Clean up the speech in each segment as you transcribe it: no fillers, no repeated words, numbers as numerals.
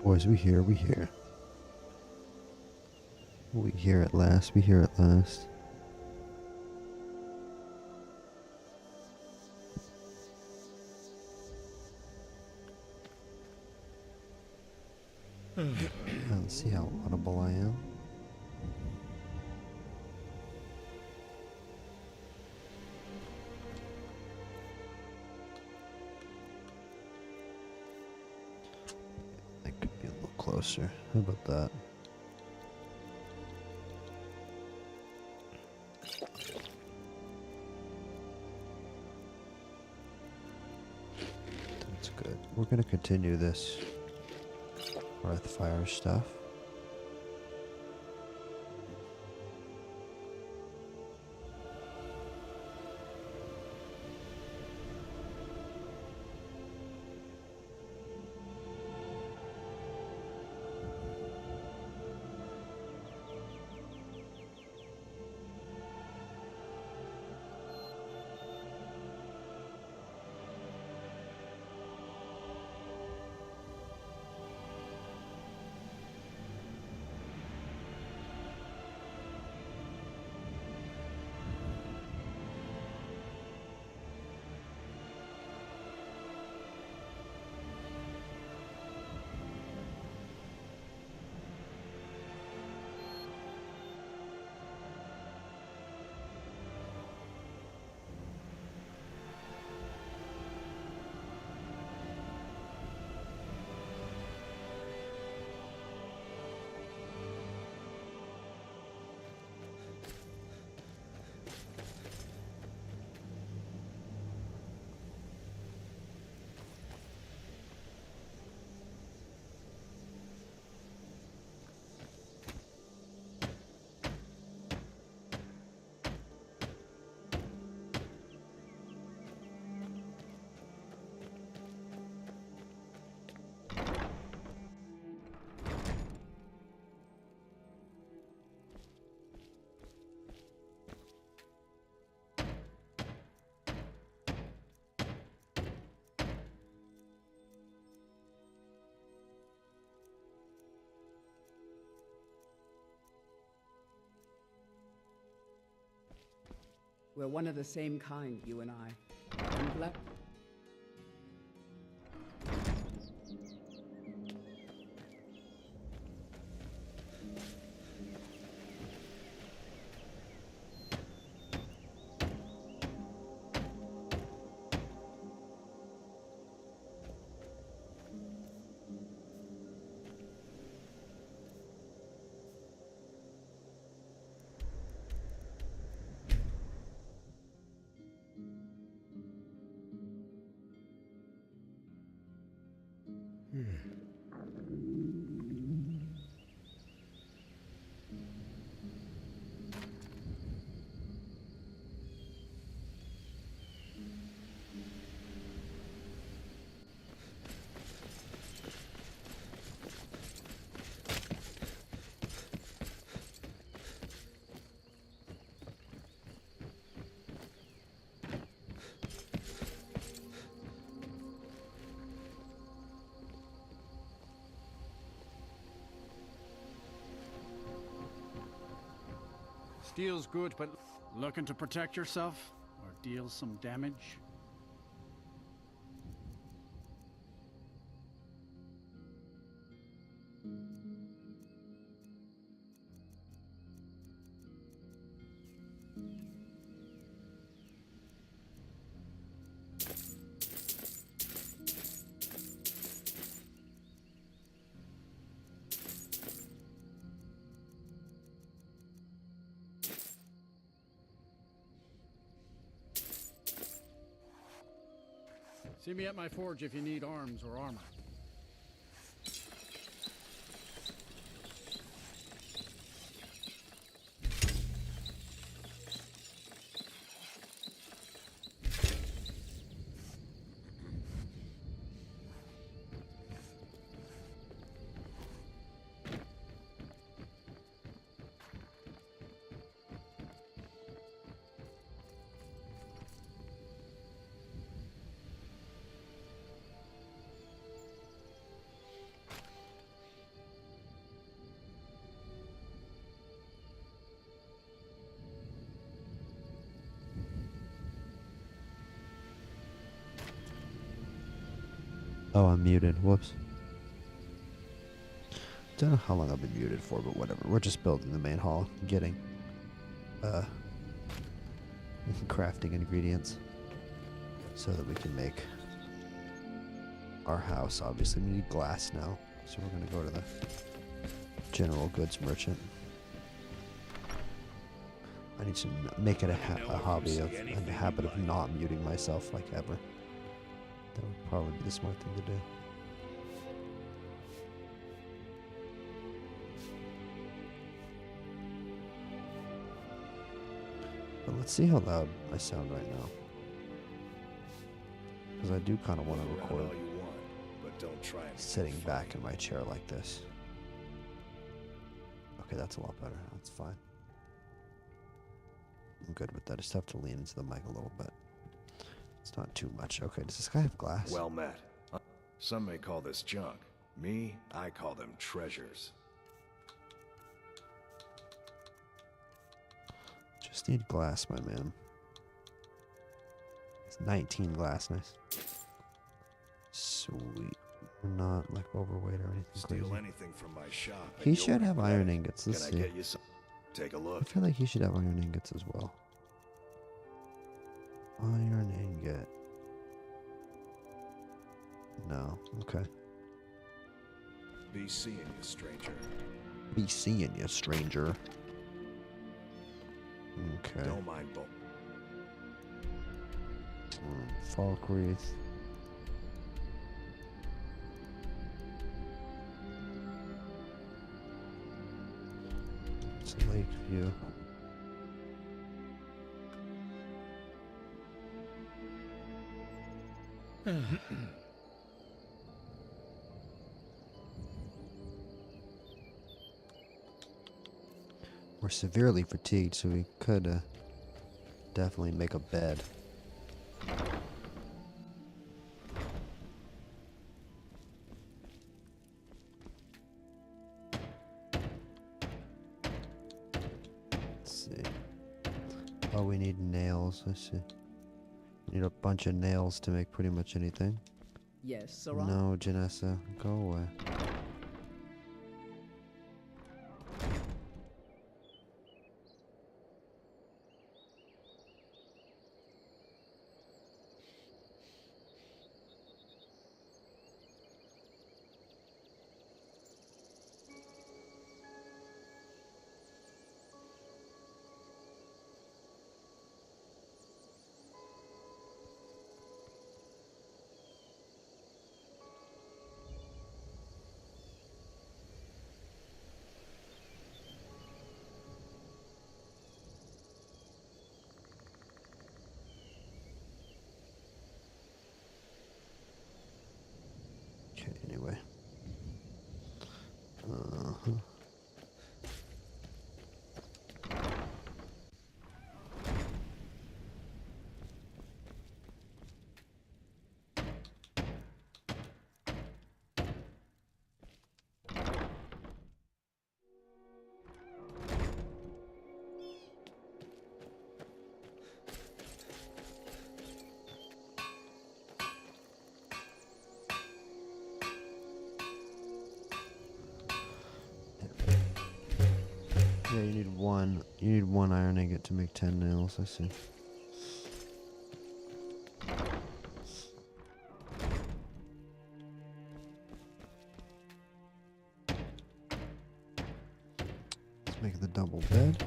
Boys, we here, we here. We here at last, we here at last. Let's see how audible I am. I could be a little closer. How about that? That's good. We're gonna continue this Hearthfire stuff. We're one of the same kind, you and I. I'm glad. Steel's good, but looking to protect yourself or deal some damage? See me at my forge if you need arms or armor. Oh, I'm muted. Whoops. Don't know how long I've been muted for, but whatever. We're just building the main hall, getting crafting ingredients so that we can make our house. Obviously, we need glass now, so we're gonna go to the general goods merchant. I need to make it a hobby of a habit of not muting myself like ever. That would probably be the smart thing to do. But let's see how loud I sound right now. Because I do kind of want to record sitting back in my chair like this. Okay, that's a lot better. That's fine. I'm good with that. I just have to lean into the mic a little bit. It's not too much. Okay, does this guy have glass? Well met. Some may call this junk. Me, I call them treasures. Just need glass, my man. It's 19 glass, nice. Sweet. We're not like overweight or anything Steal crazy. anything from my shop. He should have iron ingots. Let's Can see. I get you some? Take a I look. feel like he should have iron ingots as well. Iron ingot. No. Okay. Be seeing you, stranger. Be seeing you, stranger. Okay. Don't mind both. Falk wreath. It's Lakeview. We're severely fatigued, so we could definitely make a bed. Let's see. Oh, we need nails. Let's see. We need a bunch of nails to make pretty much anything. Yes, Sarah? No, Janessa, go away. Okay, anyway. Yeah, you need one. You need one iron ingot to make 10 nails. I see. Let's make the double bed.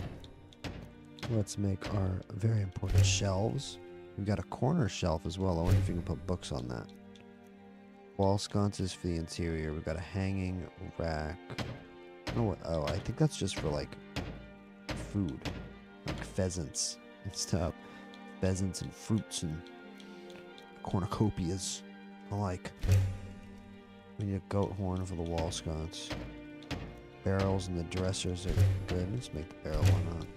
Let's make our very important shelves. We've got a corner shelf as well. I wonder if you can put books on that. Wall sconces for the interior. We've got a hanging rack. Oh, I think that's just for like food, like pheasants and stuff. Pheasants and fruits and cornucopias alike. We need a goat horn for the wall sconce. Barrels and the dressers are good. Let's make the barrel, why not?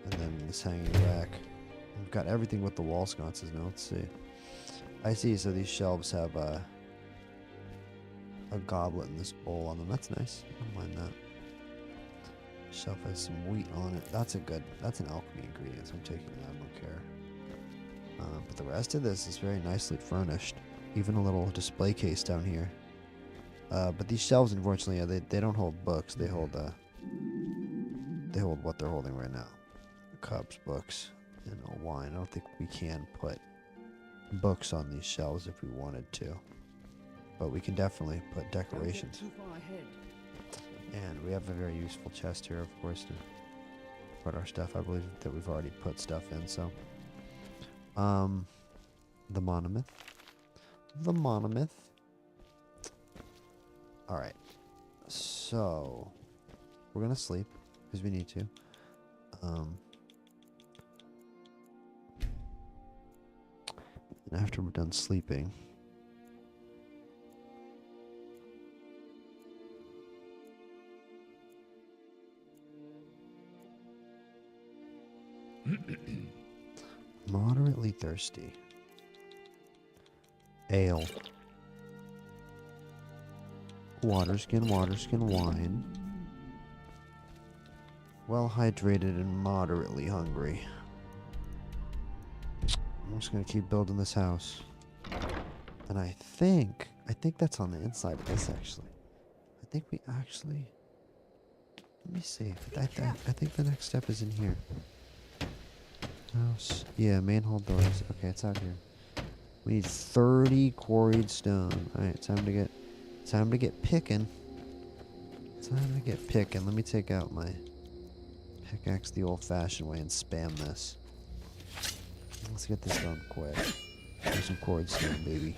And then this hanging rack. We've got everything with the wall sconces now. Let's see. I see. So these shelves have a goblet and this bowl on them. That's nice. I don't mind that. Shelf has some wheat on it. That's an alchemy ingredient, so I'm taking that. I don't care. But the rest of this is very nicely furnished. even a little display case down here. But these shelves, unfortunately, they don't hold books. They hold what they're holding right now. Cups, books, and a wine. I don't think we can put books on these shelves if we wanted to. But we can definitely put decorations. Don't get too far ahead. And we have a very useful chest here, of course, to put our stuff. I believe that we've already put stuff in, so. The monomyth. The monomyth. Alright. So, we're gonna sleep, because we need to. And after we're done sleeping, moderately thirsty. Ale. Water skin wine. Well hydrated and moderately hungry. I'm just gonna keep building this house. And I think that's on the inside of this actually. I think we actually, let me see. I think the next step is in here. House. Yeah, main hall doors. Okay, it's out here. We need 30 quarried stone. Alright, time to get picking. Time to get picking. Let me take out my pickaxe the old-fashioned way and spam this. Let's get this done quick. There's some quarried stone, baby.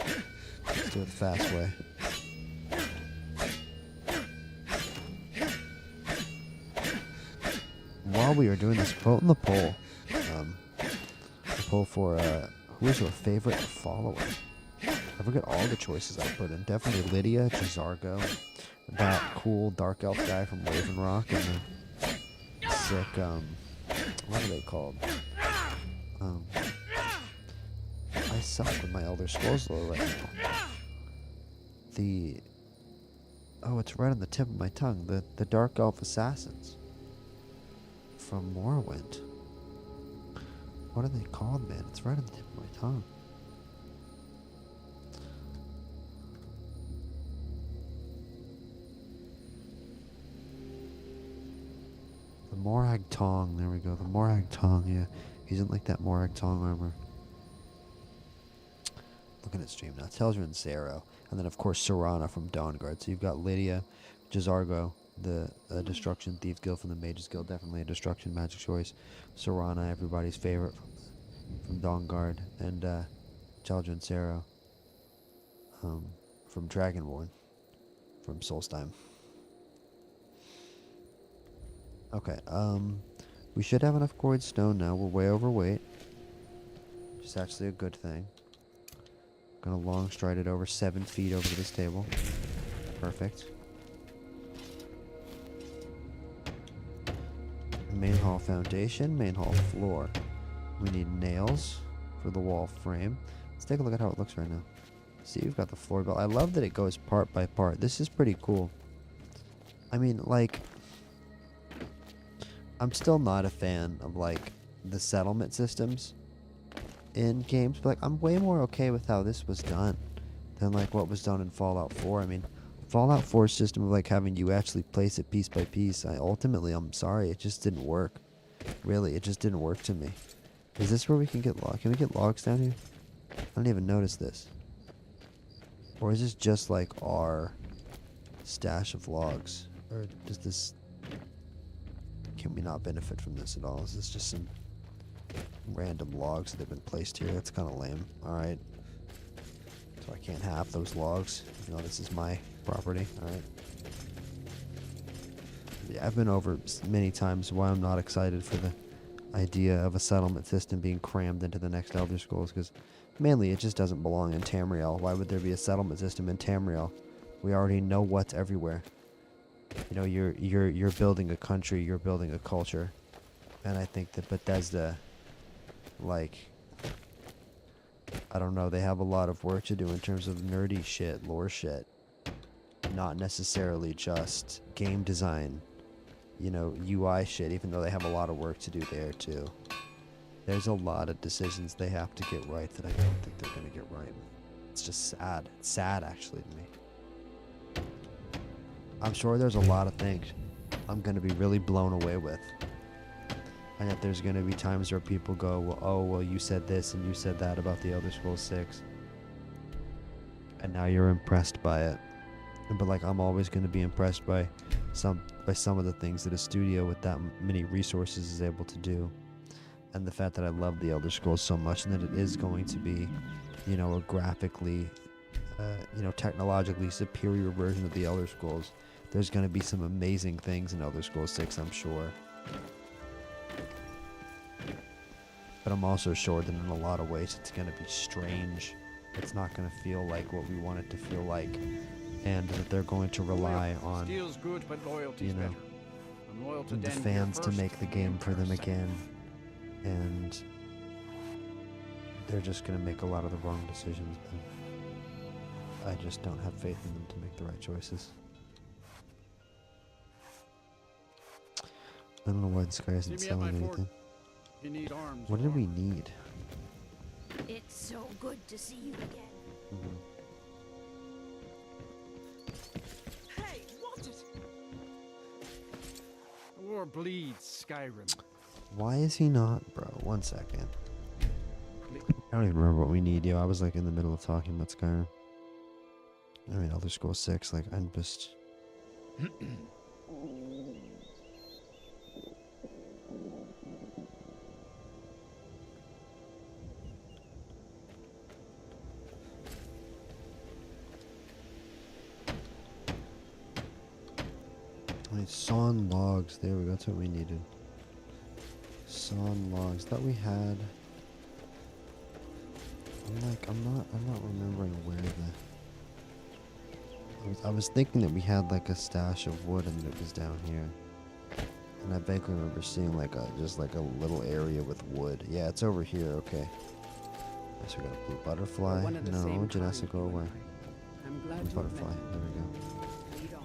Let's do it the fast way. While we are doing this, vote in the poll. The poll for who is your favorite follower? I forget all the choices I put in. Definitely Lydia, Jazargo, that cool dark elf guy from Raven Rock, and the sick, what are they called? I suck with my Elder Scrolls lore right now. It's right on the tip of my tongue. The dark elf assassins from Morrowind. What are they called, man? It's right on the tip of my tongue. The Morag Tong. There we go. The Morag Tong, yeah. He's in like that Morag Tong armor. Looking at stream now. Telger and Zero. And then, of course, Serana from Dawnguard. So you've got Lydia, Jazargo, the Destruction Thieves Guild from the Mages Guild. Definitely a Destruction magic choice. Serana, everybody's favorite from Dawnguard. And Telger and Zero from Dragonborn from Solstheim. Okay, we should have enough quarried stone now. We're way overweight. Which is actually a good thing. Gonna long stride it over 7 feet over to this table. Perfect. Main hall foundation, main hall floor. We need nails for the wall frame. Let's take a look at how it looks right now. See, we've got the floor built. I love that it goes part by part. This is pretty cool. I mean, like, I'm still not a fan of, like, the settlement systems in games, but, like, I'm way more okay with how this was done than, like, what was done in Fallout 4. I mean, Fallout 4's system of, like, having you actually place it piece by piece, I'm sorry, it just didn't work. Really, it just didn't work to me. Is this where we can get logs? Can we get logs down here? I didn't even notice this. Or is this just, like, our stash of logs? Or does this... Can we not benefit from this at all? Is this just some random logs that have been placed here? That's kind of lame. Alright. So I can't have those logs, even though this is my property. Alright. Yeah, I've been over many times why I'm not excited for the idea of a settlement system being crammed into the next Elder Scrolls, because mainly it just doesn't belong in Tamriel. Why would there be a settlement system in Tamriel? We already know what's everywhere. You know, you're building a country, you're building a culture. And I think that Bethesda, like, I don't know, they have a lot of work to do in terms of nerdy shit, lore shit. Not necessarily just game design, you know, UI shit, even though they have a lot of work to do there too. There's a lot of decisions they have to get right that I don't think they're going to get right. It's just sad. It's sad, actually, to me. I'm sure there's a lot of things I'm going to be really blown away with. And that there's going to be times where people go, well, oh, well, you said this and you said that about the Elder Scrolls 6. And now you're impressed by it. But like, I'm always going to be impressed by some of the things that a studio with that many resources is able to do. And the fact that I love the Elder Scrolls so much, and that it is going to be, you know, a graphically, you know, technologically superior version of the Elder Scrolls. There's going to be some amazing things in Elder Scrolls 6, I'm sure. But I'm also sure that in a lot of ways it's going to be strange. It's not going to feel like what we want it to feel like. And that they're going to rely on, Steel's good, but loyalty's you know, better. I'm loyal to the Den fans to first, make the game for them second. again. And they're just going to make a lot of the wrong decisions. And I just don't have faith in them to make the right choices. I don't know why this guy isn't See me at my selling fort. anything. You need arms. What did we need? It's so good to see you again. Hey, what is The war bleeds, Skyrim. Why is he not, bro? 1 second. I don't even remember what we need, yo. I was like in the middle of talking about Skyrim. I mean, Elder Scrolls 6, like, I'm just... I need sawn logs. There we go. That's what we needed. Sawn logs. Thought we had... I'm not remembering where the... I was thinking that we had like a stash of wood and it was down here. And I vaguely remember seeing like just like a little area with wood. Yeah, it's over here, okay. So we got a blue butterfly. We're one of the No, same Janessa, kind, go you and away. I. I'm glad Blue you butterfly, met me. there we go. Lead on.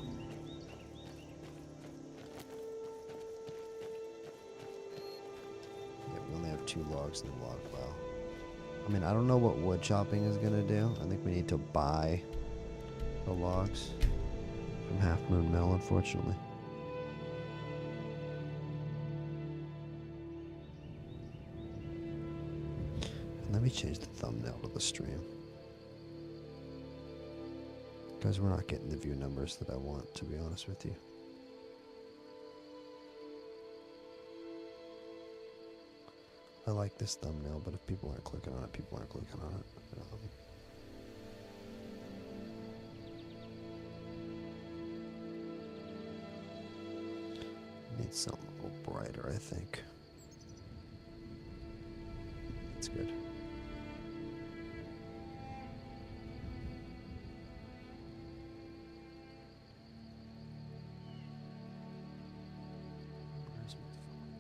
Yeah, we only have 2 logs in the log pile. I mean, I don't know what wood chopping is gonna do. I think we need to buy the logs from Half Moon Mill, unfortunately. And let me change the thumbnail to the stream. Because we're not getting the view numbers that I want, to be honest with you. I like this thumbnail, but if people aren't clicking on it, people aren't clicking on it. Need something a little brighter, I think. That's good. Where's my phone?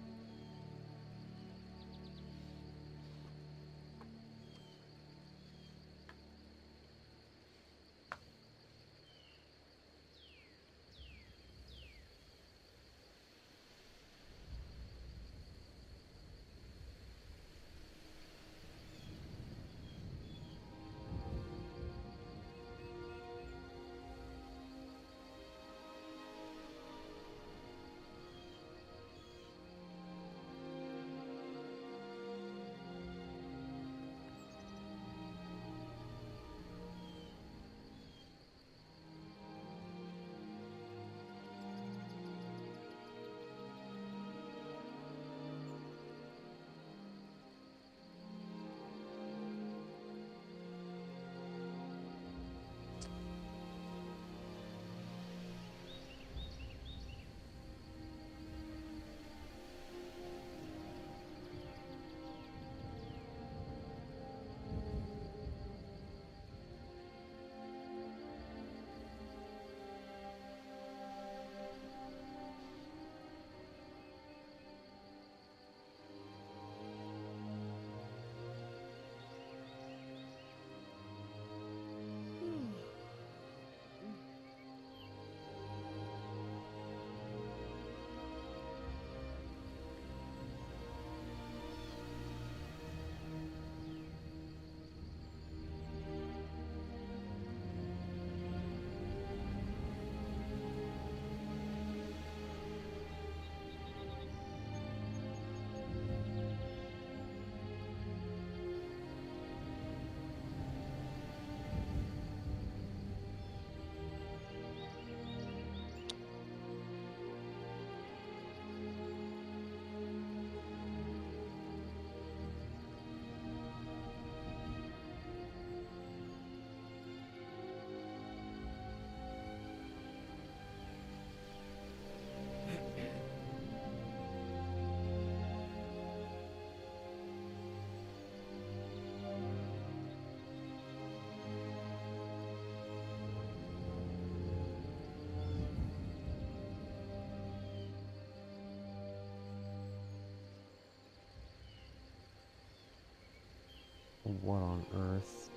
What on earth?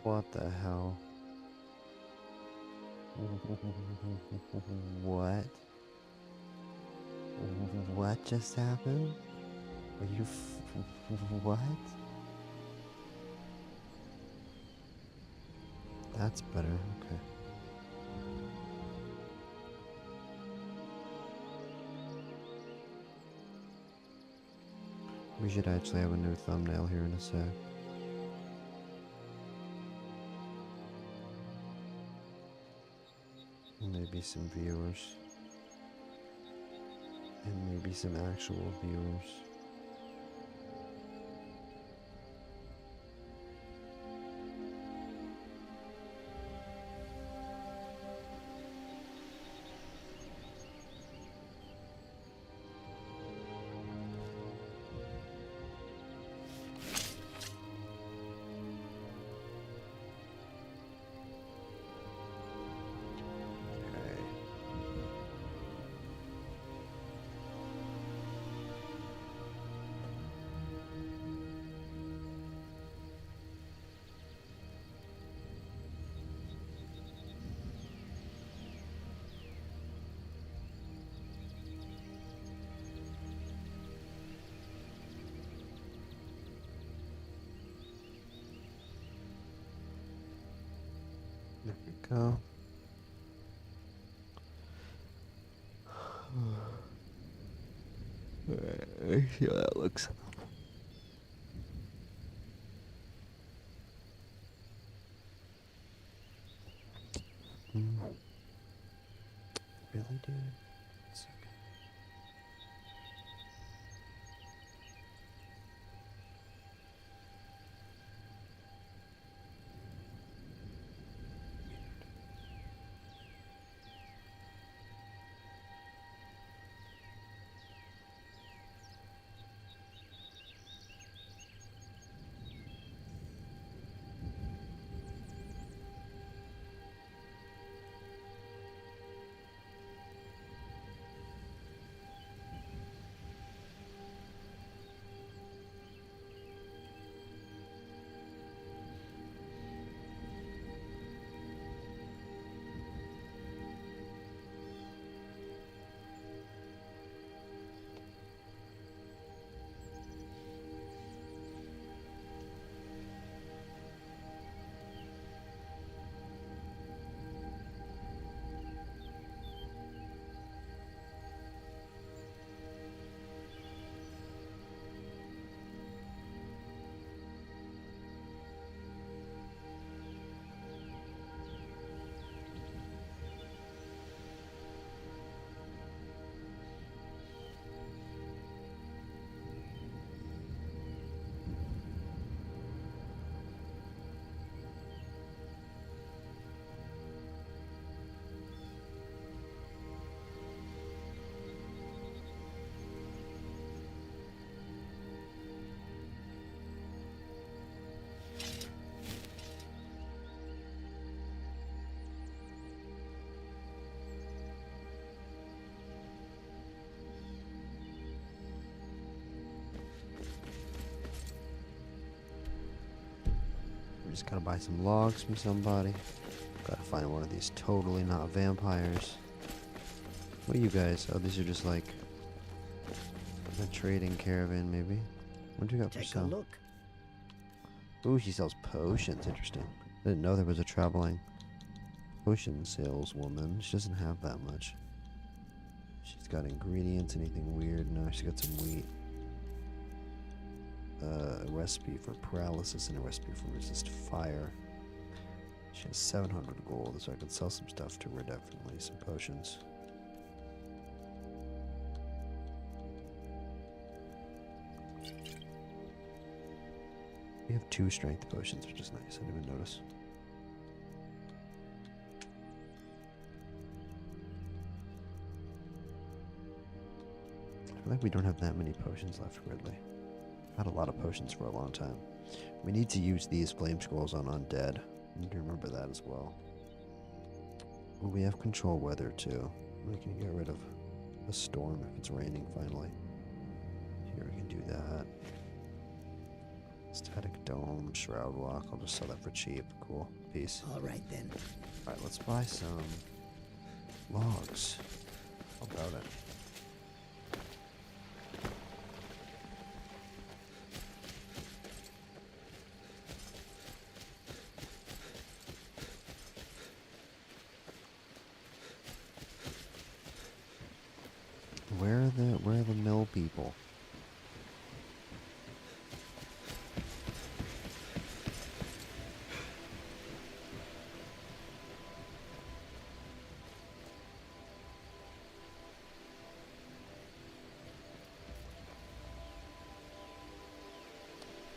What the hell? What? What just happened? Are you what? That's better, okay. We should actually have a new thumbnail here in a sec. Maybe some viewers. And maybe some actual viewers. There we go. Let's see how that looks. Really, dude? It's okay. We just gotta buy some logs from somebody. Gotta find one of these totally not vampires. What are you guys? Oh, these are just like a trading caravan, maybe. What do you got for Take a sale? look. Ooh, she sells potions. Interesting. Didn't know there was a traveling potion saleswoman. She doesn't have that much. She's got ingredients. Anything weird? No, she's got some wheat. A recipe for paralysis and a recipe for resist fire. She has 700 gold, so I could sell some stuff to her, definitely. Some potions. We have 2 strength potions, which is nice. I didn't even notice. I feel like we don't have that many potions left, weirdly. Had a lot of potions for a long time. We need to use these flame scrolls on undead. I need to remember that as well. Well, we have control weather too. We can get rid of a storm if it's raining finally. Here we can do that. Static dome, shroud walk. I'll just sell that for cheap. Cool. Peace. All right then. Alright, let's buy some logs. How about it? Where are the mill people?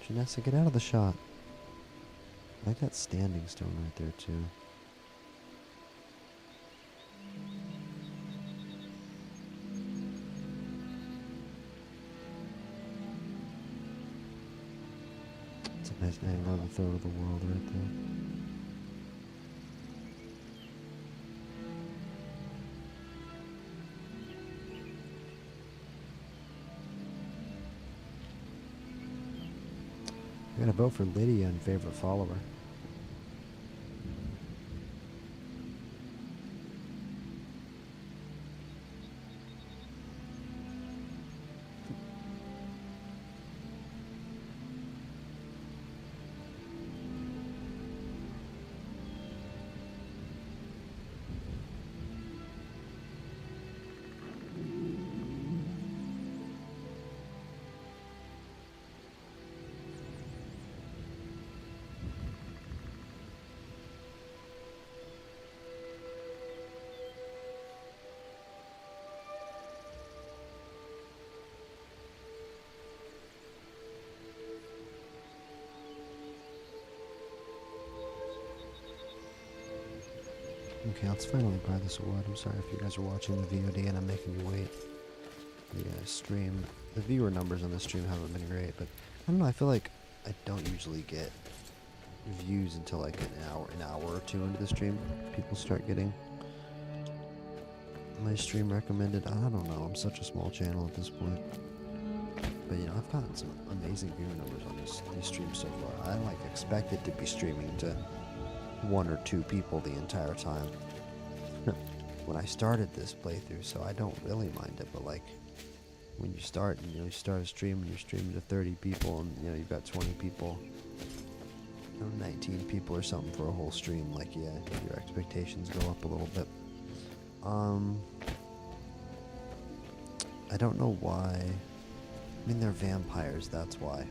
Janessa, get out of the shot. I like that standing stone right there too. It's a nice angle of the third of the world right there. I'm gonna vote for Lydia in favorite follower. Okay, let's finally buy this wood. I'm sorry if you guys are watching the VOD and I'm making you wait. The stream, the viewer numbers on the stream haven't been great, but I don't know, I feel like I don't usually get views until like an hour or two into the stream. People start getting my stream recommended. I don't know, I'm such a small channel at this point. But you know, I've gotten some amazing viewer numbers on these streams so far. I like expected to be streaming to 1 or 2 people the entire time when I started this playthrough, so I don't really mind it. But like when you start, and you start a stream and you're streaming to 30 people, and you've got 20 people, 19 people or something for a whole stream, like yeah, your expectations go up a little bit. I don't know why. I mean, they're vampires, that's why.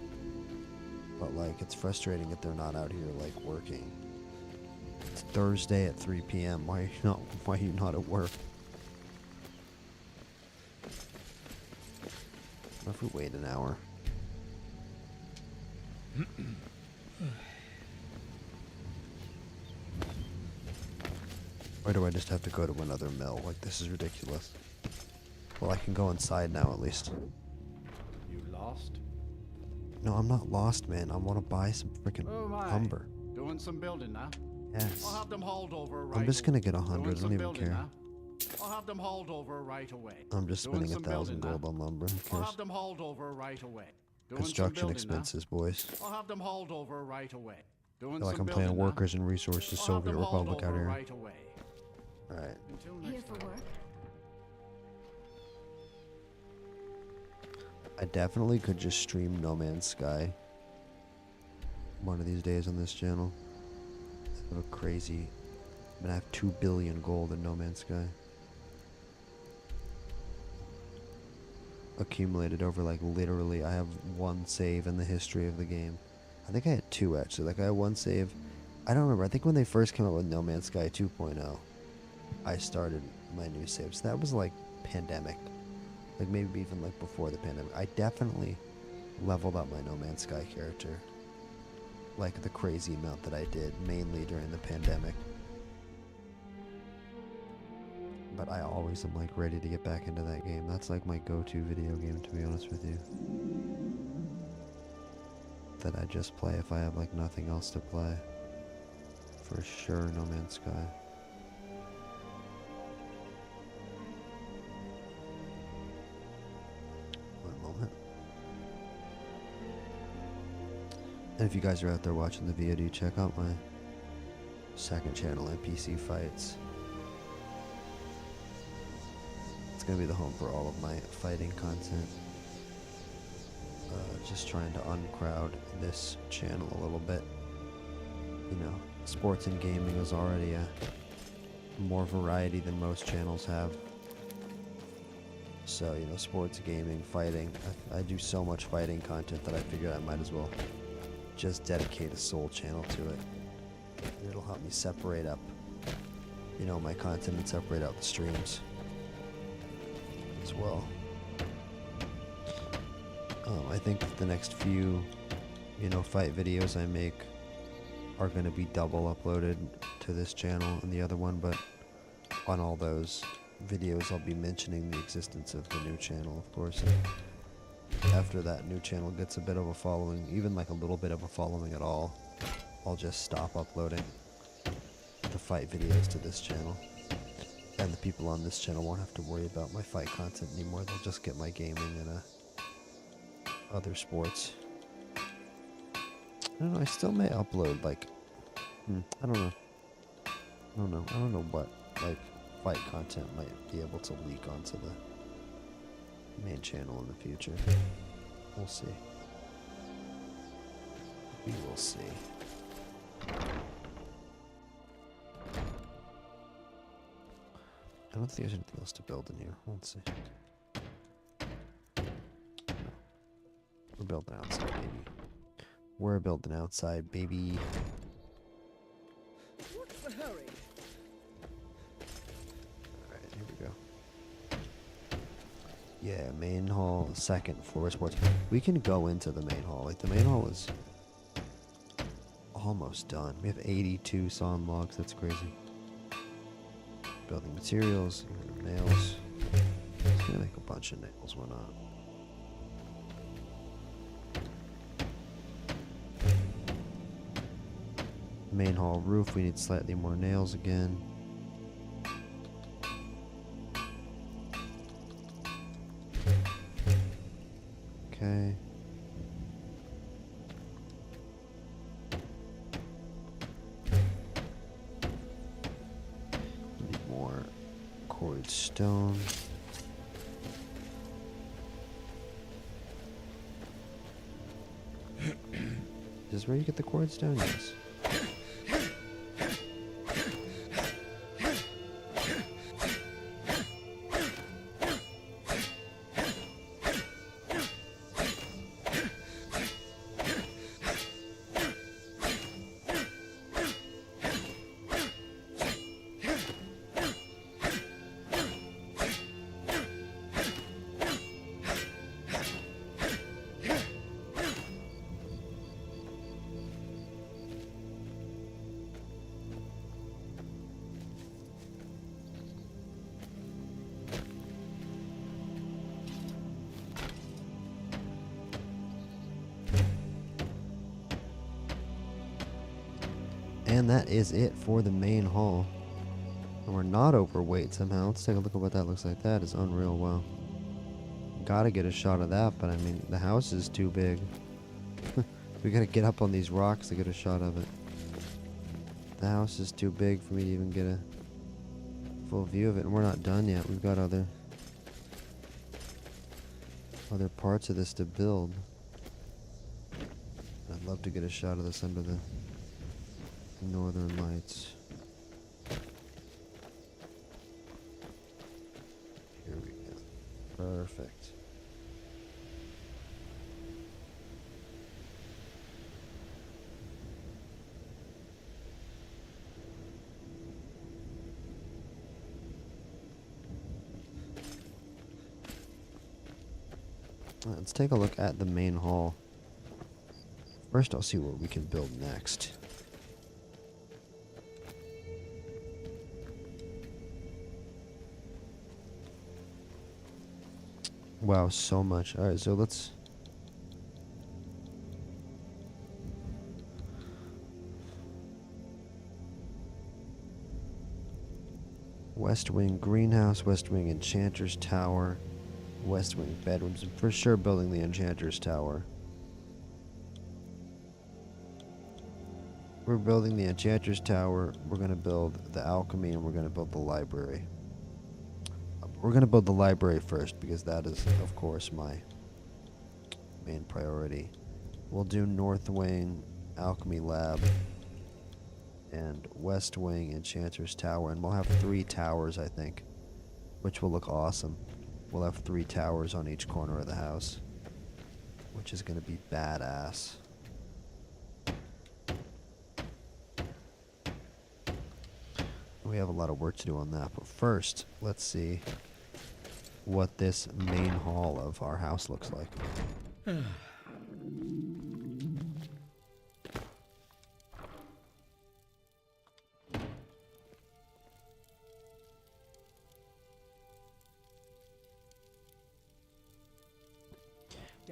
But like, it's frustrating that they're not out here like working. It's Thursday at 3 p.m. Why are you not at work? What if we wait an hour? Or do I just have to go to another mill? Like, this is ridiculous. Well, I can go inside now at least. You lost? No, I'm not lost, man. I want to buy some freaking lumber. Doing some building now. Yes. I'll have them hauled over right I'm just gonna get Doing 100. I some don't even building care. now. I'll have them hauled over right away. I'm just Doing spending some 1,000 building gold now. on lumber. Who I'll cares? have them hauled over right away. Doing some Construction building now. expenses, boys. I'll have them hauled over right away. I Doing feel like some I'm playing building now. Workers and Resources I'll have Soviet them hauled Republic out over here. right away. Alright. Until Here next for time. work. I definitely could just stream No Man's Sky one of these days on this channel. I have a crazy... I'm gonna have 2 billion gold in No Man's Sky. Accumulated over, like, literally, I have 1 save in the history of the game. I think I had 2, actually. Like, I had 1 save. I don't remember. I think when they first came out with No Man's Sky 2.0, I started my new saves. That was, like, pandemic. Like, maybe even, like, before the pandemic. I definitely leveled up my No Man's Sky character. Like, the crazy amount that I did, mainly during the pandemic. But I always am, like, ready to get back into that game. That's, like, my go-to video game, to be honest with you. That I just play if I have, like, nothing else to play. For sure, No Man's Sky. One moment. And if you guys are out there watching the VOD, check out my second channel, NPC Fights. It's going to be the home for all of my fighting content. Just trying to uncrowd this channel a little bit. You know, sports and gaming is already more variety than most channels have. So, you know, sports, gaming, fighting. I do so much fighting content that I figured I might as well just dedicate a sole channel to it. And it'll help me separate up, you know, my content and separate out the streams as well. I think the next few, you know, fight videos I make are going to be double uploaded to this channel and the other one, but on all those videos I'll be mentioning the existence of the new channel, of course. And after that new channel gets a bit of a following, even like a little bit of a following at all, I'll just stop uploading the fight videos to this channel. And the people on this channel won't have to worry about my fight content anymore. They'll just get my gaming and other sports. I don't know, I still may upload like I don't know what like fight content might be able to leak onto the main channel in the future. We'll see. We will see. I don't think there's anything else to build in here. Let's see. We're building outside, baby. We're building outside, baby. What's the hurry? Alright, here we go. Yeah, main hall, second floor sports. We can go into the main hall. Like, the main hall is almost done. We have 82 sawn logs. That's crazy. Building materials, nails. Just gonna make a bunch of nails, why not? Main hall roof, we need slightly more nails again. Okay. Need more quarried stone. Is this where you get the quarried stone? Yes. And that is it for the main hall. And we're not overweight somehow. Let's take a look at what that looks like. That is unreal. Wow. Gotta get a shot of that, but I mean, the house is too big. We gotta get up on these rocks to get a shot of it. The house is too big for me to even get a full view of it. And we're not done yet. We've got other parts of this to build. I'd love to get a shot of this under the northern lights. Here we go. Perfect. Let's take a look at the main hall. First, I'll see what we can build next. Wow, so much. Alright, so let's... West Wing Greenhouse, West Wing Enchanter's Tower, West Wing Bedrooms. I'm for sure building the Enchanter's Tower. We're building the Enchanter's Tower. We're going to build the Alchemy, and we're going to build the Library. We're going to build the Library first, because that is, of course, my main priority. We'll do North Wing, Alchemy Lab, and West Wing, Enchanter's Tower. And we'll have 3 towers, I think, which will look awesome. We'll have 3 towers on each corner of the house, which is going to be badass. We have a lot of work to do on that, but first, let's see what this main hall of our house looks like.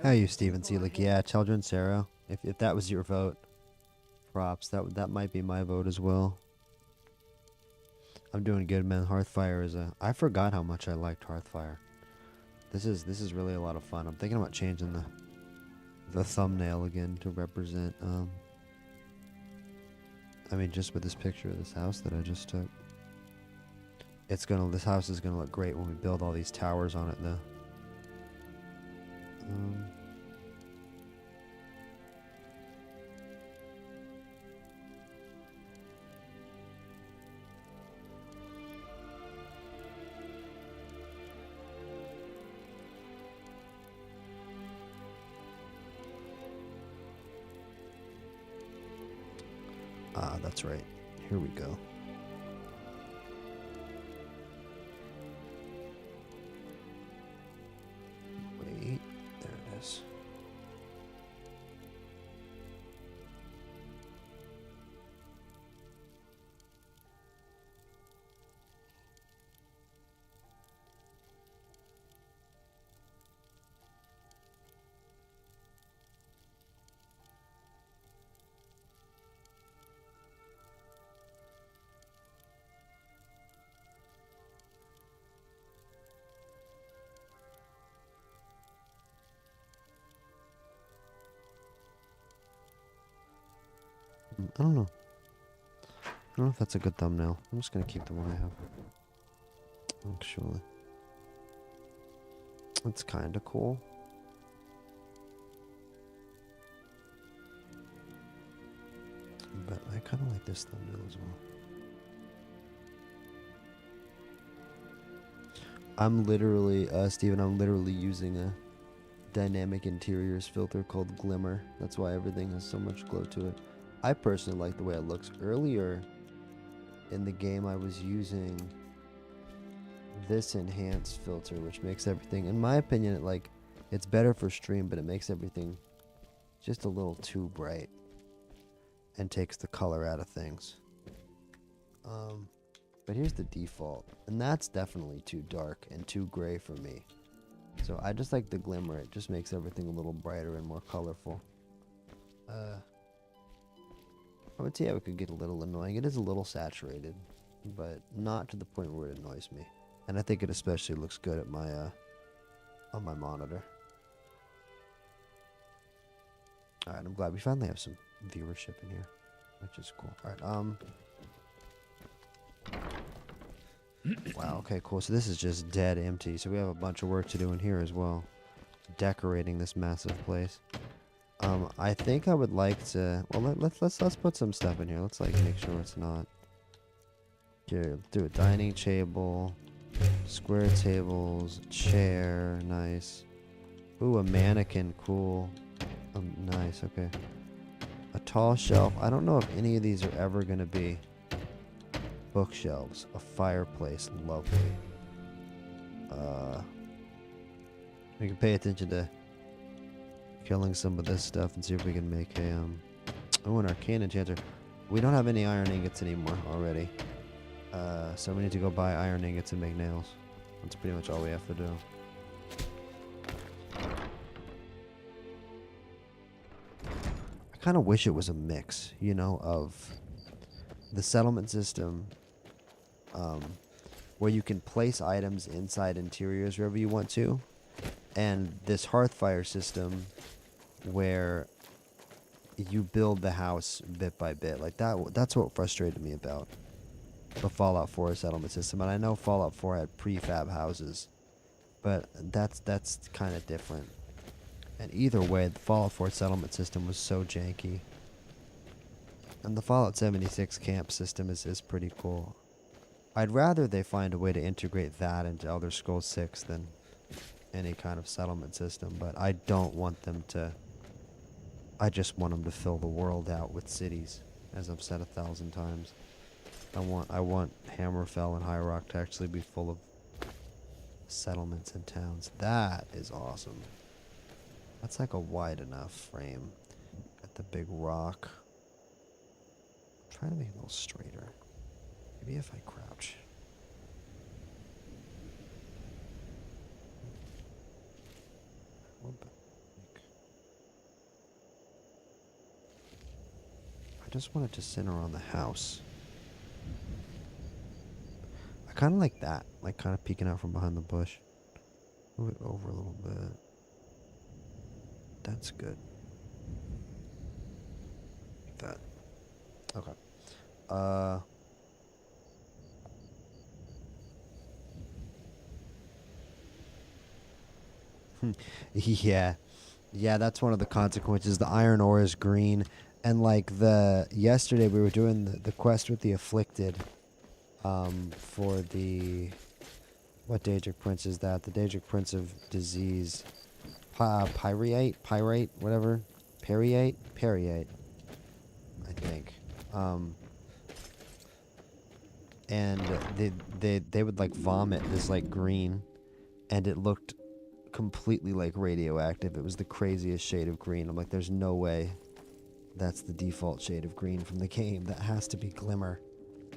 How are you, Steven Seelig? Yeah, Children Sarah. If that was your vote, props. That might be my vote as well. I'm doing good, man. Hearthfire is a... I forgot how much I liked Hearthfire. This is really a lot of fun. I'm thinking about changing the thumbnail again to represent, I mean, just with this picture of this house that I just took. This house is gonna look great when we build all these towers on it, though. That's right. Here we go. Wait, there it is. I don't know. I don't know if that's a good thumbnail. I'm just gonna keep the one I have. Actually. That's kinda cool. But I kinda like this thumbnail as well. I'm literally, Steven, I'm literally using a dynamic interiors filter called Glimmer. That's why everything has so much glow to it. I personally like the way it looks. Earlier in the game, I was using this enhanced filter, which makes everything, in my opinion, it's better for stream, but it makes everything just a little too bright and takes the color out of things. But here's the default, and that's definitely too dark and too gray for me. So I just like the Glimmer. It just makes everything a little brighter and more colorful. I would say it could get a little annoying. It is a little saturated, but not to the point where it annoys me. And I think it especially looks good at my on my monitor. All right, I'm glad we finally have some viewership in here, which is cool. All right, wow, okay, cool. So this is just dead empty. So we have a bunch of work to do in here as well, decorating this massive place. I think I would like to. Well, let's put some stuff in here. Let's make sure it's not. Here, do a dining table, square tables, chair, nice. Ooh, a mannequin, cool. Nice. Okay. A tall shelf. I don't know if any of these are ever gonna be bookshelves. A fireplace, lovely. We can pay attention to killing some of this stuff and see if we can make a an arcane enchanter. We don't have any iron ingots anymore already, so we need to go buy iron ingots and make nails. That's pretty much all we have to do. I kind of wish it was a mix, you know, of the settlement system, where you can place items inside interiors wherever you want to, and this Hearthfire system where you build the house bit by bit. Like that's what frustrated me about the Fallout 4 settlement system. And I know Fallout 4 had prefab houses, but that's kind of different. And either way, the Fallout 4 settlement system was so janky. And the Fallout 76 camp system is pretty cool. I'd rather they find a way to integrate that into Elder Scrolls 6 than any kind of settlement system, but I don't want them to. I just want them to fill the world out with cities, as I've said 1,000 times. I want Hammerfell and High Rock to actually be full of settlements and towns. That is awesome. That's like a wide enough frame. Got the big rock. Try to make it a little straighter. Maybe if I crouch. I just want it to center on the house. I kind of like that. Like kind of peeking out from behind the bush. Move it over a little bit. That's good. Like that. Okay. Yeah. Yeah, that's one of the consequences. The iron ore is green. And like yesterday we were doing the quest with the afflicted, for the, what Daedric Prince is that? The Daedric Prince of Disease. Pyrite, whatever. Periate, I think. And they would like vomit this like green, and it looked completely like radioactive. It was the craziest shade of green. I'm like, there's no way that's the default shade of green from the game. That has to be Glimmer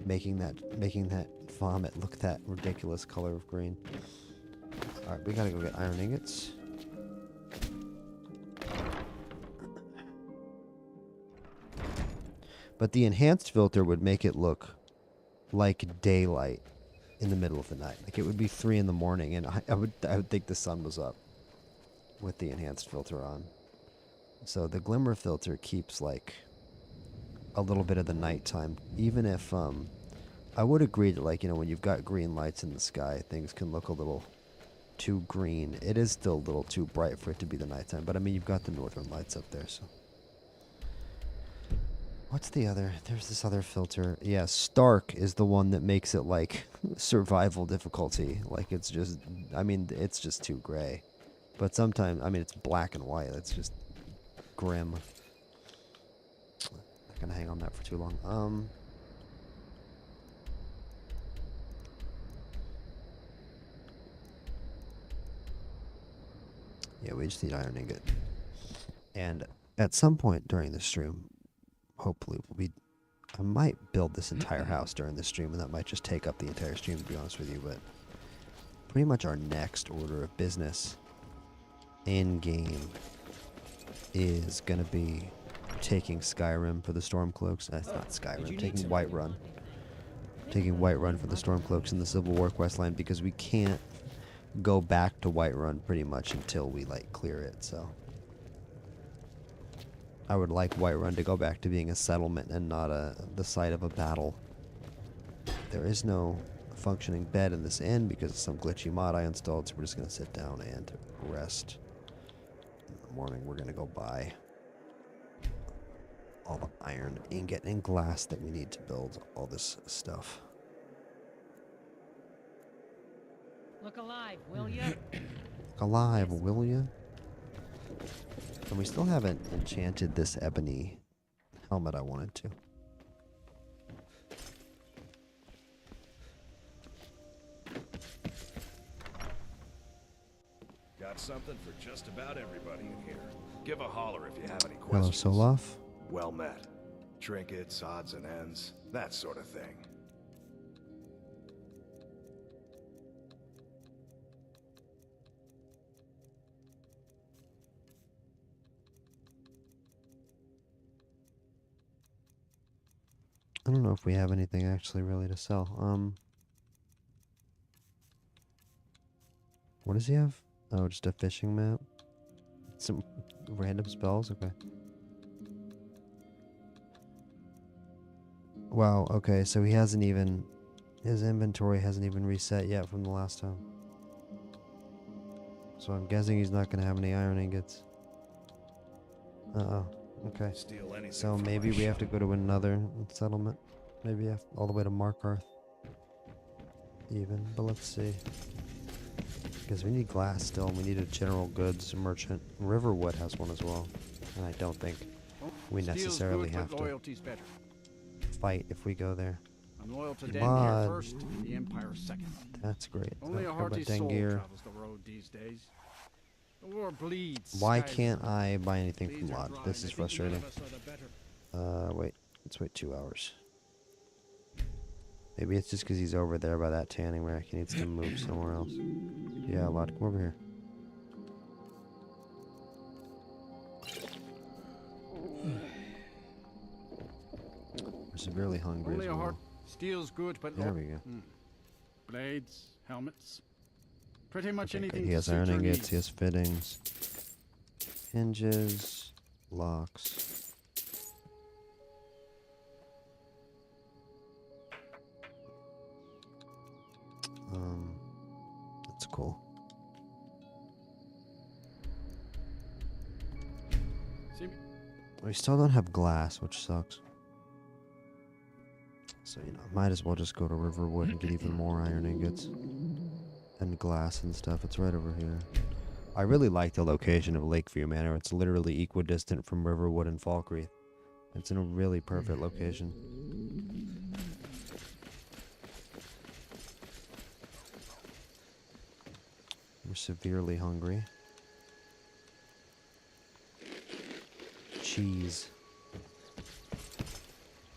making that vomit look that ridiculous color of green. Alright, we gotta go get iron ingots. But the enhanced filter would make it look like daylight in the middle of the night. Like it would be 3 in the morning, and I would think the sun was up with the enhanced filter on. So the glimmer filter keeps like a little bit of the nighttime, even if I would agree that, like, you know, when you've got green lights in the sky, things can look a little too green. It is still a little too bright for it to be the nighttime, but I mean, you've got the northern lights up there, so. What's the other? There's this other filter. Yeah, Stark is the one that makes it like survival difficulty. Like it's just, I mean, it's just too gray. But sometimes, I mean, it's black and white. It's just grim. Not gonna hang on that for too long. Yeah, we just need iron ingot. And at some point during the stream, hopefully I might build this entire house during the stream, and that might just take up the entire stream, to be honest with you, but pretty much our next order of business in game is gonna be taking Skyrim for the Stormcloaks. That's not Skyrim, taking Whiterun. Taking Whiterun for the Stormcloaks in the Civil War questline, because we can't go back to Whiterun pretty much until we like clear it, so I would like Whiterun to go back to being a settlement and not the site of a battle. There is no functioning bed in this inn because of some glitchy mod I installed, so we're just going to sit down and rest. In the morning, we're going to go buy all the iron, ingot, and glass that we need to build all this stuff. Look alive, will ya? Look alive, will ya? And we still haven't enchanted this ebony helmet I wanted to. Got something for just about everybody in here. Give a holler if you have any Hello, questions. Soloff. Well met. Trinkets, odds and ends, that sort of thing. I don't know if we have anything actually really to sell. What does he have? Oh, just a fishing map? Some random spells? Okay. Wow, okay, so he hasn't even... His inventory hasn't even reset yet from the last time. So I'm guessing he's not going to have any iron ingots. Uh-oh. Okay. Steal anything So from maybe my we have to shop. go to another settlement. Maybe all the way to Markarth. Even. But let's see. Because we need glass still, and we need a general goods merchant. Riverwood has one as well. And I don't think we necessarily have to Loyalty's better. fight if we go there. I'm loyal to Come Dengeir on. first, the Empire second. That's great. Only a How about hearty soul Dengeir? travels the road these days. The war bleeds. Why Skyrim. can't I buy anything from Bleeds are Lodge? dry. This is They think none frustrating. of us are the better. Wait. Let's wait 2 hours. Maybe it's just because he's over there by that tanning rack. He needs to move somewhere else. Yeah, Lodge, come over here. We're severely hungry Only as a well. heart steals good, but There we go. blades, helmets, pretty much Okay, anything. he has to suit iron your ingots, needs. he has fittings, hinges, locks. That's cool. See, We still don't have glass, which sucks. So, might as well just go to Riverwood and get even more iron ingots. And glass and stuff. It's right over here. I really like the location of Lakeview Manor. It's literally equidistant from Riverwood and Falkreath. It's in a really perfect location. We're severely hungry. Cheese.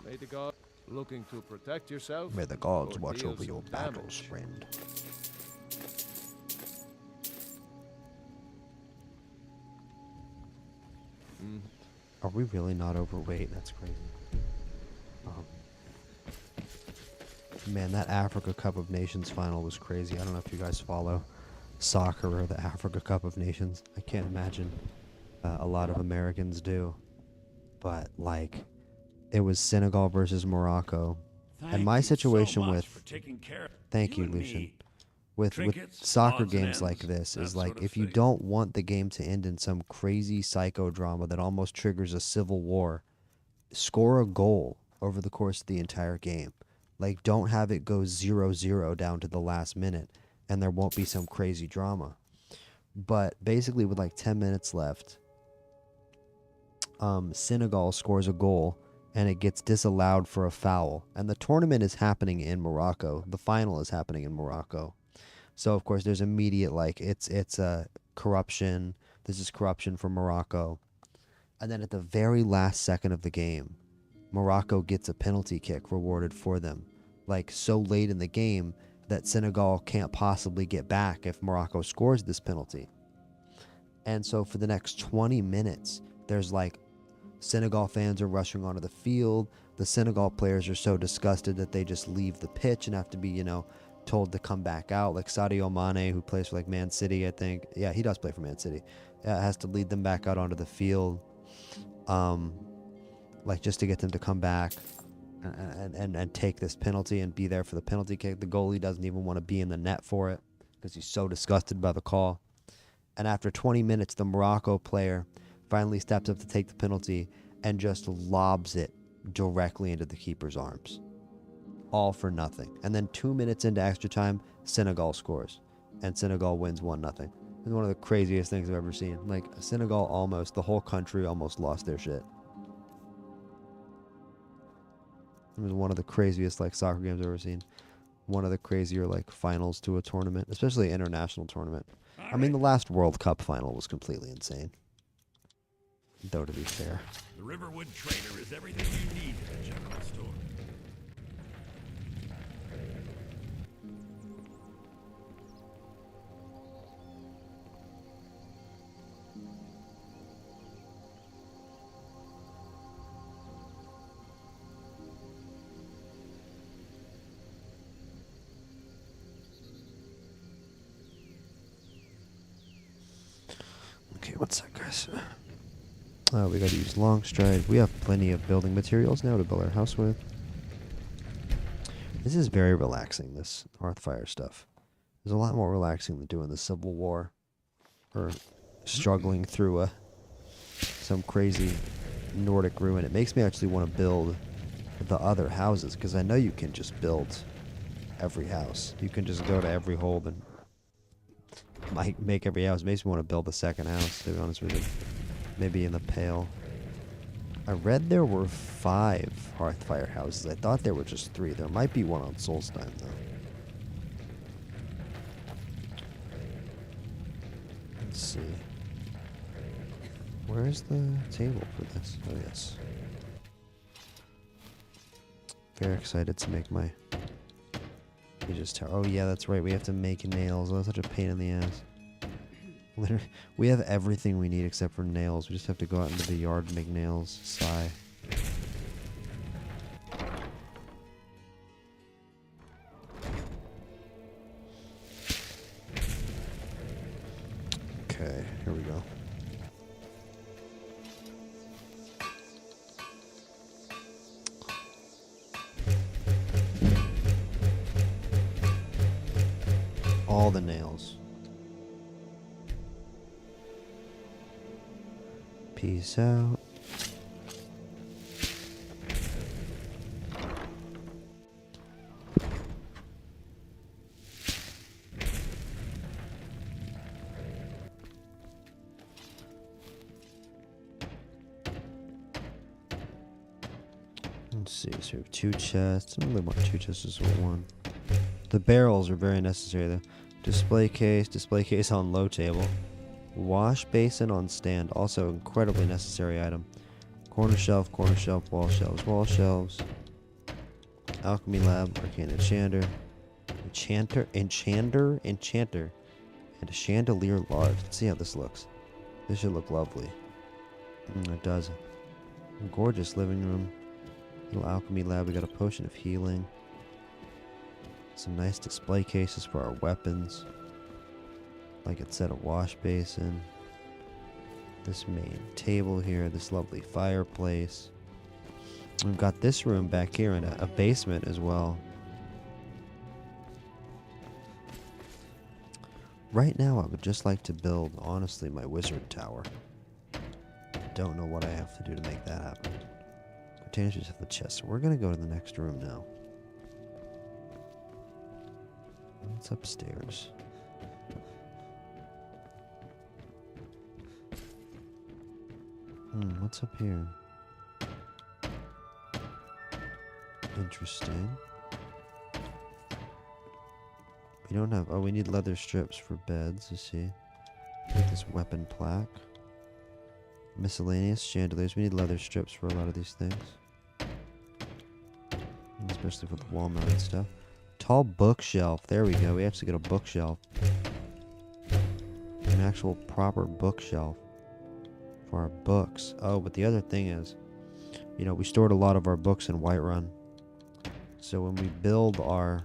May the god looking to protect yourself. May the gods or watch deal over your some battles, damage. friend. Are we really not overweight? That's crazy. Man, that Africa Cup of Nations final was crazy. I don't know if you guys follow soccer or the Africa Cup of Nations. I can't imagine a lot of Americans do. But, like, it was Senegal versus Morocco. And my situation with... Thank you, Lucian. With Trinkets, soccer odds and games like ends, this that is like, sort of if you thing. don't want the game to end in some crazy psychodrama that almost triggers a civil war, score a goal over the course of the entire game. Like, don't have it go 0-0 down to the last minute, and there won't be some crazy drama. But basically, with like 10 minutes left, Senegal scores a goal, and it gets disallowed for a foul. And the tournament is happening in Morocco. The final is happening in Morocco. So, of course, there's immediate, like, it's corruption. This is corruption from Morocco. And then at the very last second of the game, Morocco gets a penalty kick rewarded for them. Like, so late in the game that Senegal can't possibly get back if Morocco scores this penalty. And so for the next 20 minutes, there's like, Senegal fans are rushing onto the field. The Senegal players are so disgusted that they just leave the pitch and have to be, told to come back out. Like Sadio Mane, who plays for like Man City, I think. Yeah, he does play for Man City. Has to lead them back out onto the field. Like just to get them to come back and take this penalty and be there for the penalty kick. The goalie doesn't even want to be in the net for it because he's so disgusted by the call. And after 20 minutes, the Morocco player finally steps up to take the penalty and just lobs it directly into the keeper's arms. All for nothing. And then 2 minutes into extra time, Senegal scores. And Senegal wins 1-0. It's one of the craziest things I've ever seen. Like, Senegal the whole country almost lost their shit. It was one of the craziest, like, soccer games I've ever seen. One of the crazier, like, finals to a tournament, especially an international tournament. I mean, the last World Cup final was completely insane. Though, to be fair. The Riverwood Trader is everything you need at the general store. Okay, what's that, guys? We gotta use long stride. We have plenty of building materials now to build our house with. This is very relaxing, this Hearthfire stuff. There's a lot more relaxing than doing the Civil War. Or struggling through some crazy Nordic ruin. It makes me actually want to build the other houses, because I know you can just build every house. You can just go to every hole and make every house. It makes me want to build a second house, to be honest with you. Maybe in the Pale. I read there were 5 Hearthfire houses. I thought there were just 3. There might be one on Solstheim, though. Let's see. Where's the table for this? Oh, yes. Very excited to make my... Oh, yeah, that's right. We have to make nails. Oh, that's such a pain in the ass. Literally, we have everything we need except for nails. We just have to go out into the yard and make nails. Sigh. Okay, here we go. All the nails. Peace out. Let's see, so we have 2 chests. I don't really want 2 chests, just 1. The barrels are very necessary though. Display case on low table. Wash basin on stand, also incredibly necessary item. Corner shelf, wall shelves. Alchemy lab, arcane enchanter. And a chandelier large. Let's see how this looks. This should look lovely. It does. Gorgeous living room. Little alchemy lab. We got a potion of healing. Some nice display cases for our weapons. Like it said, a wash basin. This main table here. This lovely fireplace. We've got this room back here and a basement as well. Right now, I would just like to build, honestly, my wizard tower. Don't know what I have to do to make that happen. Containers of the chest. So we're going to go to the next room now. What's upstairs? What's up here? Interesting. We don't have... Oh, we need leather strips for beds, you see. Get this weapon plaque. Miscellaneous chandeliers. We need leather strips for a lot of these things. Especially for the wall mounted stuff. Tall bookshelf. There we go. We actually get a bookshelf. An actual proper bookshelf for our books. Oh, but the other thing is, you know, we stored a lot of our books in Whiterun. So when we build our...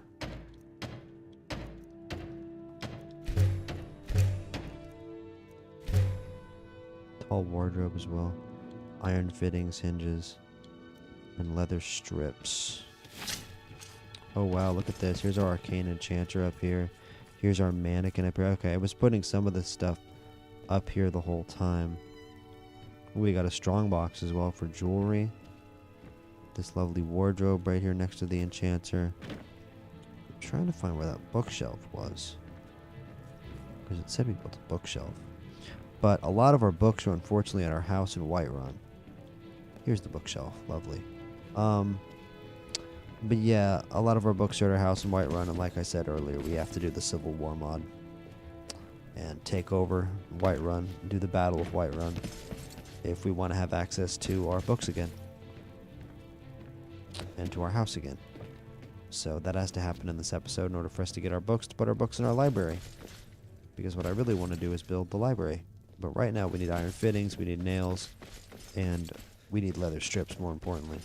tall wardrobe as well. Iron fittings, hinges, and leather strips. Oh wow, look at this. Here's our arcane enchanter up here. Here's our mannequin up here. Okay, I was putting some of this stuff up here the whole time. We got a strong box as well for jewelry. This lovely wardrobe right here next to the enchanter. I'm trying to find where that bookshelf was, because it said we built a bookshelf. But a lot of our books are unfortunately at our house in Whiterun. Here's the bookshelf. Lovely. But yeah, a lot of our books are at our house in Whiterun, and like I said earlier, we have to do the Civil War mod and take over Whiterun, do the Battle of Whiterun, if we want to have access to our books again and to our house again. So that has to happen in this episode in order for us to get our books, to put our books in our library. Because what I really want to do is build the library. But right now we need iron fittings, we need nails, and we need leather strips, more importantly.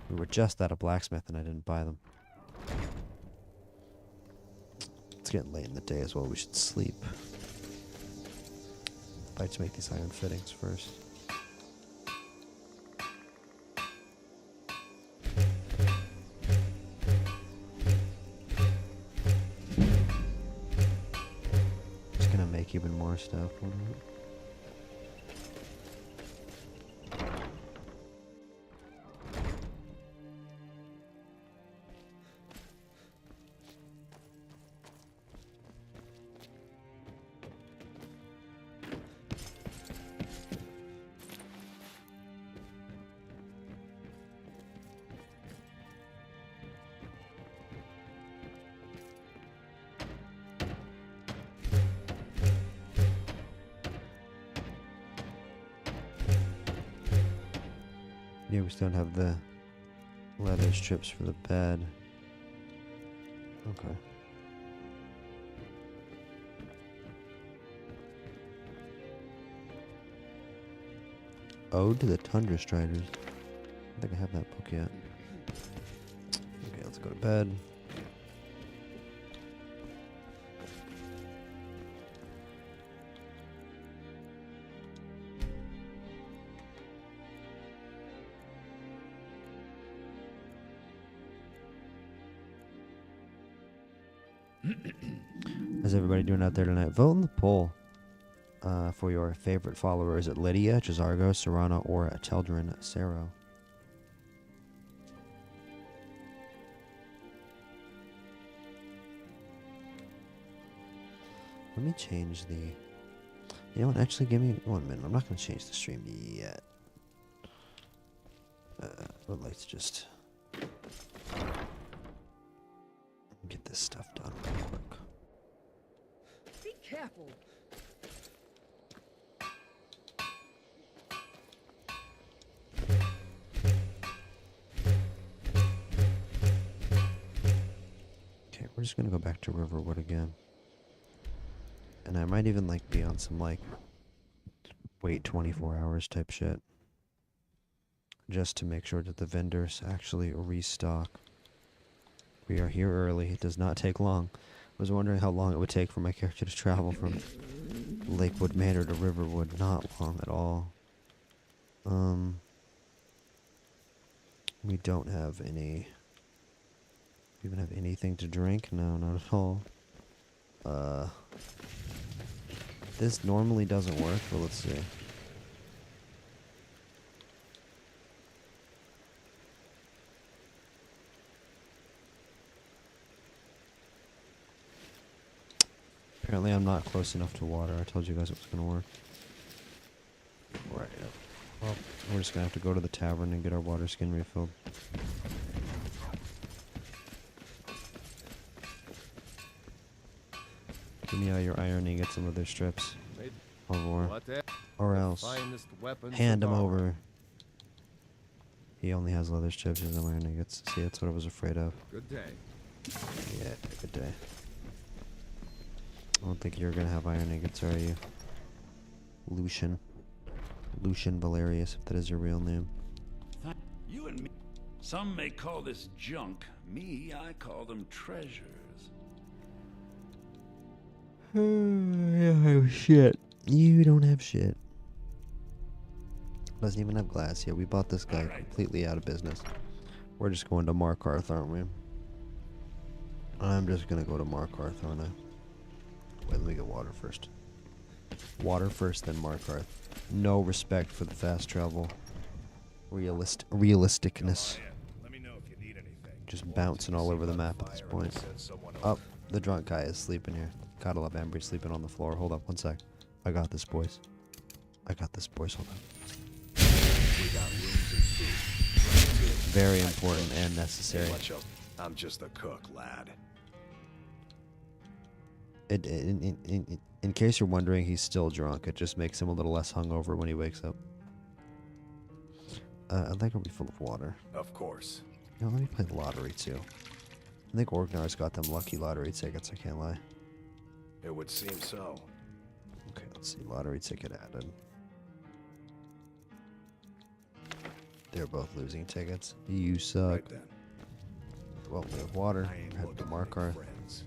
We were just at a blacksmith and I didn't buy them. It's getting late in the day as well. We should sleep. I'd like to make these iron fittings first. make even more stuff. Hold on. Yeah, we still don't have the leather strips for the bed. Okay. Ode to the Tundra Striders. I don't think I have that book yet. Okay, let's go to bed. How's everybody doing out there tonight? Vote in the poll for your favorite follower. Is it Lydia, Chizargo, Serrano, or Teldrin Sero? Let me change the... You know what? Actually, give me 1 minute. I'm not going to change the stream yet. I'd like to just get this stuff done real quick. Be careful. Okay, we're just gonna go back to Riverwood again. And I might even like be on some like wait 24 hours type shit. Just to make sure that the vendors actually restock. We are here early. It does not take long. I was wondering how long it would take for my character to travel from Lakewood Manor to Riverwood. Not long at all. We don't have any... We even have anything to drink? No, not at all. This normally doesn't work, but let's see. Apparently I'm not close enough to water. I told you guys it was going to work. Right. Well, we're just going to have to go to the tavern and get our water skin refilled. Give me all your iron ingots and leather strips. Or else. Hand him over. He only has leather strips and no iron ingots. See, that's what I was afraid of. Good day. Yeah, good day. I don't think you're gonna have iron ingots, are you? Lucian Valerius, if that is your real name. You and me. Some may call this junk. Me, I call them treasures. I don't have shit. You don't have shit. Doesn't even have glass. Yeah, we bought this guy completely out of business. We're just going to Markarth, aren't we? I'm just gonna go to Markarth, aren't I? Wait, let me get water first. Water first, then Markarth. No respect for the fast travel. Realisticness. Let me know if you need anything. Just bouncing all over the map at this point. Up, the drunk guy is sleeping here. Gotta love Ambry sleeping on the floor. Hold up, 1 sec. I got this, boys. Hold up. Very important and necessary. I'm just the cook, lad. In case you're wondering, he's still drunk. It just makes him a little less hungover when he wakes up. I'd like to be full of water. Of course. You know, let me play the lottery too. I think Orgnar's got them lucky lottery tickets, I can't lie. It would seem so. Okay, let's see. Lottery ticket added. They're both losing tickets. You suck. Right then. Well, we have water. I ain't Head to looking for Markarth. friends.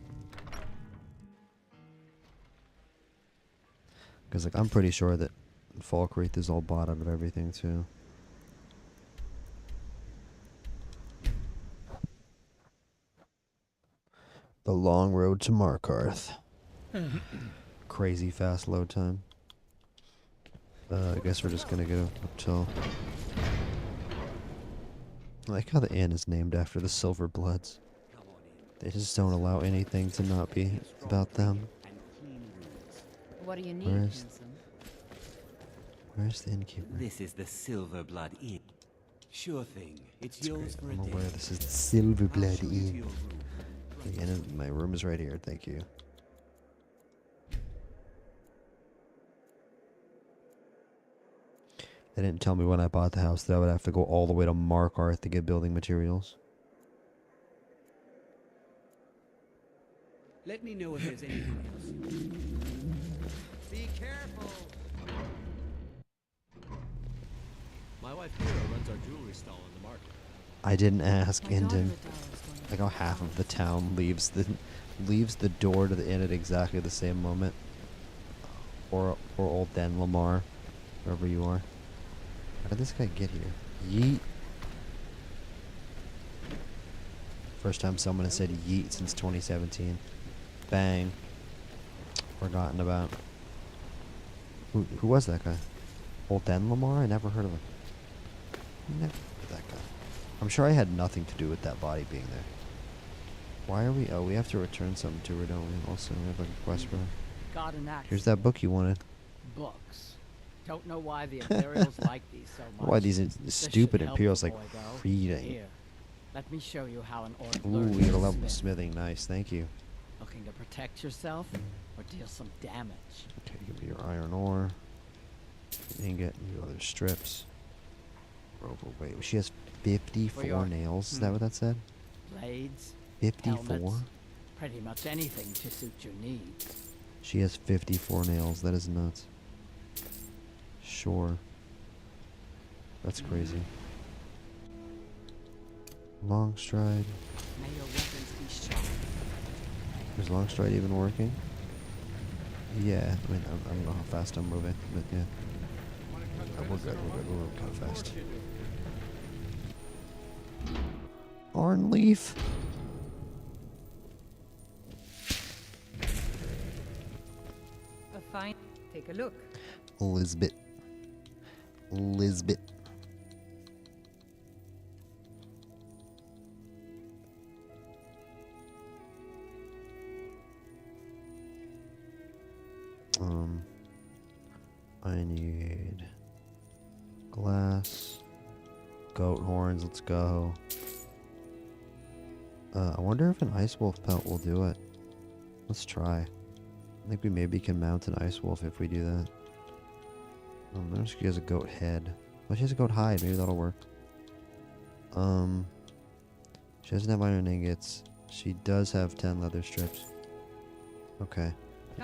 Because, like, I'm pretty sure that Falkreath is all bought out of everything, too. The long road to Markarth. crazy fast load time. I guess we're just gonna go up till... I like how the inn is named after the Silver Bloods. They just don't allow anything to not be about them. What do you need, Where's- handsome? Where's the innkeeper? This is the Silver Blood Inn. Sure thing. It's That's yours great. for a I'm day. aware this is the Silver I'll Blood show you to Inn. your room. The inn is, my room is right here, thank you. They didn't tell me when I bought the house that I would have to go all the way to Markarth to get building materials. Let me know if there's anything else. Be careful. My wife Kira runs our jewelry stall in the market. I didn't ask My daughter Indon. Adara's going to Like how half of the town leaves the door to the inn at exactly the same moment. Or old Dan Lamar, wherever you are. How did this guy get here? Yeet. First time someone has said yeet since 2017. Bang. Forgotten about. Who was that guy? Old Dan Lamar? I never heard of him. Never heard of that guy. I'm sure I had nothing to do with that body being there. Why are we? Oh, we have to return something to her, don't we? Also, we have like a quest for her. Got an axe. Here's that book you wanted. Books. Don't know why the Imperials like these so much. Why these This stupid should help Imperials the like boy, though. reading? Here, let me show you how an orc Ooh, learns we got a to level smith. of smithing. Nice, thank you. Looking to protect yourself or deal some damage? Okay, give me your iron ore. Ingot, you other strips. Overweight. She has 54 your- nails. Is that what that said? Blades, 54? helmets, pretty much anything to suit your needs. She has 54 nails. That is nuts. Sure. That's crazy. Long stride. May your weapons be sharp. Is long stride even working? Yeah, I mean, I don't know how fast I'm moving, but yeah. We're good, we're moving kind of fast. Orange leaf. A fine. Take a look. Lisbeth. Lisbeth. I need glass, goat horns, let's go. I wonder if an ice wolf pelt will do it. Let's try. I think we maybe can mount an ice wolf if we do that. Notice she has a goat head. Well, she has a goat hide, maybe that'll work. She doesn't have iron ingots. She does have 10 leather strips. Okay.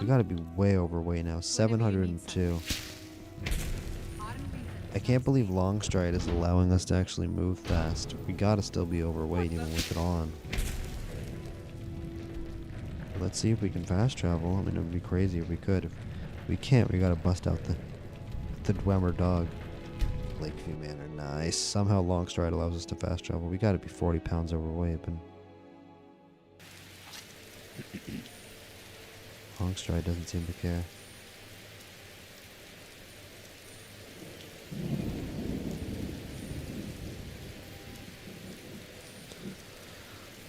We gotta be way overweight now. 702. I can't believe Longstride is allowing us to actually move fast. We gotta still be overweight even with it on. Let's see if we can fast travel. I mean, it would be crazy if we could. If we can't, we gotta bust out the Dwemer dog. Lakeview Manor, nice. Somehow Longstride allows us to fast travel. We gotta be 40 pounds overweight, but... Longstride doesn't seem to care.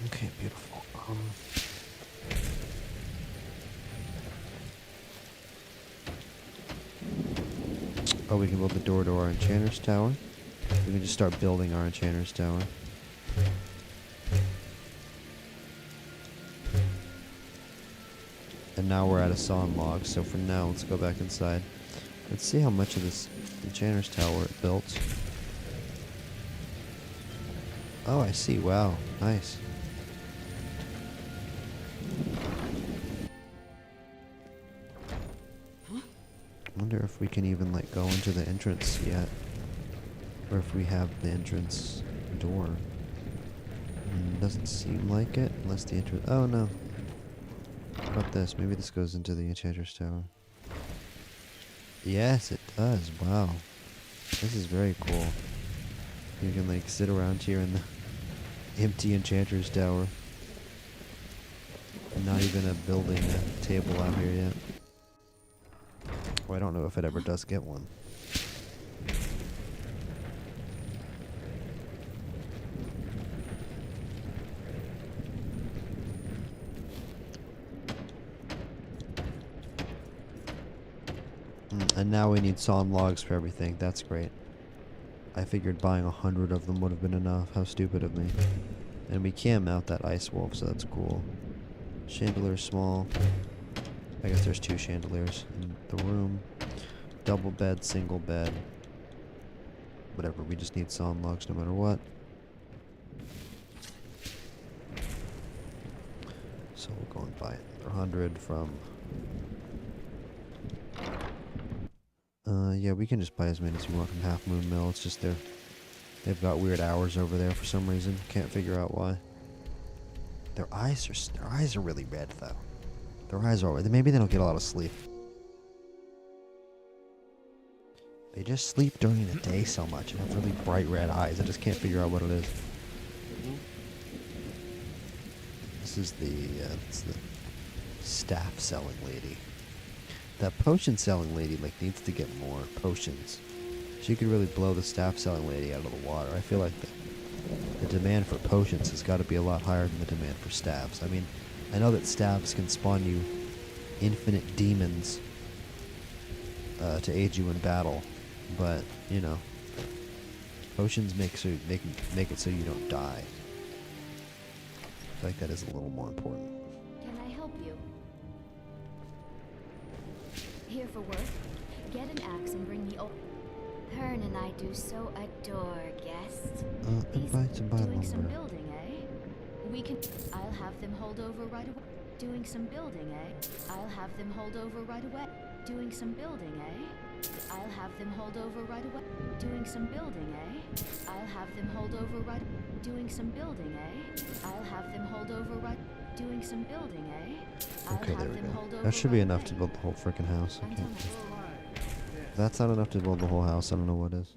Okay, beautiful. Oh, we can build the door to our Enchanter's Tower. We can just start building our Enchanter's Tower. And now we're at a sawn log, so for now, let's go back inside. Let's see how much of this Enchanter's Tower it built. Oh, I see. Wow. Nice. I wonder if we can even, like, go into the entrance yet. Or if we have the entrance door. Doesn't seem like it, unless the entrance... Oh, no. How about this? Maybe this goes into the Enchanter's Tower. Yes, it does. Wow. This is very cool. You can, like, sit around here in the empty Enchanter's Tower. And not even a building a table out here yet. Well, I don't know if it ever does get one. And now we need sawn logs for everything. That's great. I figured buying 100 of them would have been enough. How stupid of me. And we can mount that ice wolf, so that's cool. Chandelier small. I guess there's 2 chandeliers in the room. Double bed, single bed. Whatever, we just need sawn logs no matter what. So we'll go and buy another 100 from... yeah, we can just buy as many as we want from Half Moon Mill. It's just they've got weird hours over there for some reason. Can't figure out why. Their eyes are really red though. Their eyes are red. Maybe they don't get a lot of sleep. They just sleep during the day so much and have really bright red eyes. I just can't figure out what it is. This is it's the staff selling lady. That potion selling lady needs to get more potions. She could really blow the staff selling lady out of the water. I feel like the demand for potions has got to be a lot higher than the demand for staves. I mean, I know that staves can spawn you infinite demons to aid you in battle, but you know, potions make it so you don't die. I feel like that is a little more important. Can I help you? Here for work? Get an axe and bring me over. Hearn and I do so adore guests. Invite to buy Doing some lumber. building, eh? We can... I'll have them hold over right away. Doing some building, eh? I'll have them hold over right away. Doing some building, eh? I'll have them hold over right away. Doing some building, eh? I'll have them hold over right... Doing some building, eh? I'll have them hold over right... Doing some building, eh? Okay, there we go. That should be enough to build the whole frickin' house. I can't. If that's not enough to build the whole house, I don't know what is.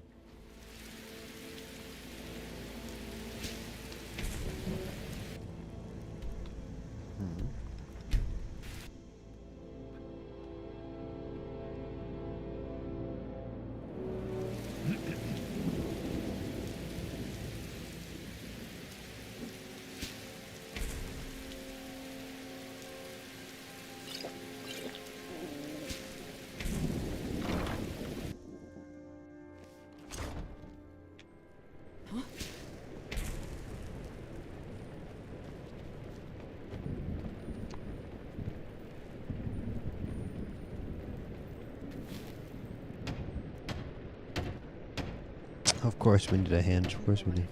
Of course we need a hinge. Of course we need.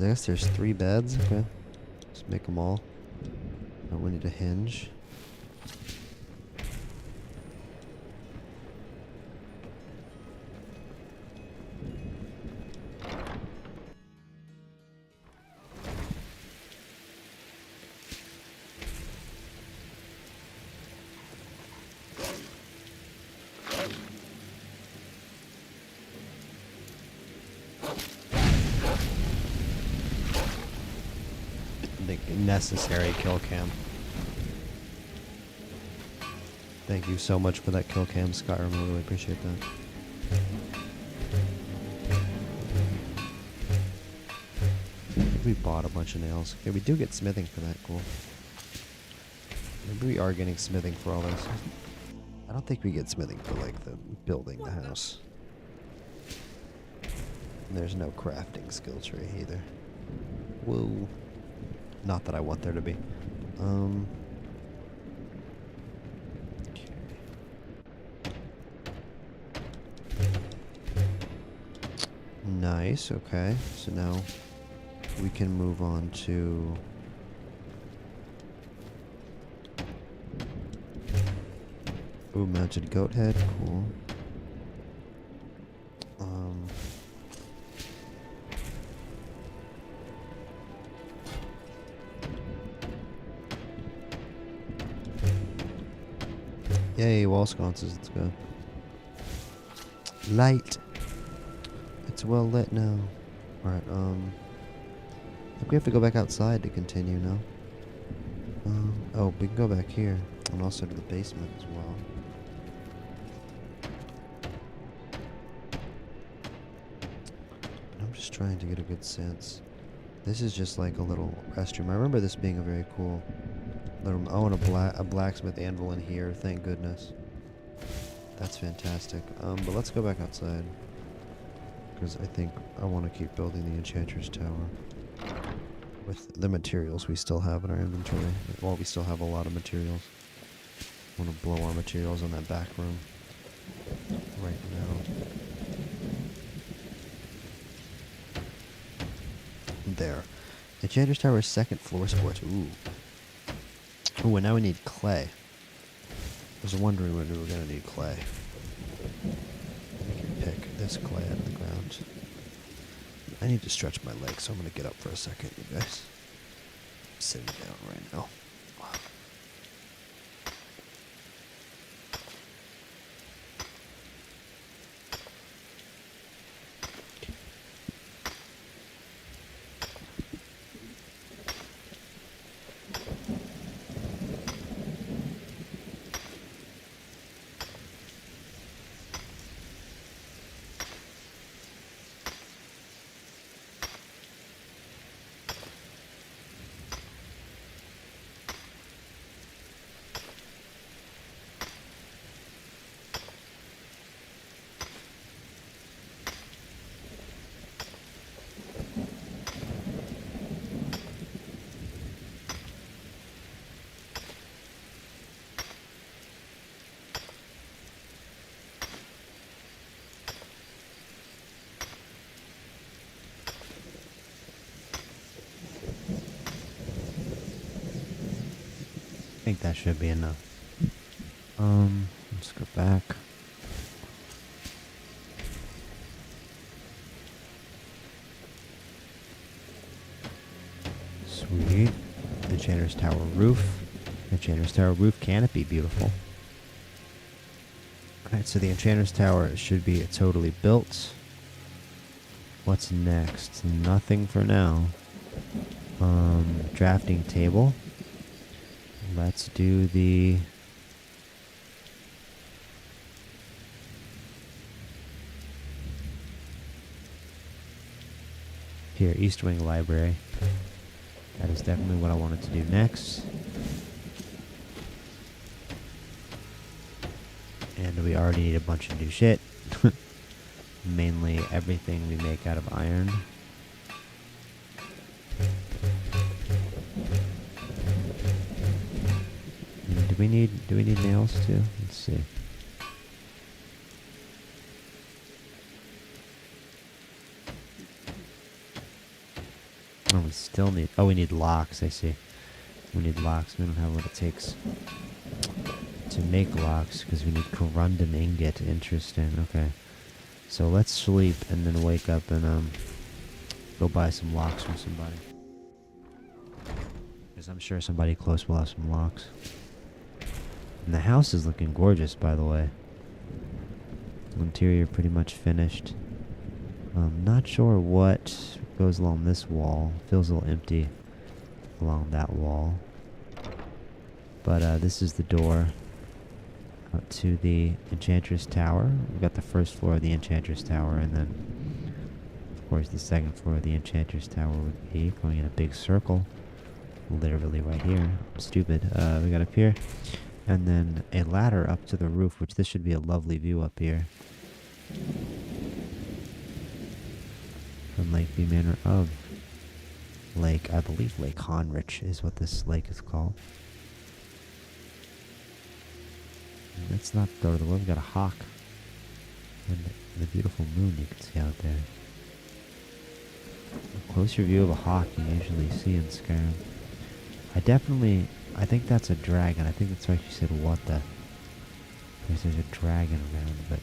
I guess there's 3 beds. Okay. Let's make them all. Oh, we need a hinge. Necessary kill cam. Thank you so much for that kill cam, Skyrim. I really appreciate that. We bought a bunch of nails. Okay, we do get smithing for that. Cool. Maybe we are getting smithing for all this. I don't think we get smithing for like the building the house. And there's no crafting skill tree either. Whoa. Not that I want there to be. Okay. Nice, okay. So now we can move on to... Ooh, mounted goat head, cool. Yay, wall sconces, let's go. Light. It's well lit now. Alright, I think we have to go back outside to continue now. Oh, we can go back here. And also to the basement as well. Just trying to get a good sense. This is just like a little restroom. I remember this being a very cool little... Oh, and a blacksmith anvil in here. Thank goodness. That's fantastic. But let's go back outside. Because I think I want to keep building the Enchantress Tower. With the materials we still have in our inventory. Well, we still have a lot of materials. I want to blow our materials in that back room. Right now. There. Enchantress Tower, second floor sports. Ooh. Ooh, and now we need clay. I was wondering when we were going to need clay. We can pick this clay out of the ground. I need to stretch my legs, so I'm going to get up for a second, you guys. I'm sitting down right now. I think that should be enough. Let's go back. Sweet. Enchantress Tower roof. Enchantress Tower roof canopy, beautiful. Alright, so the Enchantress Tower should be totally built. What's next? Nothing for now. Drafting table. Let's do the... Here, East Wing Library. That is definitely what I wanted to do next. And we already need a bunch of new shit. Mainly everything we make out of iron. Do we need nails too? Let's see. Oh, we still need... Oh, we need locks, I see. We need locks. We don't have what it takes to make locks, because we need corundum ingot. Interesting, okay. So let's sleep and then wake up and go buy some locks from somebody. Because I'm sure somebody close will have some locks. And the house is looking gorgeous, by the way. Interior pretty much finished. Not sure what goes along this wall. Feels a little empty along that wall. But this is the door out to the Enchantress Tower. We've got the first floor of the Enchantress Tower, and then, of course, the second floor of the Enchantress Tower would be going in a big circle. Literally right here. I'm stupid. We got up here. And then a ladder up to the roof, which this should be a lovely view up here. From Lakeview Manor of Lake, I believe Lake Honrich is what this lake is called. And let's not go to the world. We've got a hawk. And the beautiful moon you can see out there. A closer view of a hawk you usually see in Skyrim. I think that's a dragon. I think that's why she said, what the... Because there's a dragon around, but...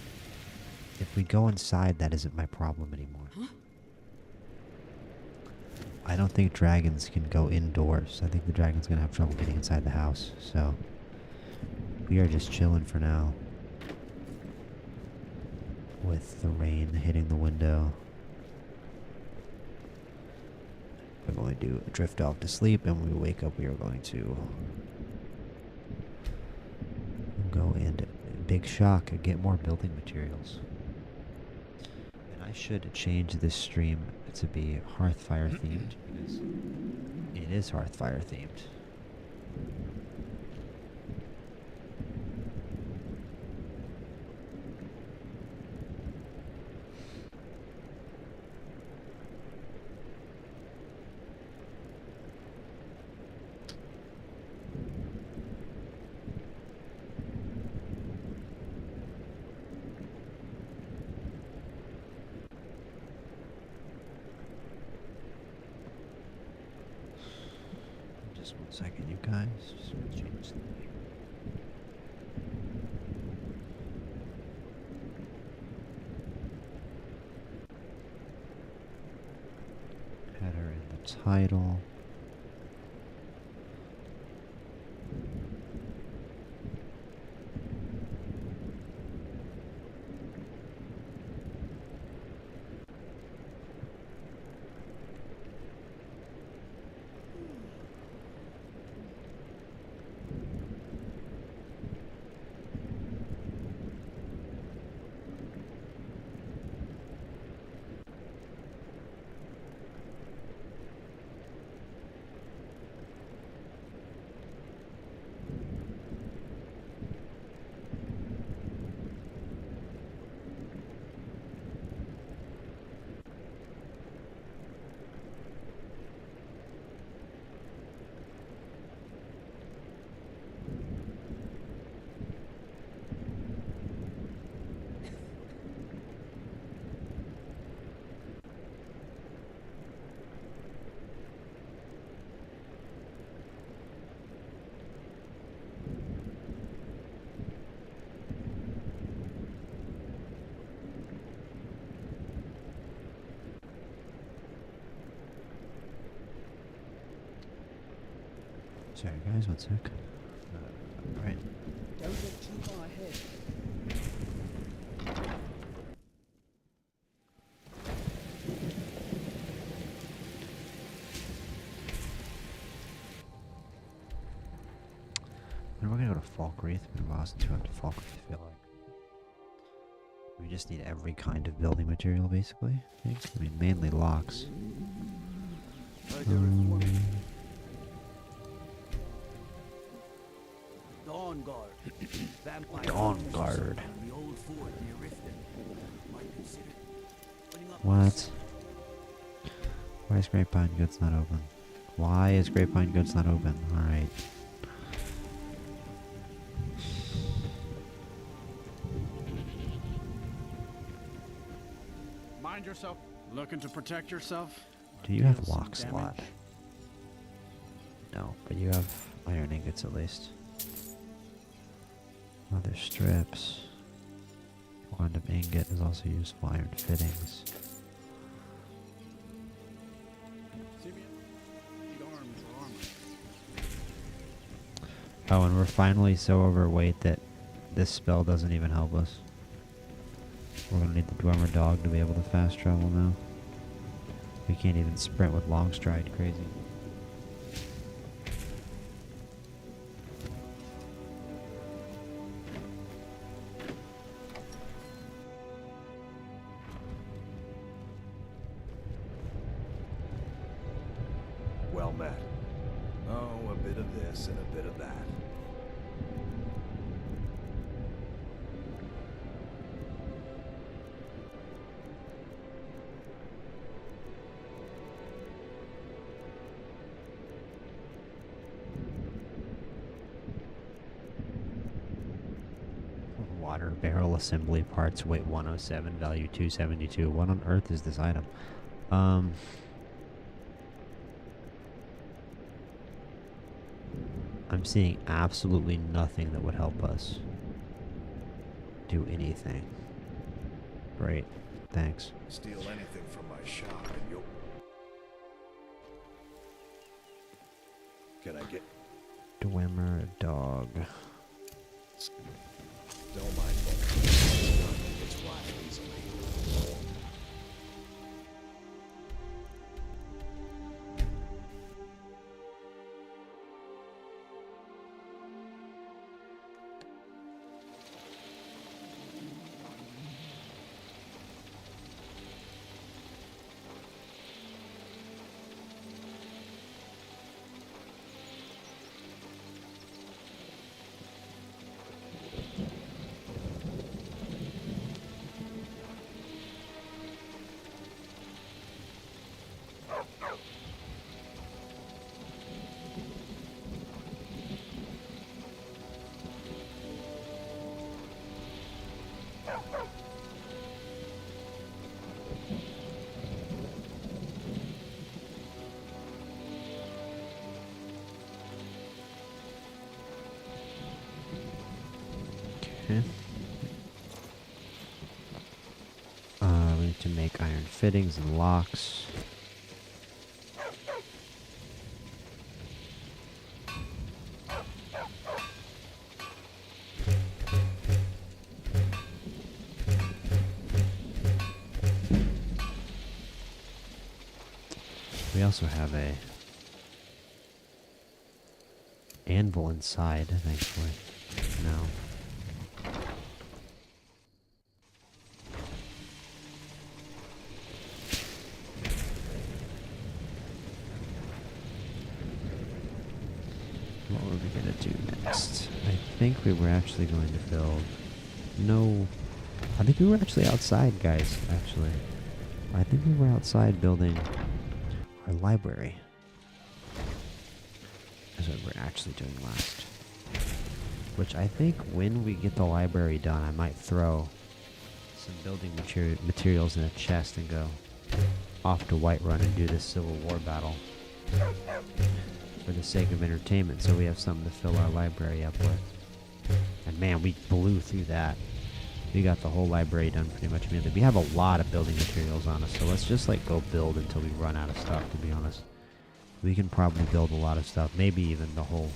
If we go inside, that isn't my problem anymore. Huh? I don't think dragons can go indoors. I think the dragon's gonna have trouble getting inside the house, so... We are just chilling for now. With the rain hitting the window. We're going to drift off to sleep, and when we wake up, we are going to go and big shock and get more building materials. And I should change this stream to be Hearthfire themed because it is Hearthfire themed. Just 1 second, you guys. Just gonna change the header in the title. Sorry guys, 1 sec. Right. Don't get too far ahead. When we're gonna go to Falkreath, but we're also to Falkreath, I feel like. We just need every kind of building material, basically. I think. I mean, mainly locks. Dawn Guard. Vampire Dawn Guard. The old fort near Riften. Might consider putting up What? Why is Grapevine Goods not open? Why is Grapevine Goods not open? Alright. Mind yourself. Looking to protect yourself? Do you have lock slot? No, but you have iron ingots at least. Leather strips. Wand of ingot is also useful. Iron fittings. Oh, and we're finally so overweight that this spell doesn't even help us. We're gonna need the Dwemer dog to be able to fast travel now. We can't even sprint with long stride, crazy. Well met. Oh, a bit of this and a bit of that. Water barrel assembly parts, weight 107, value 272. What on earth is this item? I'm seeing absolutely nothing that would help us do anything. Great, thanks. Steal anything from my shop and you'll... Can I get... Dwemer dog. Don't mind me. It's right easily. Okay. We need to make iron fittings and locks. We also have a anvil inside, thankfully. No. What were we gonna do next? I think we were actually going to build... No. I think we were actually outside, guys, actually. I think we were outside building our library. That's what we're actually doing last. Which I think when we get the library done, I might throw some building materials in a chest and go off to Whiterun and do this Civil War battle for the sake of entertainment, so we have something to fill our library up with. And man, we blew through that. We got the whole library done pretty much immediately. We have a lot of building materials on us, so let's just like go build until we run out of stuff, to be honest. We can probably build a lot of stuff, maybe even the whole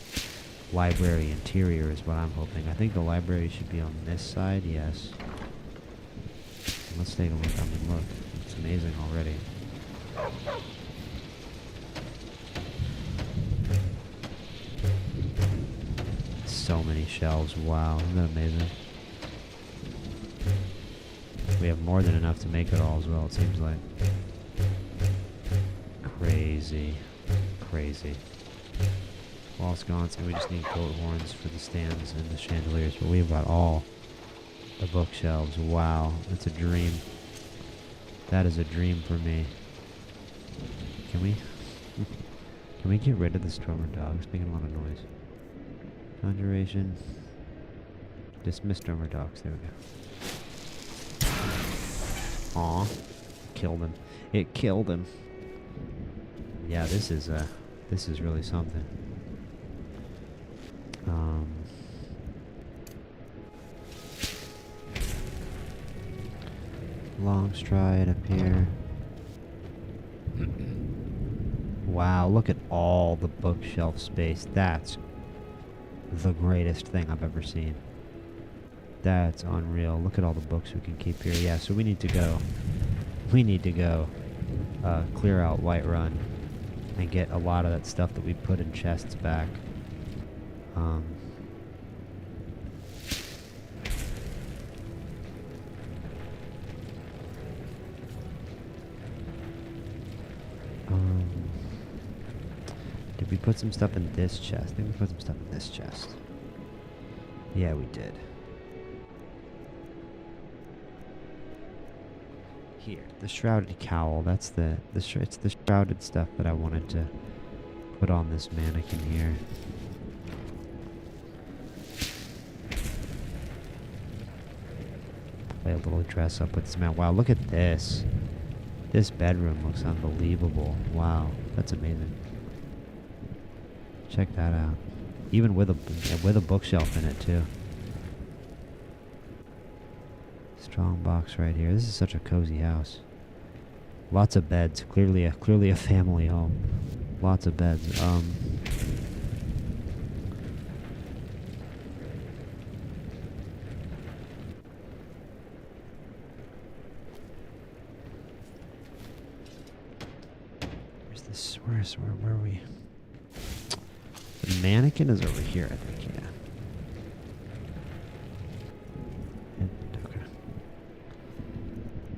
library interior is what I'm hoping. I think the library should be on this side, yes. Let's take a look. I mean, look, it's amazing already. So many shelves, wow, isn't that amazing? We have more than enough to make it all as well, it seems like. Crazy. Crazy. Wall sconce, and we just need goat horns for the stands and the chandeliers, but we've got all the bookshelves. Wow, that's a dream. That is a dream for me. Can we? Can we get rid of this drummer dog? It's making a lot of noise. Conjuration. Dismiss drummer dogs. There we go. Aw. Killed him. It killed him. Yeah, this is really something. Long stride up here. Wow, look at all the bookshelf space. That's the greatest thing I've ever seen. That's unreal. Look at all the books we can keep here. Yeah, so we need to go. We need to go clear out Whiterun and get a lot of that stuff that we put in chests back. Did we put some stuff in this chest? I think we put some stuff in this chest. Yeah, we did. Here, the shrouded cowl. That's it's the shrouded stuff that I wanted to put on this mannequin here. Play a little dress up with this man. Wow, look at this. This bedroom looks unbelievable. Wow, that's amazing. Check that out. Even with a bookshelf in it too. Strong box right here. This is such a cozy house. Lots of beds. Clearly a family home. Lots of beds. Where's this? Where are we? The mannequin is over here, I think, yeah. Okay.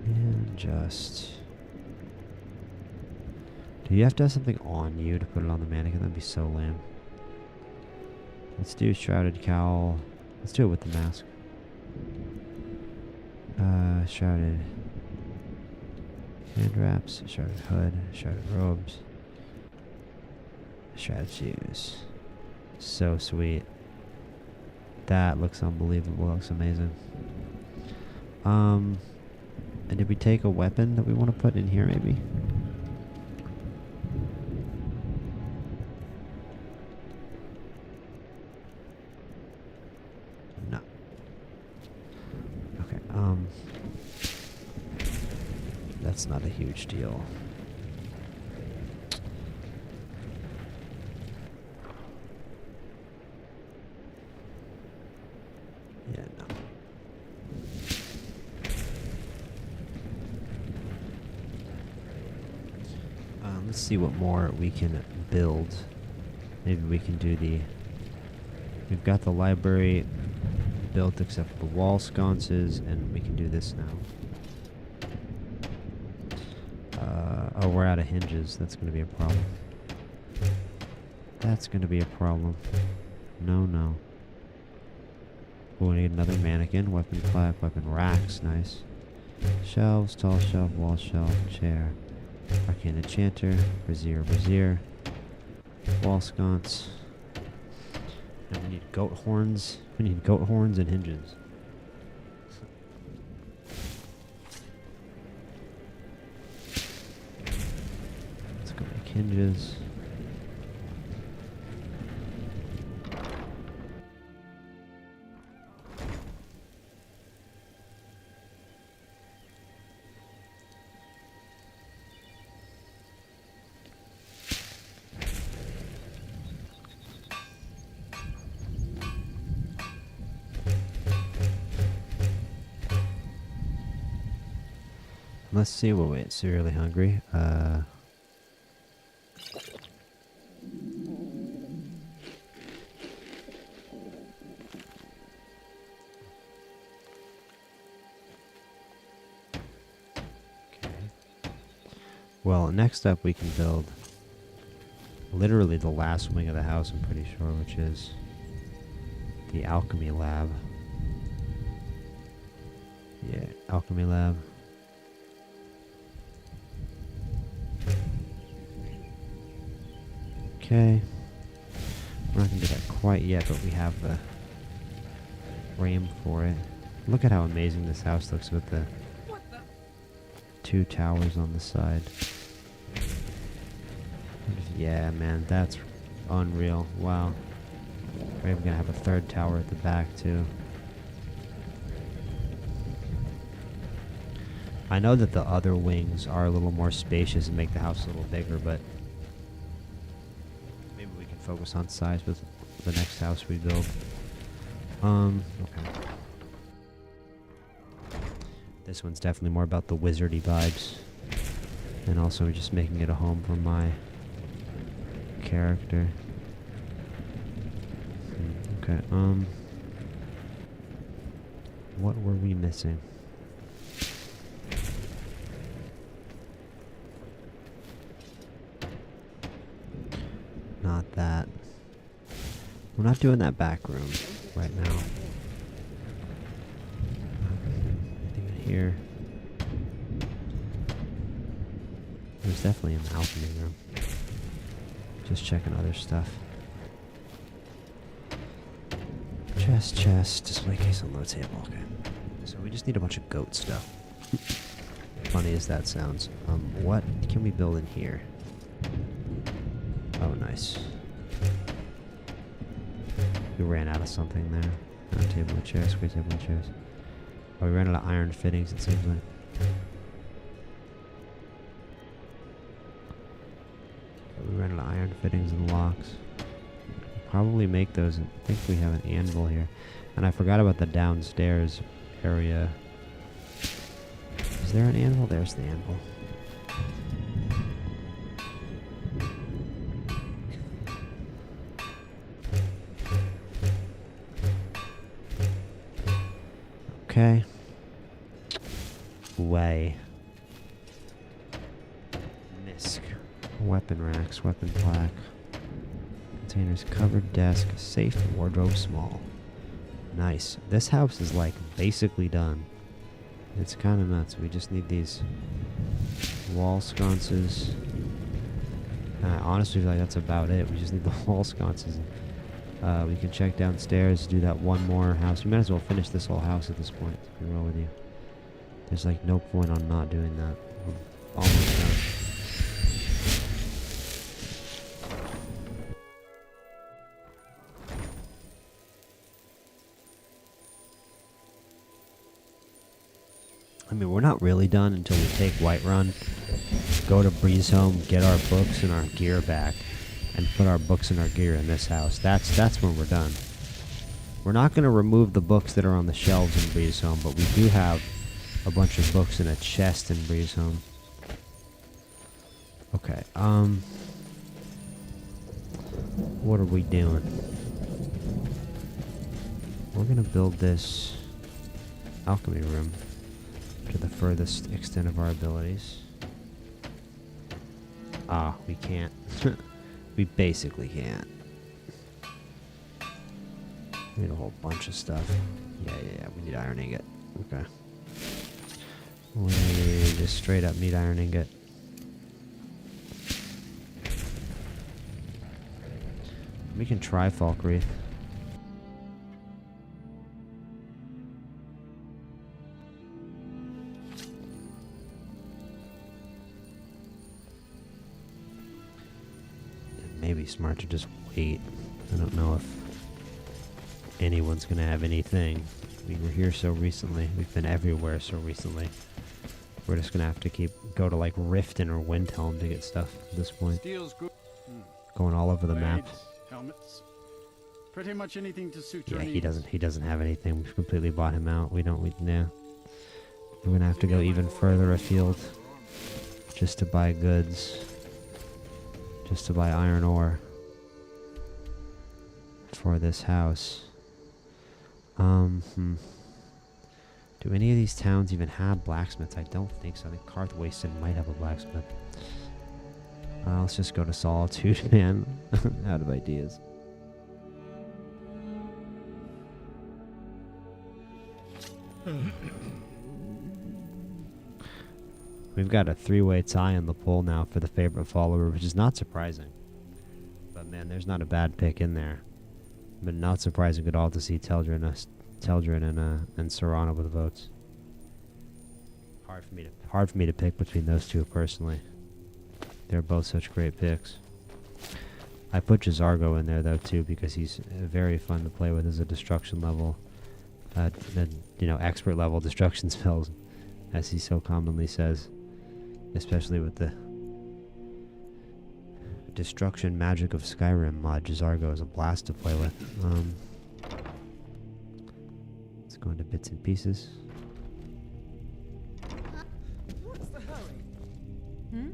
And just... Do you have to have something on you to put it on the mannequin? That'd be so lame. Let's do shrouded cowl. Let's do it with the mask. Shrouded hand wraps, shrouded hood, shrouded robes, shrouded shoes. So sweet. That looks unbelievable. Looks amazing. And did we take a weapon that we want to put in here, maybe? No. Okay, that's not a huge deal. Yeah, no. Let's see what more we can build. Maybe we can do the... We've got the library built except for the wall sconces, and we can do this now. Oh, we're out of hinges. That's going to be a problem. That's going to be a problem. No, no. Oh, we need another mannequin. Weapon plaque, weapon racks. Nice. Shelves, tall shelf, wall shelf, chair. Arcane enchanter, brazier, wall sconce. And we need goat horns. We need goat horns and hinges. Let's go make hinges. Let's see. We'll wait. So really hungry. Well, next up we can build literally the last wing of the house, I'm pretty sure, which is the alchemy lab. Yeah, alchemy lab. Okay. We're not going to do that quite yet, but we have the frame for it. Look at how amazing this house looks with the two towers on the side. Yeah, man, that's unreal. Wow. We're even going to have a third tower at the back, too. I know that the other wings are a little more spacious and make the house a little bigger, but maybe we can focus on size with the next house we build. Okay. This one's definitely more about the wizardy vibes. And also just making it a home for my character. Okay, what were we missing? Not that. We're not doing that back room right now. Anything in here? There's definitely an alchemy room. Just checking other stuff. Chest, display case on low table. Okay. So we just need a bunch of goat stuff. Funny as that sounds. What can we build in here? Oh, nice. We ran out of something there. Round table and chairs, square table and chairs. Oh, we ran out of iron fittings, it seems like. We ran out of iron fittings and locks. Probably make those. I think we have an anvil here. And I forgot about the downstairs area. Is there an anvil? There's the anvil. Okay. Way. Misc. Weapon racks, weapon plaque. Containers, covered desk, safe, wardrobe small. Nice. This house is like basically done. It's kind of nuts. We just need these wall sconces. Honestly, I feel like that's about it. We just need the wall sconces. We can check downstairs, do that one more house. We might as well finish this whole house at this point, to be real with you. There's like no point on not doing that. We're almost done. I mean, we're not really done until we take Whiterun, go to Breeze Home, get our books and our gear back, and put our books and our gear in this house. That's when we're done. We're not going to remove the books that are on the shelves in Breeze Home, but we do have a bunch of books in a chest in Breeze Home. Okay, what are we doing? We're going to build this alchemy room to the furthest extent of our abilities. Ah, we can't. We basically can't. We need a whole bunch of stuff. Yeah, we need iron ingot. Okay. We just straight up need iron ingot. We can try Falkreath. Maybe smart to just wait. I don't know if anyone's gonna have anything. We were here so recently. We've been everywhere so recently. We're just gonna have to go to like Riften or Windhelm to get stuff at this point. Going all over the map. Helmets. Pretty much anything to suit Yeah, your he needs. doesn't have anything. We've completely bought him out. Yeah. We're gonna have to go even further afield just to buy goods. Just to buy iron ore for this house. Do any of these towns even have blacksmiths? I don't think so. I think Karthwasten might have a blacksmith. Let's just go to Solitude, man. Out of ideas. We've got a 3-way tie on the poll now for the favorite follower, which is not surprising. But man, there's not a bad pick in there. But not surprising at all to see Teldrin and Serrano with votes. Hard for me to pick between those two personally. They're both such great picks. I put Jazargo in there though too because he's very fun to play with as a destruction level, expert level destruction spells, as he so commonly says. Especially with the destruction magic of Skyrim mod, Jazargo is a blast to play with. Let's go into bits and pieces. What's the hurry?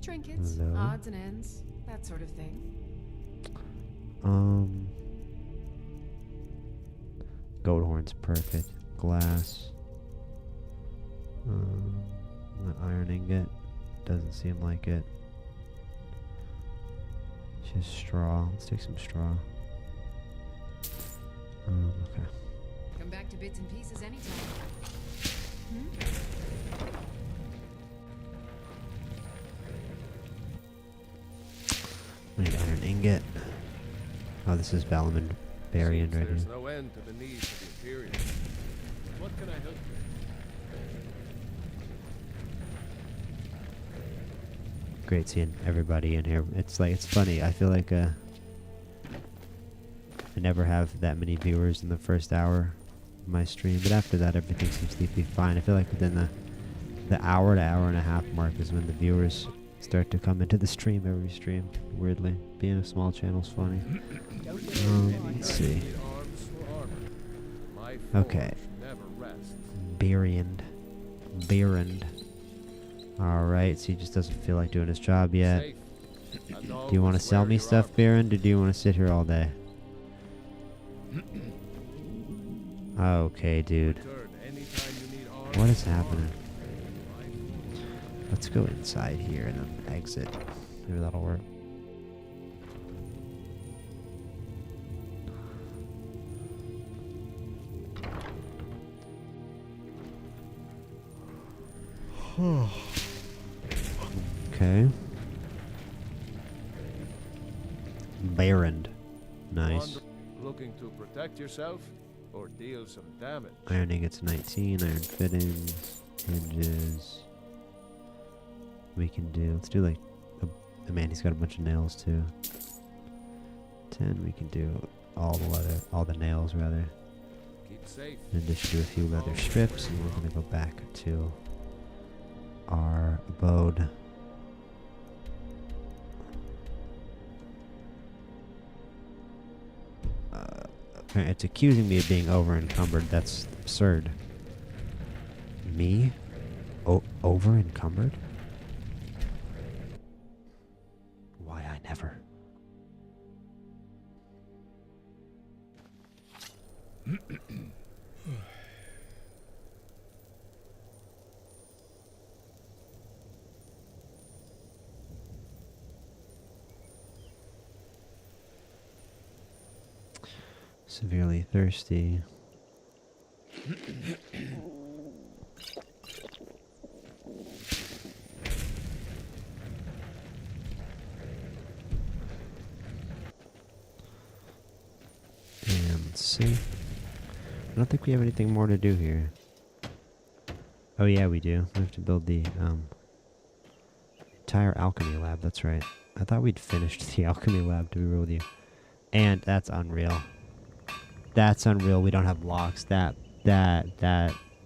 Trinkets, Hello? odds and ends, that sort of thing. Goat horn's perfect. Glass. The iron ingot doesn't seem like it. Just straw. Let's take some straw. Okay. Come back to bits and pieces anytime. We need iron ingot. Oh, this is Balaman Barian right here. There's no end to the needs of the Imperium. What can I help you? Great seeing everybody in here. It's funny. I feel like I never have that many viewers in the first hour of my stream, but after that everything seems to be fine. I feel like within the hour to hour and a half mark is when the viewers start to come into the stream every stream. Weirdly, being a small channel's funny. Let's see. Okay. Barian. Alright, so he just doesn't feel like doing his job yet. Do you want to sell me stuff, Baron, or do you want to sit here all day? Okay, dude. What is happening? Let's go inside here and then exit. Maybe that'll work. Okay. Baron. Nice. Looking to protect yourself or deal some damage. Iron ingots 19, iron fittings, hinges. We can do, let's do like, man, he's got a bunch of nails too. 10, we can do all the leather, all the nails rather. Keep safe. In addition to a few leather strips, and we're gonna go back to our abode. It's accusing me of being over encumbered. That's absurd. Me? Over encumbered? Why I never. Severely thirsty. And let's see. I don't think we have anything more to do here. Oh yeah, we do. We have to build the entire alchemy lab. That's right. I thought we'd finished the alchemy lab, to be real with you. And that's unreal. That's unreal. We don't have locks. That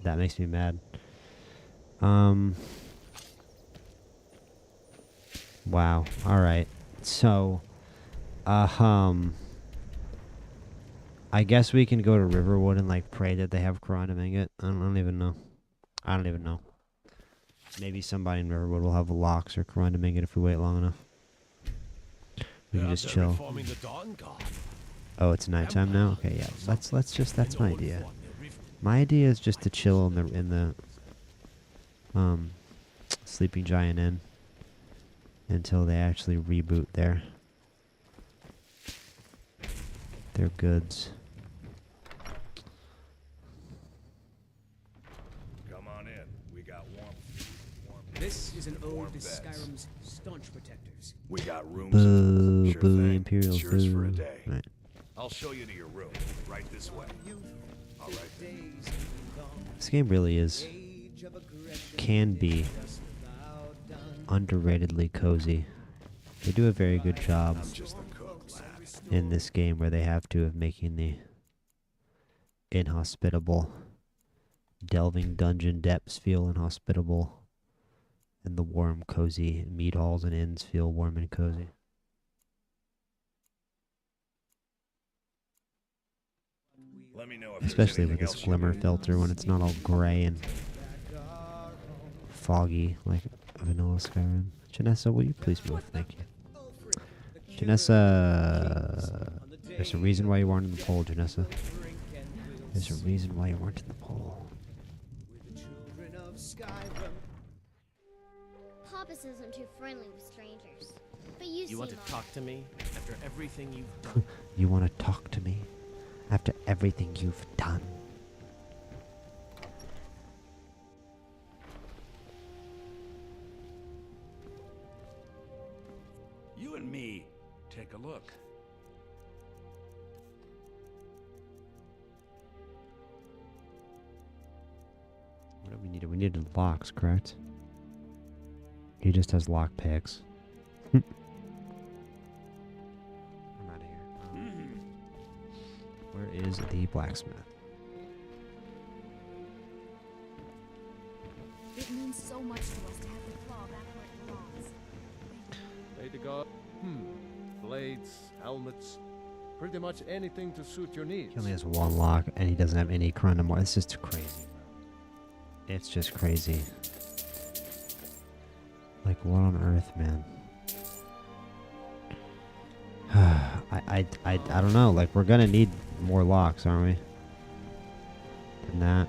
makes me mad. Wow. All right. So, I guess we can go to Riverwood and like pray that they have Corundum Ingot. I don't even know. I don't even know. Maybe somebody in Riverwood will have locks or Corundum Ingot if we wait long enough. We can just chill. Oh, it's nighttime now? Okay, yeah. Let's just, that's my idea. My idea is just to chill in the Sleeping Giant Inn until they actually reboot their goods. Come on in. We got warm. This is an Warm ode to beds. Skyrim's staunch protectors. We got rooms. Boo, Sure boo, thing. Imperials, It's yours for a boo. day. Right. I'll show you to your room. Right this way. All right. then. This game really is, can be underratedly cozy. They do a very good job I'm just the cook, lad. in this game where they have to of making the inhospitable, delving dungeon depths feel inhospitable, and the warm, cozy meat halls and inns feel warm and cozy. Let me know if there's Especially with anything this else you glimmer need. filter when it's not all gray and foggy like vanilla Skyrim. Janessa, will you please move? Thank you. Janessa, there's a reason why you weren't in the poll, Janessa. There's a reason why you weren't in the poll. Papas isn't too friendly with strangers. But you You want to seem talk to me after everything you've done? You want to talk to me after everything you've done? You and me, take a look. What do we need? We needed locks, correct? He just has lock picks. I'm out of here. Where is the blacksmith? It means so much to us to have the claw back where it belongs. May the god. Blades, helmets, pretty much anything to suit your needs. He only has one lock, and he doesn't have any Corundum more. It's just crazy. It's just crazy. Like, what on earth, man? I don't know. Like, we're gonna need more locks, aren't we? Than that.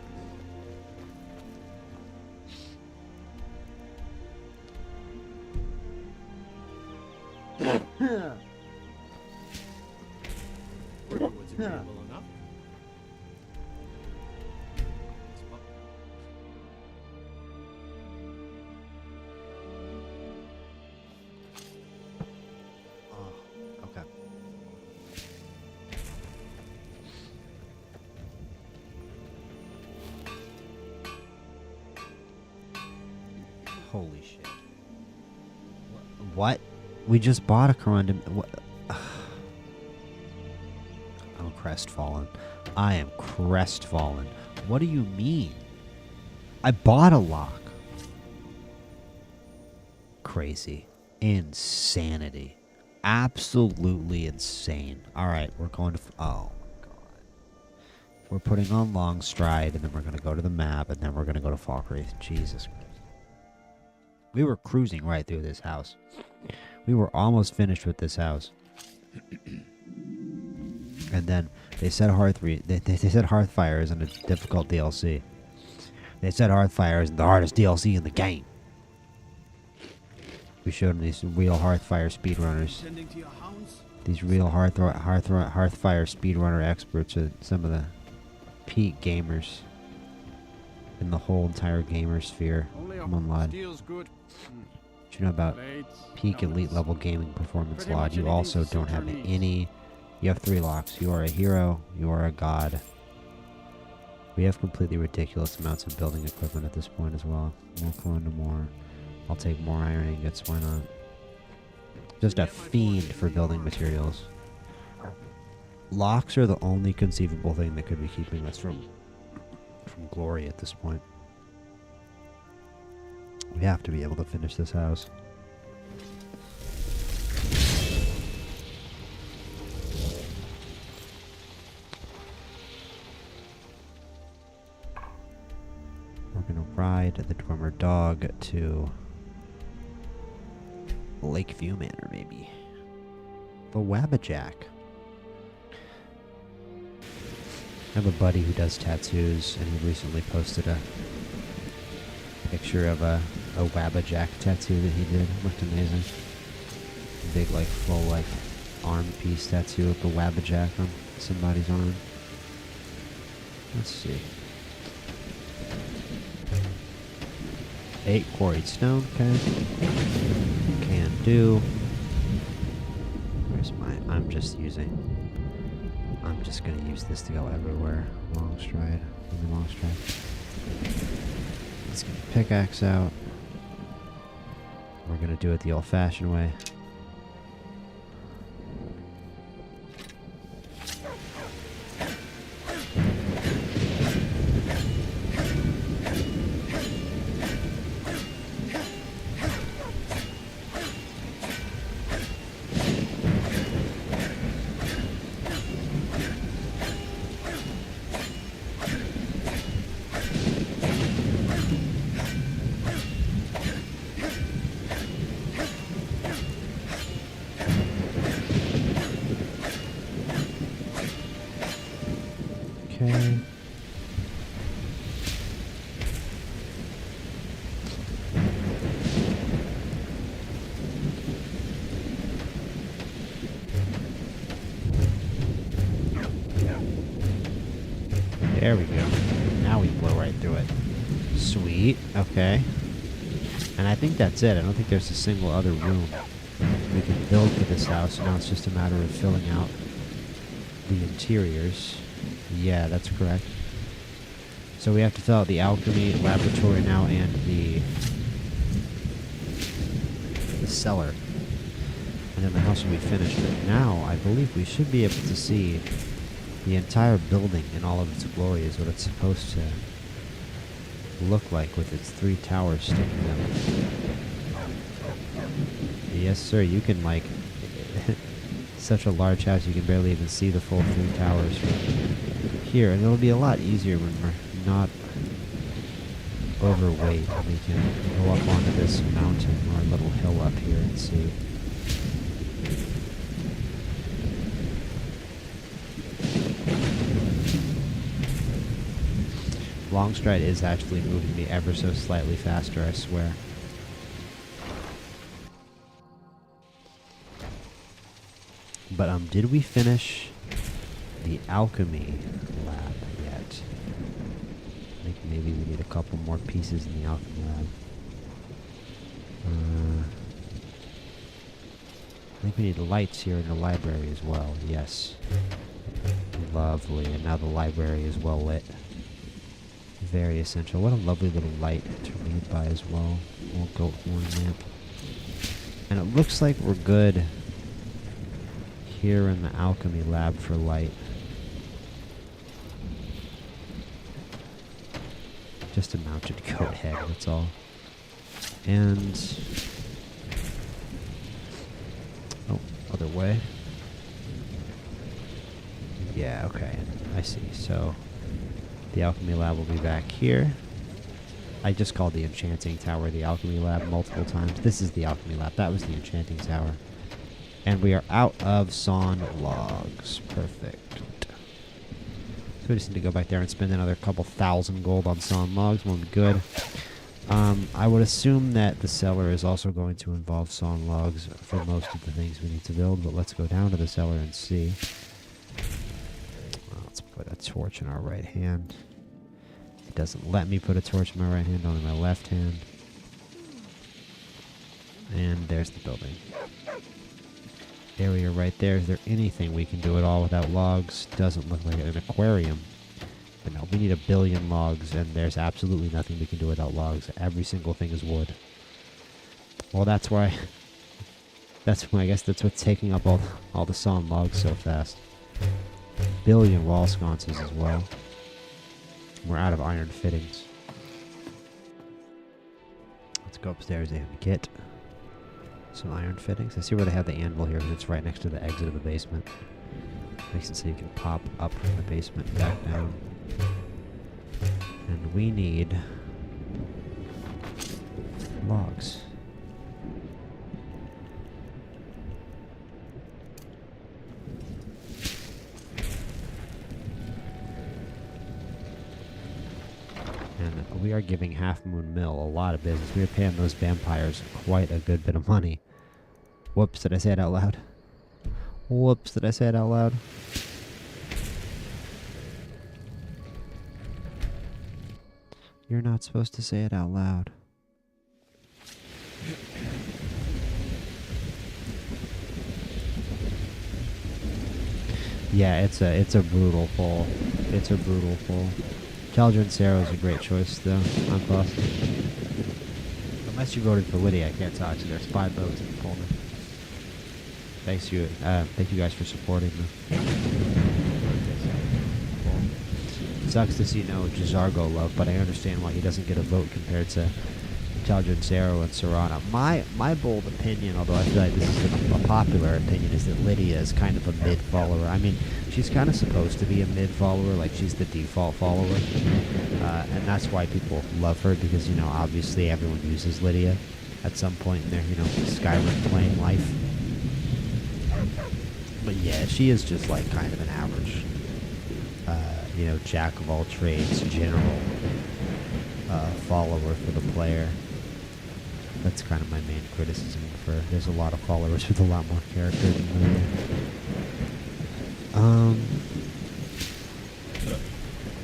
Riverwood's agreeable enough. Okay. What? We just bought a corundum. What? I'm crestfallen. I am crestfallen. What do you mean? I bought a lock. Crazy. Insanity. Absolutely insane. Alright, we're going to... oh, my God. We're putting on Long Stride, and then we're going to go to the map, and then we're going to go to Falkreath. Jesus Christ. We were cruising right through this house. We were almost finished with this house. And then they said they said Hearthfire isn't a difficult DLC. They said Hearthfire isn't the hardest DLC in the game. We showed them these real Hearthfire speedrunners. These real Hearthfire speedrunner experts are some of the peak gamers in the whole entire gamer sphere. Come on, Lod. What you know about peak elite level gaming performance, Lod? You also don't have any... You have 3 locks. You are a hero. You are a god. We have completely ridiculous amounts of building equipment at this point as well. We'll go into more. I'll take more iron ingots. Why not? Just a fiend for building materials. Locks are the only conceivable thing that could be keeping us from glory at this point. We have to be able to finish this house. We're going to ride the Dwemer dog to Lakeview Manor, maybe. The Wabbajack. I have a buddy who does tattoos, and he recently posted a picture of a Wabbajack tattoo that he did. It looked amazing. A big, like, full, like, arm piece tattoo of the Wabbajack on somebody's arm. Let's see. 8 quarried stone, okay. Can do. Where's my... I'm just gonna use this to go everywhere. Long stride. Long stride. Let's get the pickaxe out. We're gonna do it the old-fashioned way. Okay. There we go. Now we blow right through it. Sweet. Okay. And I think that's it. I don't think there's a single other room we can build for this house. Now it's just a matter of filling out the interiors. Yeah, that's correct. So we have to fill out the alchemy laboratory now and the cellar. And then the house will be finished. But now I believe we should be able to see the entire building in all of its glory is what it's supposed to look like with its 3 towers sticking out. Yes, sir, you can, like, such a large house you can barely even see the full 3 towers from here, and it'll be a lot easier when we're not overweight. We can go up onto this mountain or a little hill up here and see. Longstride is actually moving me ever so slightly faster, I swear. But did we finish the alchemy lab yet? I think maybe we need a couple more pieces in the alchemy lab. I think we need lights here in the library as well. Yes. Lovely. And now the library is well lit. Very essential. What a lovely little light to read by as well. Little goat horn lamp. And it looks like we're good here in the alchemy lab for light. Just a mounted goat head, that's all. And... oh, other way. Yeah, okay, I see. So, the alchemy lab will be back here. I just called the enchanting tower the alchemy lab multiple times. This is the alchemy lab. That was the enchanting tower. And we are out of sawn logs. Perfect. So we just need to go back there and spend another couple thousand gold on sawn logs. Won't be good. I would assume that the cellar is also going to involve sawn logs for most of the things we need to build, but let's go down to the cellar and see. Let's put a torch in our right hand. It doesn't let me put a torch in my right hand, only my left hand. And there's the building. Area right there. Is there anything we can do at all without logs? Doesn't look like an aquarium. But no, we need 1 billion logs, and there's absolutely nothing we can do without logs. Every single thing is wood. Well, that's why... I guess that's what's taking up all the sawn logs so fast. 1 billion wall sconces as well. We're out of iron fittings. Let's go upstairs and get some iron fittings. I see where they have the anvil here, because it's right next to the exit of the basement. Makes it so you can pop up from the basement and back down. And we need logs. And we are giving Half Moon Mill a lot of business. We are paying those vampires quite a good bit of money. Whoops, did I say it out loud? Whoops, did I say it out loud? You're not supposed to say it out loud. Yeah, it's a brutal fall. It's a brutal fall. Cauldron's Arrow is a great choice, though. I'm fussed. Unless you voted for Lydia, I can't talk to you. There's 5 votes in the folder. Thank you guys for supporting me. Sucks to see no Jazargo love, but I understand why he doesn't get a vote compared to Cauldron's Arrow and Serana. My bold opinion, although I feel like this is a popular opinion, is that Lydia is kind of a mid-follower. I mean, she's kind of supposed to be a mid-follower, like she's the default follower. And that's why people love her, because, you know, obviously everyone uses Lydia at some point in their, you know, Skyrim playing life. But yeah, she is just like kind of an average, you know, jack of all trades, general follower for the player. That's kind of my main criticism for her. There's a lot of followers with a lot more character than Lydia.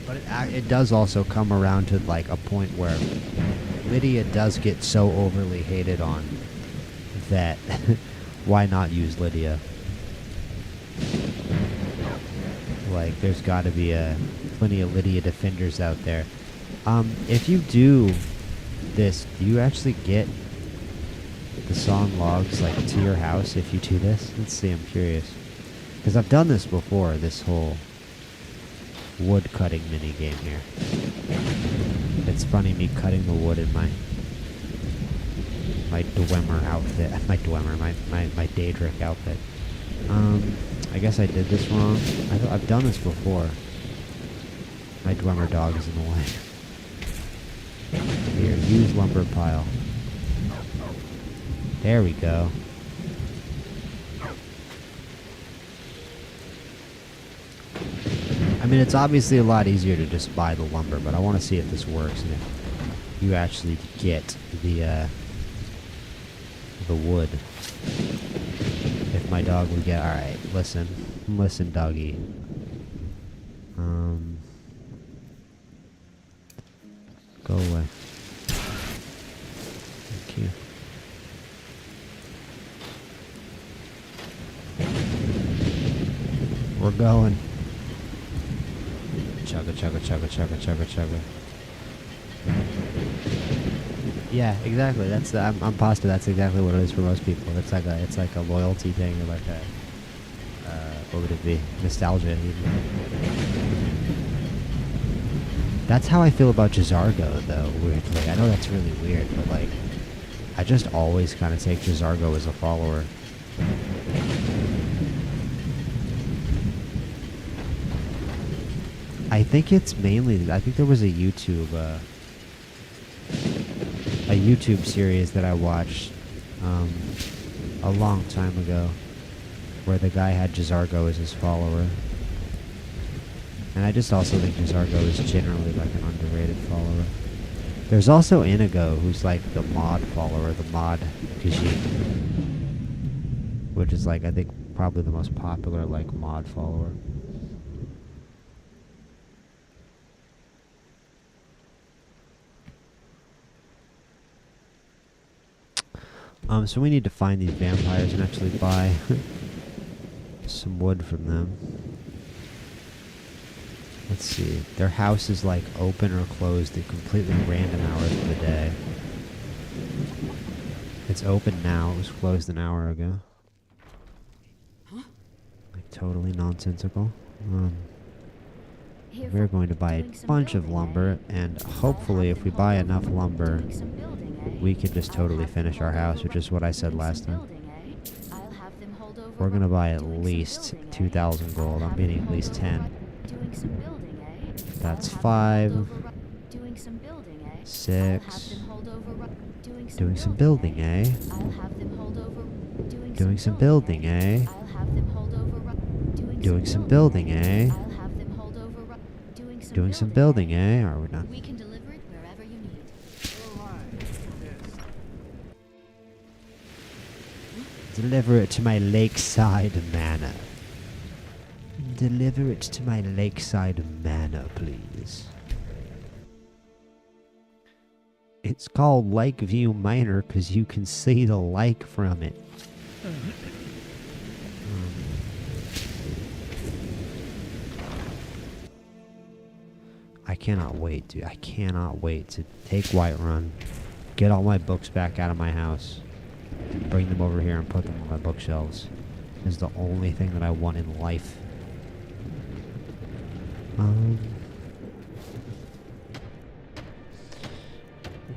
But it does also come around to like a point where Lydia does get so overly hated on that why not use Lydia? Like, there's got to be plenty of Lydia defenders out there. If you do this, do you actually get the sawn logs like to your house if you do this? Let's see, I'm curious. Because I've done this before, this whole wood cutting mini game here. It's funny me cutting the wood in my Dwemer outfit. My Daedric outfit. I guess I did this wrong. I've done this before. My Dwemer dog is in the way. Here, use lumber pile. There we go. I mean, it's obviously a lot easier to just buy the lumber, but I want to see if this works and if you actually get the wood. If my dog would get... Alright, listen, doggy. Go away. Thank you. We're going. Chugga, chugga, chugga, chugga, chugga, chugga. Yeah, exactly. That's I'm positive that's exactly what it is for most people. It's like a loyalty thing, or like a what would it be? Nostalgia. Even. That's how I feel about Jizargo, though. Weirdly, I know that's really weird, but like, I just always kind of take Jizargo as a follower. I think it's mainly. I think there was a YouTube series that I watched a long time ago, where the guy had Jizargo as his follower. And I just also think Jizargo is generally like an underrated follower. There's also Inigo, who's like the mod follower, the mod Khajiit, which is like, I think, probably the most popular like mod follower. So we need to find these vampires and actually buy some wood from them. Let's see. Their house is like open or closed at completely random hours of the day. It's open now. It was closed an hour ago. Like totally nonsensical. We're going to buy a bunch of lumber, and hopefully if we buy enough lumber, we can just totally finish our house, which is what I said last time. We're going to buy at least 2,000 gold. I'm meaning at least 10. That's 5. 6. Doing some building, eh? Doing some building, eh? Doing some building, eh? Doing some building, eh? Are we done? We can deliver it wherever you need. Deliver it to my lakeside manor. Deliver it to my lakeside manor, please. It's called Lakeview Manor because you can see the lake from it. I cannot wait, dude. I cannot wait to take Whiterun, get all my books back out of my house, and bring them over here and put them on my bookshelves. It's the only thing that I want in life.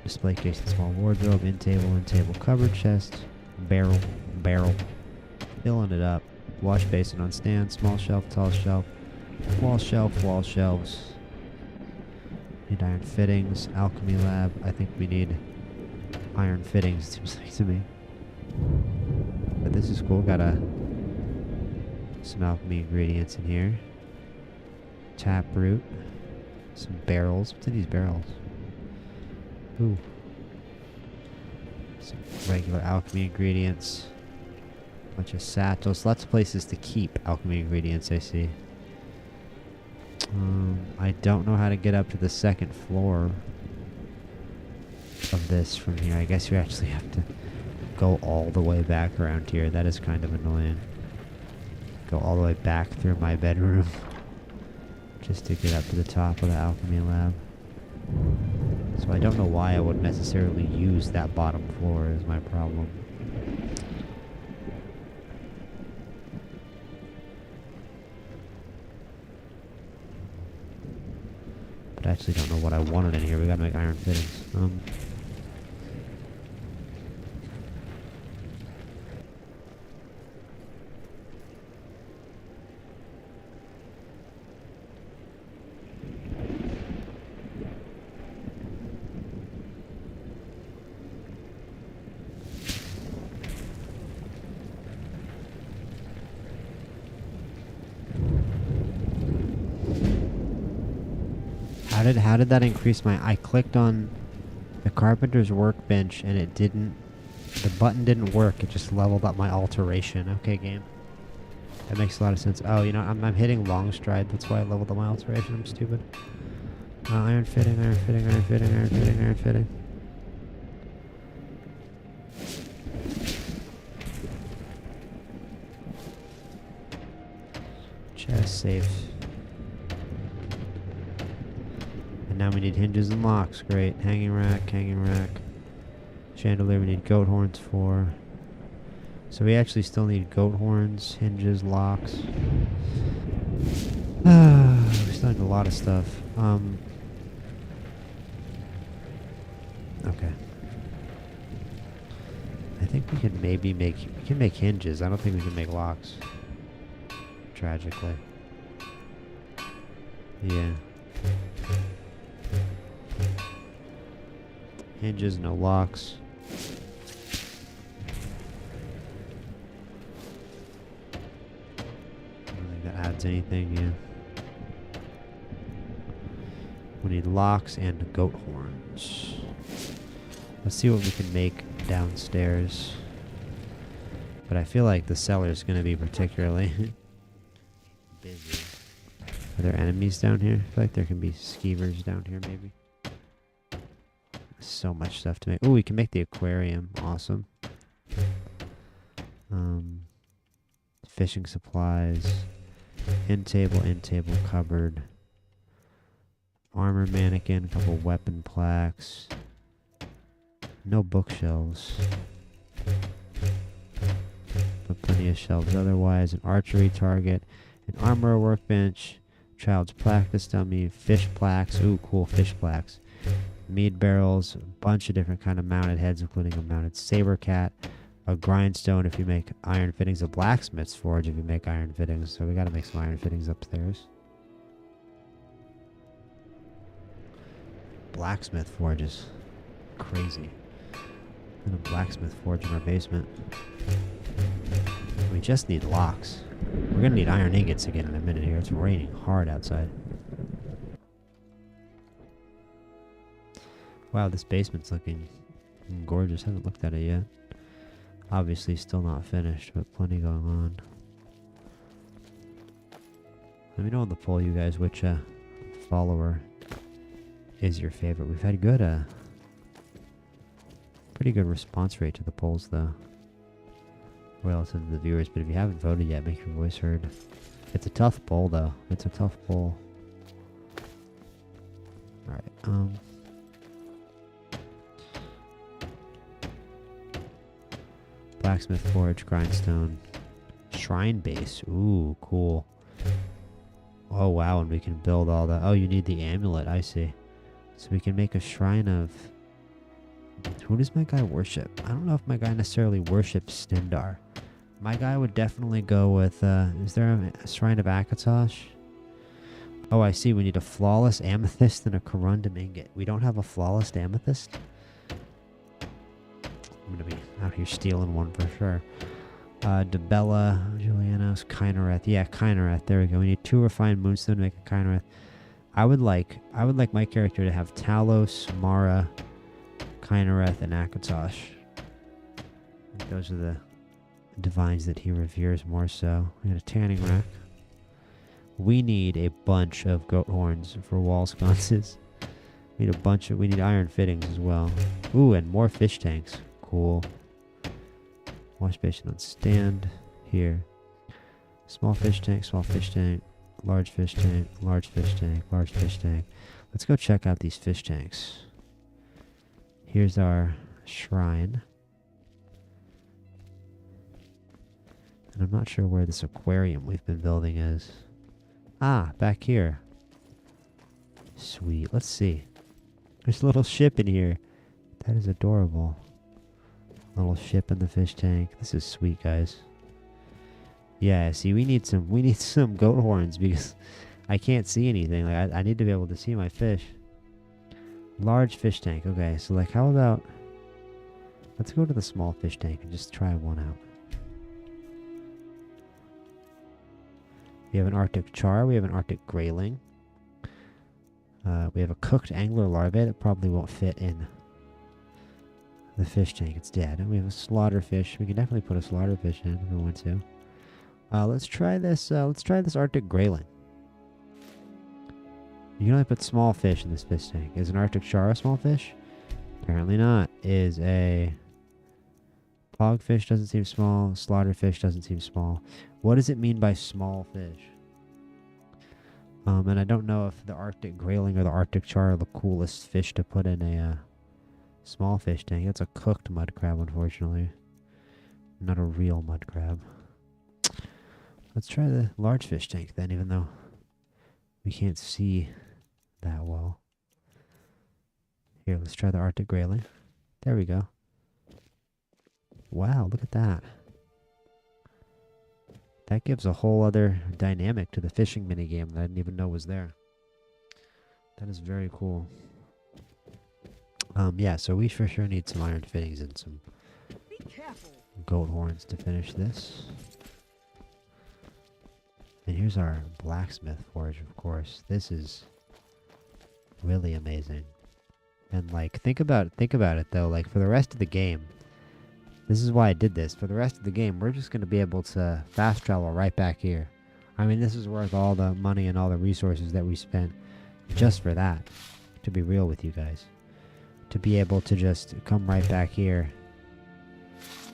Display case and small wardrobe, in table cupboard chest, barrel, filling it up, wash basin on stand, small shelf, tall shelf, wall shelves. Need iron fittings, alchemy lab. I think we need iron fittings, seems like to me. But this is cool. Got some alchemy ingredients in here. Taproot. Some barrels. What's in these barrels? Ooh. Some regular alchemy ingredients. Bunch of satchels. Lots of places to keep alchemy ingredients, I see. I don't know how to get up to the second floor of this from here. I guess you actually have to go all the way back around here. That is kind of annoying. Go all the way back through my bedroom just to get up to the top of the alchemy lab. So I don't know why I would necessarily use that bottom floor is my problem. But I actually don't know what I wanted in here. We gotta make iron fittings. How did that increase my... I clicked on the carpenter's workbench and it didn't... The button didn't work. It just leveled up my alteration. Okay, game. That makes a lot of sense. Oh, you know, I'm hitting long stride. That's why I leveled up my alteration. I'm stupid. Iron fitting, iron fitting, iron fitting, iron fitting, iron fitting. Chest safe. And now we need hinges and locks. Great. Hanging rack, hanging rack. Chandelier we need goat horns for. So we actually still need goat horns, hinges, locks. We still need a lot of stuff. Okay. I think we can maybe make hinges. I don't think we can make locks. Tragically. Yeah. Hinges, no locks. I don't think that adds anything, yeah. We need locks and goat horns. Let's see what we can make downstairs. But I feel like the cellar is going to be particularly busy. Are there enemies down here? I feel like there can be skeevers down here, maybe. So much stuff to make. Oh, we can make the aquarium. Awesome. Fishing supplies. End table, cupboard. Armor mannequin, a couple weapon plaques. No bookshelves. But plenty of shelves otherwise. An archery target. An armor workbench. Child's practice dummy. Fish plaques. Ooh, cool fish plaques. Mead barrels. A bunch of different kind of mounted heads, including a mounted saber cat. A grindstone if you make iron fittings. A blacksmith's forge if you make iron fittings. So we gotta make some iron fittings upstairs. Blacksmith forges. Crazy. And a blacksmith forge in our basement. We just need locks. We're gonna need iron ingots again in a minute here. It's raining hard outside. Wow, this basement's looking gorgeous. Haven't looked at it yet. Obviously still not finished, but plenty going on. Let me know on the poll, you guys, which follower is your favorite. We've had good pretty good response rate to the polls, though, relative to the viewers. But if you haven't voted yet, make your voice heard. It's a tough poll, though. It's a tough poll. Alright, blacksmith forge, grindstone, shrine base. Ooh, cool. Oh, wow, and we can build all that. Oh, you need the amulet, I see. So we can make a shrine of... Who does my guy worship? I don't know if my guy necessarily worships Stendar. My guy would definitely go with... is there a shrine of Akatosh? Oh, I see. We need a flawless amethyst and a corundum ingot. We don't have a flawless amethyst? I'm going to be out here stealing one for sure. Debella, Julianos, Kynareth. Yeah, Kynareth. There we go. We need 2 refined moonstone to make a Kynareth. I would like my character to have Talos, Mara, Kynareth, and Akatosh. I think those are the divines that he reveres more so. We got a tanning rack. We need a bunch of goat horns for wall sconces. We need iron fittings as well. Ooh, and more fish tanks. Cool. Wash basin on stand. Here. Small fish tank, large fish tank, large fish tank, large fish tank. Let's go check out these fish tanks. Here's our shrine. And I'm not sure where this aquarium we've been building is. Ah, back here. Sweet. Let's see. There's a little ship in here. That is adorable. Little ship in the fish tank. This is sweet, guys. Yeah, see, we need some goat horns because I can't see anything. Like I need to be able to see my fish. Large fish tank. Okay, so like how about let's go to the small fish tank and just try one out. We have an Arctic char. We have an Arctic grayling. We have a cooked angler larvae that probably won't fit in the fish tank. It's dead. And we have a slaughterfish. We can definitely put a slaughterfish in if we want to. Let's try this. Let's try this Arctic grayling. You can only put small fish in this fish tank. Is an Arctic char a small fish? Apparently not. Is a pogfish doesn't seem small. Slaughterfish doesn't seem small. What does it mean by small fish? And I don't know if the Arctic grayling or the Arctic char are the coolest fish to put in a Small fish tank. That's a cooked mud crab, unfortunately. Not a real mud crab. Let's try the large fish tank then, even though we can't see that well. Here, let's try the Arctic grayling. There we go. Wow, look at that. That gives a whole other dynamic to the fishing minigame that I didn't even know was there. That is very cool. Yeah, so we for sure need some iron fittings and some goat horns to finish this. And here's our blacksmith forge, of course. This is really amazing. And like, think about it though. Like for the rest of the game, this is why I did this. For the rest of the game, we're just going to be able to fast travel right back here. I mean, this is worth all the money and all the resources that we spent just for that. To be real with you guys. To be able to just come right back here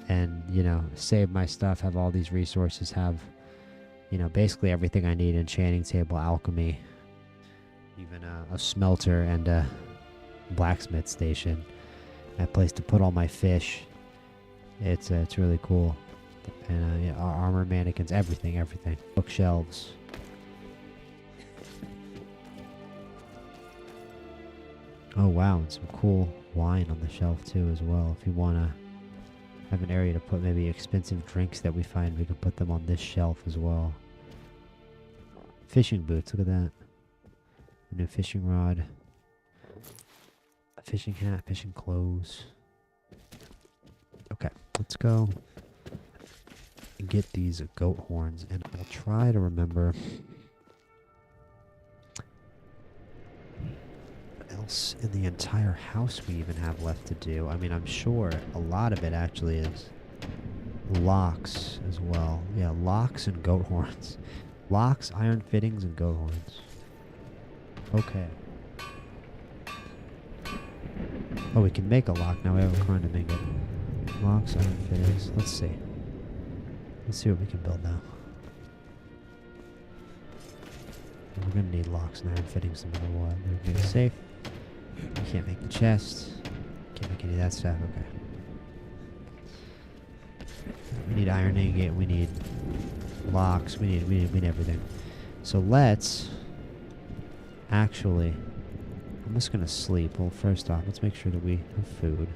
and, you know, save my stuff, have all these resources, have, you know, basically everything I need, enchanting table, alchemy, even a smelter and a blacksmith station, a place to put all my fish. It's really cool. And yeah, armor mannequins, everything. Bookshelves. Oh wow, and some cool wine on the shelf too as well. If you want to have an area to put maybe expensive drinks that we find, we can put them on this shelf as well. Fishing boots, look at that. A new fishing rod. A fishing hat, fishing clothes. Okay, let's go and get these goat horns, and I'll try to remember what else in the entire house we even have left to do. I mean, I'm sure a lot of it actually is locks as well. Yeah, locks and goat horns. Locks, iron fittings, and goat horns. Okay. Oh, we can make a lock now. We have a coin to make it. Locks, iron fittings. Let's see. Let's see what we can build now. We're gonna need locks and iron fittings no matter what. We're gonna make a safe. We can't make the chest. Can't make any of that stuff. Okay. We need iron ingot. We need locks. We need everything. So let's actually. I'm just gonna sleep. Well, first off, let's make sure that we have food.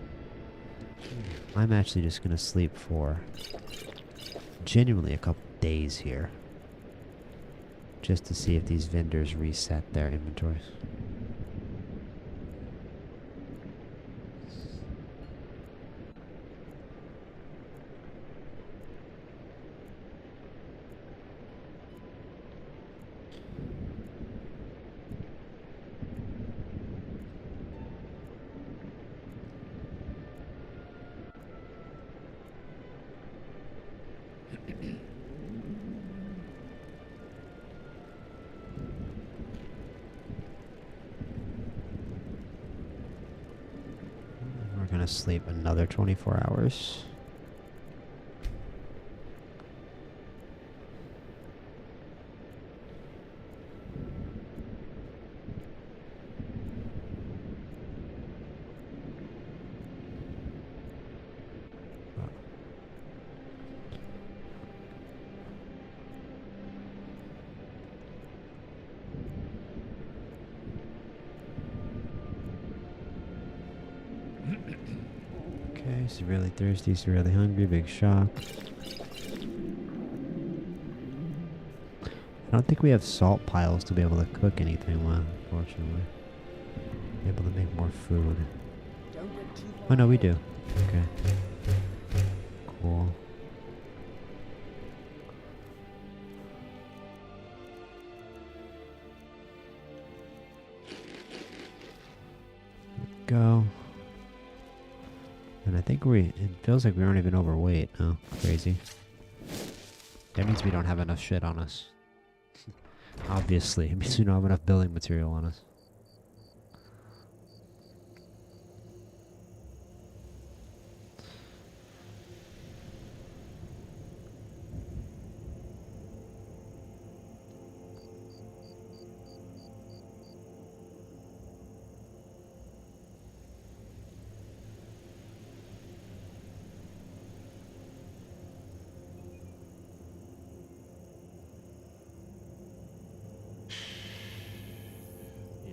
I'm actually just gonna sleep for genuinely a couple days here, just to see if these vendors reset their inventories. We're gonna sleep another 24 hours. Okay, he's really thirsty, he's really hungry, big shock. I don't think we have salt piles to be able to cook anything with, unfortunately. Be able to make more food. Oh no, we do. Okay. Cool. Go. And I think it feels like we aren't even overweight. Oh, crazy. That means we don't have enough shit on us. Obviously, it means we don't have enough building material on us.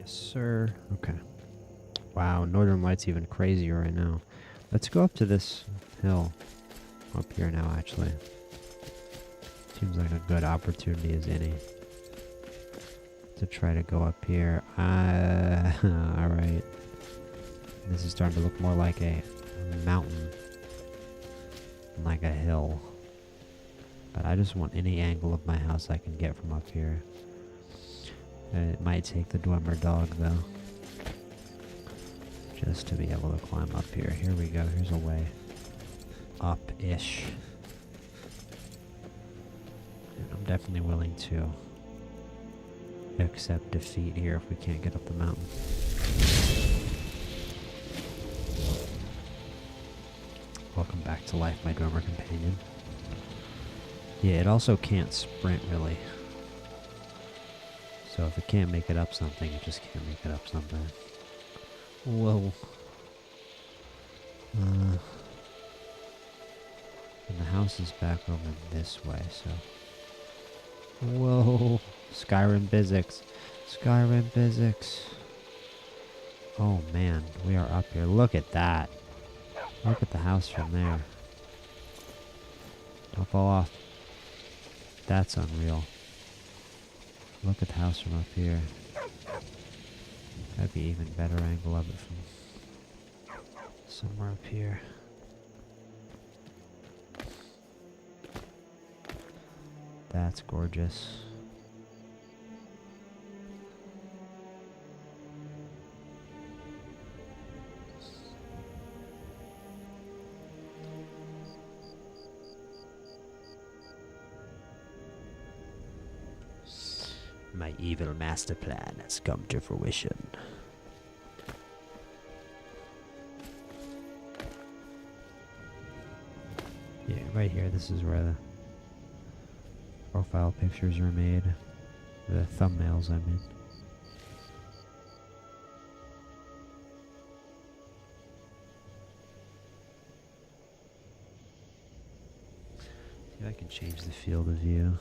Yes, sir. Okay. Wow, Northern Lights even crazier right now. Let's go up to this hill. Up here now, actually. Seems like a good opportunity as any. To try to go up here. Alright. This is starting to look more like a mountain. Than like a hill. But I just want any angle of my house I can get from up here. It might take the Dwemer dog, though. Just to be able to climb up here. Here we go. Here's a way. Up-ish. And I'm definitely willing to accept defeat here if we can't get up the mountain. Welcome back to life, my Dwemer companion. Yeah, it also can't sprint, really. So if it can't make it up something, it just can't make it up something. Whoa. And the house is back over this way, so... Whoa. Skyrim physics. Skyrim physics. Oh man, we are up here. Look at that. Look at the house from there. Don't fall off. That's unreal. Look at the house from up here. That'd be even better angle of it from somewhere up here. That's gorgeous. My evil master plan has come to fruition. Yeah, right here, this is where the profile pictures are made. The thumbnails, I mean. See if I can change the field of view.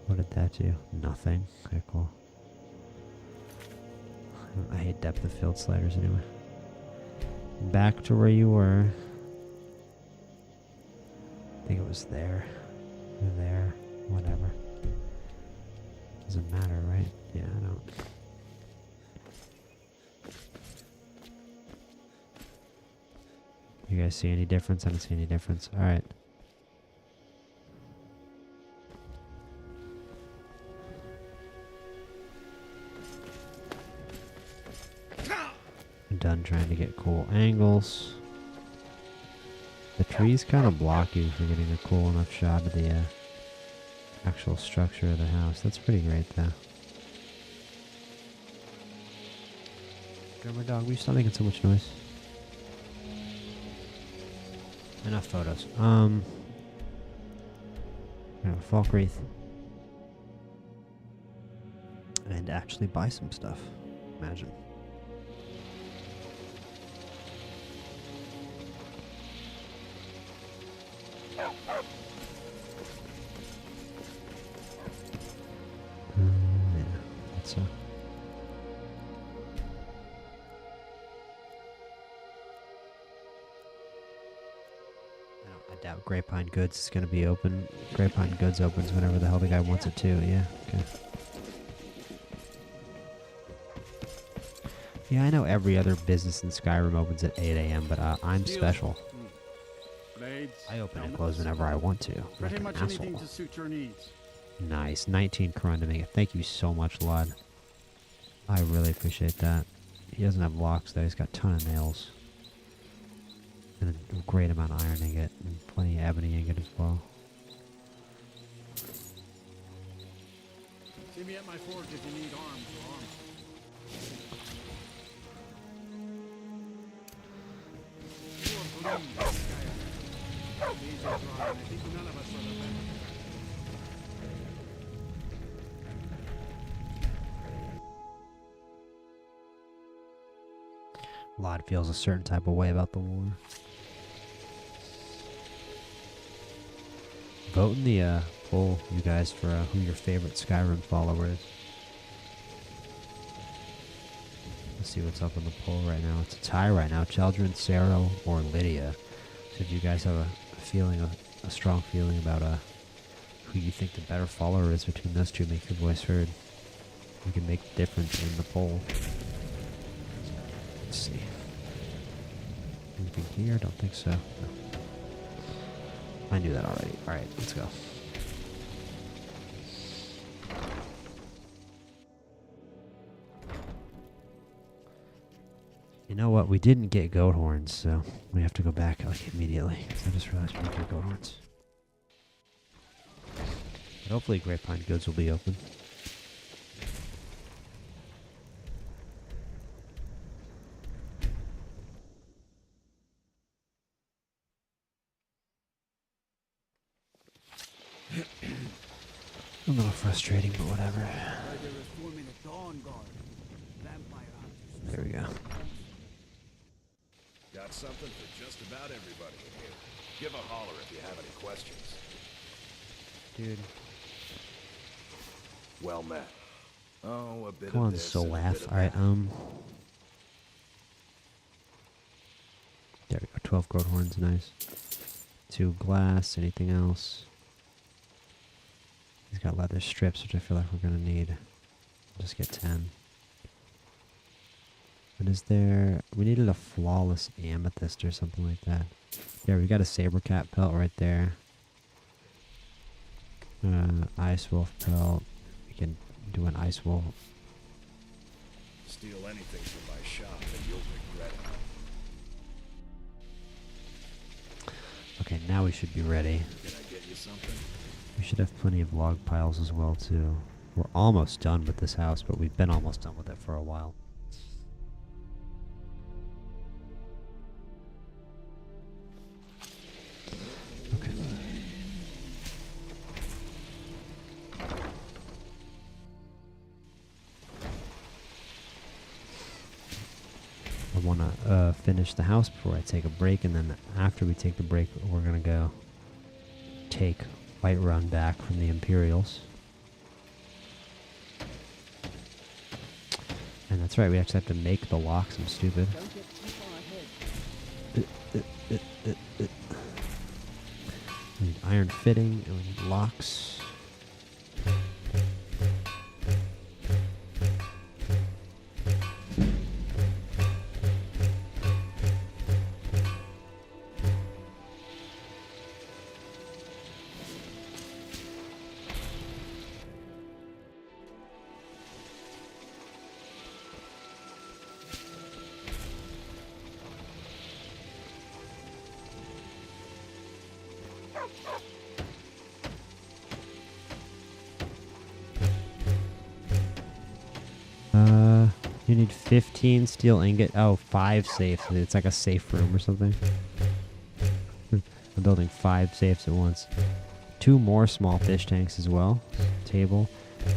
What did that do? Nothing. Okay, cool. I hate depth of field sliders anyway. Back to where you were. I think it was there. Or there. Whatever. Doesn't matter, right? Yeah, I don't. You guys see any difference? I don't see any difference. Alright. Done trying to get cool angles. The trees kind of block you for getting a cool enough shot of the actual structure of the house. That's pretty great, though. Drummer dog, will you stop making so much noise? Enough photos. Falk wreath. And actually buy some stuff. Imagine. Yeah, that's I doubt Grapevine Goods is going to be open. Grapevine Goods opens whenever the hell the guy wants it to. Yeah, okay. Yeah, I know every other business in Skyrim opens at 8 a.m., but I'm special. Blades, I open and close whenever I want to. pretty Like much an anything asshole. to suit your needs. Nice. 19 Karan to make it. Thank you so much, Lud. I really appreciate that. He doesn't have locks, though. He's got a ton of nails. And a great amount of iron ingot. And plenty of ebony ingot as well. See me at my forge if you need arms or armor. Poor Bree, Skyrim. These are dry, and I think none of us are the better. Lot feels a certain type of way about the war. Vote in the poll, you guys, for who your favorite Skyrim follower is. Let's see what's up on the poll right now. It's a tie right now. Chaldron, Sarah, or Lydia. So if you guys have a feeling, a strong feeling about who you think the better follower is between those two, make your voice heard. You can make the difference in the poll. Let's see. Anything here? I don't think so. No. I knew that already. Alright, let's go. You know what? We didn't get goat horns, so we have to go back like immediately. I just realized we didn't get goat horns. But hopefully Grapevine Goods will be open. A little frustrating, but whatever. There we go. Got something for just about everybody in here. Give a holler if you have any questions. Dude. Well met. Oh, a bit Come of on, this so and a laugh. bit of Alright, that. there we go. 12 goat horns, nice. 2 glass, anything else? He's got leather strips, which I feel like we're gonna need. Just get 10. What is there? We needed a flawless amethyst or something like that. Yeah, we got a saber cat pelt right there. Ice wolf pelt. We can do an ice wolf. Steal anything from my shop and you'll regret it. Okay, now we should be ready. Can I get you something? We should have plenty of log piles as well, too. We're almost done with this house, but we've been almost done with it for a while. Okay. I want to finish the house before I take a break, and then after we take the break, we're going to go take Whiterun back from the Imperials. And that's right, we actually have to make the locks. I'm stupid. Don't get too far ahead. We need iron fitting, and we need locks. You need 15 steel ingot. Oh, 5 safes. It's like a safe room or something. I'm building 5 safes at once. 2 more small fish tanks as well. Table,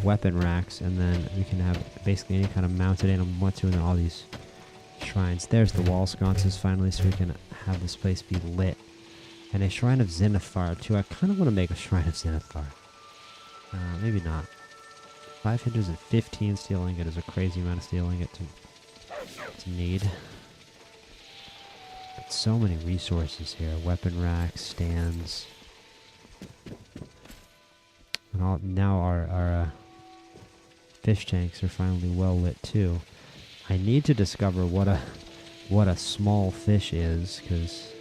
weapon racks, and then we can have basically any kind of mounted item we want to, and then all these shrines. There's the wall sconces finally, so we can have this place be lit. And a shrine of Zenithfire too. I kind of want to make a shrine of Zenithfire. Maybe not. 515 steel ingot is a crazy amount of steel ingot to need. But so many resources here. Weapon racks, stands. And now our fish tanks are finally well lit too. I need to discover what a small fish is, because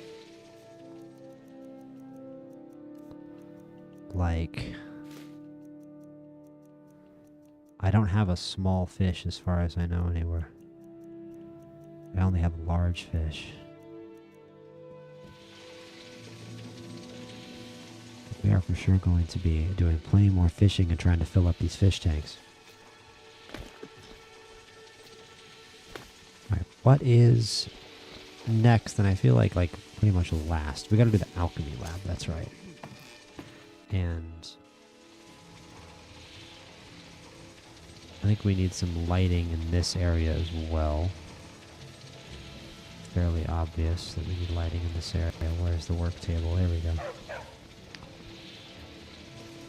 like I don't have a small fish as far as I know anywhere. I only have large fish. We are for sure going to be doing plenty more fishing and trying to fill up these fish tanks. Alright, what is next? And I feel like pretty much last. We gotta do the alchemy lab, that's right. And I think we need some lighting in this area as well. fairly obvious that we need lighting in this area. Where's the work table? There we go.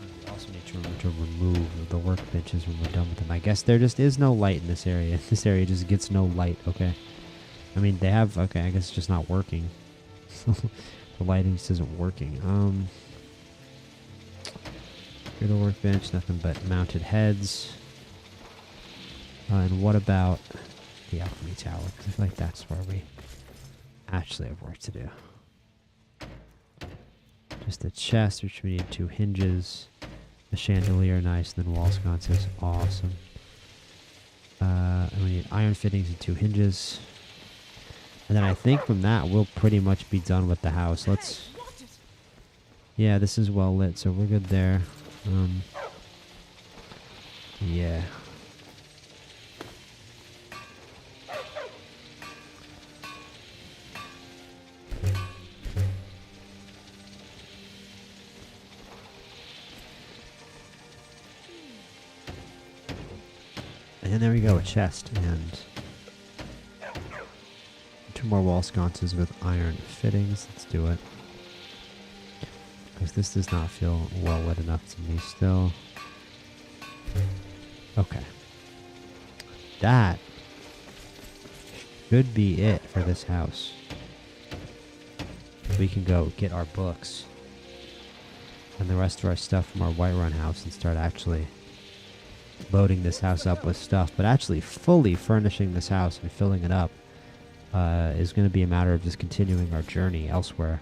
We also need to remember to remove the workbenches when we're done with them. I guess there just is no light in this area. This area just gets no light, okay? I mean, they have... Okay, I guess it's just not working. The lighting just isn't working. Here's the workbench, nothing but mounted heads. And what about the alchemy tower? Because I feel like that's where we actually have work to do. Just the chest, which we need 2 hinges. The chandelier, nice. And then wall sconces, awesome. And we need iron fittings and 2 hinges. And then I think from that, we'll pretty much be done with the house. Let's... Yeah, this is well lit, so we're good there. Yeah. And there we go, a chest and 2 more wall sconces with iron fittings. Let's do it. Because this does not feel well lit enough to me still. Okay. That should be it for this house. We can go get our books and the rest of our stuff from our Whiterun house and start actually loading this house up with stuff. But actually fully furnishing this house and filling it up is going to be a matter of just continuing our journey elsewhere.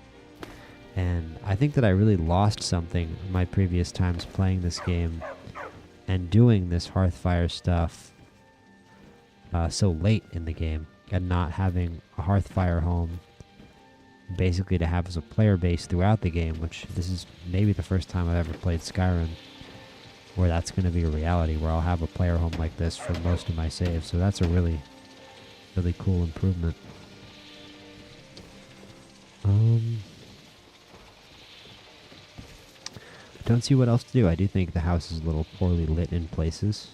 And I think that I really lost something in my previous times playing this game and doing this Hearthfire stuff so late in the game and not having a Hearthfire home basically to have as a player base throughout the game, which this is maybe the first time I've ever played Skyrim where that's going to be a reality, where I'll have a player home like this for most of my saves. So that's a really, really cool improvement. Don't see what else to do. I do think the house is a little poorly lit in places.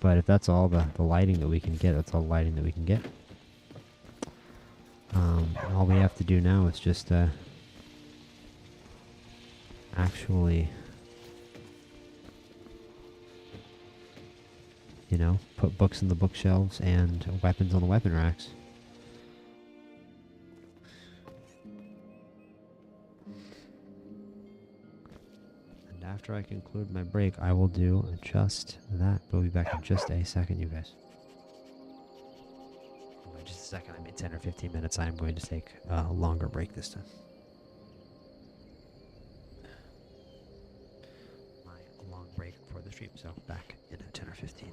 But if that's all the lighting that we can get, that's all the lighting that we can get. All we have to do now is just actually, you know, put books in the bookshelves and weapons on the weapon racks. After I conclude my break, I will do just that. We'll be back in just a second, you guys. In just a second, I made 10 or 15 minutes. I am going to take a longer break this time. My long break before the stream, so back in 10 or 15.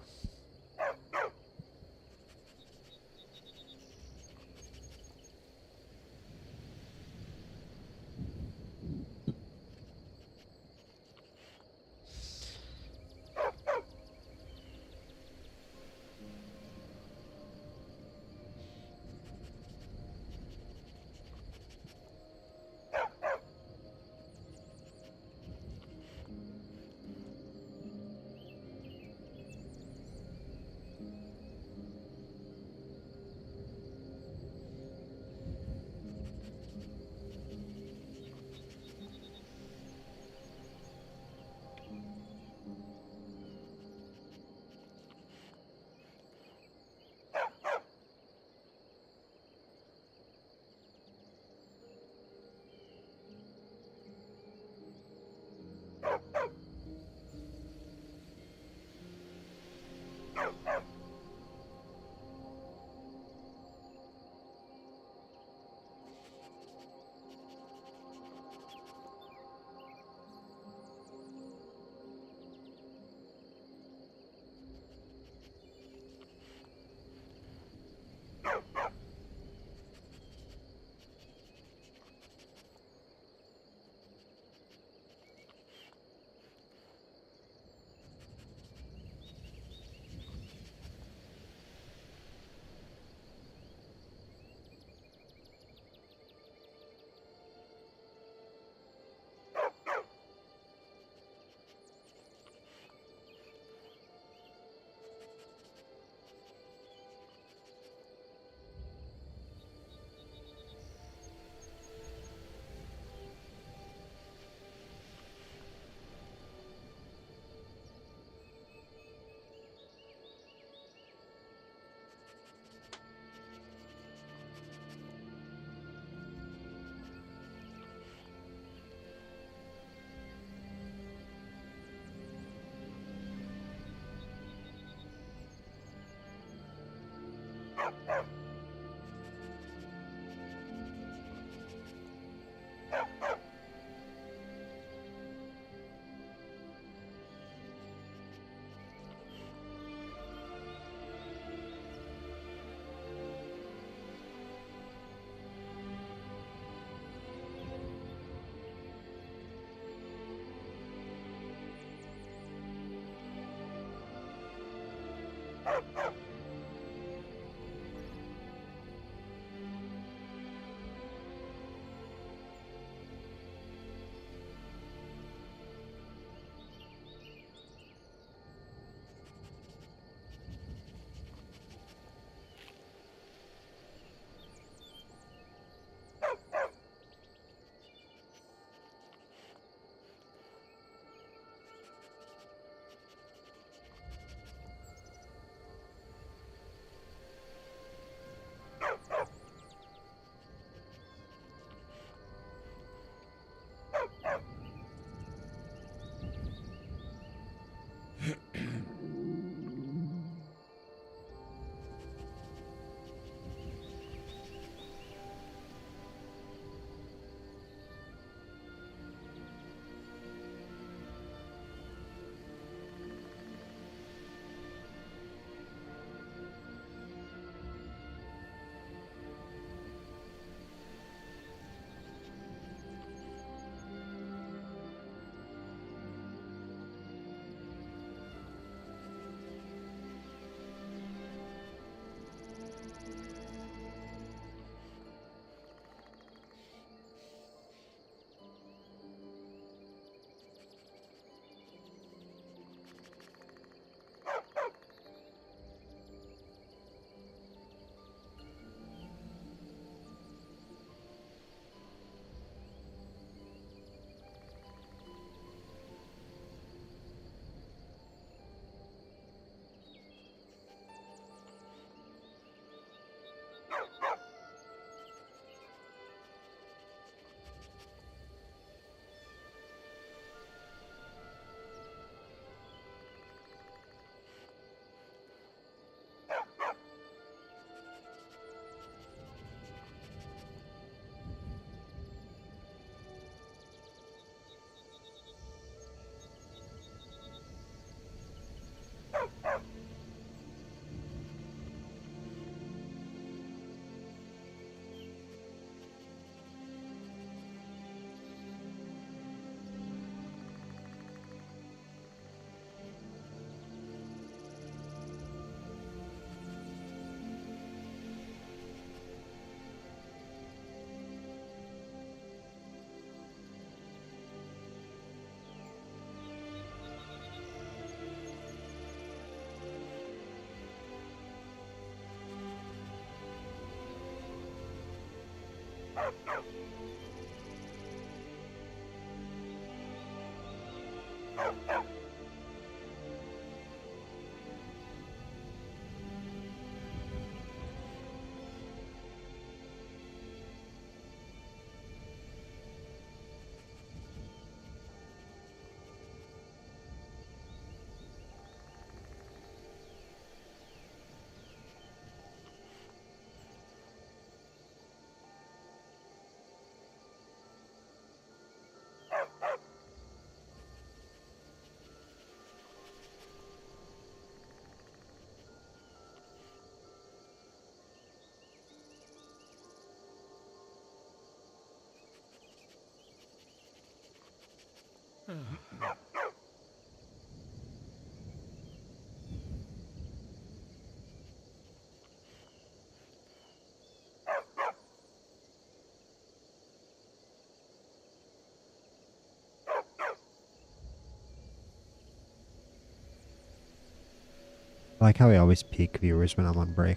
I like how we always peak viewers when I'm on break.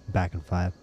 Back in 5.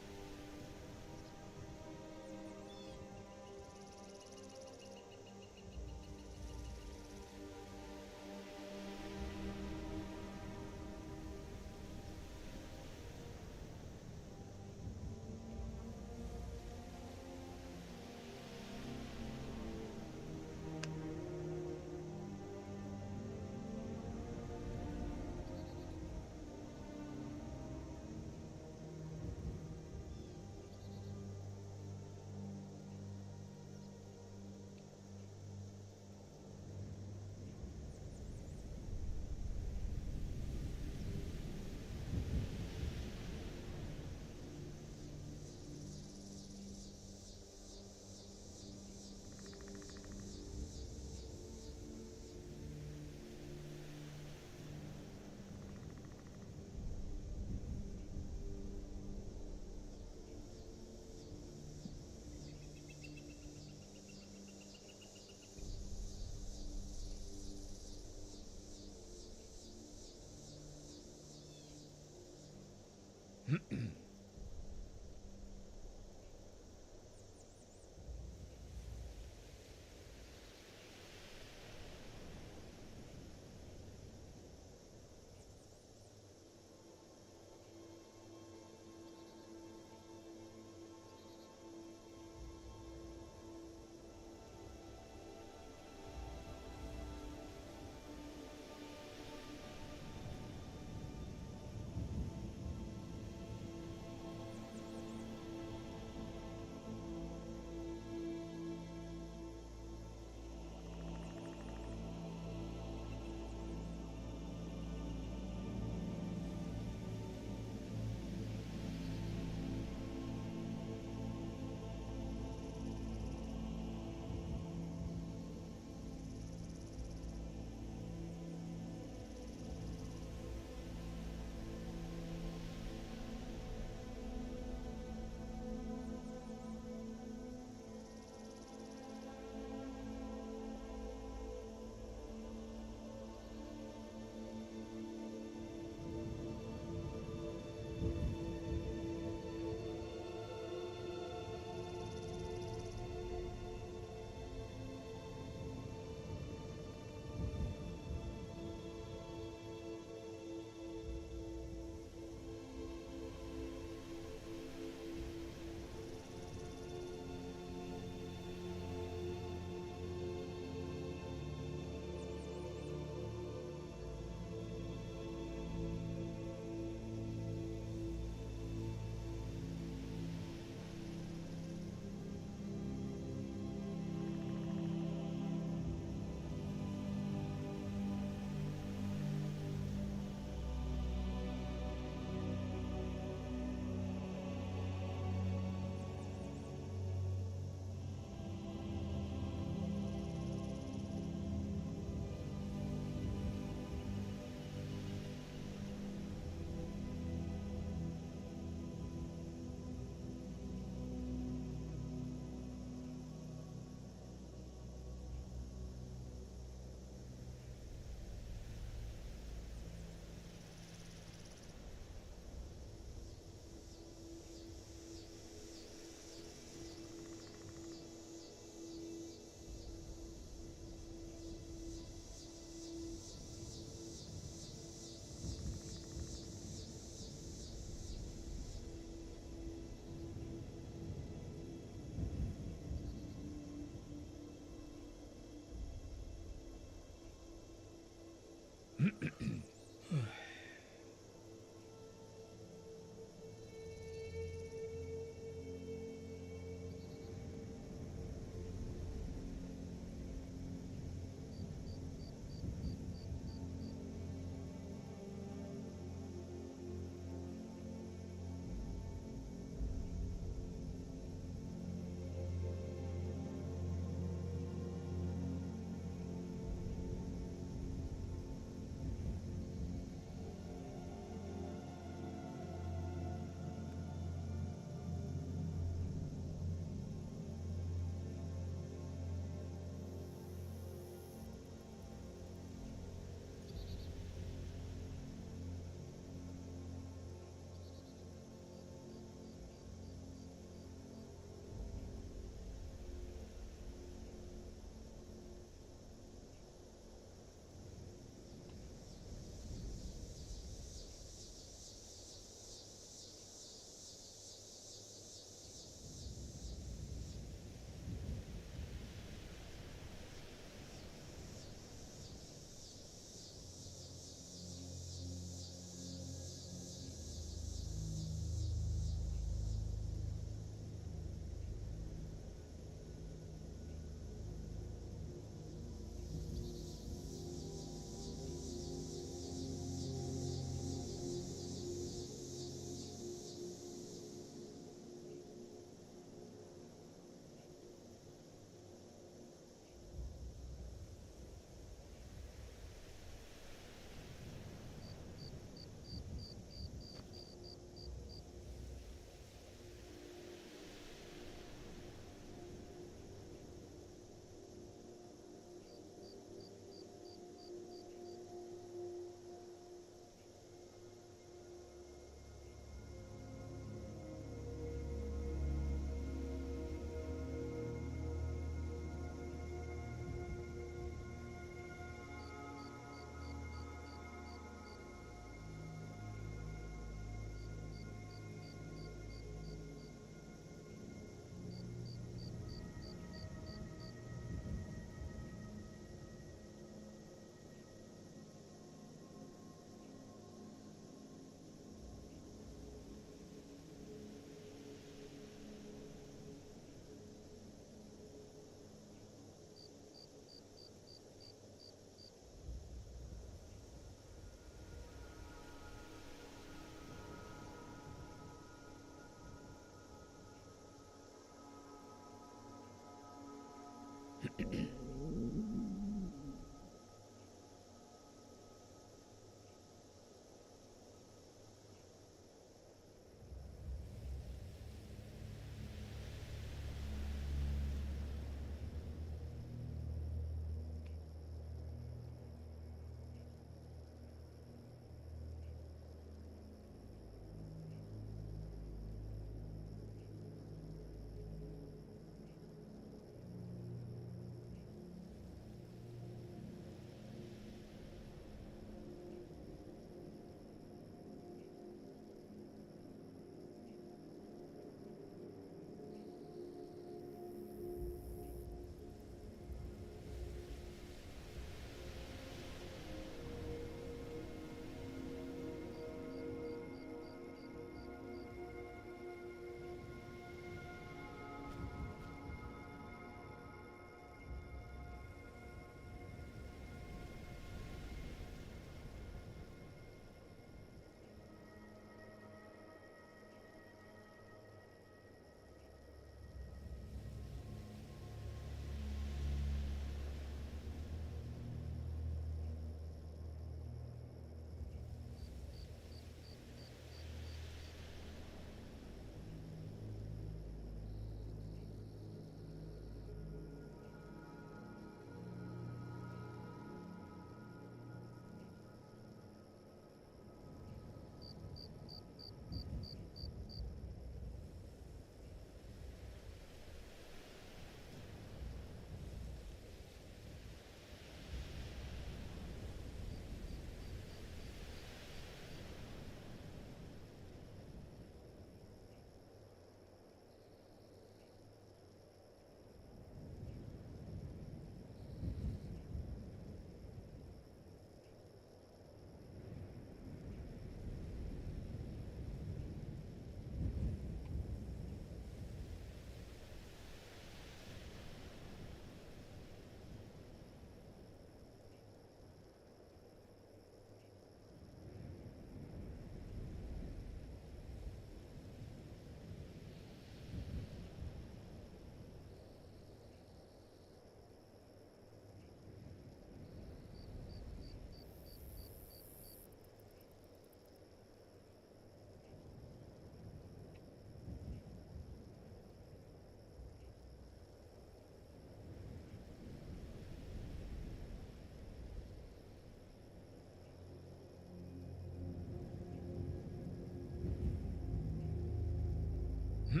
We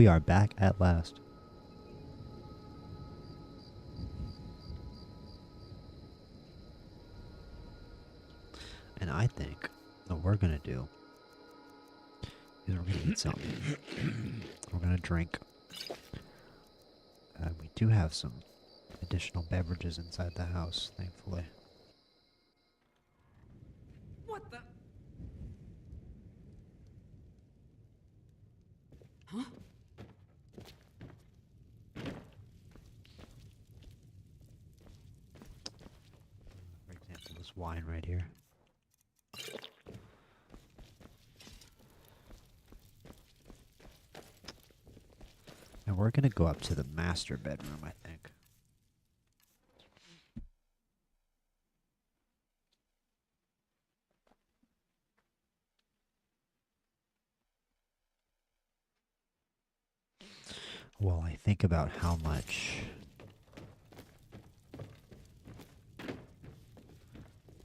are back at last. And I think what we're going to do is we're going to eat something. We're going to drink. We do have some additional beverages inside the house, thankfully. What the? Huh? For example, this wine right here. And we're going to go up to the master bedroom, I think. Well, I think about how much...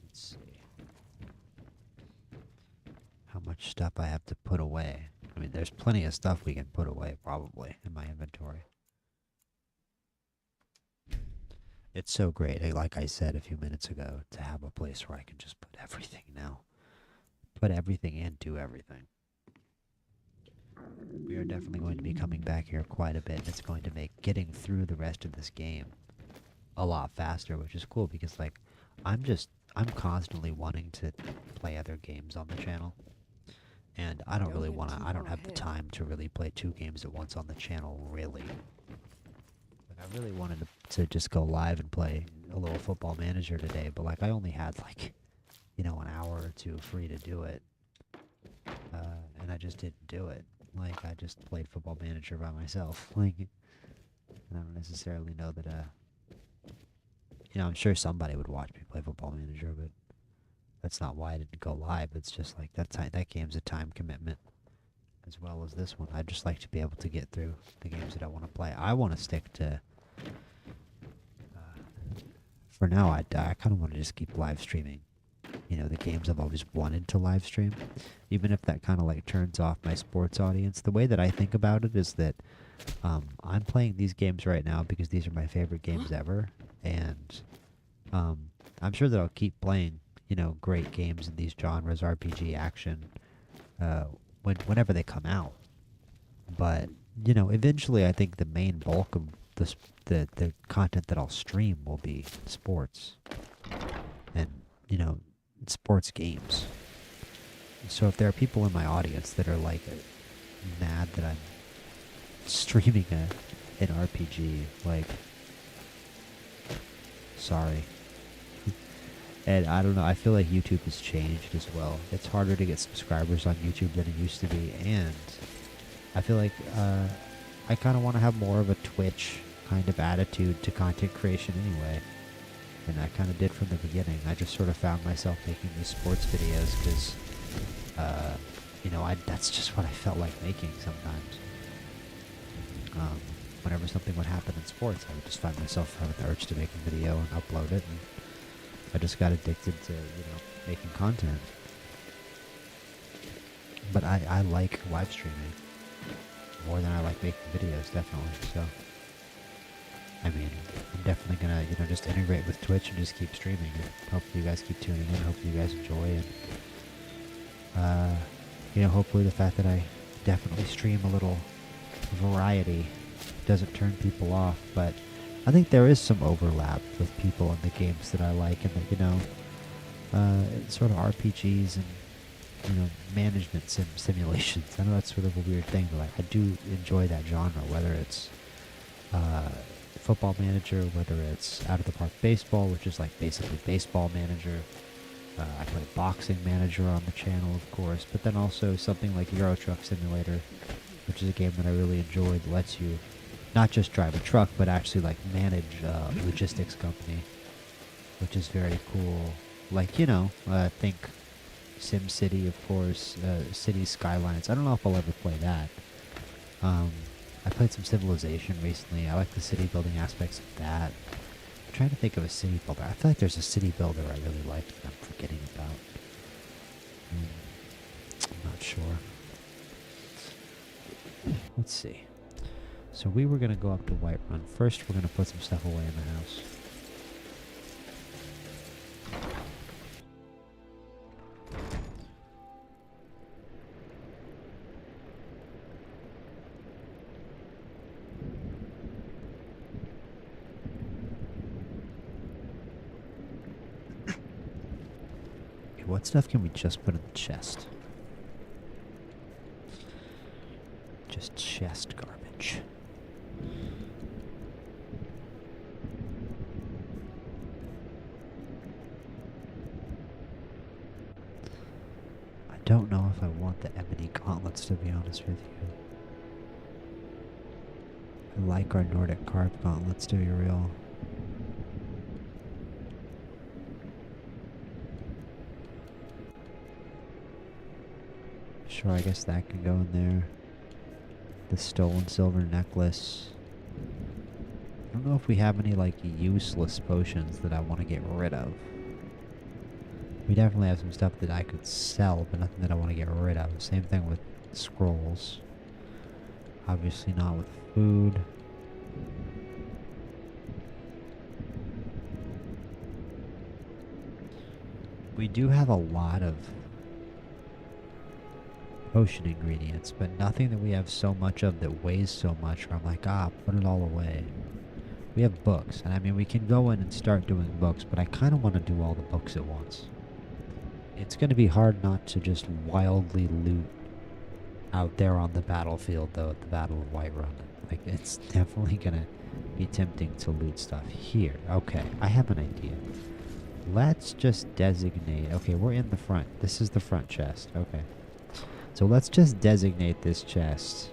Let's see. How much stuff I have to put away. I mean, there's plenty of stuff we can put away, probably, in my inventory. It's so great, like I said a few minutes ago, to have a place where I can just put everything now. Put everything and do everything. We are definitely going to be coming back here quite a bit, and it's going to make getting through the rest of this game a lot faster, which is cool, because, like, I'm constantly wanting to play other games on the channel. And I don't really want to, I don't have the time to really play 2 games at once on the channel, really. Like, I really wanted to just go live and play a little Football Manager today, but, like, I only had, like, you know, an hour or 2 free to do it. And I just didn't do it. Like, I just played Football Manager by myself. Like, and I don't necessarily know that, you know, I'm sure somebody would watch me play Football Manager, but that's not why I didn't go live. It's just like that game's a time commitment as well as this one. I'd just like to be able to get through the games that I want to play. I want to stick to, for now, I kind of want to just keep live streaming, you know, the games I've always wanted to live stream. Even if that kind of like turns off my sports audience. The way that I think about it is that I'm playing these games right now because these are my favorite games ever. And I'm sure that I'll keep playing, you know, great games in these genres, RPG, action, whenever they come out. But, you know, eventually I think the main bulk of the content that I'll stream will be sports. And, you know, sports games. So if there are people in my audience that are, like, mad that I'm streaming an RPG, like, sorry. And I don't know, I feel like YouTube has changed as well. It's harder to get subscribers on YouTube than it used to be, and I feel like I kind of want to have more of a Twitch kind of attitude to content creation anyway. And I kind of did from the beginning. I just sort of found myself making these sports videos because, you know, that's just what I felt like making sometimes. Whenever something would happen in sports, I would just find myself having the urge to make a video and upload it, and I just got addicted to, you know, making content. But I like live streaming more than I like making videos, definitely. So, I mean, I'm definitely gonna, you know, just integrate with Twitch and just keep streaming. And hopefully you guys keep tuning in. Hopefully you guys enjoy. And, you know, hopefully the fact that I definitely stream a little variety doesn't turn people off. But I think there is some overlap with people in the games that I like, and that, you know, sort of RPGs and, you know, management simulations. I know that's sort of a weird thing, but like, I do enjoy that genre, whether it's Football Manager, whether it's Out of the Park Baseball, which is like basically Baseball Manager. I play Boxing Manager on the channel, of course, but then also something like Euro Truck Simulator, which is a game that I really enjoy that lets you not just drive a truck, but actually like manage a logistics company, which is very cool. Like, you know, think SimCity, of course, City Skylines. I don't know if I'll ever play that. I've played some Civilization recently. I like the city building aspects of that. I'm trying to think of a city builder. I feel like there's a city builder I really liked that I'm forgetting about. I'm not sure. Let's see. So we were going to go up to Whiterun. First, we're going to put some stuff away in the house. Okay, what stuff can we just put in the chest? Just chest garbage. I don't know if I want the ebony gauntlets, to be honest with you. I like our Nordic carved gauntlets, to be real. Sure, I guess that can go in there. The stolen silver necklace. I don't know if we have any like useless potions that I want to get rid of. We definitely have some stuff that I could sell, but nothing that I want to get rid of. Same thing with scrolls. Obviously not with food. We do have a lot of potion ingredients, but nothing that we have so much of that weighs so much where I'm like, put it all away. We have books, and I mean, we can go in and start doing books, but I kind of want to do all the books at once. It's going to be hard not to just wildly loot out there on the battlefield, though, at the Battle of Whiterun. Like, it's definitely going to be tempting to loot stuff here. Okay, I have an idea. Let's just designate... Okay, we're in the front. This is the front chest. Okay. So let's just designate this chest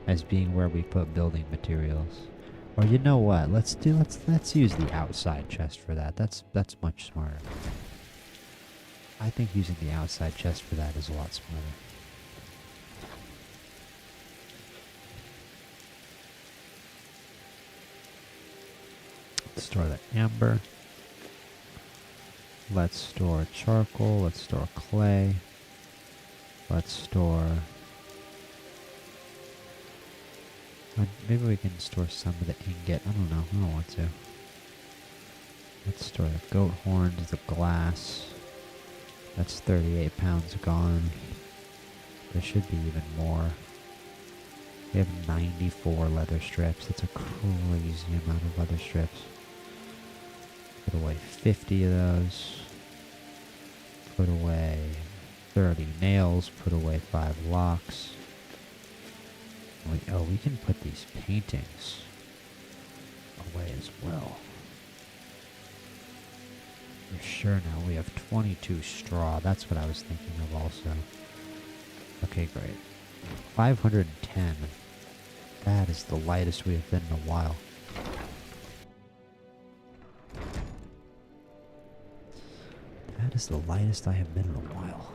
as being where we put building materials. Or you know what? Let's use the outside chest for that. That's much smarter. I think using the outside chest for that is a lot smarter. Let's store the amber. Let's store charcoal. Let's store clay. Let's store... maybe we can store some of the ingot. I don't know. I don't want to. Let's store the goat horns, the glass. That's 38 pounds gone. There should be even more. We have 94 leather strips. That's a crazy amount of leather strips. Put away 50 of those. Put away 30 nails. Put away 5 locks. We can put these paintings away as well. For sure now. We have 22 straw. That's what I was thinking of also. Okay, great. 510. That is the lightest we have been in a while. That is the lightest I have been in a while.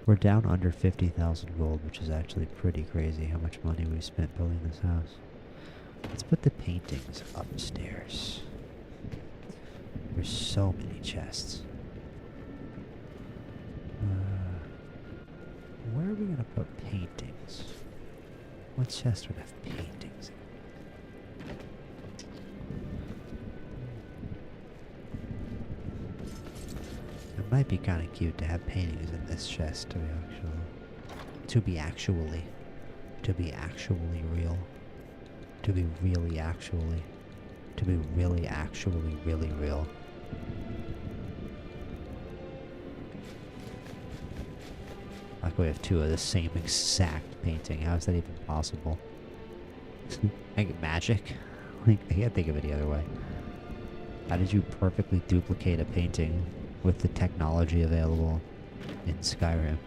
We're down under 50,000 gold, which is actually pretty crazy how much money we spent building this house. Let's put the paintings upstairs. There's so many chests. Where are we going to put paintings? What chest would have paintings? It might be kind of cute to have paintings in this chest, to be actually real. To be really actually really real. Like we have two of the same exact painting. How is that even possible? Like magic? Like, I can't think of it any other way. How did you perfectly duplicate a painting with the technology available in Skyrim?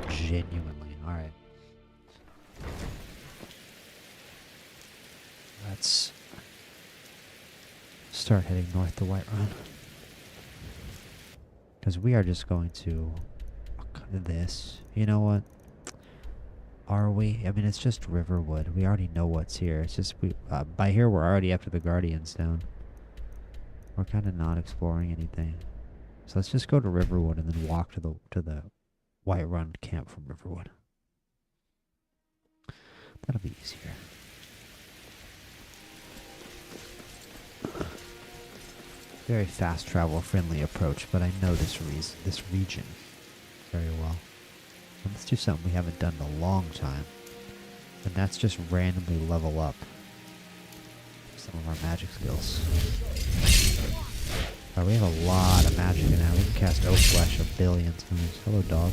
Genuinely. Alright. start heading north to Whiterun. Because we are just going to this. You know what? Are we? I mean, it's just Riverwood. We already know what's here. It's just by here we're already after the Guardians down. We're kind of not exploring anything. So let's just go to Riverwood and then walk to the Whiterun camp from Riverwood. That'll be easier. Very fast travel friendly approach, but I know this region very well. And let's do something we haven't done in a long time. And that's just randomly level up some of our magic skills. We have a lot of magic now. We can cast Oak Flesh a billion times. Hello, dog.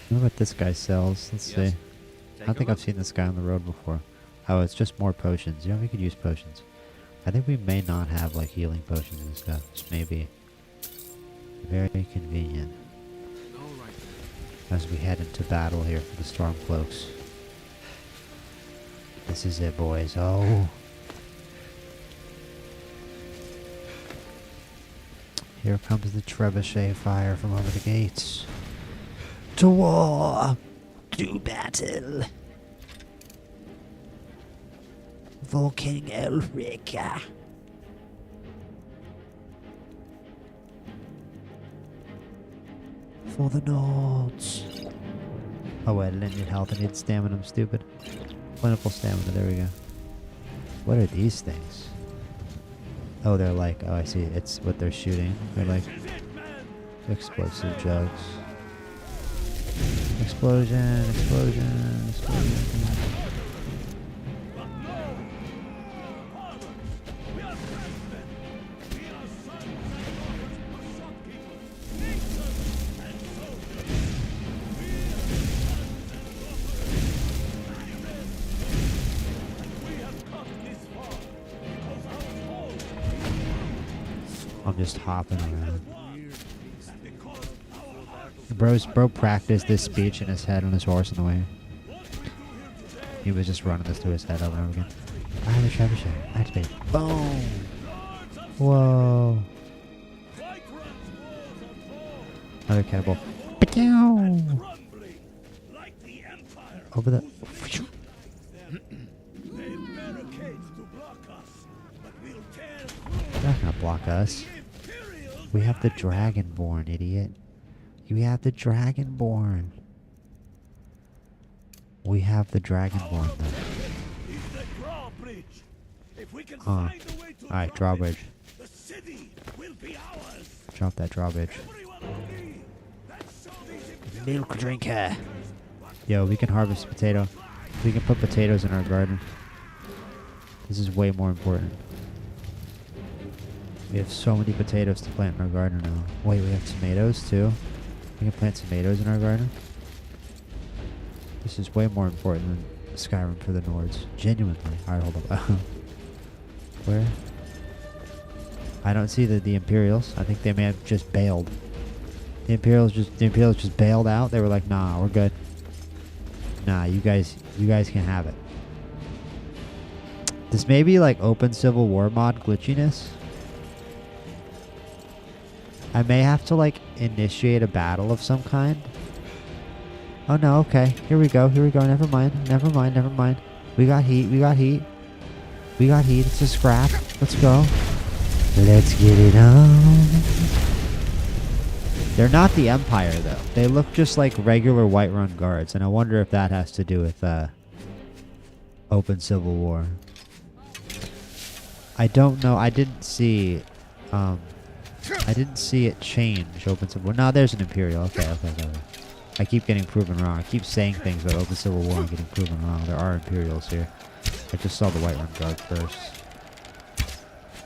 I wonder what this guy sells. Let's see. I don't think I've seen this guy on the road before. Oh, it's just more potions. Yeah, we could use potions. I think we may not have like healing potions and stuff. Just maybe. Very convenient. As we head into battle here for the Stormcloaks. This is it, boys. Oh. Here comes the trebuchet fire from over the gates. To war! To battle! For King Elric! For the Nords! Oh wait, I didn't need health, I need stamina, I'm stupid. Plentiful stamina, there we go. What are these things? Oh, they're like, oh I see, it's what they're shooting. They're like explosive jugs. Explosion, explosion, explosion. I'm just hopping around. Bro practiced this speech in his head on his horse on the way. He was just running this to his head over and over again. I have a trebuchet. Activate. Boom! Whoa! Another cannonball. Over the... They're not gonna block us. We have the Dragonborn, idiot. We have the Dragonborn. We have the Dragonborn though. Alright, drawbridge. Drop that drawbridge. Milk drinker. Yo, we can harvest potato. We can put potatoes in our garden. This is way more important. We have so many potatoes to plant in our garden now. Wait, we have tomatoes too? We can plant tomatoes in our garden? This is way more important than Skyrim for the Nords. Genuinely. Alright, hold up. Where? I don't see the Imperials. I think they may have just bailed. The Imperials just bailed out. They were like, nah, we're good. Nah, you guys can have it. This may be like open Civil War mod glitchiness. I may have to like initiate a battle of some kind. Oh no, okay. Here we go. Never mind. We got heat. It's a scrap. Let's go. Let's get it on. They're not the Empire, though. They look just like regular Whiterun guards, and I wonder if that has to do with open Civil War. I don't know. I didn't see it change open Civil War. No, there's an Imperial. Okay. I keep getting proven wrong. I keep saying things about open Civil War and getting proven wrong. There are Imperials here. I just saw the Whiterun guard first.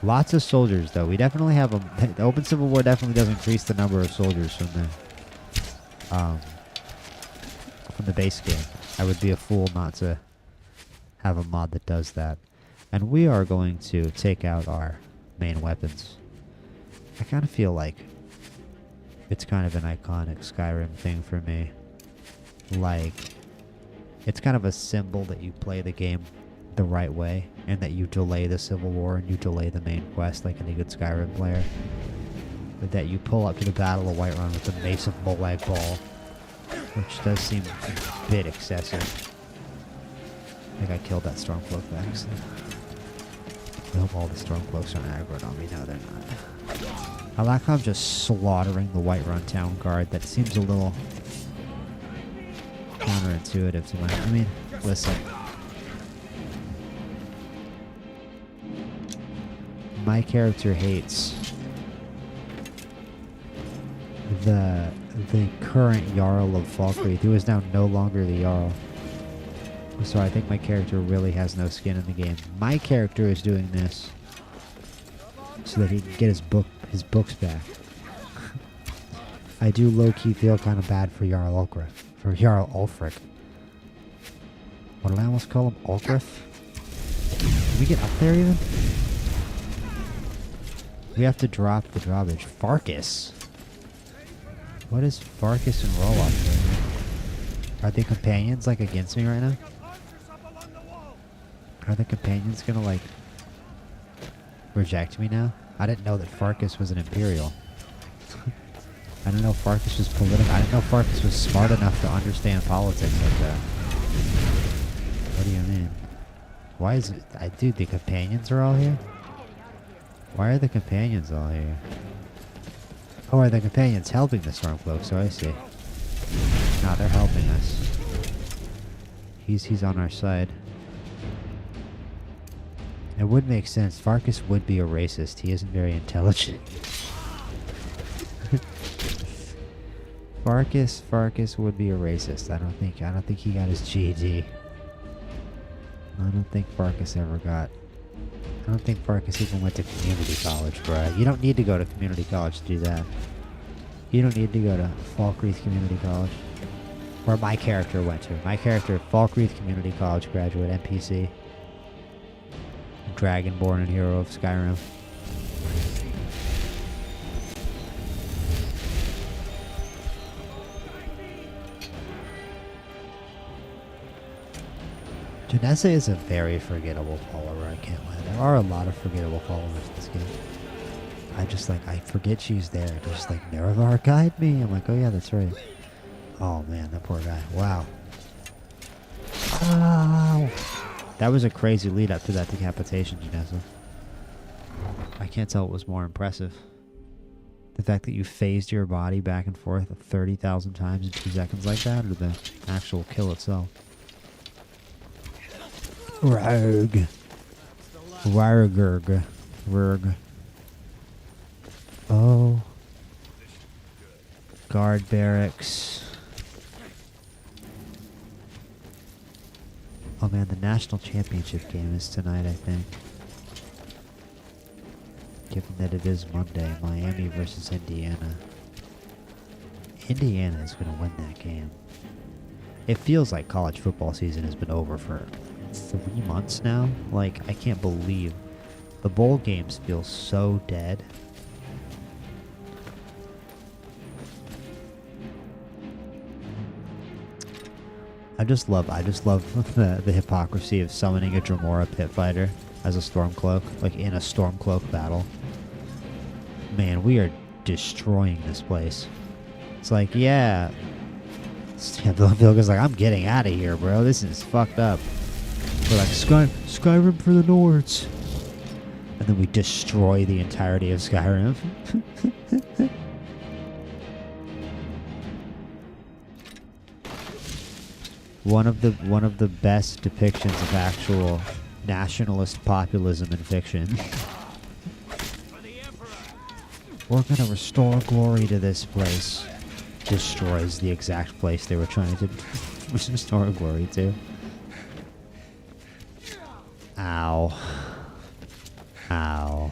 Lots of soldiers, though. We definitely have them. The open Civil War definitely does increase the number of soldiers from the base game. I would be a fool not to have a mod that does that. And we are going to take out our main weapons. I kind of feel like it's kind of an iconic Skyrim thing for me. Like, it's kind of a symbol that you play the game the right way, and that you delay the Civil War and you delay the main quest like any good Skyrim player. But that you pull up to the Battle of Whiterun with the Mace of Molag Bal, which does seem a bit excessive. I think I killed that Stormcloak by accident. I hope all the Stormcloaks aren't aggroed on me. No, they're not. I like how I'm just slaughtering the Whiterun town guard. That seems a little counterintuitive to my... I mean, listen. My character hates the current Jarl of Falkreath, who is now no longer the Jarl. So I think my character really has no skin in the game. My character is doing this so that he can get his books back. I do low-key feel kind of bad for Jarl Ulfric. What did I almost call him? Ulfric? Did we get up there even? We have to drop the drawbridge. Farkas. What is Farkas and Roloff doing? Are the companions like against me right now? Are the companions gonna like reject me now? I didn't know that Farkas was an Imperial. I didn't know Farkas was political. I didn't know Farkas was smart enough to understand politics like that. What do you mean? Why is it... dude, the companions are all here? Why are the companions all here? Oh, are the companions helping the Stormcloaks? So I see. No, they're helping us. He's on our side. It would make sense. Farkas would be a racist. He isn't very intelligent. Farkas would be a racist. I don't think he got his GED. I don't think Farkas ever got... I don't think Farkas even went to community college, bruh. You don't need to go to community college to do that. You don't need to go to Falkreath Community College. Where my character went to. My character, Falkreath Community College graduate, NPC. Dragonborn and hero of Skyrim. Janessa is a very forgettable follower, I can't lie. There are a lot of forgettable followers in this game. I forget she's there. They're just like, Nerevar, guide me. I'm like, oh yeah, that's right. Oh man, that poor guy. Wow. Ow. That was a crazy lead up to that decapitation, Janessa. I can't tell what was more impressive. The fact that you phased your body back and forth 30,000 times in 2 seconds like that, or the actual kill itself. Rogue. Rurg. Oh. Guard barracks. Oh man, the national championship game is tonight, I think. Given that it is Monday, Miami versus Indiana. Indiana is going to win that game. It feels like college football season has been over for 3 months now. Like, I can't believe The bowl games feel so dead. I just love the hypocrisy of summoning a Dremora Pit Fighter as a Stormcloak, like in a Stormcloak battle. Man, we are destroying this place. It's like, yeah. Vilga's like, I'm getting out of here, bro. This is fucked up. We're like, Skyrim for the Nords. And then we destroy the entirety of Skyrim. One of the best depictions of actual nationalist populism in fiction. We're gonna restore glory to this place. Destroys the exact place they were trying to restore glory to. Ow. Ow.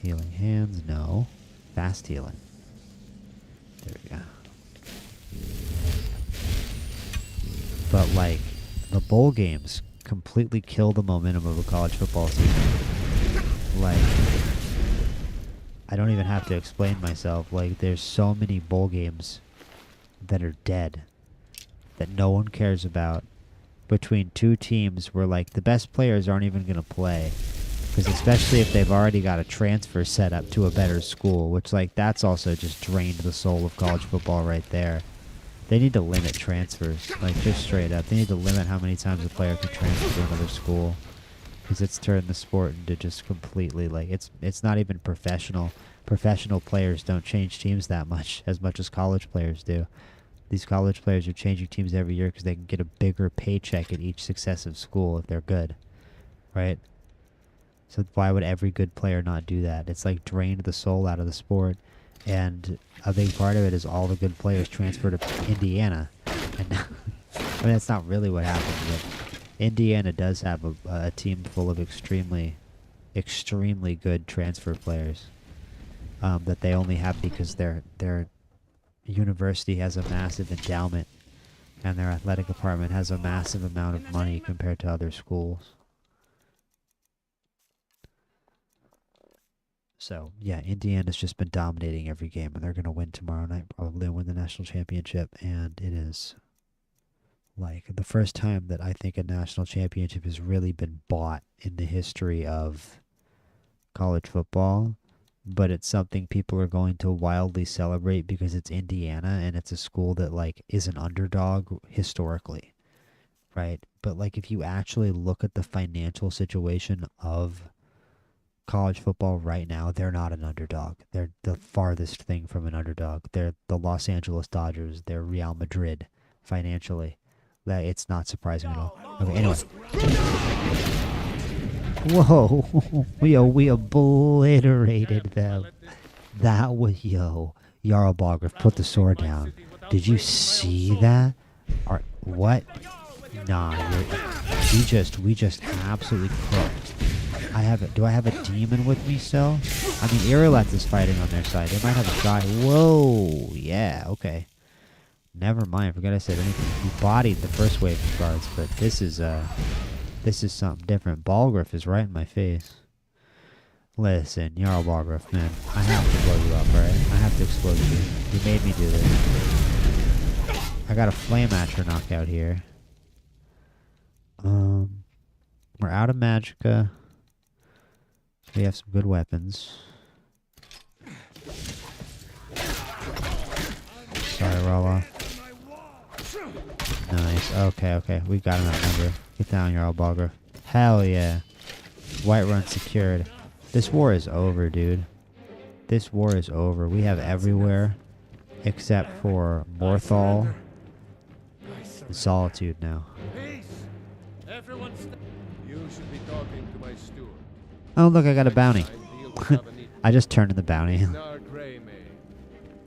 Healing hands, no. Fast healing. There we go. But like, the bowl games completely kill the momentum of a college football season. Like, I don't even have to explain myself. Like, there's so many bowl games that are dead, that no one cares about, between two teams where, like, the best players aren't even going to play. Because especially if they've already got a transfer set up to a better school, which, like, that's also just drained the soul of college football right there. They need to limit transfers, like, just straight up. They need to limit how many times a player can transfer to another school. Because it's turned the sport into just completely, like, it's not even professional. Professional players don't change teams that much as college players do. These college players are changing teams every year because they can get a bigger paycheck at each successive school if they're good, right? So why would every good player not do that? It's like drained the soul out of the sport. And a big part of it is all the good players transfer to Indiana. And I mean, that's not really what happened, but Indiana does have a team full of extremely, extremely good transfer players that they only have because their university has a massive endowment and their athletic department has a massive amount of money compared to other schools. So, yeah, Indiana's just been dominating every game, and they're going to win tomorrow night, probably win the national championship, and it is, like, the first time that I think a national championship has really been bought in the history of college football, but it's something people are going to wildly celebrate because it's Indiana, and it's a school that, like, is an underdog historically, right? But, like, if you actually look at the financial situation of college football right now, they're not an underdog. They're the farthest thing from an underdog. They're the Los Angeles Dodgers. They're Real Madrid financially. It's not surprising at all. Okay, anyway. Whoa. We obliterated them. That was, Jarl Balgruuf, put the sword down. Did you see that? What? Nah, we just absolutely cooked. Do I have a demon with me still? I mean, Irileth is fighting on their side. They might have a guy. Whoa, yeah, okay. Never mind, forget I said anything. We bodied the first wave of guards, but this is something different. Balgruuf is right in my face. Listen, Jarl Balgruuf, man, I have to blow you up, alright? I have to explode you. You made me do this. I got a Flame Atcher knockout here. We're out of magicka. We have some good weapons. Sorry, Rala. Nice. Okay. We got him outnumbered. Get down, Jarl Balgruuf. Hell yeah. Whiterun secured. This war is over, dude. This war is over. We have everywhere except for Morthal and Solitude now. You should be talking to my steward. Oh, look, I got a bounty. I just turned in the bounty.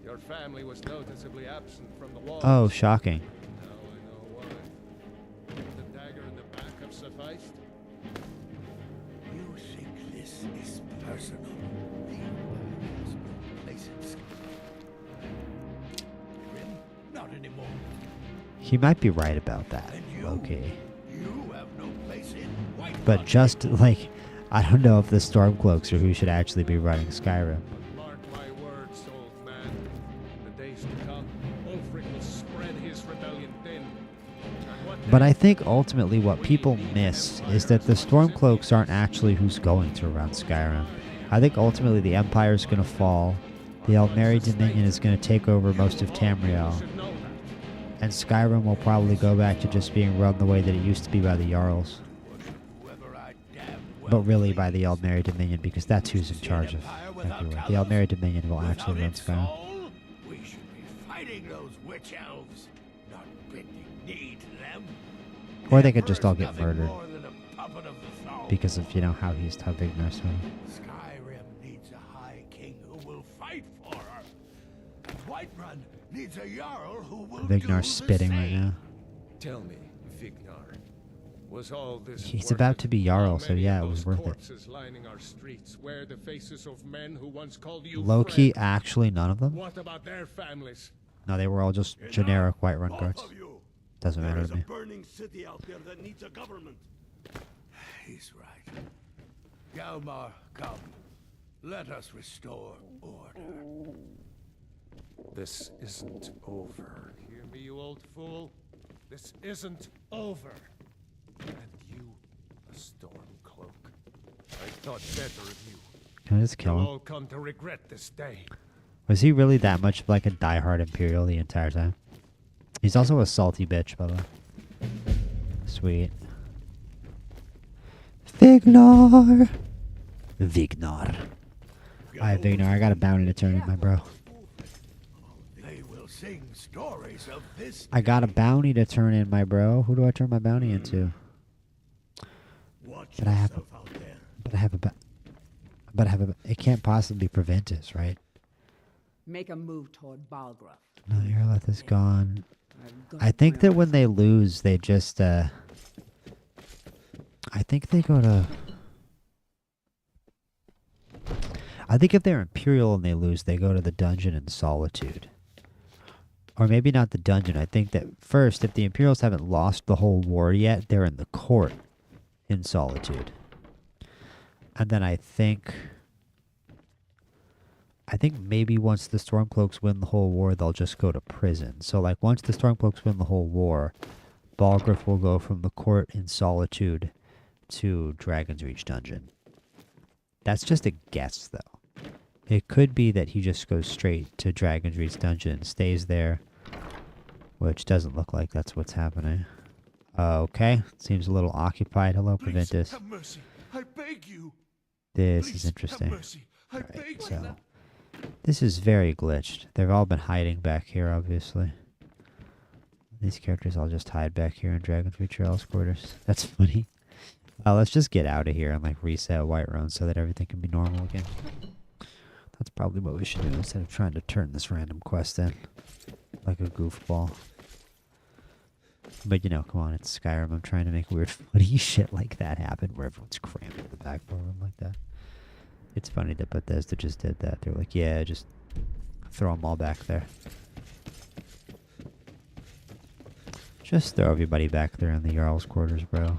Your family was noticeably absent from the walls. Oh, shocking. Now I know why. The dagger in the back have sufficed. You think this is personal? Not anymore. He might be right about that, okay. You have no place in White. But just like, I don't know if the Stormcloaks are who should actually be running Skyrim. Mark my words, old man. In the days to come, Ulfric will spread his rebellion thin. And what But I think ultimately what people miss is that the Stormcloaks aren't actually who's going to run Skyrim. I think ultimately the Empire's going to fall, the Eldmeri Dominion is going to take over most of Tamriel, and Skyrim will probably go back to just being run the way that it used to be by the Jarls. But really by the Eldmeri Dominion, because that's who's in charge of everywhere. The Eldmeri Dominion will actually run Skyrim. We should be fighting those witch elves, not bending knee to them. Or they could just all get Nothing murdered more than a puppet of the throne. because of, you know, how Vignor's home. Skyrim needs a high king who will fight for her. And Whiterun needs a jarl who will Vignar's spitting right now. Tell me, Vignar, was all this He's worth about it? to be Jarl, How so many yeah, of it was those worth it. corpses lining our streets wear the faces of men who once called you Low-key, friend? actually none of them? What about their families? No, they were all just generic Whiterun guards. Doesn't There matter is to a me. burning city out there that needs a government. He's right. Galmar, come. Let us restore order. This isn't over. Hear me, you old fool? This isn't over. And you, a Stormcloak. I thought better of you. Can I just kill You'll him? all come to regret this day. Was he really that much of like a diehard Imperial the entire time? He's also a salty bitch, by the way. Sweet. Vignar! Vignar. Alright, Vignar, I got a bounty to turn in, my bro. They will sing stories of this. I got a bounty to turn in, my bro. Who do I turn my bounty into? Watch But I have yourself out there. But I have a... It can't possibly prevent us, right? Make a move toward Balgruff. No, Yarleth is gone. I've got I think that my when they lose, they just, I think they go to... I think if they're Imperial and they lose, they go to the dungeon in Solitude. Or maybe not the dungeon. I think that first, if the Imperials haven't lost the whole war yet, they're in the court in Solitude. And then I think maybe once the Stormcloaks win the whole war, they'll just go to prison. So like once the Stormcloaks win the whole war, Balgruff will go from the court in Solitude to Dragon's Reach Dungeon. That's just a guess, though. It could be that he just goes straight to Dragon's Reach Dungeon and stays there, which doesn't look like that's what's happening. Okay, seems a little occupied. Hello, Proventus. Have mercy. I beg you. This Please is interesting. Have mercy. I beg you. So, this is very glitched. They've all been hiding back here, obviously. These characters all just hide back here in Dragon's Reach Jarl's quarters. That's funny. Let's just get out of here and like reset Whiterun so that everything can be normal again. That's probably what we should do instead of trying to turn this random quest in like a goofball. But you know, come on, it's Skyrim. I'm trying to make weird funny shit like that happen where everyone's crammed in the back room like that. It's funny that Bethesda just did that. They're like, yeah, just throw them all back there. Just throw everybody back there in the Jarl's quarters, bro.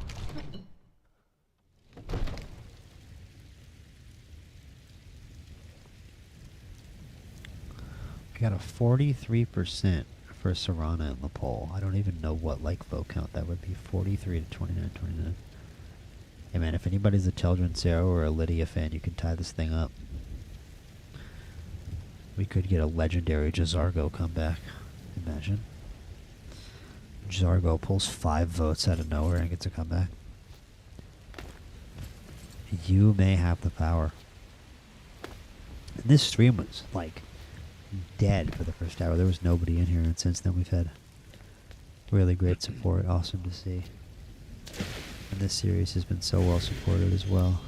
I got a 43% for Serana in the poll. I don't even know what like vote count that would be. 43 to 29, 29. Hey man, if anybody's a Teldrin Zero or a Lydia fan, you can tie this thing up. We could get a legendary Jazargo comeback. Imagine. Jazargo pulls 5 votes out of nowhere and gets a comeback. You may have the power. And this stream was like dead for the first hour. There was nobody in here, and since then we've had really great support. Awesome to see. And this series has been so well supported as well.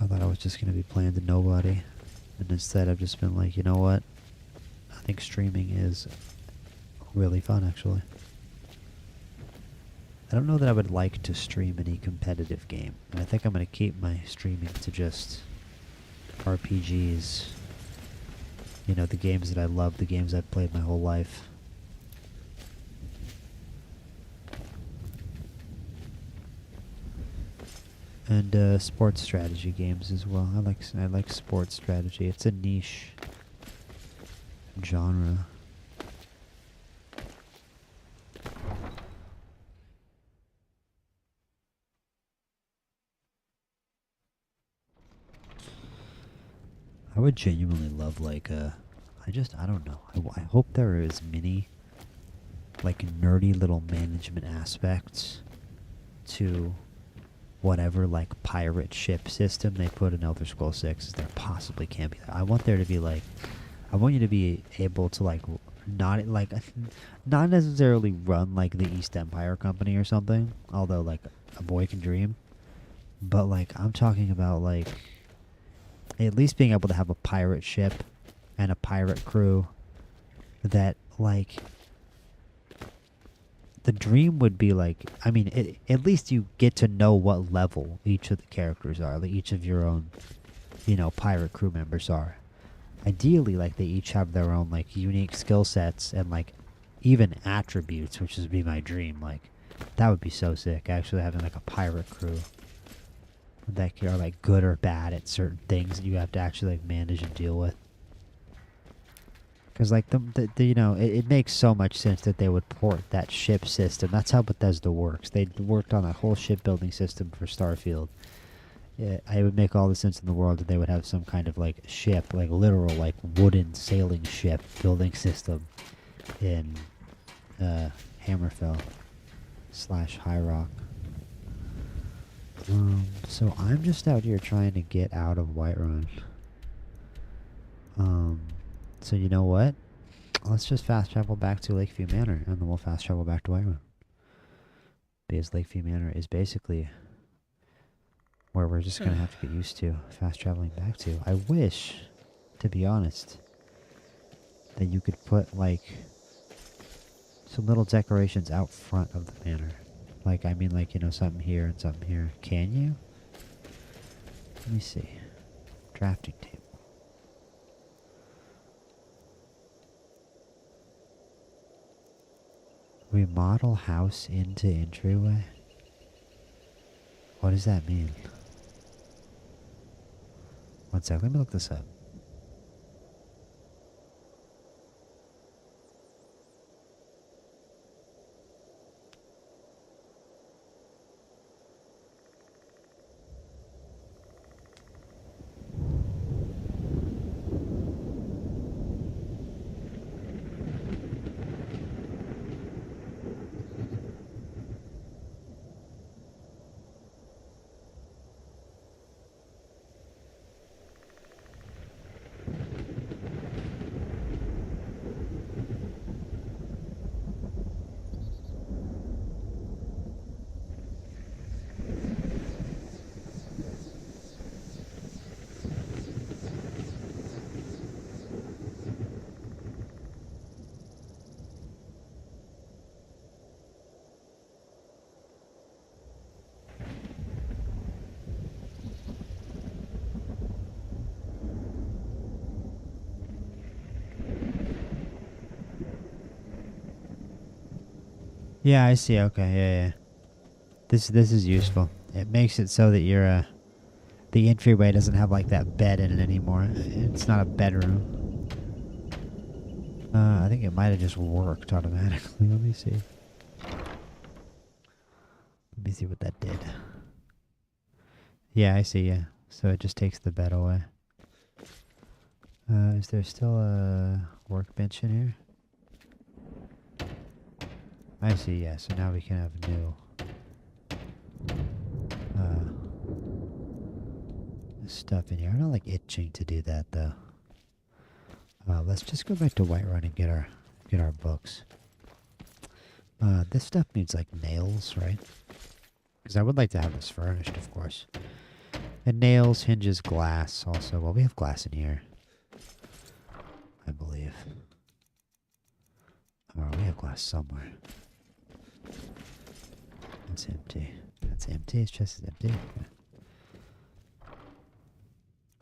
I thought I was just going to be playing to nobody, and instead I've just been like, you know what? I think streaming is really fun, actually. I don't know that I would like to stream any competitive game, and I think I'm going to keep my streaming to just RPGs You know, the games that I love, the games I've played my whole life. And sports strategy games as well. I like sports strategy. It's a niche genre. I would genuinely love like I don't know. I hope there is many like nerdy little management aspects to whatever like pirate ship system they put in Elder Scrolls 6 as there possibly can be. I want there to be like, I want you to be able to like not necessarily run like the East Empire Company or something, although like a boy can dream. But like I'm talking about like at least being able to have a pirate ship and a pirate crew that like the dream would be like, I mean, at least you get to know what level each of the characters are, like each of your own, you know, pirate crew members are. Ideally, like they each have their own like unique skill sets and like even attributes, which would be my dream. Like that would be so sick, actually having like a pirate crew that are like good or bad at certain things that you have to actually like manage and deal with. Because like the you know, it makes so much sense that they would port that ship system. That's how Bethesda works. They worked on that whole shipbuilding system for Starfield. Yeah, it would make all the sense in the world that they would have some kind of like ship, like literal like wooden sailing ship building system in Hammerfell / High Rock. So I'm just out here trying to get out of Whiterun. So you know what? Let's just fast travel back to Lakeview Manor, and then we'll fast travel back to Whiterun. Because Lakeview Manor is basically where we're just going to have to get used to fast traveling back to. I wish, to be honest, that you could put, like, some little decorations out front of the manor. Like, I mean, like, you know, something here and something here. Can you? Let me see. Drafting table. Remodel house into entryway? What does that mean? One sec, let me look this up. Yeah, I see. Okay, yeah. This is useful. It makes it so that your the entryway doesn't have like that bed in it anymore. It's not a bedroom. I think it might have just worked automatically. Let me see. Let me see what that did. Yeah, I see. Yeah, so it just takes the bed away. Is there still a workbench in here? I see, yeah, so now we can have new stuff in here. I'm not like itching to do that though. Let's just go back to Whiterun and get our books. This stuff needs like nails, right? Because I would like to have this furnished, of course. And nails, hinges, glass also. Well, we have glass in here, I believe. Or we have glass somewhere. It's empty. That's empty. His chest is empty. Okay.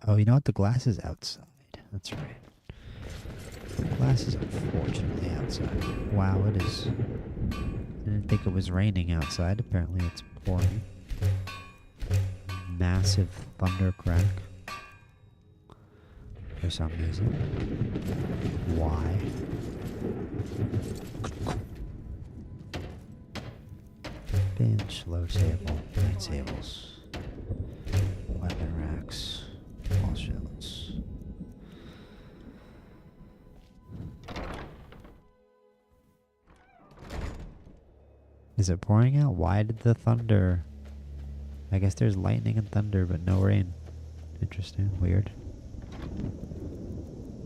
Oh, you know what? The glass is outside. That's right. Glass is unfortunately outside. Wow, it is. I didn't think it was raining outside. Apparently it's pouring. Massive thunder crack. For some reason. Why? Bench, low table, night tables, weapon racks, wall shelves. Is it pouring out? Why did the thunder? I guess there's lightning and thunder, but no rain. Interesting. Weird.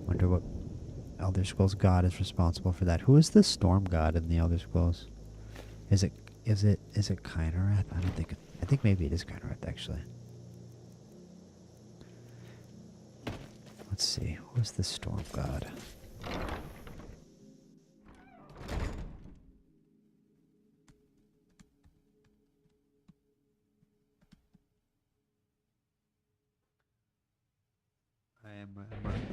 Wonder what Elder Scrolls god is responsible for that. Who is the storm god in the Elder Scrolls? Is it Kynarath? I don't think I think maybe it is Kynarath actually. Let's see. Who's the storm god?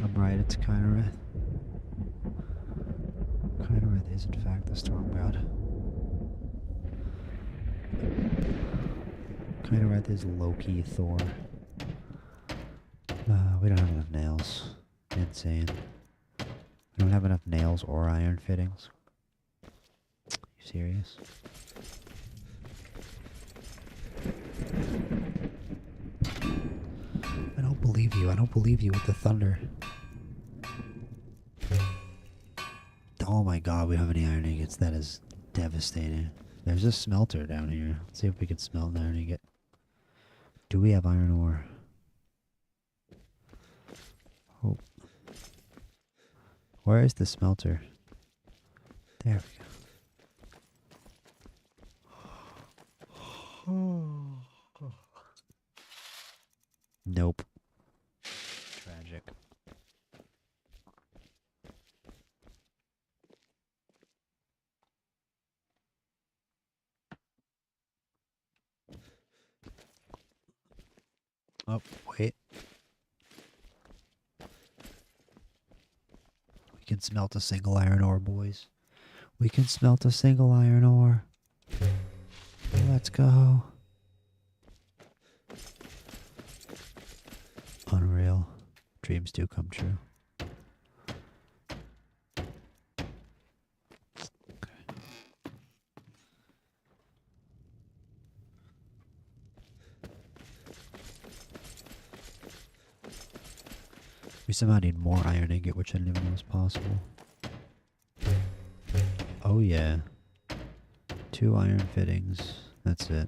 I'm right, it's Kynarath. Kynarath is in fact the storm god. Kynarath is Loki, Thor. We don't have enough nails. Insane. We don't have enough nails or iron fittings. You serious? I don't believe you. I don't believe you with the thunder. Oh my god, we don't have any iron ingots. That is devastating. There's a smelter down here. Let's see if we can smelt an iron ingot. Do we have iron ore? Oh. Where is the smelter? There we go. Nope. Tragic. Oh, wait. We can smelt a single iron ore, boys. We can smelt a single iron ore. Let's go. Unreal. Dreams do come true. We somehow need more iron ingot, which I didn't even know was possible. Oh yeah. 2 iron fittings. That's it.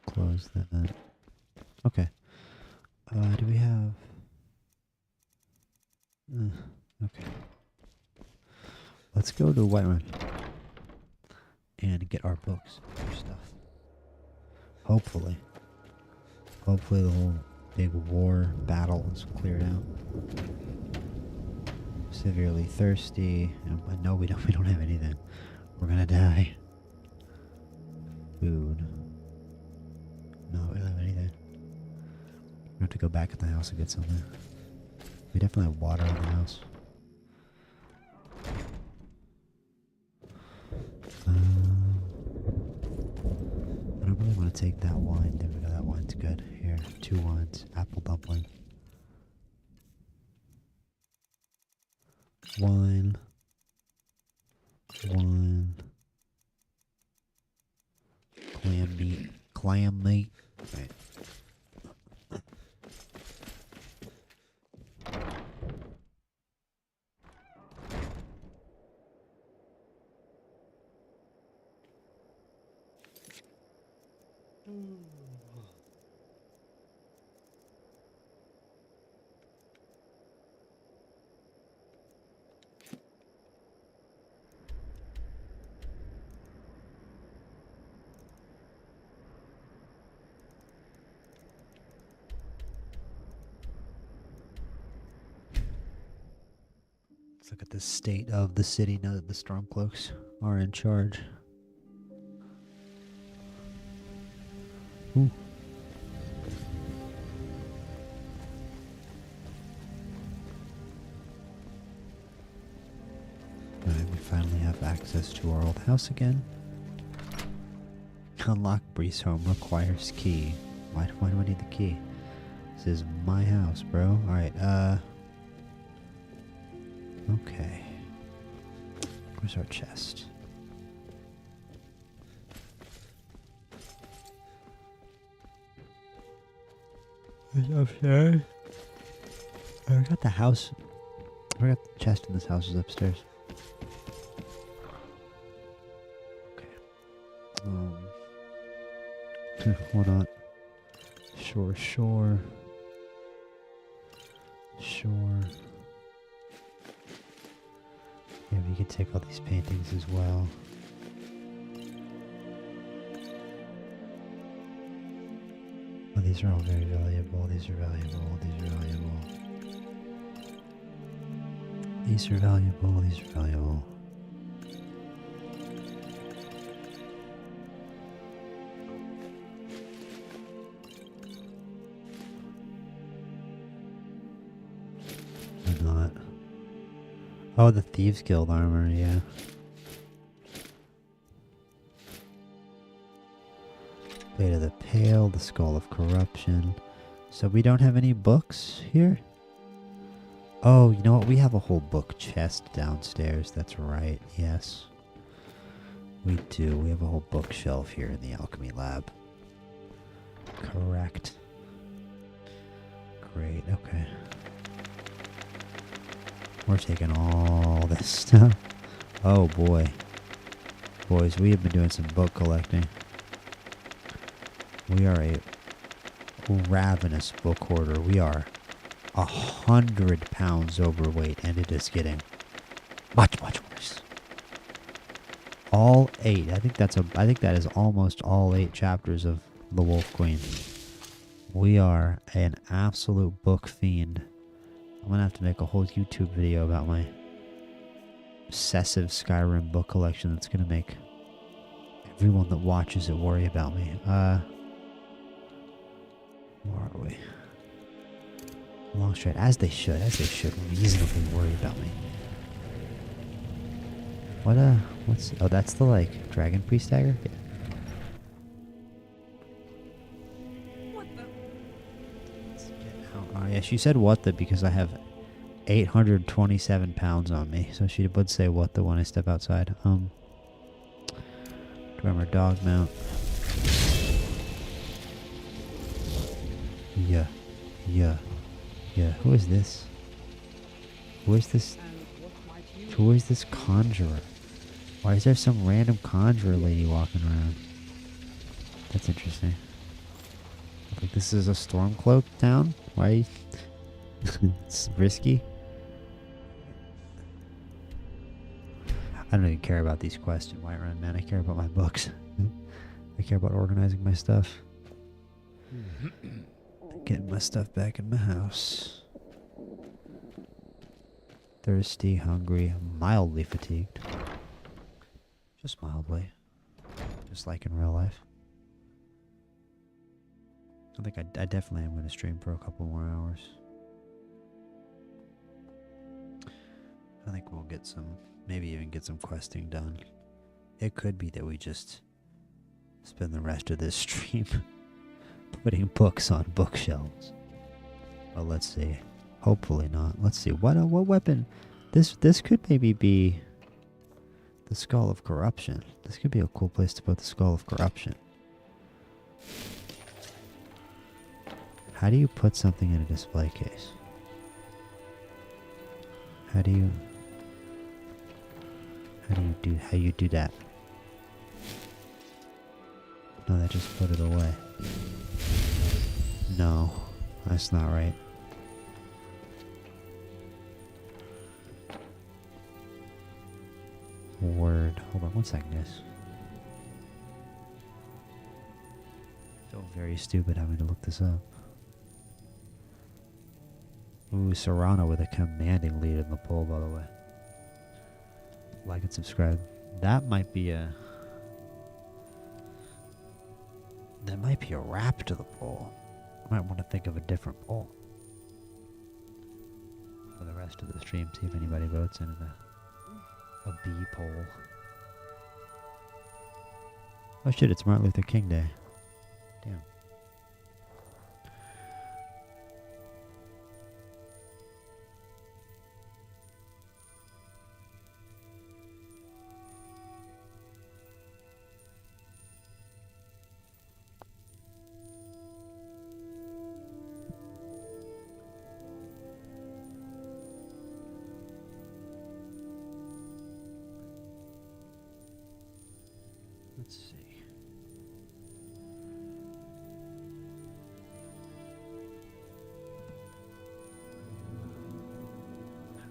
Close that. Okay. Do we have... okay. Let's go to Whiterun and get our books and our stuff. Hopefully. Hopefully the whole big war battle is cleared out. Severely thirsty. I know we don't have anything. We're gonna die. Food. No, we don't have anything. We have to go back at the house and get something. We definitely have water in the house. I don't really want to take that wine. There we go, that wine's good. Here, 2 wines. Apple dumpling. Wine. Wine. Clam meat. Clam meat. Right. Let's look at the state of the city now that the Stormcloaks are in charge. Ooh. finally have access to our old house again. Unlock Breeze home requires key. Why do I need the key? This is my house, bro. Alright, okay. Where's our chest? It's upstairs. I got the house. I got the chest in this house is upstairs. Okay. Why not? Sure. Yeah, we can take all these paintings as well. Oh, these are all very valuable. These are valuable. Or not. Oh, the Thieves Guild armor, yeah. Blade of the Pale, the Skull of Corruption. So we don't have any books here? Oh, you know what? We have a whole book chest downstairs. That's right, yes. We do. We have a whole bookshelf here in the alchemy lab. Correct. Great, okay. We're taking all this stuff. Oh boy. Boys, we have been doing some book collecting. We are a ravenous book hoarder. We are 100 pounds overweight, and it is getting much worse. All 8. I think that is almost all 8 chapters of The Wolf Queen. We are an absolute book fiend. I'm gonna have to make a whole YouTube video about my obsessive Skyrim book collection that's gonna make everyone that watches it worry about me. Where are we? Long straight, as they should reasonably worry about me. Oh, that's the, like, Dragon Priest dagger? Yeah. What the? Let's get out. Oh, yeah, she said what the because I have 827 pounds on me, so she would say what the when I step outside. Drummer dog mount. Yeah. Who is this? Who is this conjurer? Why is there some random conjurer lady walking around? That's interesting. I think this is a Stormcloak town? Why? It's risky. I don't even care about these quests in Whiterun, man. I care about my books. I care about organizing my stuff. Getting my stuff back in my house. Thirsty, hungry, mildly fatigued. Just mildly. Just like in real life. I think I definitely am going to stream for a couple more hours. I think we'll get some, maybe even get some questing done. It could be that we just spend the rest of this stream putting books on bookshelves. Well, let's see. Hopefully not. Let's see. What weapon? This could maybe be the Skull of Corruption. This could be a cool place to put the Skull of Corruption. How do you put something in a display case? How do you do that? No, that just put it away. No, that's not right. Word. Hold on one second, guys. I feel very stupid having to look this up. Ooh, Serrano with a commanding lead in the poll, by the way. Like and subscribe. That might be a wrap to the poll. I might want to think of a different poll for the rest of the stream. See if anybody votes in it. A bee pole. Oh shit, it's Martin Luther King Day. Damn. Let's see.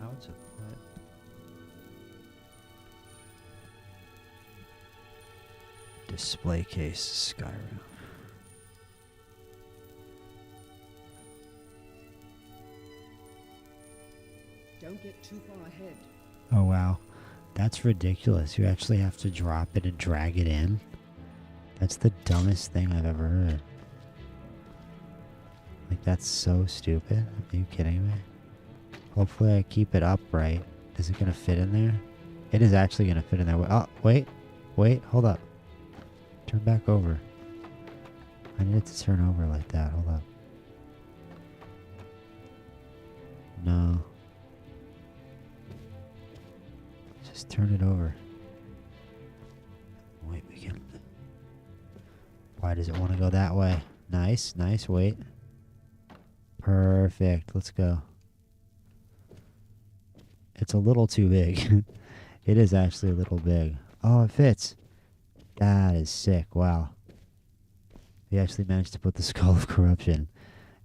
How to put display case Skyrim. Don't get too far ahead. Oh wow. That's ridiculous. You actually have to drop it and drag it in. That's the dumbest thing I've ever heard. Like, that's so stupid. Are you kidding me? Hopefully I keep it upright. Is it going to fit in there? It is actually going to fit in there. Oh, wait. Wait, hold up. Turn back over. I need it to turn over like that. Hold up. No. Just turn it over. Wait, we can... Why does it want to go that way? Nice, nice, wait. Perfect, let's go. It's a little too big. It is actually a little big. Oh, it fits. That is sick, wow. We actually managed to put the Skull of Corruption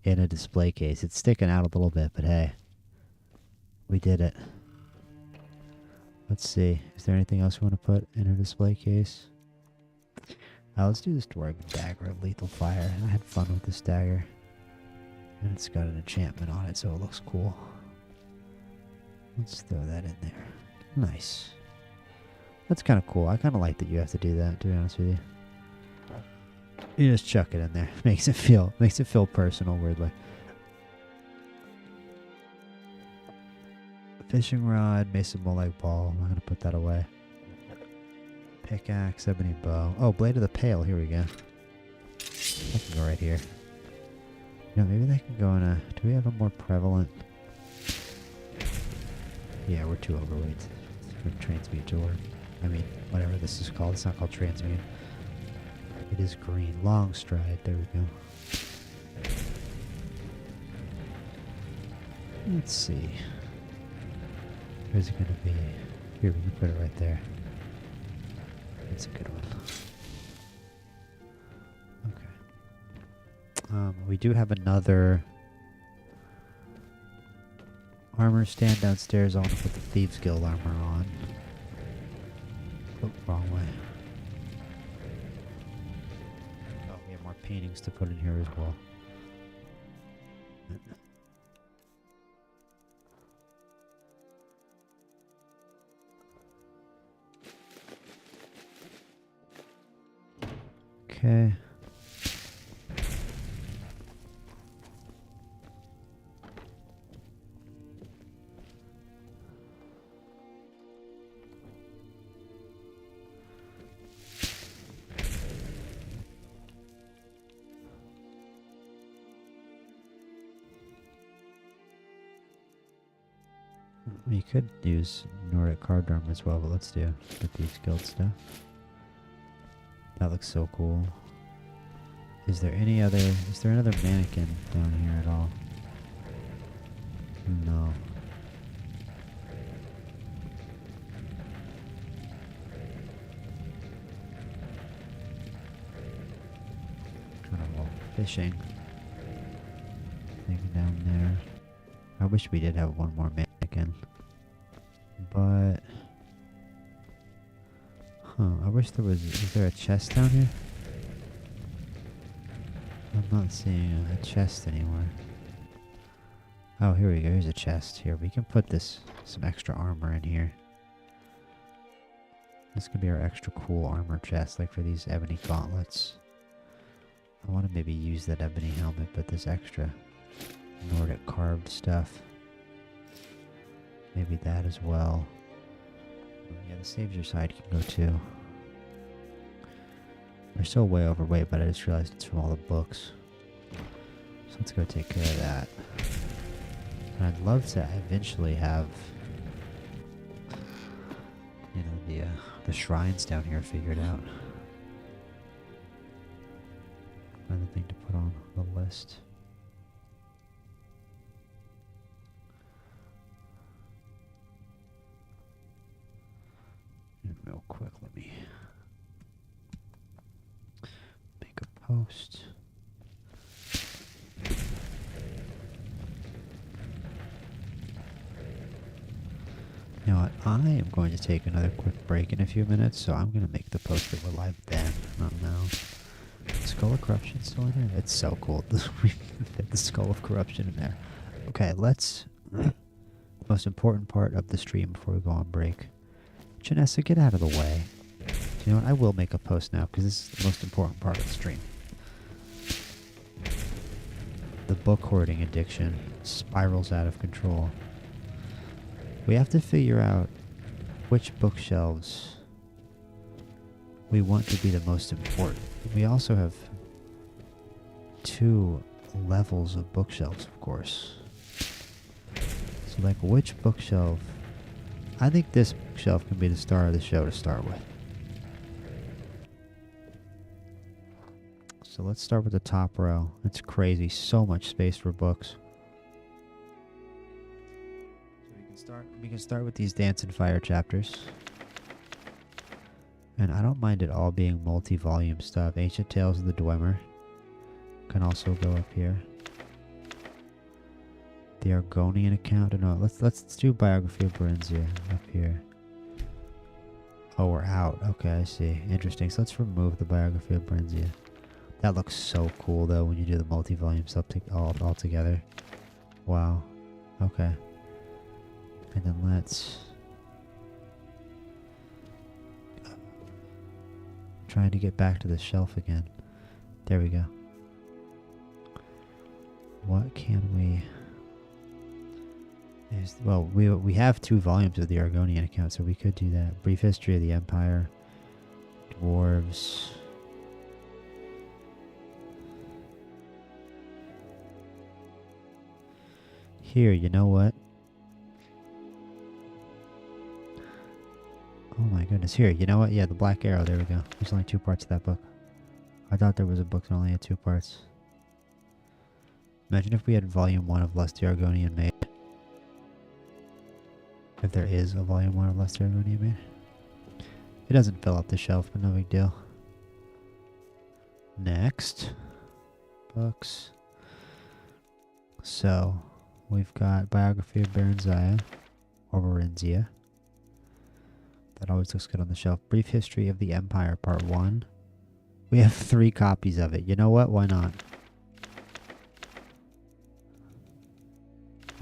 in a display case. It's sticking out a little bit, but hey. We did it. Let's see. Is there anything else we want to put in a display case? Let's do this Dwarven Dagger of Lethal Fire. I had fun with this dagger. And it's got an enchantment on it, so it looks cool. Let's throw that in there. Nice. That's kind of cool. I kind of like that you have to do that, to be honest with you. You just chuck it in there. Makes it feel personal, weirdly. Fishing rod, mason leg ball. I'm gonna put that away. Pickaxe, ebony bow. Oh, blade of the pale. Here we go. That can go right here. You know, maybe that can go in a... Do we have a more prevalent... Yeah, we're too overweight for transmute to work. I mean, whatever this is called. It's not called transmute. It is green. Long stride. There we go. Let's see. Where's it going to be? Here, we can put it right there. That's a good one. Okay. We do have another armor stand downstairs. I want to put the Thieves Guild armor on. Oh, wrong way. Oh, we have more paintings to put in here as well. Okay. We could use Nordic card armor as well, but let's do the Thieves Guild stuff. That looks so cool. Is there another mannequin down here at all? No. Kind of all fishing thing down there. I wish we did have one more mannequin. But... Huh, I wish there was... Is there a chest down here? I'm not seeing a chest anywhere. Oh, here we go. Here's a chest. Here, we can put some extra armor in here. This could be our extra cool armor chest, like for these ebony gauntlets. I want to maybe use that ebony helmet, but this extra Nordic carved stuff. Maybe that as well. the savior side can go too. We're still way overweight, but I just realized it's from all the books. So let's go take care of that. And I'd love to eventually have, you know, the shrines down here figured out. Another thing to put on the list. And real quick, let me make a post. You know what? I am going to take another quick break in a few minutes, so I'm going to make the post that we're live then, not now. Skull of Corruption still in here? It's so cool. We fit the Skull of Corruption in there. Okay, let's... the most important part of the stream before we go on break. Janessa, get out of the way. You know what? I will make a post now, because this is the most important part of the stream. The book hoarding addiction spirals out of control. We have to figure out which bookshelves we want to be the most important. We also have 2 levels of bookshelves, of course. So, like, which bookshelf? I think this bookshelf can be the star of the show to start with. So let's start with the top row. It's crazy. So much space for books. So we can start with these Dance and Fire chapters. And I don't mind it all being multi-volume stuff. Ancient Tales of the Dwemer can also go up here. The Argonian account. No, let's do Biography of Berenzia up here. Oh, we're out. Okay, I see. Interesting. So let's remove the Biography of Berenzia. That looks so cool though when you do the multi-volume stuff all together. Wow. Okay. And then let's trying to get back to the shelf again. There we go. What can we... well, we have 2 volumes of the Argonian account, so we could do that. Brief History of the Empire. Dwarves. Here, you know what? Oh my goodness. Here, you know what? Yeah, the Black Arrow. There we go. There's only 2 parts of that book. I thought there was a book that only had 2 parts. Imagine if we had volume 1 of Lust the Argonian made. If there is a volume 1 of Lust the Argonian made. It doesn't fill up the shelf, but no big deal. Next. Books. So, we've got Biography of Berenzia. Or Berenzia. That always looks good on the shelf. Brief History of the Empire, Part 1. We have 3 copies of it. You know what? Why not?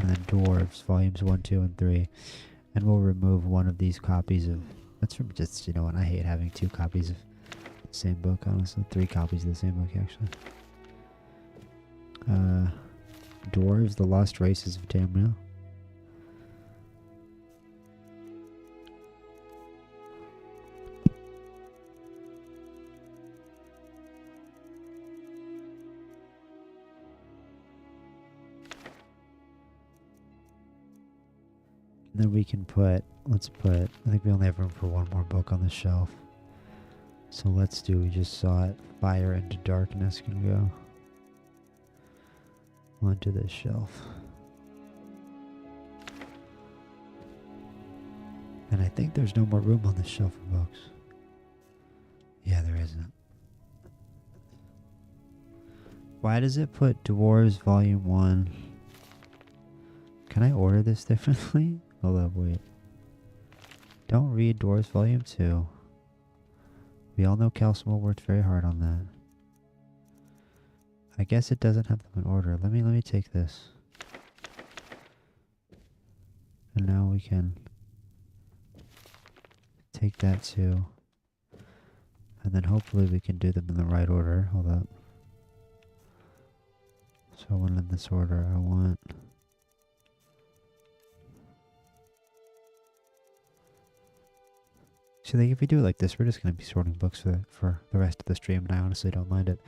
And then Dwarves, Volumes 1, 2, and 3. And we'll remove one of these copies of... Let's just, you know what? I hate having 2 copies of the same book, honestly. 3 copies of the same book, actually. Dwarves, The Lost Races of Tamriel. Then we can put, let's put, I think we only have room for 1 more book on the shelf. So let's do, we just saw it, Fire into Darkness can go onto this shelf. And I think there's no more room on this shelf for books. Yeah, there isn't. Why does it put Dwarves Volume 1? Can I order this differently? Hold up, wait. Don't read Dwarves Volume 2. We all know Calcimal worked very hard on that. I guess it doesn't have them in order. Let me take this. And now we can take that too. And then hopefully we can do them in the right order. Hold up. So I want in this order. I want... So like if we do it like this, we're just gonna be sorting books for the rest of the stream, and I honestly don't mind it.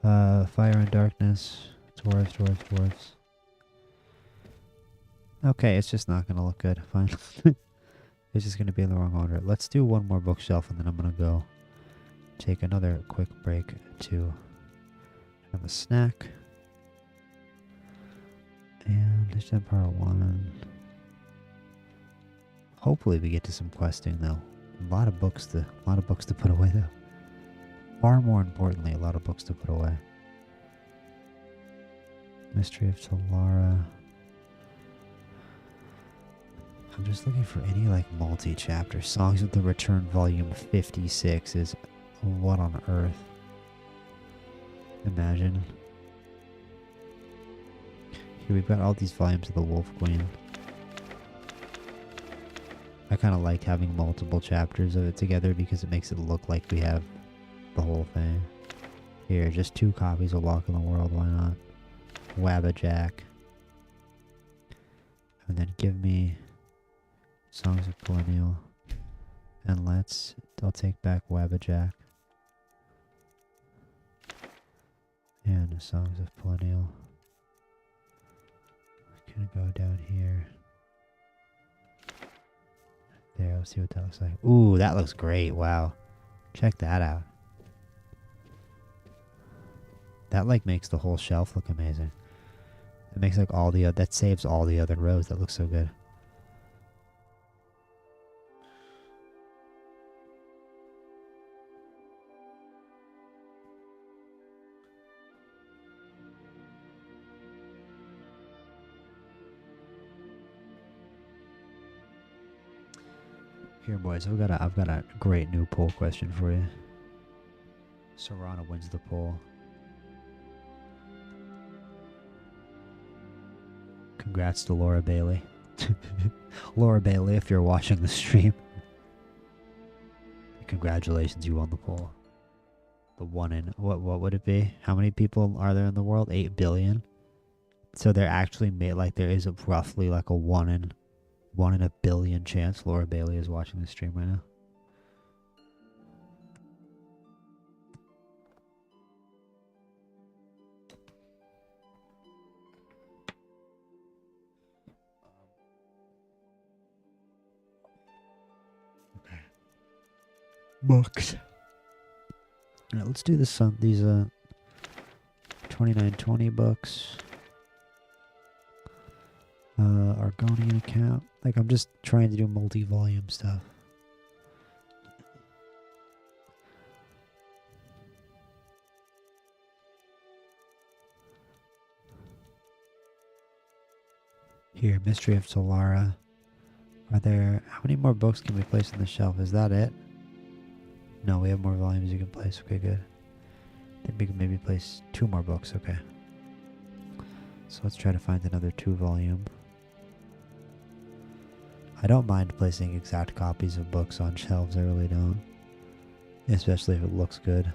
Fire and darkness, dwarves, dwarves, dwarves. Okay, it's just not gonna look good. Fine. It's just gonna be in the wrong order. Let's do one more bookshelf, and then I'm gonna go take another quick break to have a snack. And there's Empire 1. Hopefully we get to some questing though. A lot of books to put away though. Far more importantly, a lot of books to put away. Mystery of Talara. I'm just looking for any like multi-chapter. Songs of the Return Volume 56 is what on earth? Imagine. Here we've got all these volumes of the Wolf Queen. I kind of like having multiple chapters of it together because it makes it look like we have the whole thing. Here, just 2 copies of Walk in the World, why not? Wabbajack. And then give me Songs of Perennial. And I'll take back Wabbajack. And Songs of Perennial. Gonna go down here. There, let's see what that looks like. Ooh, that looks great. Wow. Check that out. That like makes the whole shelf look amazing. It makes like all the that saves all the other rows. That looks so good. Here, boys, I've got a great new poll question for you. Serrano wins the poll. Congrats to Laura Bailey. Laura Bailey, if you're watching the stream, congratulations, you won the poll. The one in what would it be? How many people are there in the world? 8 billion. So they're actually made like there is roughly like a 1 in a billion chance Laura Bailey is watching the stream right now. Okay. Books. All right, let's do this. These 2920 books. Argonian account. Like, I'm just trying to do multi-volume stuff. Here, Mystery of Talara. How many more books can we place on the shelf? Is that it? No, we have more volumes you can place. Okay, good. I think we can maybe place 2 more books. Okay. So let's try to find another 2 volume. I don't mind placing exact copies of books on shelves, I really don't. Especially if it looks good.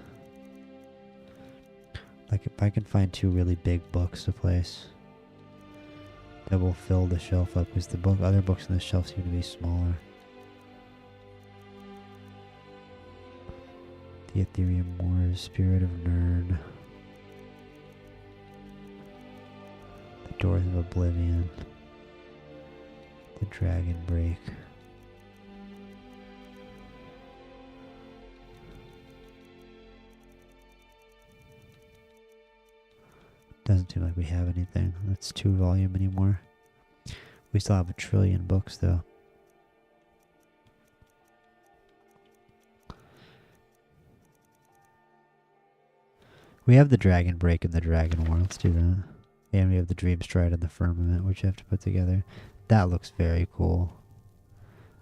Like if I can find 2 really big books to place, that will fill the shelf up, because the other books on the shelf seem to be smaller. The Ethereum Wars, Spirit of Nern. The Doors of Oblivion. The Dragon Break. Doesn't seem like we have anything that's 2 volume anymore. We still have 1 trillion books though. We have the Dragon Break and the Dragon War. Let's do that. And we have the Dream Stride and the Firmament, which you have to put together. That looks very cool.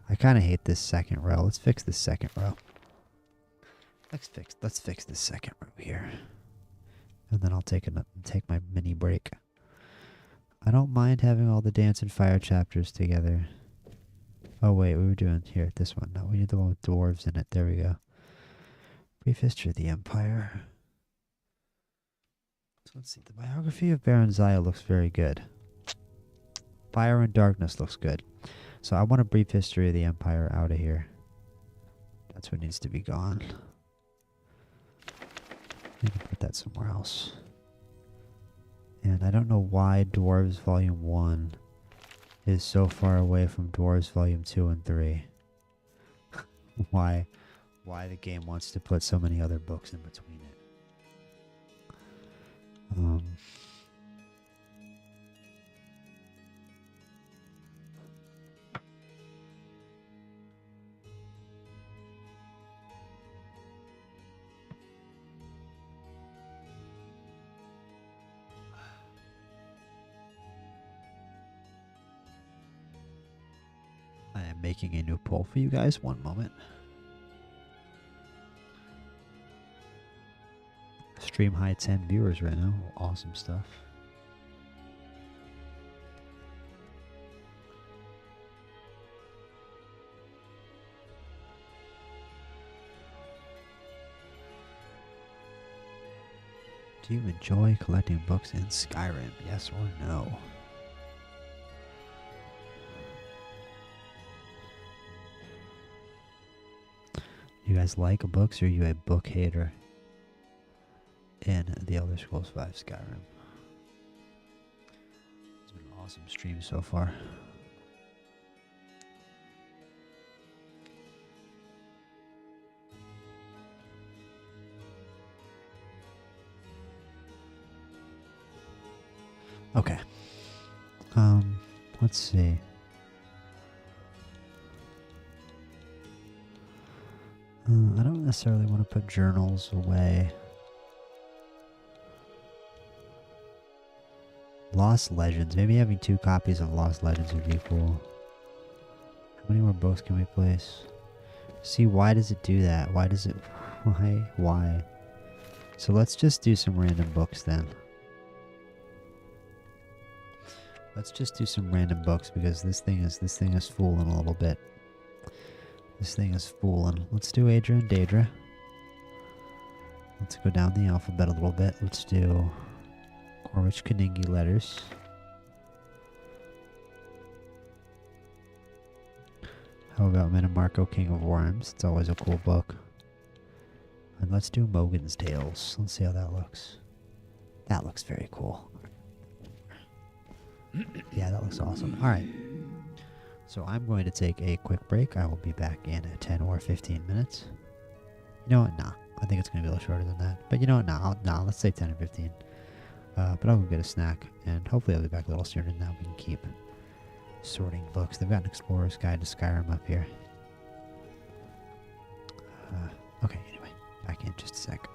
I kind of hate this second row. Let's fix this second row. Let's fix this second row here. And then I'll take my mini break. I don't mind having all the Dance and Fire chapters together. Oh wait, we were doing here this one. No, we need the one with dwarves in it. There we go. Brief History of the Empire. So let's see. The biography of Baron Zaya looks very good. Fire and Darkness looks good. So I want a Brief History of the Empire out of here. That's what needs to be gone. I can put that somewhere else. And I don't know why Dwarves Volume 1 is so far away from Dwarves Volume 2 and 3. why the game wants to put so many other books in between it. I am making a new poll for you guys. One moment. Stream high 10 viewers right now. Awesome stuff. Do you enjoy collecting books in Skyrim? Yes or no? You guys like books, or are you a book hater in the Elder Scrolls V Skyrim? It's been an awesome stream so far. Okay. Let's see. I don't necessarily want to put journals away. Lost Legends. Maybe having 2 copies of Lost Legends would be cool. How many more books can we place? See, why does it do that? Why does it... Why? So let's just do some random books then. Let's just do some random books because this thing is fooling a little bit. This thing is fooling. Let's do Aedra and Daedra. Let's go down the alphabet a little bit. Let's do Corwich Kaningi letters. How about Metamarco, King of Worms? It's always a cool book. And let's do Mogan's Tales. Let's see how that looks. That looks very cool. Yeah, that looks awesome. Alright. So I'm going to take a quick break. I will be back in 10 or 15 minutes. You know what? Nah. I think it's going to be a little shorter than that. But you know what? Nah. Let's say 10 or 15. But I'll go get a snack. And hopefully I'll be back a little sooner than that. We can keep sorting books. They've got an Explorer's Guide to Skyrim up here. Okay, anyway. Back in just a sec.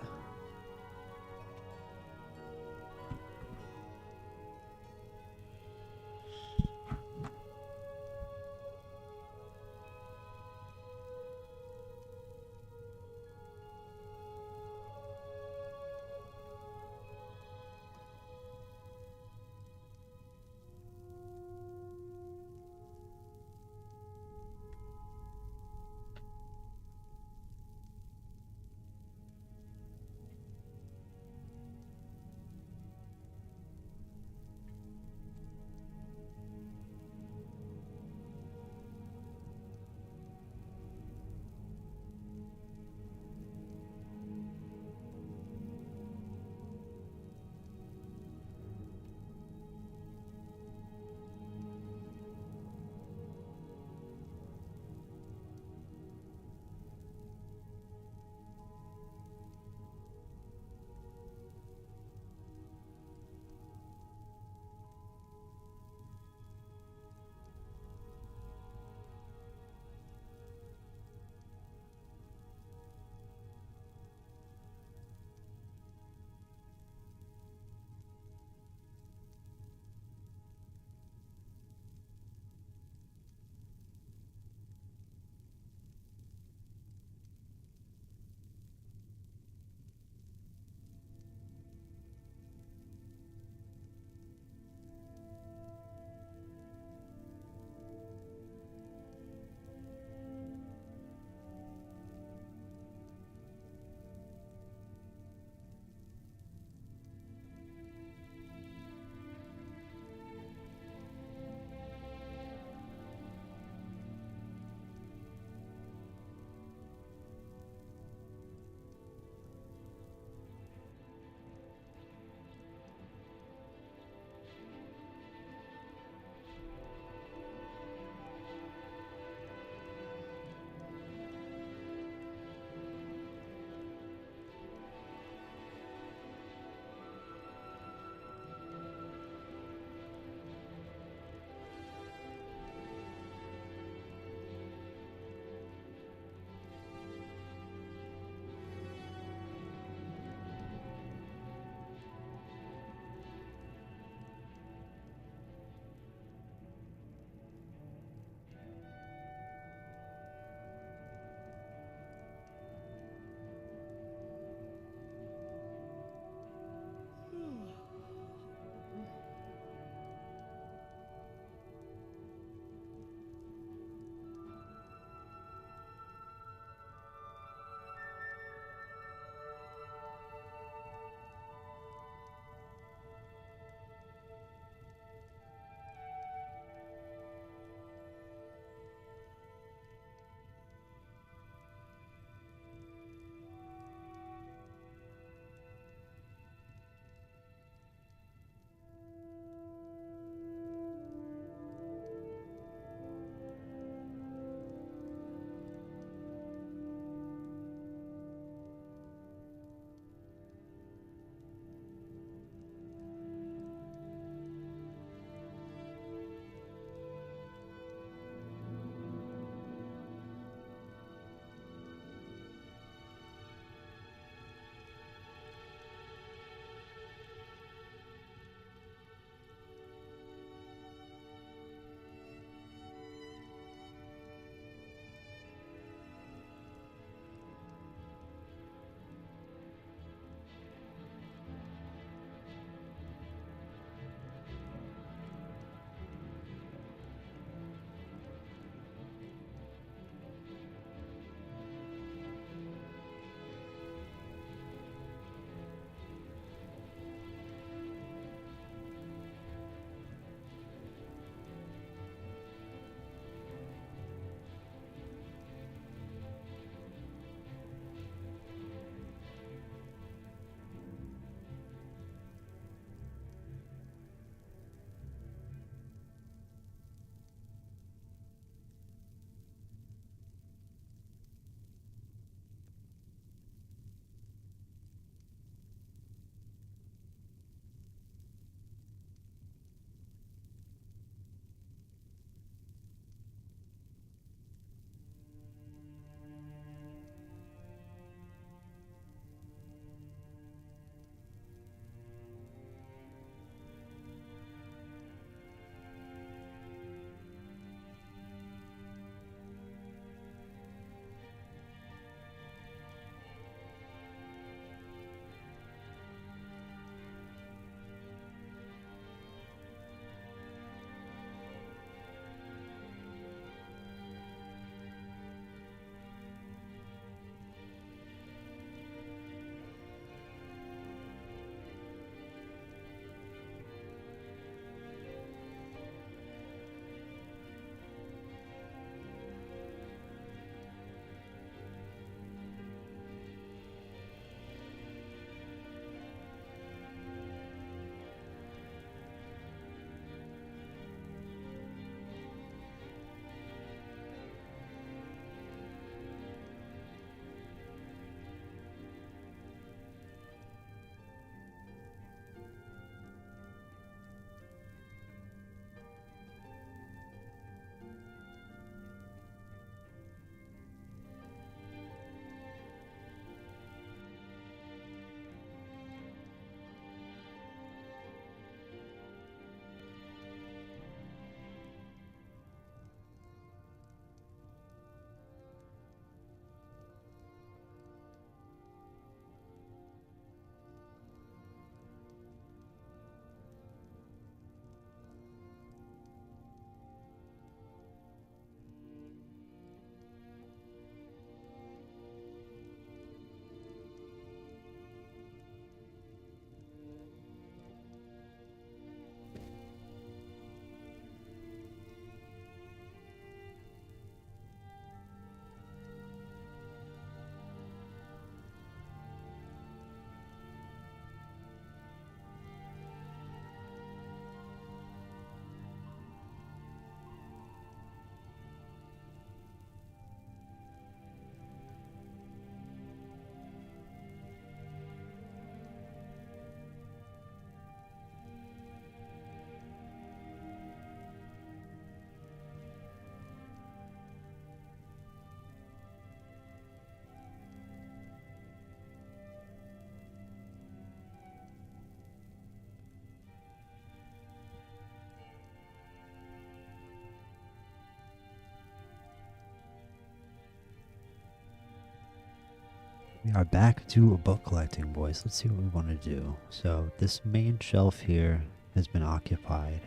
We are back to book collecting, boys. Let's see what we want to do. So this main shelf here has been occupied.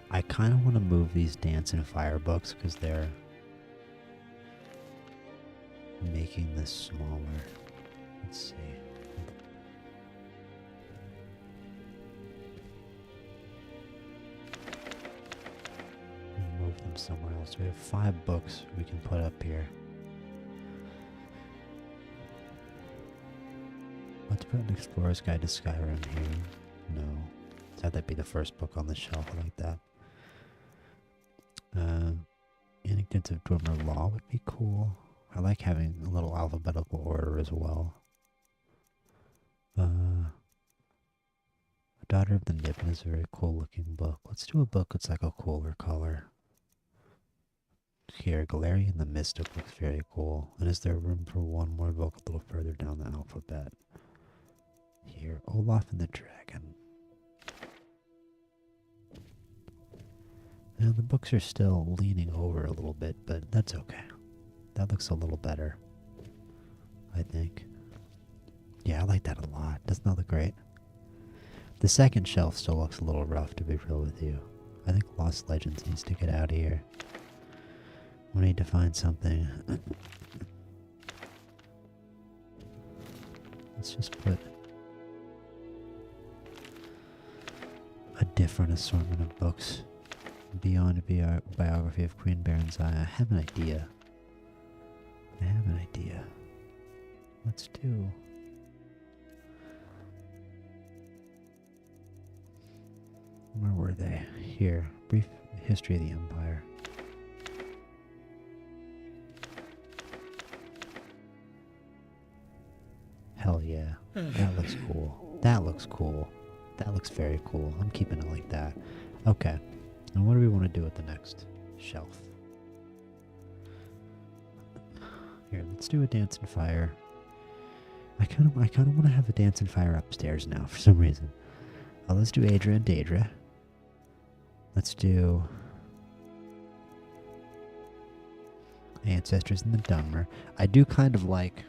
I kind of want to move these Dance and Fire books because they're making this smaller. Let's see. Move them somewhere else. We have 5 books we can put up here. Let's put an Explorer's Guide to Skyrim here. No. Let's have that be the first book on the shelf. I like that. Anecdotes of Dwemer Law would be cool. I like having a little alphabetical order as well. Daughter of the Nibbin is a very cool looking book. Let's do a book that's like a cooler color. Here, Galarian the Mystic looks very cool. And is there room for one more book a little further down the alphabet? Here, Olaf and the Dragon. Now the books are still leaning over a little bit, but that's okay. That looks a little better, I think. Yeah, I like that a lot. Doesn't that look great? The second shelf still looks a little rough, to be real with you. I think Lost Legends needs to get out of here. We need to find something. Let's just put a different assortment of books. Beyond a biography of Queen Baronzai. I have an idea. Let's do... Where were they? Here. Brief History of the Empire. Hell yeah. That looks cool. That looks cool. That looks very cool. I'm keeping it like that. Okay. And what do we want to do with the next shelf? Here, let's do a Dance and Fire. I kind of want to have a Dance and Fire upstairs now for some reason. Let's do Adra and Daedra. Let's do Ancestors and the Dunmer. I do kind of like...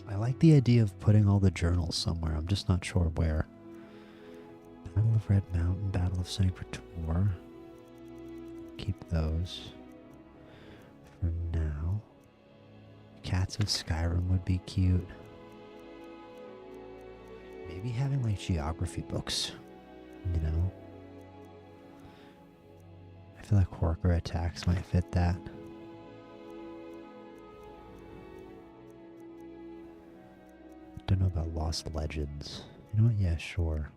I like the idea of putting all the journals somewhere. I'm just not sure where. Battle of Red Mountain, Battle of Sanctor. Keep those for now. Cats of Skyrim would be cute. Maybe having like geography books, you know? I feel like Horker Attacks might fit that. Don't know about Lost Legends. You know what? Yeah, sure.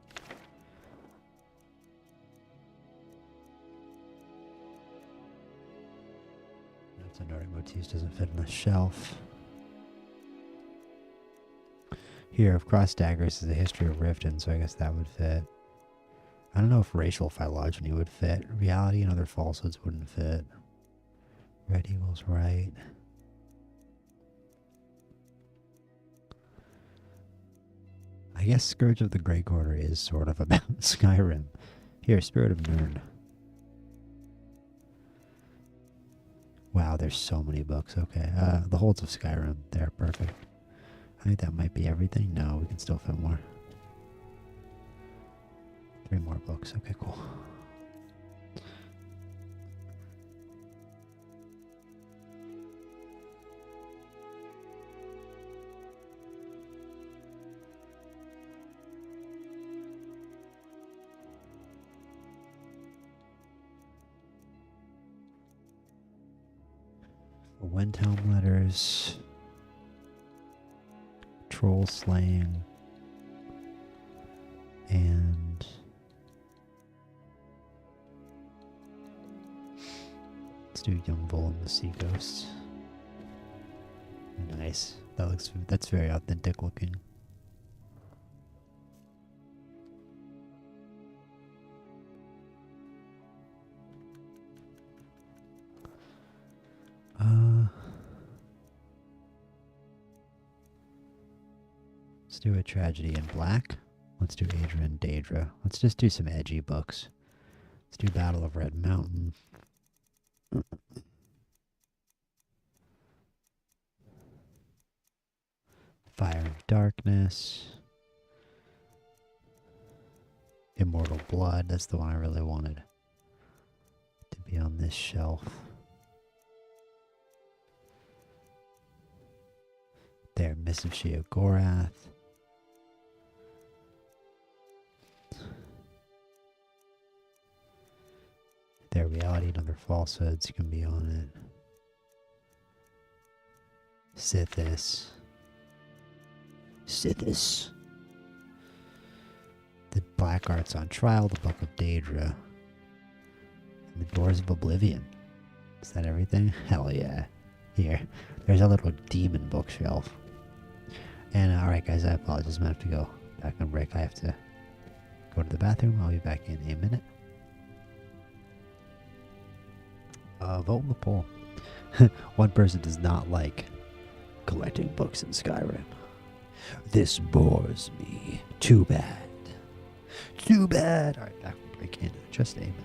Notes on Nordic motifs doesn't fit on the shelf. Here, of Cross Daggers is the history of Riften, so I guess that would fit. I don't know if racial phylogeny would fit. Reality and other falsehoods wouldn't fit. Red Eagle's right. I guess Scourge of the Grey Quarter is sort of about Skyrim. Here, Spirit of Nirn. Wow, there's so many books. Okay, The Holds of Skyrim. They're perfect. I think that might be everything. No, we can still fit more. 3 more books. Okay, cool. Windhelm Letters. Troll Slaying. And let's do Young Bull and the Sea Ghosts. Nice. That's very authentic looking. Let's do a Tragedy in Black. Let's do Adra and Daedra. Let's just do some edgy books. Let's do Battle of Red Mountain. Darkness. Immortal Blood, that's the one I really wanted to be on this shelf. There, Miss of Sheogorath. There, Reality and Other Falsehoods can be on it. Sithis. Sithis. The Black Arts on Trial, the Book of Daedra, and the Doors of Oblivion. Is that everything? Hell yeah. Here, there's a little demon bookshelf. And alright guys, I apologize, I'm gonna have to go back on break. I have to go to the bathroom. I'll be back in a minute. Vote in the poll. One person does not like collecting books in Skyrim. This bores me. Too bad. Too bad. Alright, back on break in just a minute.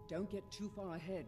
Don't get too far ahead.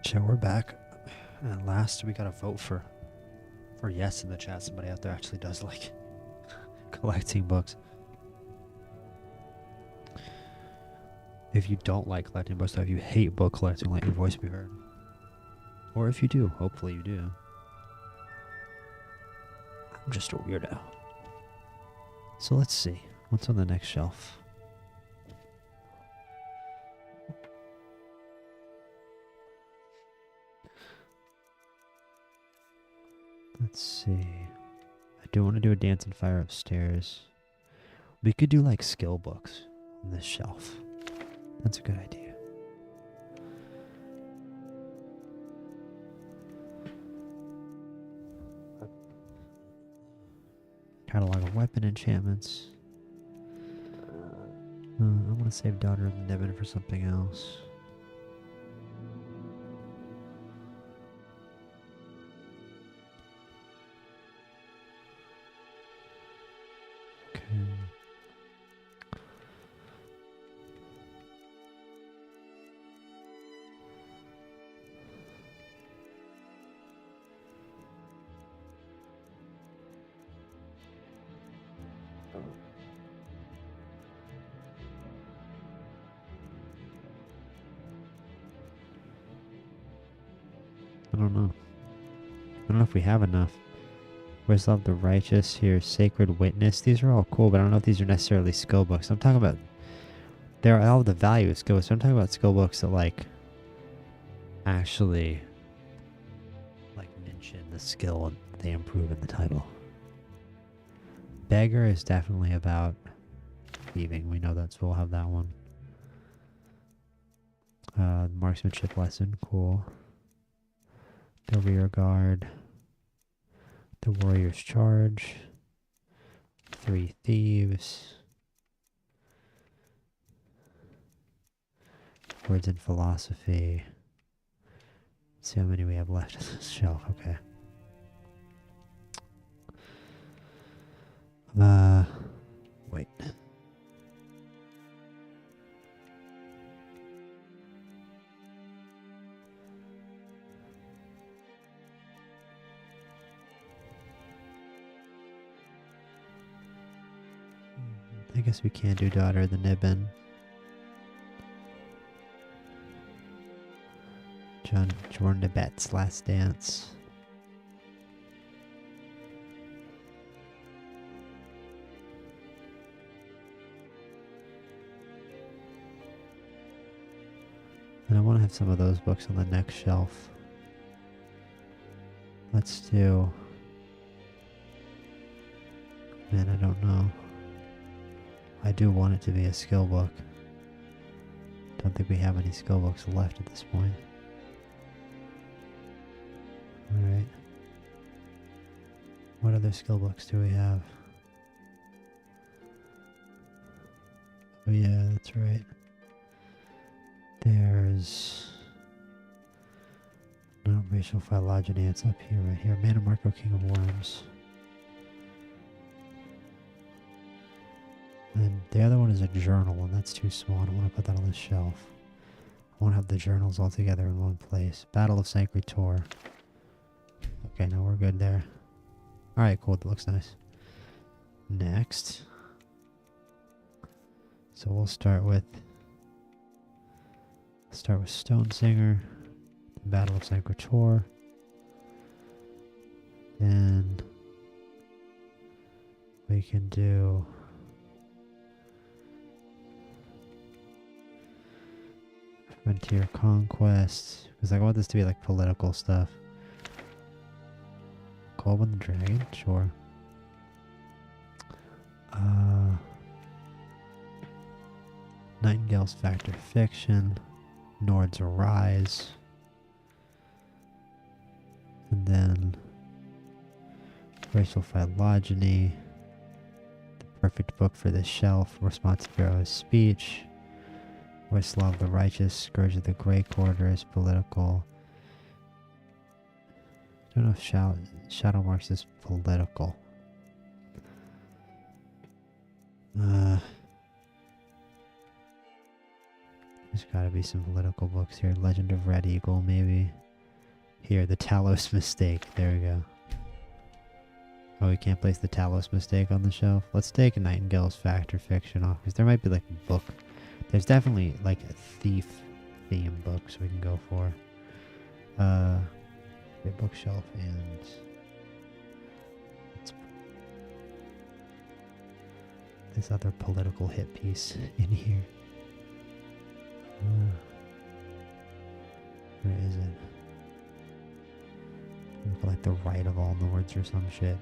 So we're back. At last, we got a vote for yes in the chat. Somebody out there actually does like collecting books. If you don't like collecting books, though, if you hate book collecting, let your voice be heard. Or if you do, hopefully you do. I'm just a weirdo. So let's see. What's on the next shelf? Let's see. I do want to do a dance and fire upstairs. We could do like skill books on this shelf. That's a good idea. Catalog of weapon enchantments. I want to save Daughter of the Niven for something else. I don't know. I don't know if we have enough. Where's Love the Righteous here? Sacred Witness. These are all cool, but I don't know if these are necessarily skill books. I'm talking about... They're all the value of skill books. So I'm talking about skill books that, like, actually, like, mention the skill they improve in the title. Beggar is definitely about thieving. We know that, so we'll have that one. Marksmanship lesson. Cool. The rear guard, the warrior's charge, 3 thieves, words and philosophy. Let's see how many we have left on this shelf. Okay. Wait. I guess we can do Daughter of the Niben. Jordan Nibet's Last Dance. And I want to have some of those books on the next shelf. Let's do... Man, I don't know. I do want it to be a skill book. Don't think we have any skill books left at this point. Alright. What other skill books do we have? Oh yeah, that's right. There's no racial phylogeny. It's up here, right here. Manor Marco, King of Worms. And the other one is a journal, and that's too small. I don't want to put that on the shelf. I want to have the journals all together in one place. Battle of Sacred Tor. Okay, no, we're good there. Alright, cool. That looks nice. Next. So we'll start with Stone Singer, the Battle of Sacred Tor. Then we can do Frontier Conquest, because I want this to be like political stuff. Colvin the Dragon, sure. Nightingale's Fact or Fiction, Nord's Arise, and then Racial Phylogeny, the perfect book for the shelf, Responsive Hero's Speech, Whistle of the Righteous, Scourge of the Grey Quarters, political. I don't know if Shadow Marks is political. There's gotta be some political books here. Legend of Red Eagle, maybe. Here, the Talos Mistake. There we go. Oh, we can't place the Talos Mistake on the shelf. Let's take a Nightingale's Fact or Fiction off, because there might be like a book. There's definitely like a thief theme books we can go for. A bookshelf and this other political hit piece in here. Where is it? Look like the right of all Nords or some shit.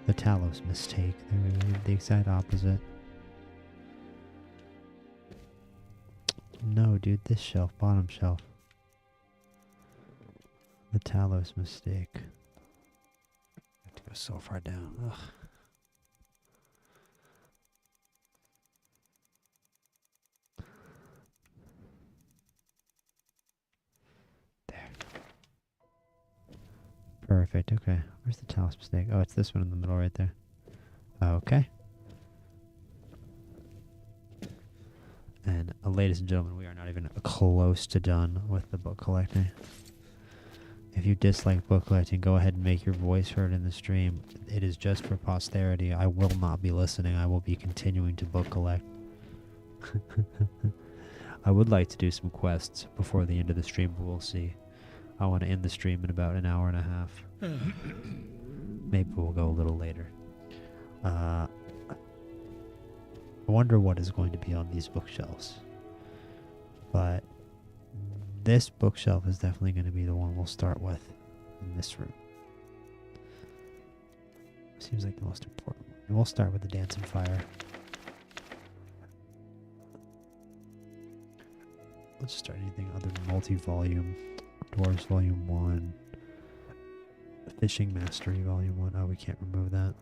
The Talos Mistake. There we go. The exact opposite. No, dude, this shelf, bottom shelf. The Talos Mistake. I have to go so far down. Ugh. There. Perfect, okay. Where's the Talos Mistake? Oh, it's this one in the middle right there. Okay. And ladies and gentlemen, we are not even close to done with the book collecting. If you dislike book collecting, go ahead and make your voice heard in the stream. It is just for posterity. I will not be listening. I will be continuing to book collect. I would like to do some quests before the end of the stream, but we'll see. I want to end the stream in about an hour and a half. Maybe we'll go a little later. I wonder what is going to be on these bookshelves. But this bookshelf is definitely going to be the one we'll start with in this room. Seems like the most important one. And we'll start with the Dancing Fire. Let's start anything other than multi-volume. Dwarves Volume 1. Fishing Mastery Volume 1. Oh, we can't remove that.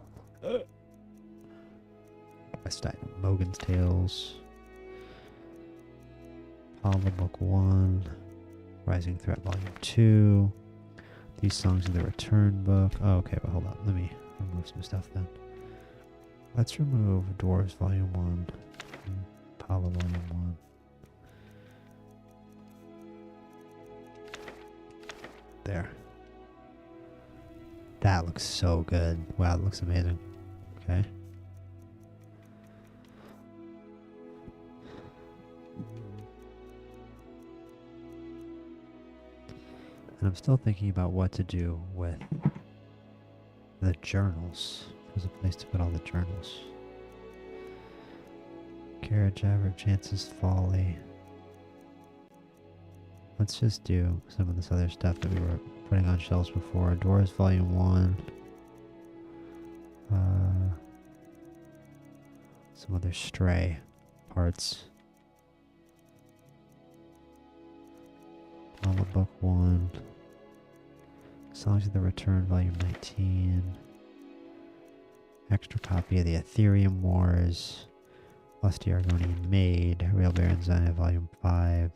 Quest item. Mogan's Tales. Paula Book 1. Rising Threat Volume 2. These Songs of the Return book. Oh, okay, well, hold on. Let me remove some stuff then. Let's remove Dwarves Volume 1. Paula Volume 1. There. That looks so good. Wow, it looks amazing. Okay. And I'm still thinking about what to do with the journals. There's a place to put all the journals. Carriage Average, Chance's Folly. Let's just do some of this other stuff that we were putting on shelves before. Dwarves Volume 1. Some other Stray parts. Paula Book 1. Songs of the Return Volume 19. Extra copy of the Ethereum Wars. Lusty Argonian Maid, Real Baron Zaya, Volume 5.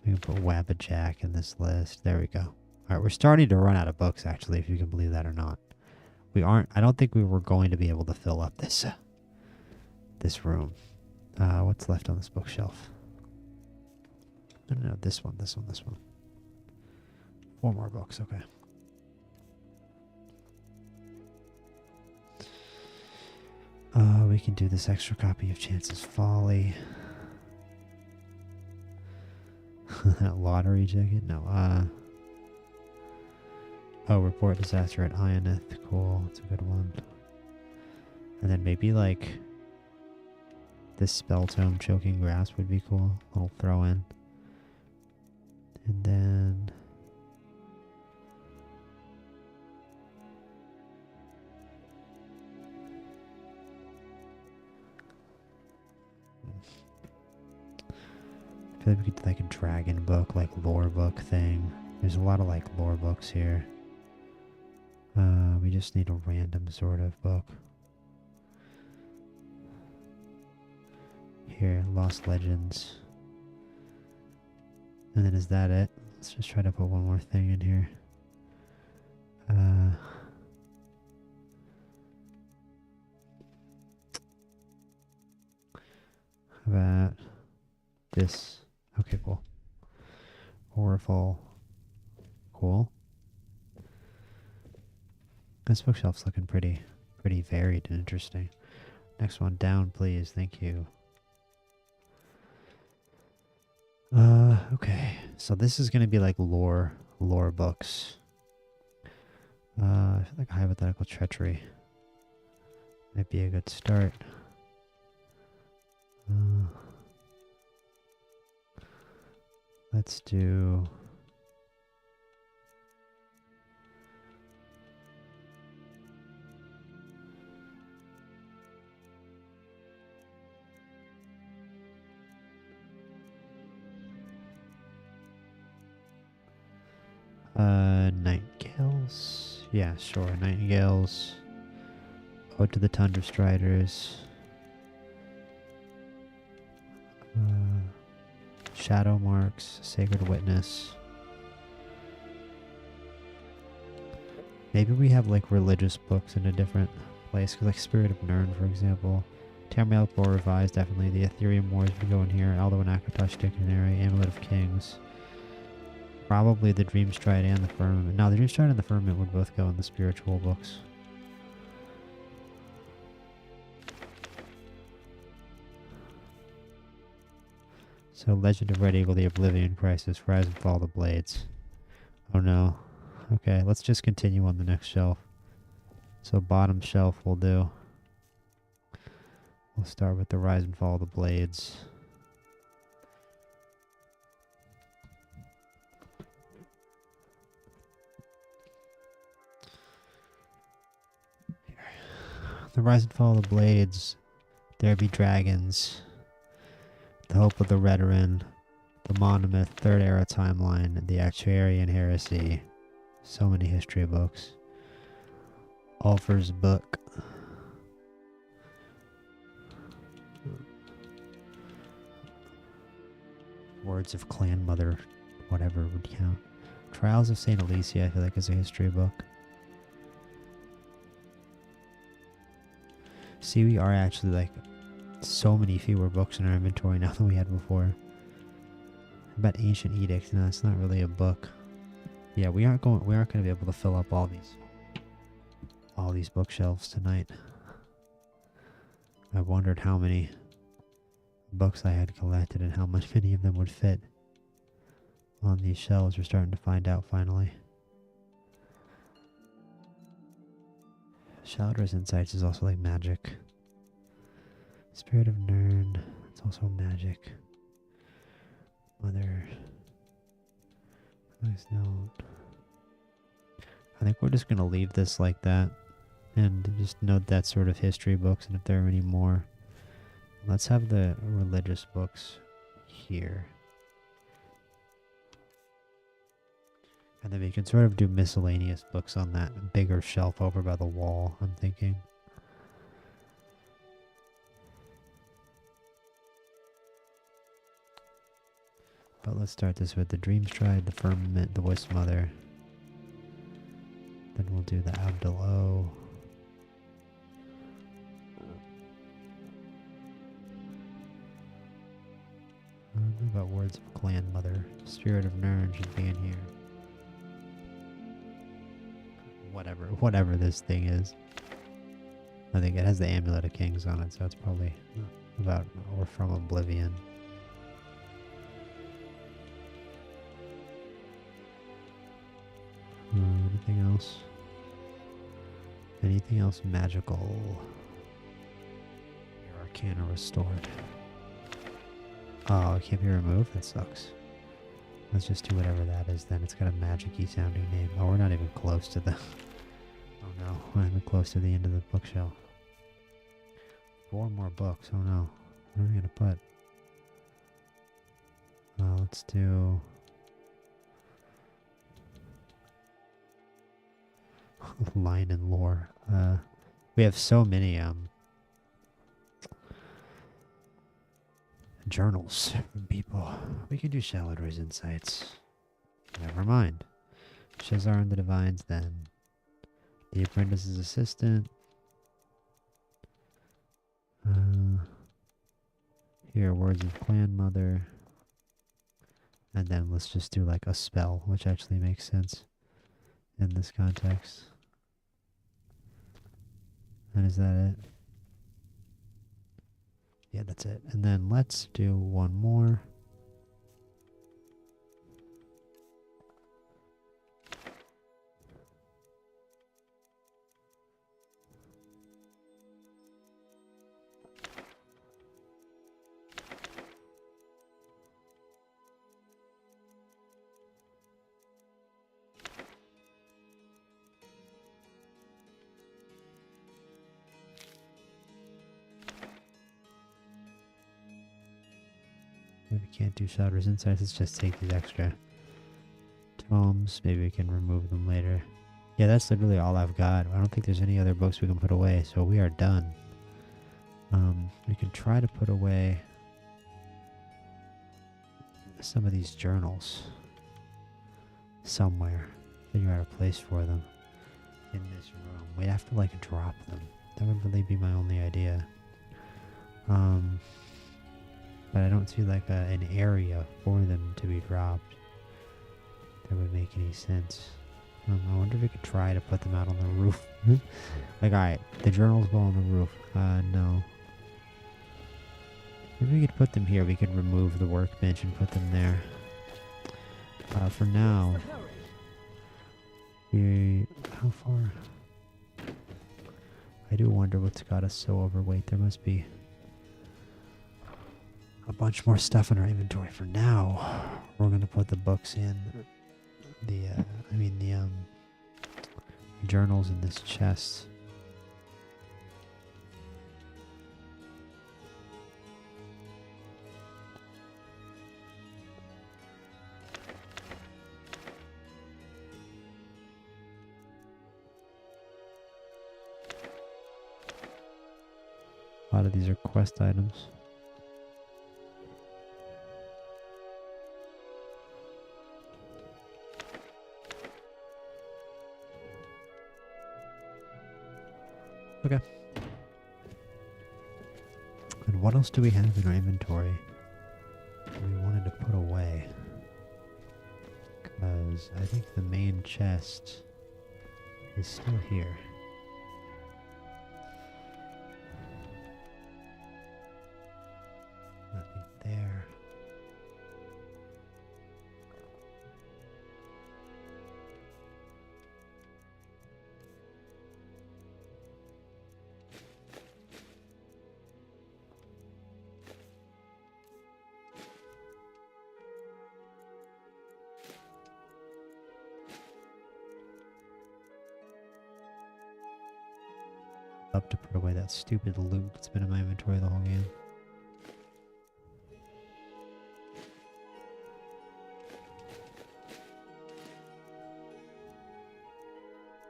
We can put Wabbajack in this list. There we go. Alright, we're starting to run out of books, actually, if you can believe that or not. We aren't, I don't think we were going to be able to fill up this, this room. What's left on this bookshelf? No, this one. 4 more books, okay. We can do this extra copy of Chance's Folly. That lottery ticket? No, oh, report disaster at Ionith. Cool, that's a good one. And then maybe like this spell tome, Choking Grasp, would be cool. A little throw in. And then I feel like we could do like a dragon book, like lore book thing. There's a lot of like lore books here. We just need a random sort of book. Here, Lost Legends. And then is that it? Let's just try to put one more thing in here. How about this? Okay, cool. Orifal. Cool. This bookshelf's looking pretty varied and interesting. Next one down, please. Thank you. Okay. So this is gonna be like lore books. I feel like Hypothetical Treachery might be a good start. Let's do Nightingales. Yeah, sure. Nightingales. Ode to the Tundra Striders. Shadow Marks, Sacred Witness. Maybe we have like religious books in a different place, cause like Spirit of Nirn, for example. Tamriel Lore Revised, definitely. The Ethereum Wars would go in here. Aldo and Akatosh Dictionary, Amulet of Kings. Probably the Dream Stride and the Firmament. No, the Dream Stride and the Firmament would both go in the spiritual books. So, Legend of Red Eagle, the Oblivion Crisis, Rise and Fall of the Blades. Oh no. Okay, let's just continue on the next shelf. So, bottom shelf will do. We'll start with the Rise and Fall of the Blades. The Rise and Fall of the Blades. There Be Dragons. The Hope of the Redoran, the Monomyth, Third Era Timeline, the Actuarian Heresy. So many history books. Ulfr's Book. Words of Clan Mother, whatever would count. Trials of St. Alicia, I feel like is a history book. See, we are actually like so many fewer books in our inventory now than we had before. About Ancient Edict, no, it's not really a book. Yeah, we aren't going to be able to fill up all these bookshelves tonight. I wondered how many books I had collected and how many of them would fit on these shelves. We're starting to find out finally. Shaldor's Insights is also like magic. Spirit of Nirn, it's also magic. Mother. Nice note. I think we're just going to leave this like that. And just note that sort of history books, and if there are any more. Let's have the religious books here. And then we can sort of do miscellaneous books on that bigger shelf over by the wall, I'm thinking. But let's start this with the Dream Stride, the Firmament, the Wisp Mother. Then we'll do the Abdul O. I don't know about Words of Clan Mother. Spirit of Nern should be in here. Whatever this thing is. I think it has the Amulet of Kings on it, so it's probably about or from Oblivion. Anything else? Anything else magical? Your Arcana restored. Oh, it can't be removed? That sucks. Let's just do whatever that is then. It's got a magic-y sounding name. Oh, we're not even close to the... Oh no, we're not even close to the end of the bookshelf. 4 more books, oh no. What are we gonna put? Let's do... Line and lore. We have so many, journals from people. We can do Shalador's Insights. Never mind. Shazar and the Divines then. The Apprentice's Assistant. Here, Words of Clan Mother. And then let's just do like a spell, which actually makes sense in this context. And is that it? Yeah, that's it. And then let's do one more. Maybe we can't do Shalador's Insights. Let's just take these extra tomes. Maybe we can remove them later. Yeah, that's literally all I've got. I don't think there's any other books we can put away, so we are done. We can try to put away some of these journals somewhere. Figure out a place for them in this room. We'd have to like drop them. That would really be my only idea. But I don't see like an area for them to be dropped that would make any sense. I wonder if we could try to put them out on the roof. Like, alright, the journals go on the roof. No. Maybe we could put them here. We could remove the workbench and put them there. For now, how far? I do wonder what's got us so overweight. There must be a bunch more stuff in our inventory. For now, we're gonna put the books in the journals in this chest. A lot of these are quest items. Okay. And what else do we have in our inventory that we wanted to put away? Because I think the main chest is still here. Nothing there. Up to put away that stupid loot that's been in my inventory the whole game.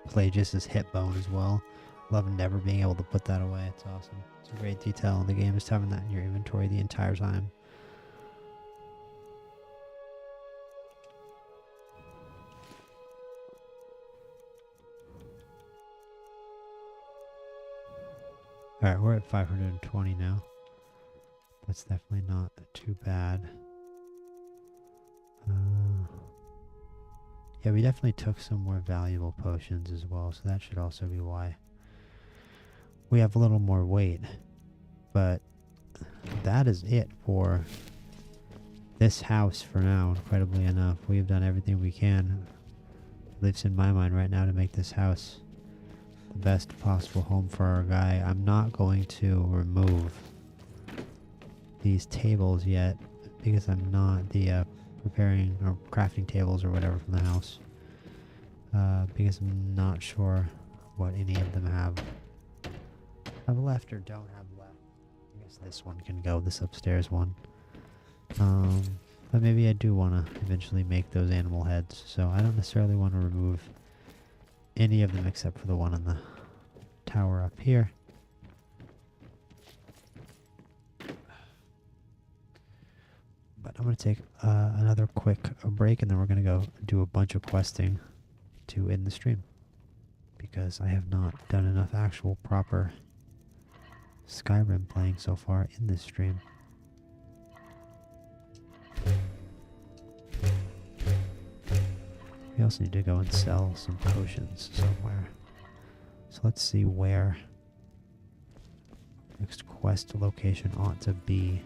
Plagueis' hip bone as well. Love never being able to put that away. It's awesome. It's a great detail in the game, just having that in your inventory the entire time. Alright, we're at 520 now. That's definitely not too bad. Yeah, we definitely took some more valuable potions as well, so that should also be why we have a little more weight. But that is it for this house for now, incredibly enough. We have done everything we can, at least in my mind right now, to make this house the best possible home for our guy. I'm not going to remove these tables yet because I'm not the preparing or crafting tables or whatever from the house, because I'm not sure what any of them have left or don't have left. I guess this one can go, this upstairs one. But maybe I do want to eventually make those animal heads, so I don't necessarily want to remove any of them except for the one in the tower up here. But I'm going to take another quick break, and then we're going to go do a bunch of questing to end the stream, because I have not done enough actual proper Skyrim playing so far in this stream. We also need to go and sell some potions somewhere. So let's see where next quest location ought to be.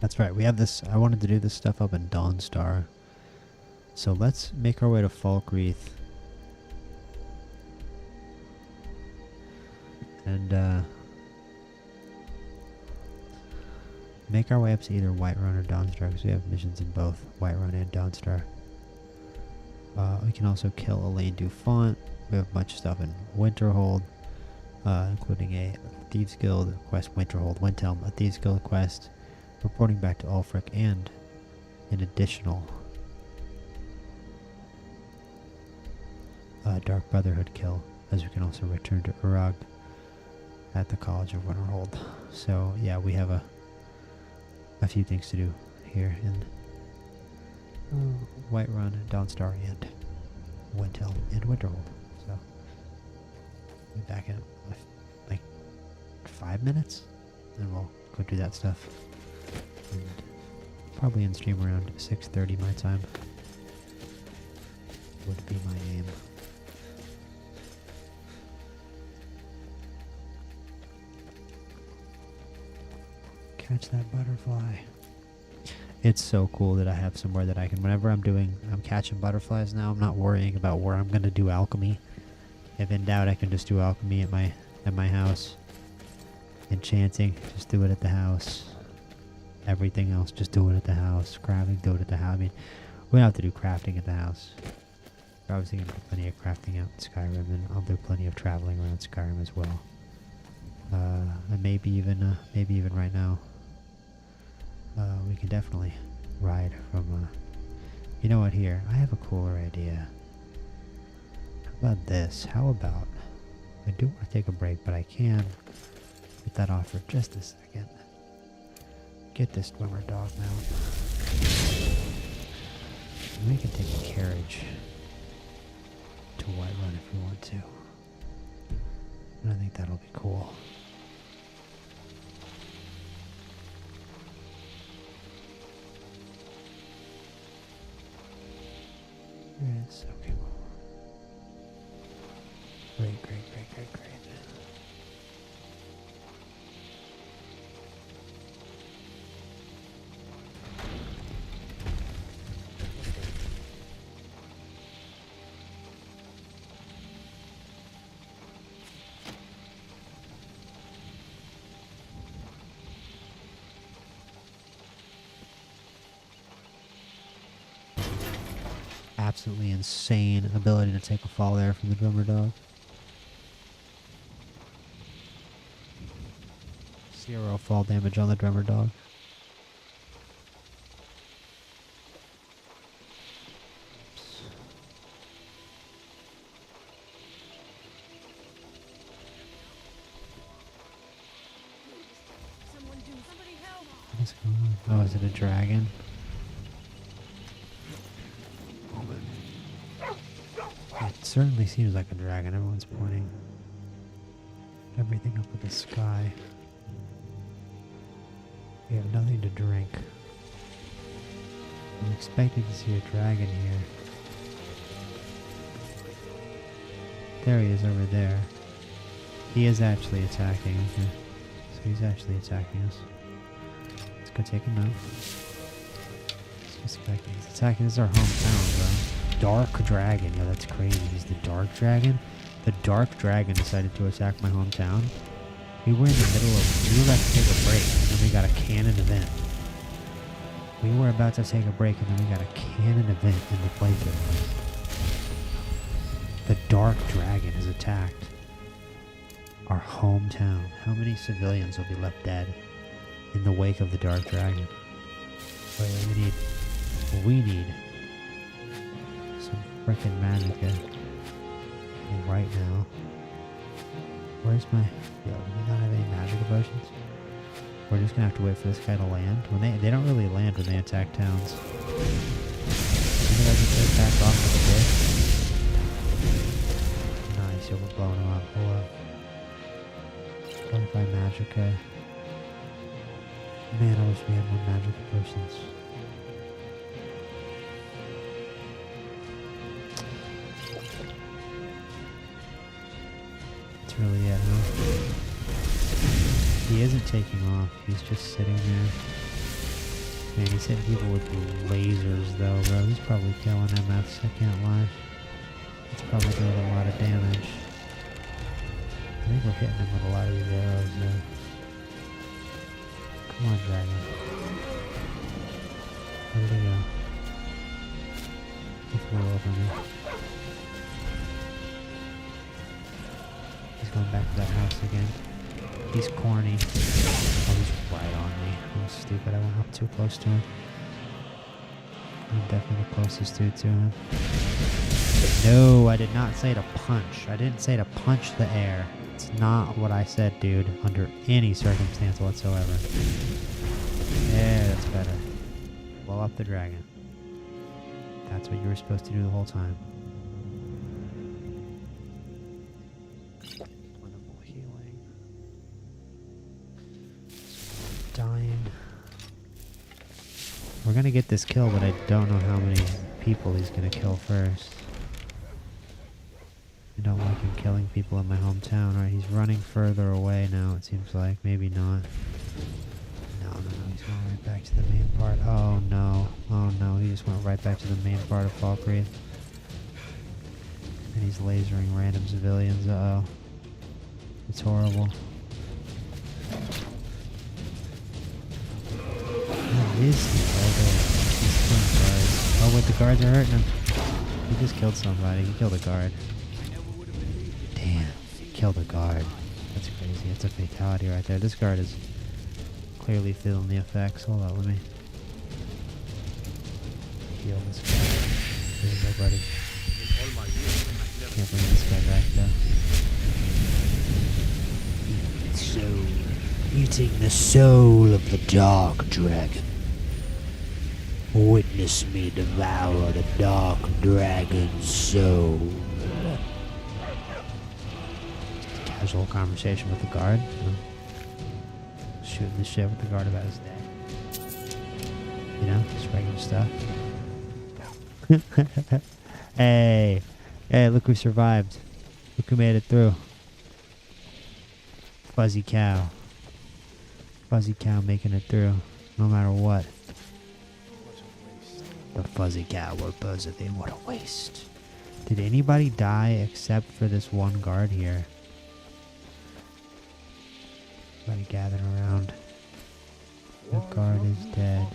That's right, we have this, I wanted to do this stuff up in Dawnstar. So let's make our way to Falkreath. And make our way up to either Whiterun or Dawnstar, because we have missions in both Whiterun and Dawnstar. We can also kill Elaine Dufont. We have a bunch of stuff in Winterhold, including a Thieves Guild quest, Winterhold, Windhelm, a Thieves Guild quest, reporting back to Ulfric, and an additional Dark Brotherhood kill, as we can also return to Urag at the College of Winterhold. So yeah, we have a few things to do here in Whiterun, Dawnstar, and Windhelm and Winterhold. So we'll be back in like 5 minutes, and we'll go do that stuff. And probably in stream around 6:30 my time would be my aim. Catch that butterfly. It's so cool that I have somewhere that I can, whenever I'm catching butterflies now, I'm not worrying about where I'm going to do alchemy. If in doubt, I can just do alchemy at my house. Enchanting, just do it at the house. Everything else, just do it at the house. Crafting, do it at the house. I mean, we don't have to do crafting at the house. We're obviously going to do plenty of crafting out in Skyrim, and I'll do plenty of traveling around Skyrim as well. And maybe even right now, we can definitely ride from, you know what, here, I have a cooler idea. How about this? How about, I do want to take a break, but I can put that off for just a second. Get this swimmer dog mount. And we can take a carriage to Whiterun if we want to. And I think that'll be cool. Yeah. Nice. Okay. Great, great, great, great, great. Absolutely insane ability to take a fall there from the drummer dog. 0 fall damage on the drummer dog. What is going on? Oh, is it a dragon? It certainly seems like a dragon. Everyone's pointing everything up at the sky. We have nothing to drink. I'm expecting to see a dragon here. There he is over there. He is actually attacking. Okay. So he's actually attacking us. Let's go take him out. He's attacking. This is our hometown, bro. Dark dragon. Yeah, that's crazy. He's the dark dragon. The dark dragon decided to attack my hometown. We were in the middle of... We were about to take a break, and then we got a cannon event. We were about to take a break, and then we got a cannon event in the playfield. The dark dragon has attacked our hometown. How many civilians will be left dead in the wake of the dark dragon? Wait, we need some frickin' magic right now. Where's my... Yo, do we not have any magic potions? We're just gonna have to wait for this guy to land. When they don't really land when they attack towns. Maybe I can take back off of the bit. Nice, yo, we're blowing him up. Hold up. 25 magica. Man, I wish we had more magic potions. That's really it, huh? He isn't taking off. He's just sitting there. Man, he's hitting people with lasers, though, bro. He's probably killing MFs. I can't lie. He's probably doing a lot of damage. I think we're hitting him with a lot of these arrows, though. Come on, dragon. Where did he go? He flew over me. He's going back to that house again. He's corny. Oh, he's right on me. I'm stupid. I went up too close to him. I'm definitely the closest dude to him. No, I did not say to punch. I didn't say to punch the air. It's not what I said, dude, under any circumstance whatsoever. Yeah, that's better. Blow up the dragon. That's what you were supposed to do the whole time. Wonderful healing. Dying. We're gonna get this kill, but I don't know how many people he's gonna kill first. I don't like him killing people in my hometown. Alright, he's running further away now, it seems like. Maybe not. No, he's going right back to the main part. Oh no. Oh no, he just went right back to the main part of Falkreath. And he's lasering random civilians. Uh-oh. It's horrible. What is he? He's killing guards. Oh wait, the guards are hurting him. He just killed somebody. He killed a guard. Damn, killed a guard. That's crazy. That's a fatality right there. This guard is clearly feeling the effects. Hold on, let me heal this guy. There you go, buddy. Can't bring this guy back though. Eating the soul of the dark dragon. Witness me devour the dark dragon's soul. Casual conversation with the guard. Shooting the shit with the guard about his day. You know, just regular stuff. Hey. Hey, look who survived. Look who made it through. Fuzzy cow. Fuzzy cow making it through. No matter what. The fuzzy cow will buzz it in. What a waste. Did anybody die except for this one guard here? Everybody gathered around. The guard is dead.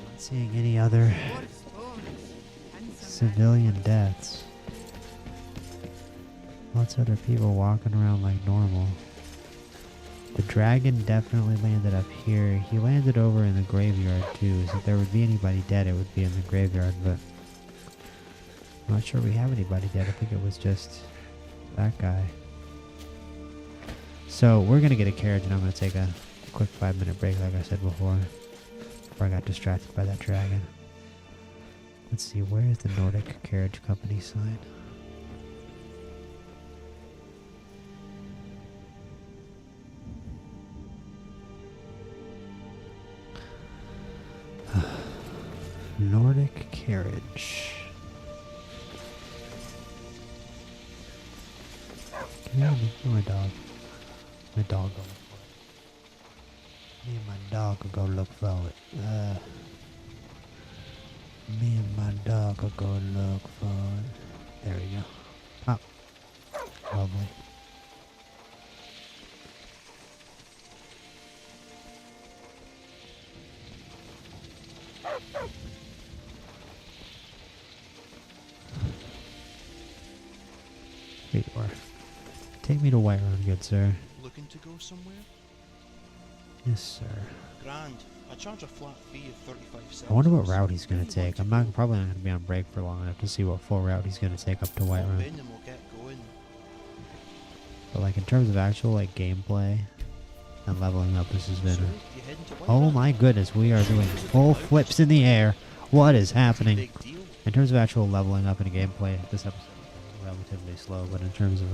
Not seeing any other civilian deaths. Lots of other people walking around like normal. The dragon definitely landed up here. He landed over in the graveyard too, so if there would be anybody dead, it would be in the graveyard, but I'm not sure we have anybody dead. I think it was just that guy. So we're going to get a carriage, and I'm going to take a quick 5-minute break like I said before I got distracted by that dragon. Let's see, where is the Nordic Carriage Company sign? Nordic Carriage. Come here, my dog. My dog will look for it. Me and my dog will go look for it. Me and my dog will go look for it. There we go. Pop. Lovely. Here you are. Take me to Whiterun, good sir. Looking to go somewhere? Yes, sir. Grand. I charge a flat fee of 35 cents. I wonder what route he's gonna take. I'm not probably not gonna be on break for long enough to see what full route he's gonna take up to Whiterun. We'll get going. But like in terms of actual like gameplay and leveling up, this has been. Oh my goodness, we are doing full flips in the air. What is happening? In terms of actual leveling up in gameplay, this episode is relatively slow. But in terms of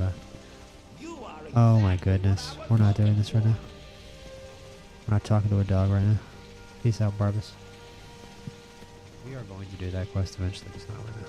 oh my goodness, we're not doing this right now. We're not talking to a dog right now. Peace out, Barbas. We are going to do that quest eventually, just not right now.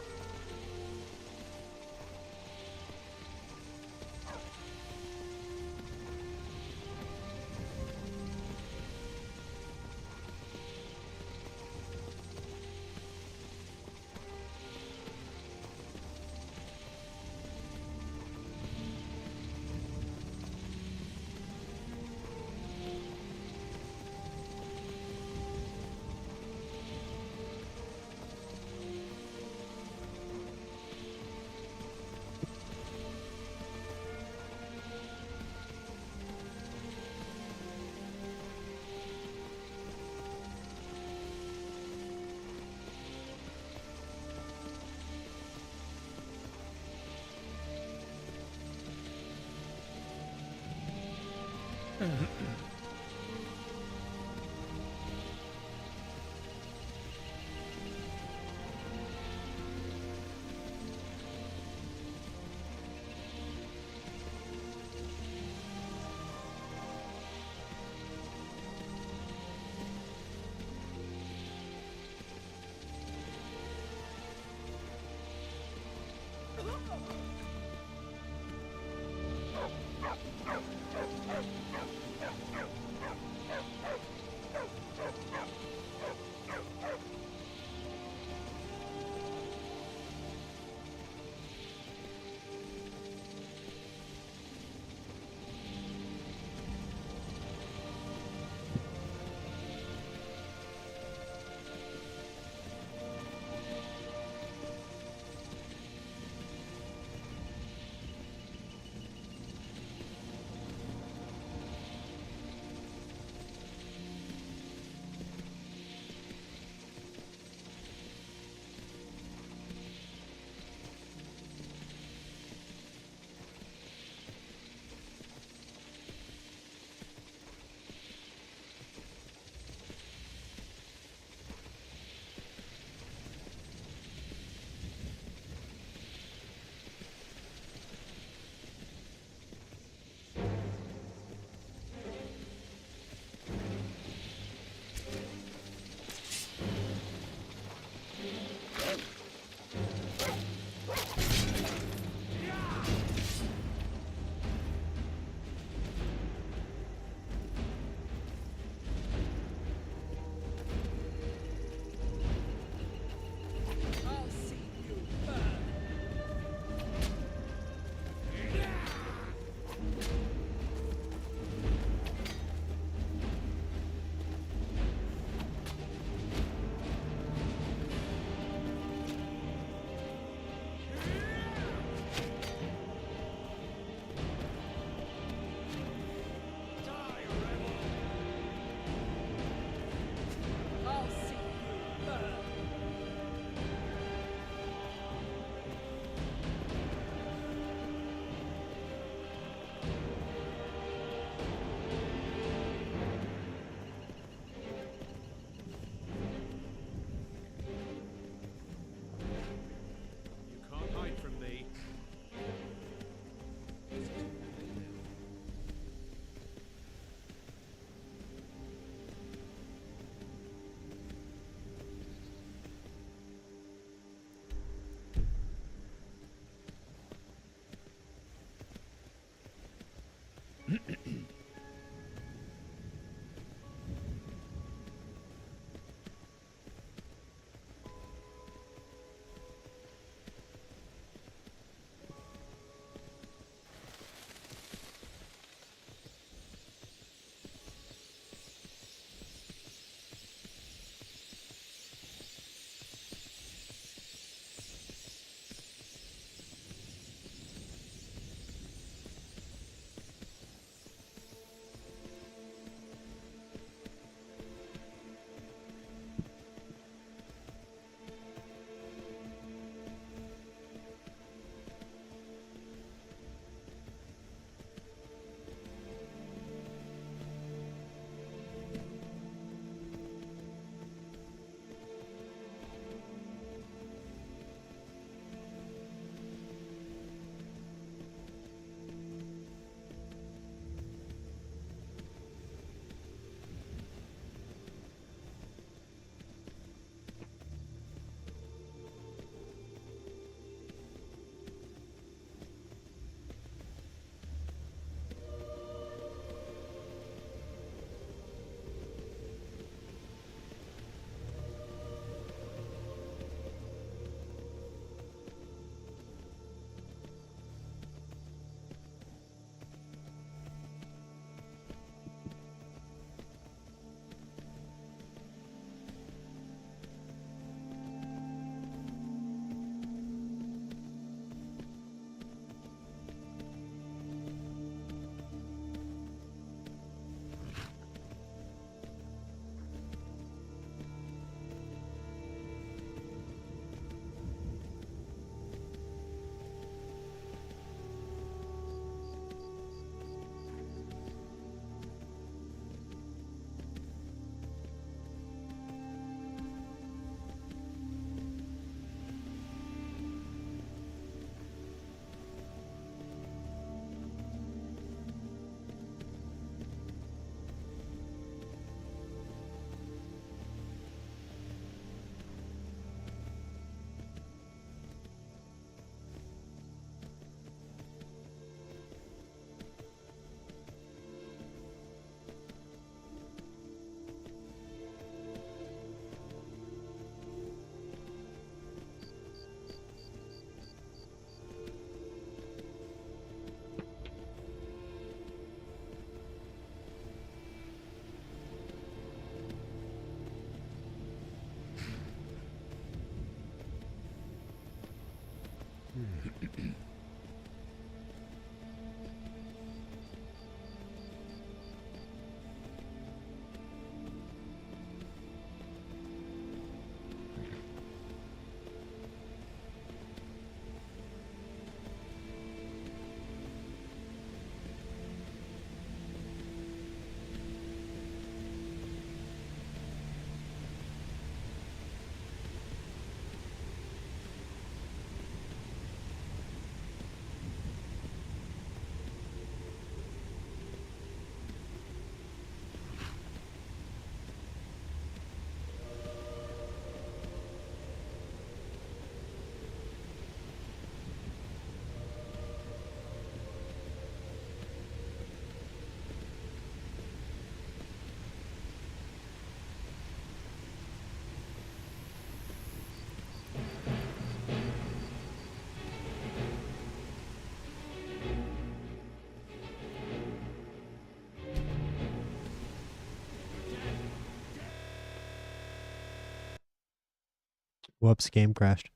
Whoops, game crashed.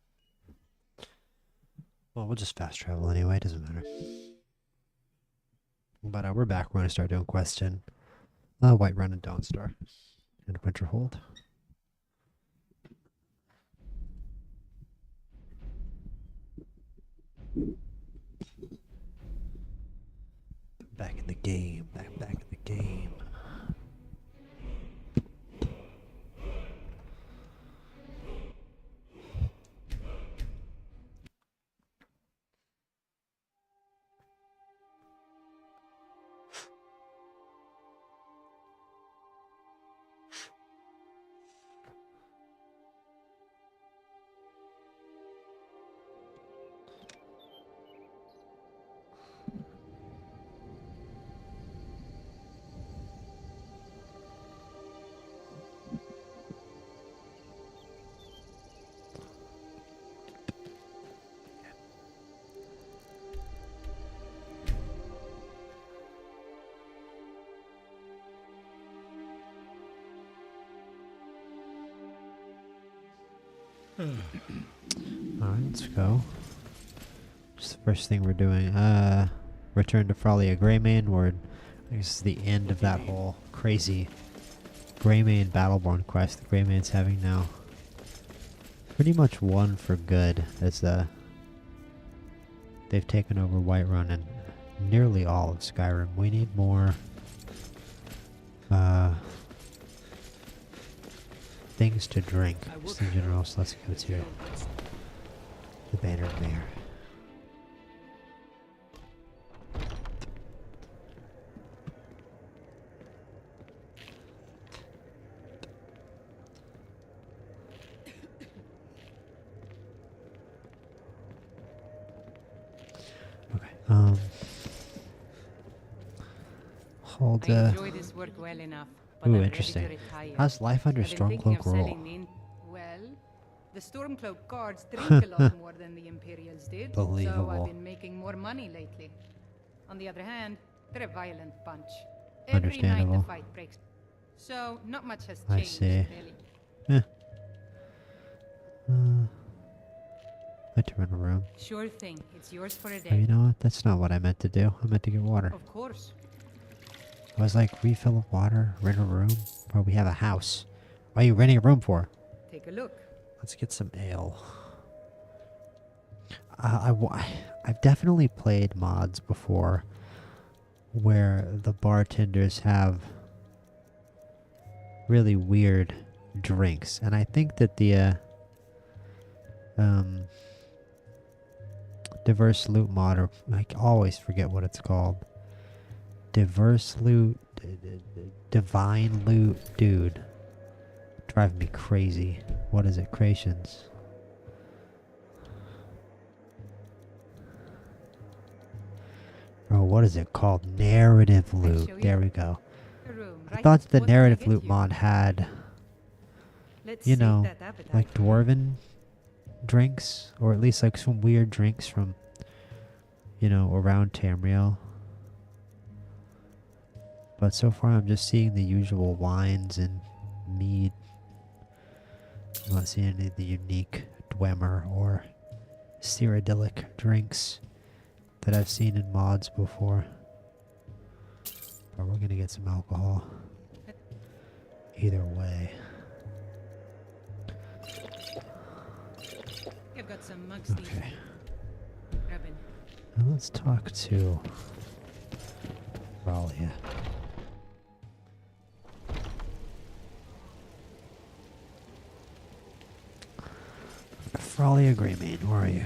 Well, we'll just fast travel anyway, doesn't matter. But we're back. We're going to start doing quests in Whiterun and Dawnstar and Winterhold. Back in the game. Back in the game. Alright, let's go. Just the first thing we're doing. Return to Frolya Greymane, where I guess is the end of that whole crazy Greymane Battleborn quest the Greymane's having now. Pretty much won for good, as they've taken over Whiterun and nearly all of Skyrim. We need more things to drink, just in general, so let's go to the Bannered Mare. Okay, hold, I enjoy this work well enough. Ooh, interesting. How's life under Stormcloak roll? Well, the Stormcloak guards drink a lot more than the Imperials did, so Believable. I've been making more money lately. On the other hand, they're a violent bunch. Every night Understandable. the fight breaks. So not much has I changed, see. really. I had to run a room. Sure thing. It's yours for a day. Oh, you know what? That's not what I meant to do. I meant to get water. Of course. I was like, refill of water, rent a room, or we have a house. What are you renting a room for? Take a look. Let's get some ale. I've definitely played mods before where the bartenders have really weird drinks, and I think that the diverse loot mod, or I always forget what it's called. Diverse loot, divine loot, dude. Driving me crazy. What is it? Creations. Bro, what is it called? Narrative loot. There we go. I thought the narrative loot mod had, you know, like dwarven drinks, or at least like some weird drinks from, you know, around Tamriel. But so far I'm just seeing the usual wines and mead. I'm not seeing any of the unique Dwemer or Cyrodiilic drinks that I've seen in mods before. But we're gonna get some alcohol. Either way. I've got some mugs. Okay. Now let's talk to Frolya. Frolya Greymane, where are you?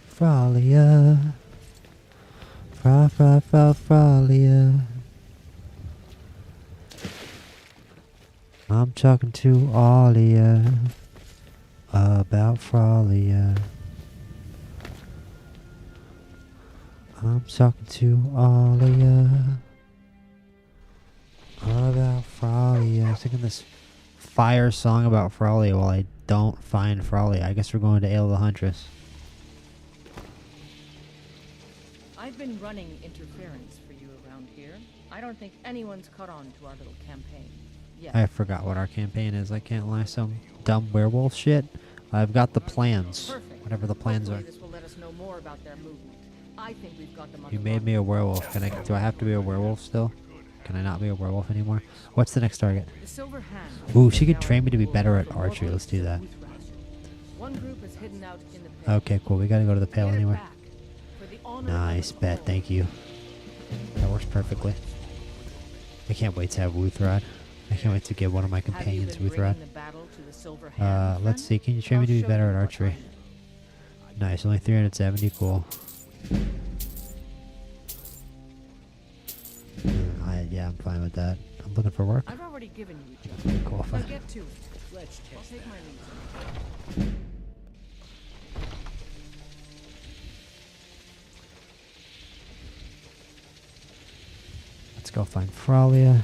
Frolya. Frolya. I'm talking to all of ya about Frolya. I'm talking to all of ya about Frolya. I'm singing this fire song about Frolya while I don't find Frolya. I guess we're going to Ale the Huntress. I've been running interference for you around here. I don't think anyone's caught on to our little campaign. Yet. I forgot what our campaign is. I can't lie. Some dumb werewolf shit. I've got the plans. Perfect. Whatever the plans Hopefully are. this will let us know more about their movement. I think we've got them on You the made run. me a werewolf. Do I have to be a werewolf still? Can I not be a werewolf anymore? What's the next target? The Silver Hand. Ooh, she could train me to be better at archery. Let's do that. One group is hidden out in the pale. Okay, cool. We gotta go to the pale Get it anyway. back for the honor Nice of bet. all. Thank you. That works perfectly. I can't wait to have Wuthrod. I can't wait to give one of my Have you companions been Wuthrod. bringing the battle to the Silver Hand, Let's see. friend? Can you train me to be I'll better show at you what archery? I know. Nice. Only 370. Cool. Yeah, I'm fine with that. I'm looking for work. I've already given you each other. Cool. Now get to it. Let's I'll test take that. my leave. Let's go find Fralia.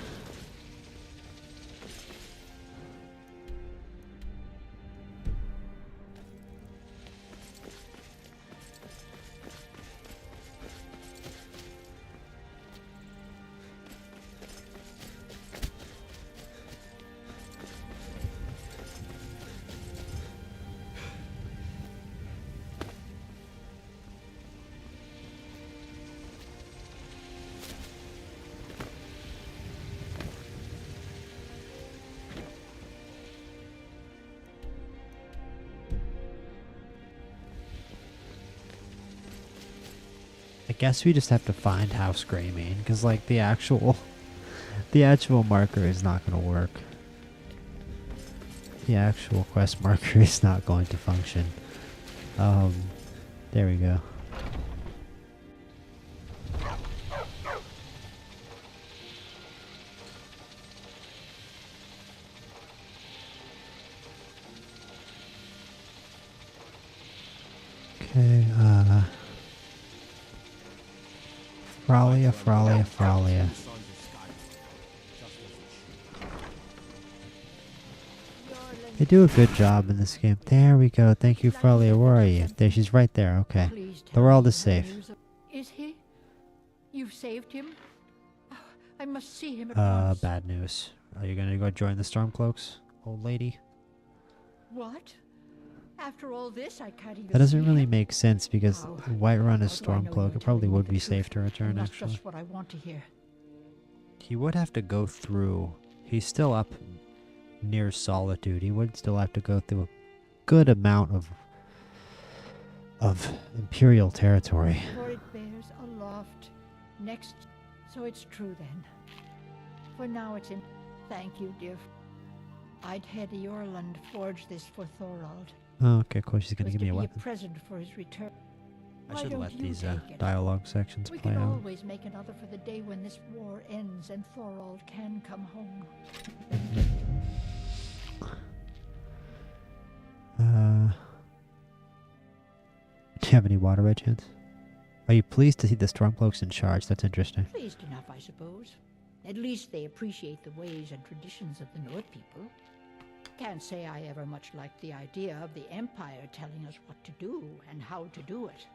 I guess we just have to find House Greymane, because like the actual marker is not going to work. The actual quest marker is not going to function. There we go. Okay, Fralia. They do a good job in this game. There we go. Thank you, Fralia. Where are you? There, she's right there. Okay. The world is safe. Is he? You've saved him? Oh, I must see him at once. Bad news. Are you gonna go join the Stormcloaks, old lady? What? After all this, I can't even That doesn't see really him? make sense because Oh, Whiterun is how do I know Stormcloak. you're It probably telling me would the be truth? safe to return, And that's actually. just what I want to hear. He would have to go through. He's still up near Solitude. He would still have to go through a good amount of Imperial territory. For it bears aloft next. So it's true then. For now it's in. Thank you, dear. I'd head Eorland forge this for Thorald. Oh, okay, cool. She's gonna Was give to me a be weapon. a present for his return. I Why should don't let you these take it? dialogue sections We play can out. always make another for the day when this war ends and Thorald can come home. Do you have any water by chance? Are you pleased to see the Stormcloaks in charge? That's interesting. Pleased enough, I suppose. At least they appreciate the ways and traditions of the Nord people. Can't say I ever much liked the idea of the Empire telling us what to do and how to do it.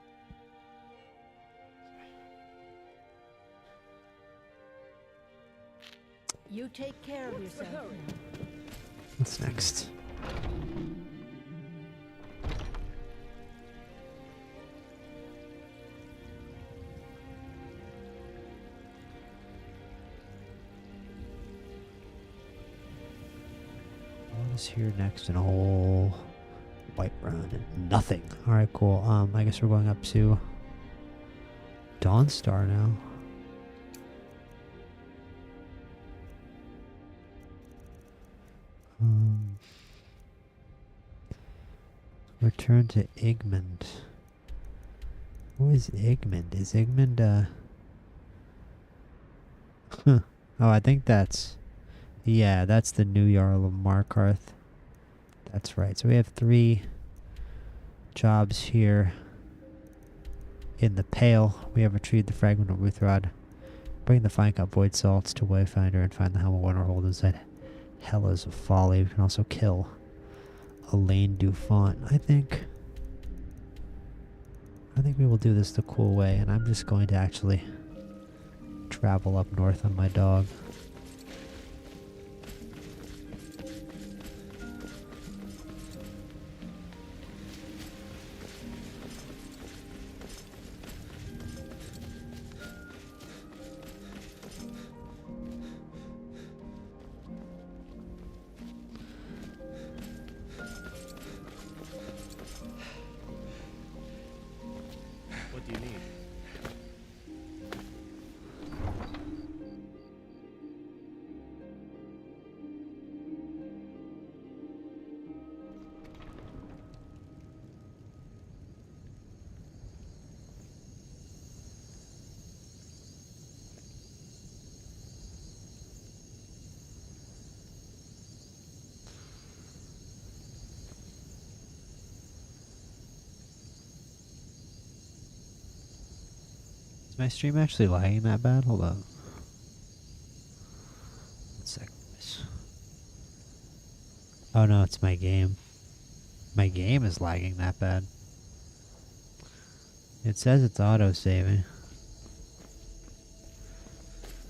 You take care of yourself now. What's next? What is here next? An whole Whiterun and nothing. Alright, cool. I guess we're going up to Dawnstar now. Return to Igmund. Who is Igmund? Is Igmund, Huh. Oh, I think that's... Yeah, that's the new Jarl of Markarth. That's right. So we have 3 jobs here. In the Pale, we have retrieved the fragment of Wuthrod. Bring the Fine Cup Void Salts to Wayfinder and find the Helm of Winterhold inside Hellas of Folly. We can also kill Elaine Dufont, I think. I think we will do this the cool way, and I'm just going to actually travel up north on my dog. What do you need? Is my stream actually lagging that bad? Hold up. 1 sec. Oh no, it's my game. My game is lagging that bad. It says it's auto-saving.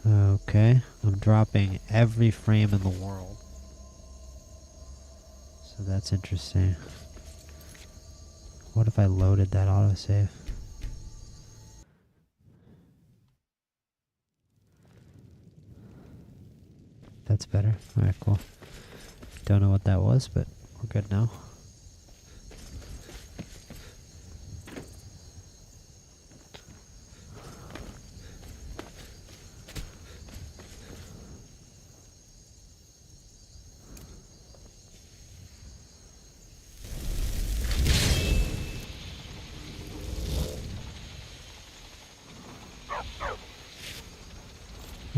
Okay, I'm dropping every frame in the world. So that's interesting. What if I loaded that autosave? That's better. Alright, cool. Don't know what that was, but we're good now.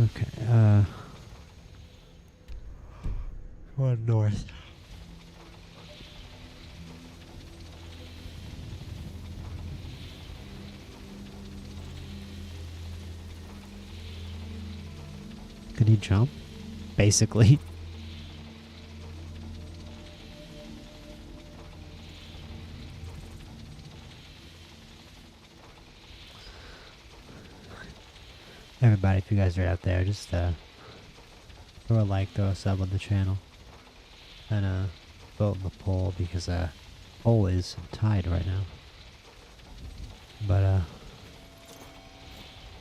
Okay, going north. Can he jump? Basically. Everybody, if you guys are out there, just throw a like, throw a sub on the channel, and vote in the poll, because poll is tied right now. But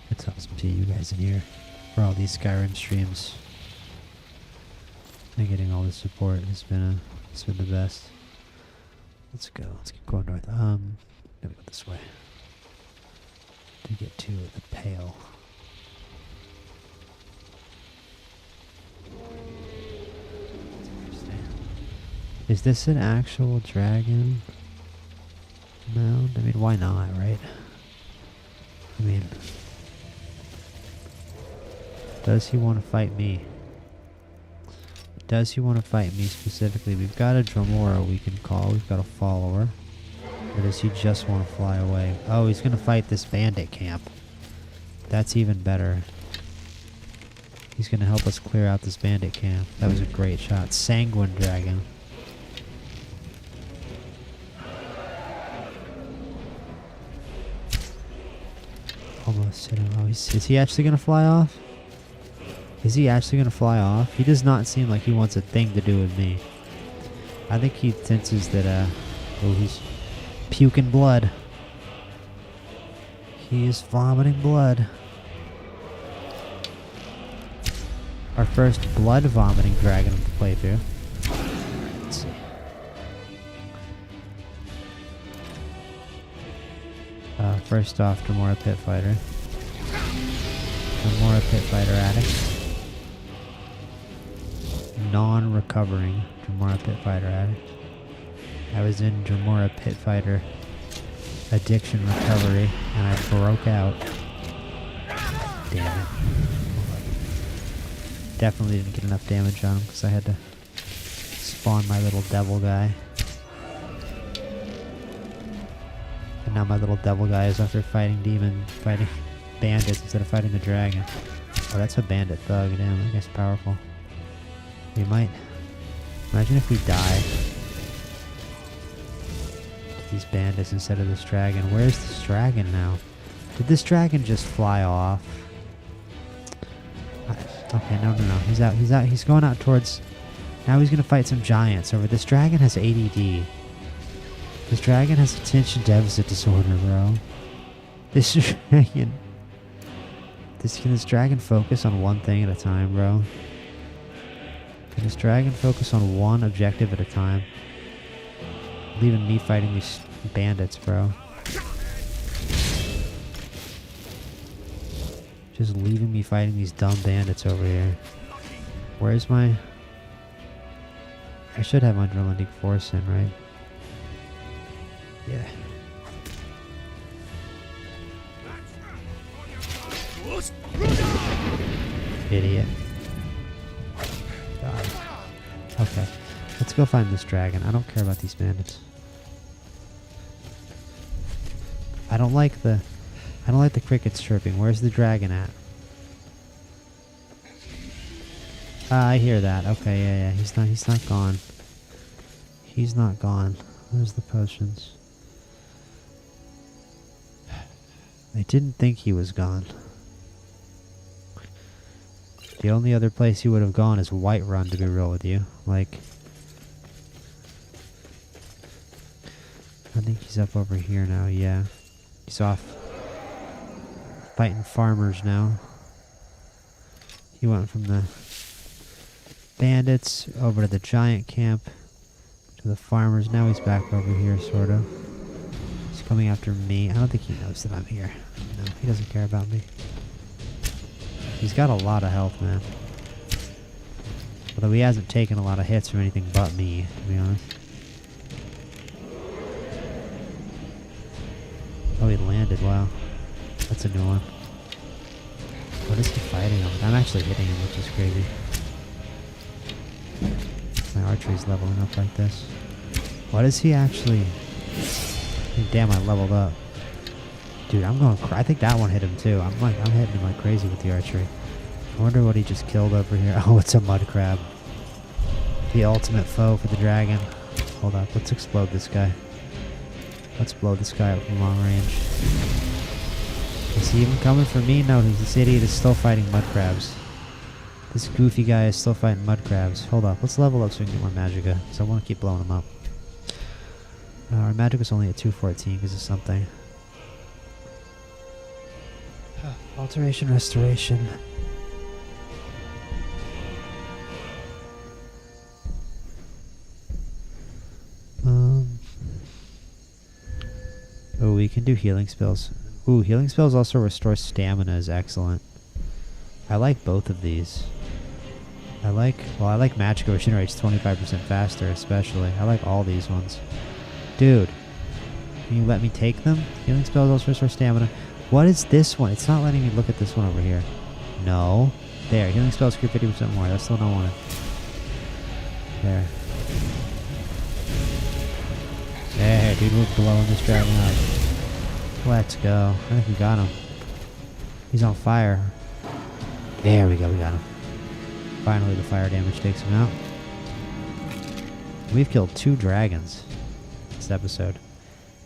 it's awesome to see you guys in here for all these Skyrim streams and getting all the support. It's been the best. Let's go. Let's keep going north. Let me go this way to get to the Pale. Is this an actual dragon mound? I mean, why not, right? I mean, does he want to fight me? Does he want to fight me specifically? We've got a Dromora we can call. We've got a follower. Or does he just want to fly away? Oh, he's going to fight this bandit camp. That's even better. He's going to help us clear out this bandit camp. That was a great shot. Sanguine dragon. Almost hit him. Oh, is he actually going to fly off? Is he actually going to fly off? He does not seem like he wants a thing to do with me. I think he senses that, oh, he's puking blood. He is vomiting blood. Our first blood vomiting dragon of the playthrough. Let's see. First off, Dromora Pit Fighter. Dromora Pit Fighter addict. Non-recovering Dromora Pit Fighter addict. I was in Dromora Pit Fighter addiction recovery and I broke out. Damn it. Definitely didn't get enough damage on him because I had to spawn my little devil guy. And now my little devil guy is after fighting bandits instead of fighting the dragon. Oh, that's a bandit thug. Damn, I guess powerful. We might. Imagine if we die. these bandits instead of this dragon. Where's this dragon now? Did this dragon just fly off? Okay, no. He's out. He's going out towards... Now he's going to fight some giants over... This dragon has ADD. This dragon has attention deficit disorder, bro. This dragon... Can this dragon focus on one thing at a time, bro? Can this dragon focus on one objective at a time? Leaving me fighting these bandits, bro. Just leaving me fighting these dumb bandits over here. Where's my... I should have Underlanding Force in, right? Yeah. Idiot. God. Okay. Let's go find this dragon. I don't care about these bandits. I don't like the crickets chirping. Where's the dragon at? I hear that. Okay, yeah. He's not gone. He's not gone. Where's the potions? I didn't think he was gone. The only other place he would have gone is Whiterun, to be real with you. Like, I think he's up over here now, yeah. He's off fighting farmers now. He went from the bandits over to the giant camp to the farmers. Now he's back over here, sort of. He's coming after me. I don't think he knows that I'm here. No, he doesn't care about me. He's got a lot of health, man. Although he hasn't taken a lot of hits from anything but me, to be honest. Oh, he landed. Wow. That's a new one. What is he fighting him? I'm actually hitting him, which is crazy. My archery's leveling up like this. What is he actually... Damn, I leveled up. Dude, I'm going I think that one hit him too. I'm hitting him like crazy with the archery. I wonder what he just killed over here. Oh, it's a mud crab. The ultimate foe for the dragon. Hold up, let's explode this guy. Let's blow this guy up from long range. Is he even coming for me? No, this idiot is still fighting mud crabs. This goofy guy is still fighting mud crabs. Hold up, let's level up so we can get more magicka, because I want to keep blowing them up. Our magicka's only at 214 because of something. Alteration, restoration. Oh, we can do healing spells. Ooh, healing spells also restore stamina is excellent. I like both of these. I like magicka regenerates 25% faster, especially. I like all these ones. Dude, can you let me take them? Healing spells also restore stamina. What is this one? It's not letting me look at this one over here. No. There, healing spells creep 50% more. That's the one I wanted. There. There, dude, we're blowing this dragon up. Let's go. I think we got him. He's on fire. There we go, we got him. Finally, the fire damage takes him out. We've killed 2 dragons this episode.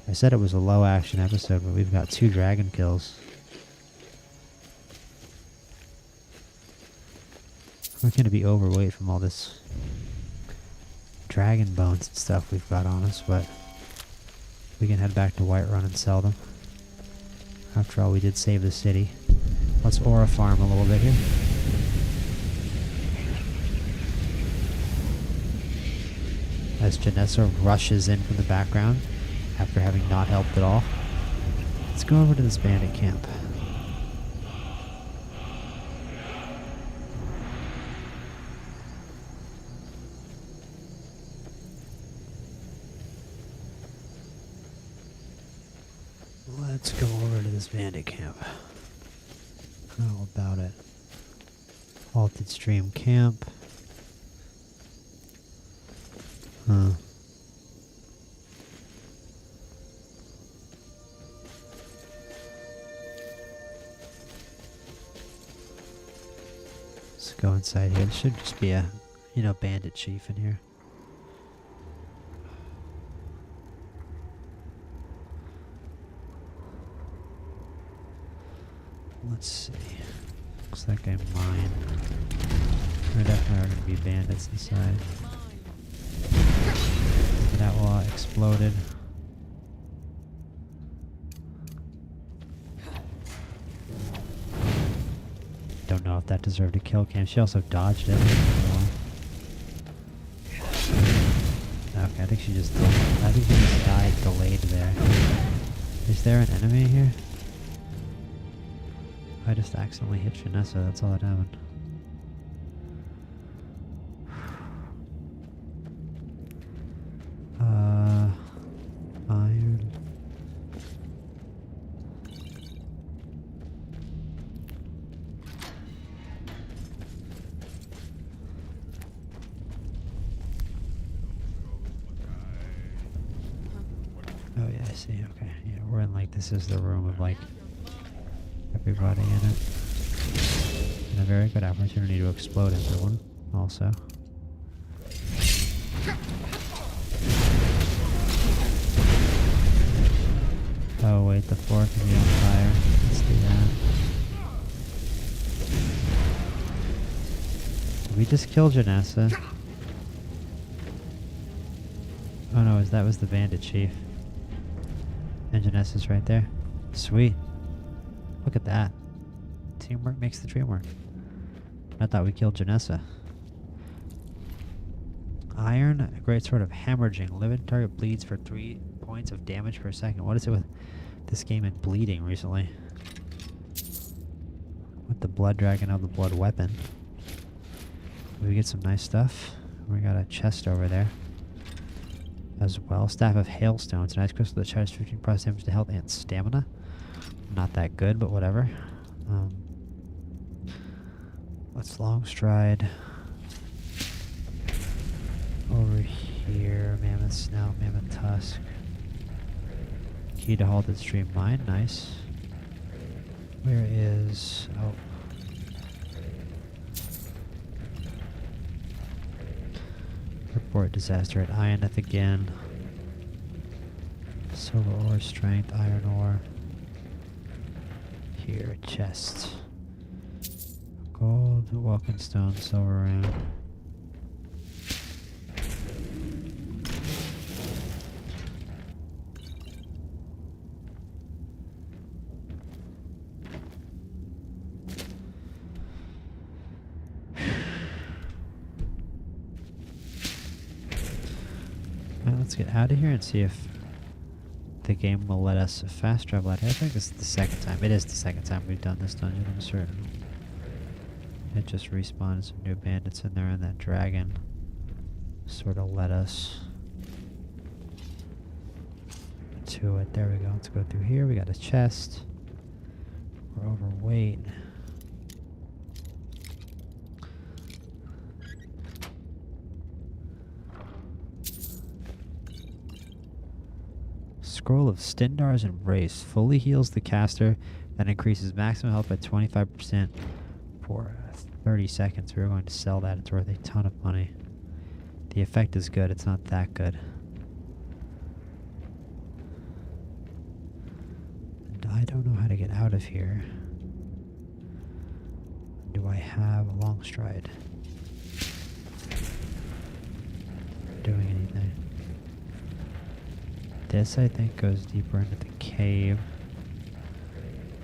I said it was a low action episode, but we've got 2 dragon kills. We're going to be overweight from all this dragon bones and stuff we've got on us, but we can head back to Whiterun and sell them. After all, we did save the city. Let's aura farm a little bit here. As Janessa rushes in from the background after having not helped at all. Let's go over to this bandit camp. Let's go over to this bandit camp. How about it? Halted stream camp. Huh. Let's go inside here. There should just be a, bandit chief in here. Let's see. Looks like a mine. There definitely are going to be bandits inside. That wall exploded. Don't know if that deserved a kill cam. She also dodged it. Okay, I think she just died delayed there. Is there an enemy here? I just accidentally hit Janessa, that's all that happened. Iron. Oh yeah, I see, okay. Yeah, we're in like, this is the room of like everybody in it. And a very good opportunity to explode everyone, also. Oh wait, the floor can be on fire. Let's do that. Did we just kill Janessa? Oh no, that was the bandit chief. And Janessa's right there. Sweet. Look at that. Teamwork makes the dream work. I thought we killed Janessa. Iron, a great sort of hemorrhaging. Living target bleeds for 3 points of damage per second. What is it with this game and bleeding recently? With the blood dragon of the blood weapon. We get some nice stuff. We got a chest over there as well. Staff of hailstones. Nice crystal that charges 15% damage to health and stamina. Not that good, but whatever. Let's long stride over here. Mammoth snout, mammoth tusk. Key to halted stream mine. Nice. Where is... oh. Report disaster at Ioneth again. Silver ore strength, iron ore. Here, chest. Gold, walking stone, silver ring. Well, let's get out of here and see if the game will let us fast travel out here. I think this is the second time. It is the second time we've done this dungeon, I'm certain. It just respawned some new bandits in there, and that dragon sort of led us to it. There we go. Let's go through here. We got a chest. We're overweight. Scroll of Stendar's Embrace fully heals the caster and increases maximum health by 25% for 30 seconds. We're going to sell that. It's worth a ton of money. The effect is good. It's not that good. And I don't know how to get out of here. Do I have a long stride? Doing anything? This, I think, goes deeper into the cave.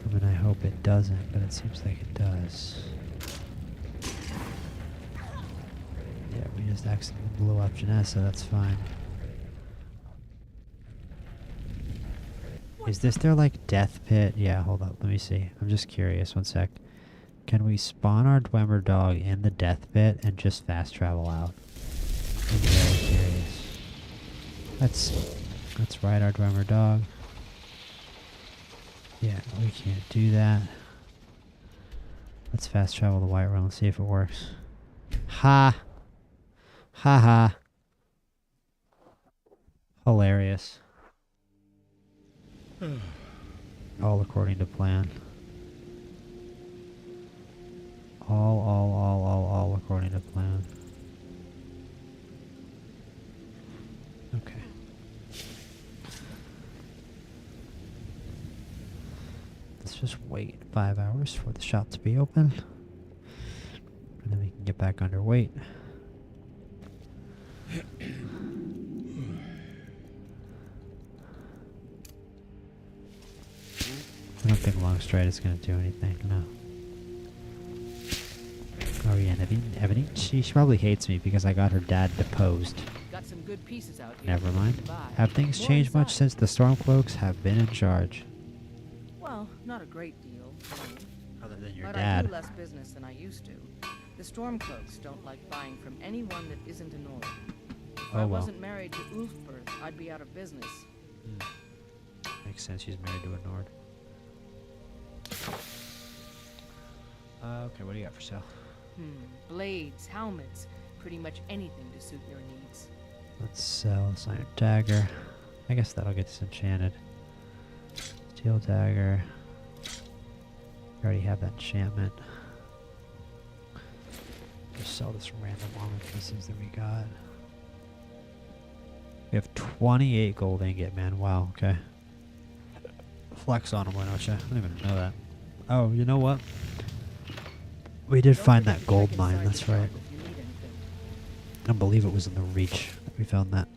I mean, I hope it doesn't, but it seems like it does. Yeah, we just accidentally blew up Janessa, that's fine. Is this their, like, death pit? Yeah, hold up, let me see. I'm just curious, one sec. Can we spawn our Dwemer dog in the death pit and just fast travel out? I'm very curious. Let's ride our Dwemer dog. Yeah, we can't do that. Let's fast travel the Whiterun and see if it works. Ha! Ha ha. Hilarious. All according to plan. All according to plan. Okay. Let's just wait 5 hours for the shop to be open. And then we can get back underweight. I don't think Longstride is going to do anything, no. Oh yeah, Ebony, she probably hates me because I got her dad deposed. Got some good pieces out here. Never mind. Buy. Have things More changed much inside. since the Stormcloaks have been in charge? Well, not a great deal. Other than your but I dad. do less business than I used to. The Stormcloaks don't like buying from anyone that isn't a Nord. If I well. wasn't married to Ulfberg, I'd be out of business. Makes sense, she's married to a Nord. Okay, what do you got for sale? Blades, helmets, pretty much anything to suit your needs. Let's sell this iron dagger. I guess that'll get disenchanted. Steel dagger. We already have that enchantment. Just sell this random armor pieces that we got. We have 28 gold ingot, man. Wow, okay. Flex on them, why don't you? I don't even know that. Oh, you know what? We did find that gold mine, that's right. I don't believe it was in the Reach that we found that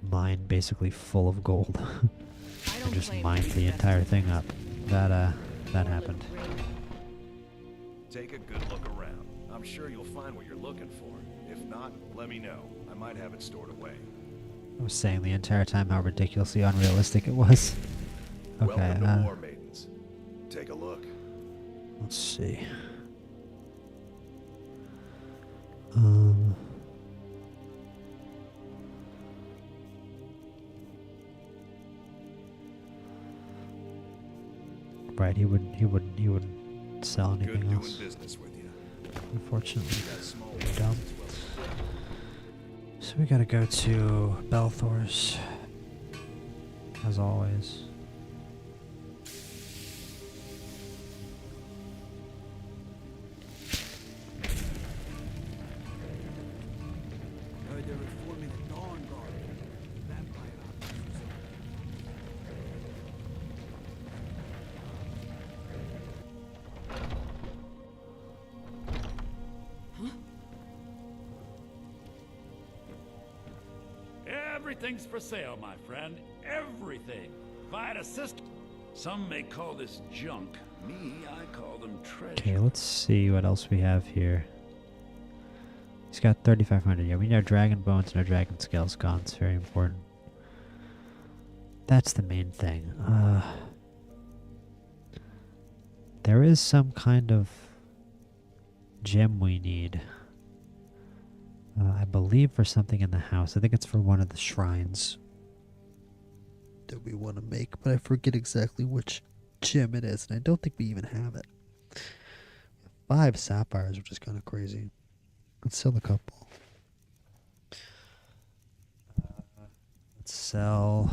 mine basically full of gold. I just mined the entire thing up. That happened. Take a good look around. I'm sure you'll find what you're looking for. If not, let me know. I might have it stored away. I was saying the entire time how ridiculously unrealistic it was. Okay, Welcome to War Maidens. Take a look. Let's see. Right, he wouldn't sell anything Good else. doing business with you. Unfortunately, dumb. So we gotta go to Belthor's, as always. Heard they're reforming the Dawn Guard. Vampire officers. Everything's for sale, my friend. Everything. If I had a sister, some may call this junk. Me, I call them treasure. Okay, let's see what else we have here. He's got 3,500. Yeah, we need our dragon bones and our dragon scales gone. It's very important. That's the main thing. There is some kind of gem we need. I believe for something in the house. I think it's for one of the shrines that we want to make, but I forget exactly which gem it is, and I don't think we even have it. 5 sapphires, which is kind of crazy. Let's sell a couple. Let's sell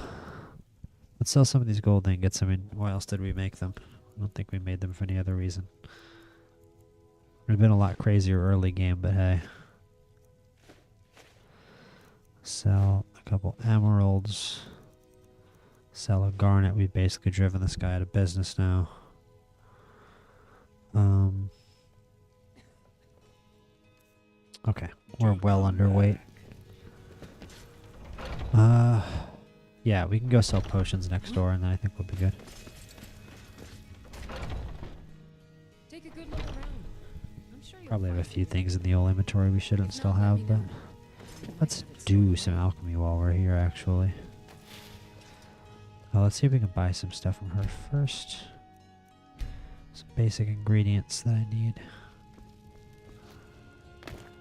some of these gold ingots. I mean, why else did we make them? I don't think we made them for any other reason. It would have been a lot crazier early game, but hey. Sell a couple emeralds. Sell a garnet. We've basically driven this guy out of business now. Okay, we're well underweight. Yeah, we can go sell potions next door, and then I think we'll be good. Take a good look around. I'm sure you'll Probably have a find few things in the old inventory we shouldn't still have, but let's do some alchemy while we're here, actually. Let's see if we can buy some stuff from her first. Some basic ingredients that I need.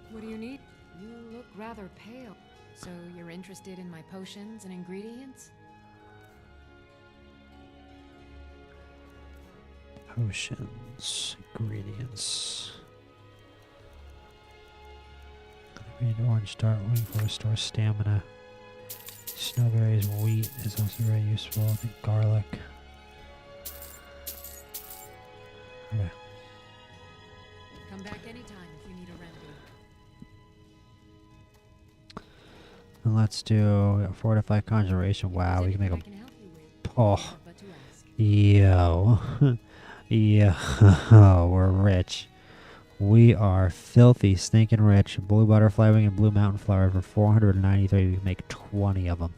What do you need? You look rather pale. So you're interested in my potions and ingredients? Potions, ingredients. We need orange dart wing for restore stamina. Snowberries, wheat is also very useful. I think garlic. Okay. Come back anytime if you need a remedy. And let's do fortify conjuration. Wow, we can make a. Oh. But to ask. Yo. Yo. We're rich. We are filthy, stinking rich. Blue butterfly wing and blue mountain flower for 493. We can make 20 of them.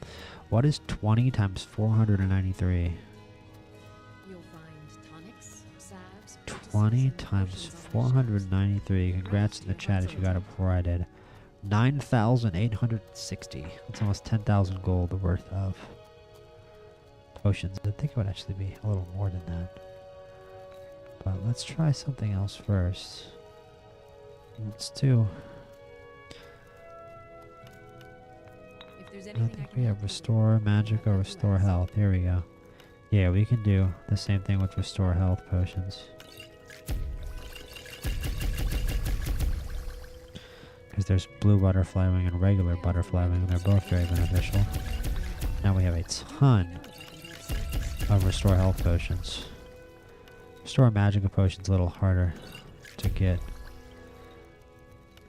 What is 20 times 493? You'll find tonics, salves, 20 times 493. Congrats in the chat if you got it before I did. 9,860. That's almost 10,000 gold worth of potions. I think it would actually be a little more than that. But let's try something else first. Let's do... I don't think we have restore magic or restore health. Here we go. Yeah, we can do the same thing with restore health potions. Because there's blue butterfly wing and regular butterfly wing, and they're both very beneficial. Now we have a ton of restore health potions. Restore magic potions a little harder to get.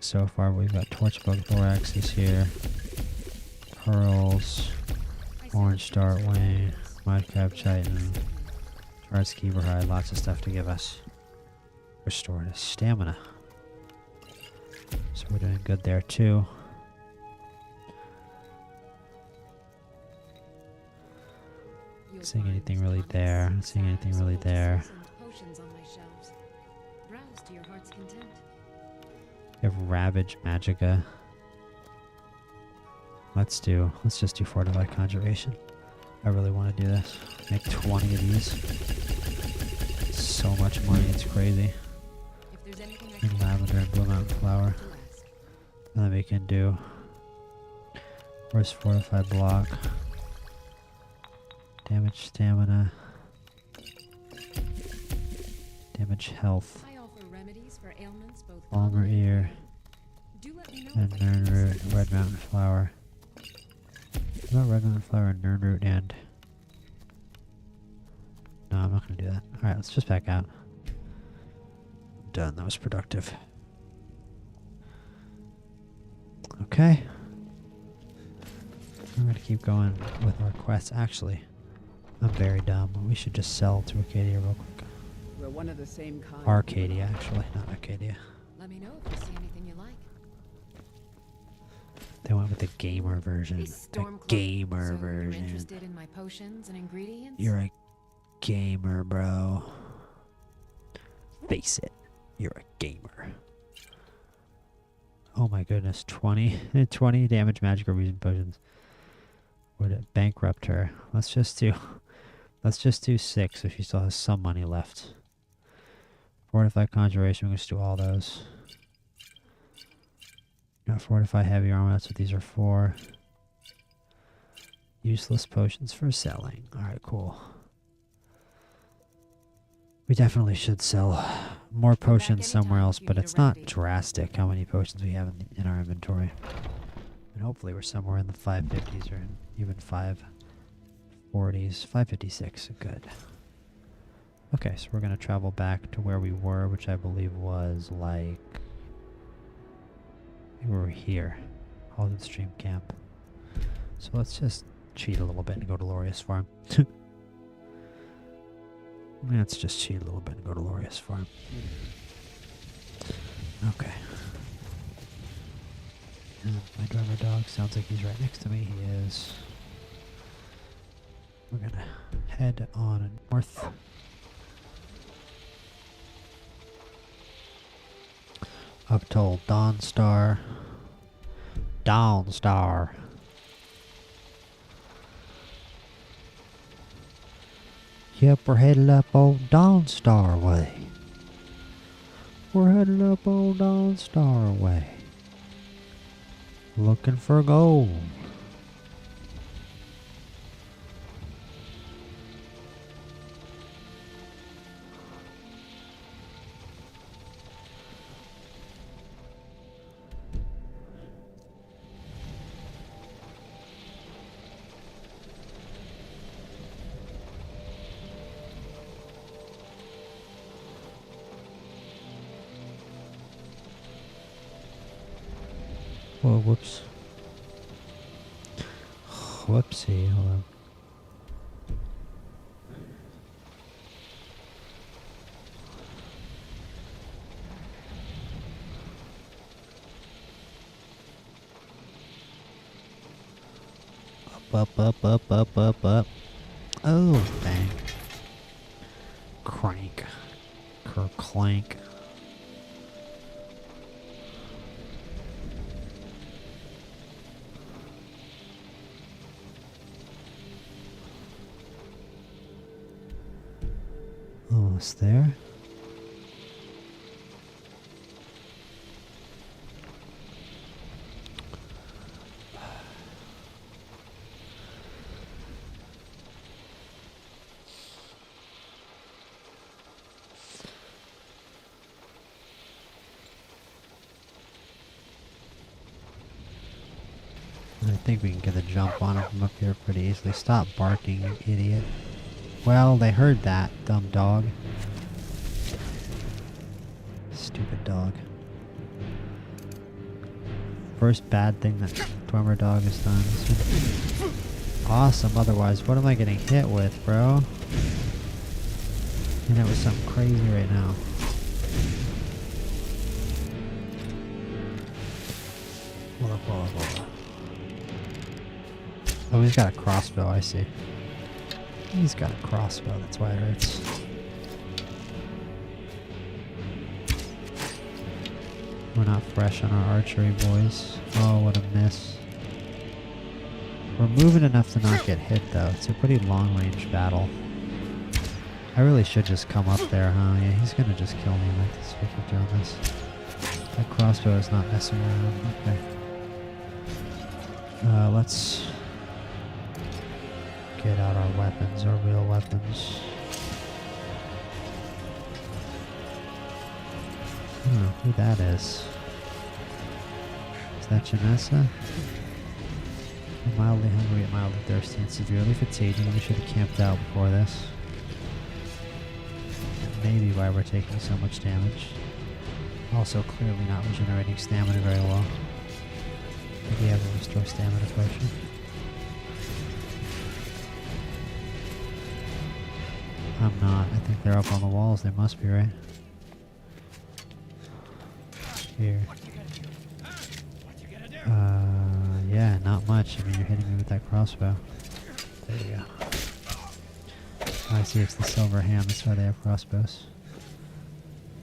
So far we've got Torchbug Thoraxes here. Pearls, Orange Dart Wing, Mudcrab Chitin, Charged Keeper Hide, lots of stuff to give us. Restored stamina. So we're doing good there too. Not seeing anything really there. Not seeing anything really there. We have Ravage Magicka. Let's just do Fortified Conjuration. I really want to do this. Make 20 of these. So much money, it's crazy. And lavender and blue mountain flower. And then we can do Horse Fortified Block. Damage stamina. Damage health. Longer ear. And Nern Root, Red Mountain Flower. What about Red Mountain Flower and Nern Root and... No, I'm not going to do that. Alright, let's just back out. Done, that was productive. Okay. We're going to keep going with our quests. Actually, I'm very dumb. We should just sell to Acadia real quick. We're one of the same kind. Arcadia, actually, not Acadia. Let me know if you see anything you like. They went with the gamer version. The gamer version. You're interested in my potions and ingredients? You're a gamer, bro. Face it. You're a gamer. Oh my goodness, 20 damage magic or reason potions. Would it bankrupt her? Let's just do 6 if she still has some money left. Fortified Conjuration, we can just do all those. Got Fortify Heavy Armor, that's what these are for. Useless potions for selling. Alright, cool. We definitely should sell more potions somewhere else, but it's not drastic how many potions we have in our inventory. And hopefully we're somewhere in the 550s or even 540s. 556, good. Okay, so we're going to travel back to where we were, which I believe was like... we were here. Halted Stream Camp. So let's just cheat a little bit and go to Lorius Farm. Let's just cheat a little bit and go to Lorius Farm. Okay. My driver dog sounds like he's right next to me. He is. We're gonna head on north. Up to old Dawnstar. Dawnstar. Yep, we're headed up old Dawnstar way. We're headed up old Dawnstar way. Looking for gold. Whoa, whoops. Whoopsie, hold on. Up. Oh, dang. Crank. Kerclank. Almost there. I think we can get a jump on him from up here pretty easily. Stop barking, you idiot. Well, they heard that, dumb dog. Stupid dog. First bad thing that Dwemer dog has done. Awesome, otherwise, what am I getting hit with, bro? And it was something crazy right now. Hold up. Oh, he's got a crossbow, I see. He's got a crossbow, that's why it hurts. We're not fresh on our archery, boys. Oh, what a miss. We're moving enough to not get hit, though. It's a pretty long-range battle. I really should just come up there, huh? Yeah, he's gonna just kill me like this if we keep doing this. That crossbow is not messing around. Okay. Let's get out our weapons, our real weapons. I don't know who that is. Is that Janessa? I'm mildly hungry, mildly thirsty, and severely fatigued. We should have camped out before this. That may be why we're taking so much damage. Also, clearly not regenerating stamina very well. Maybe I have a restore stamina potion. I'm not. I think they're up on the walls. They must be, right? Here. Yeah, not much. I mean, you're hitting me with that crossbow. There you go. I see, it's the silver hand. That's why they have crossbows.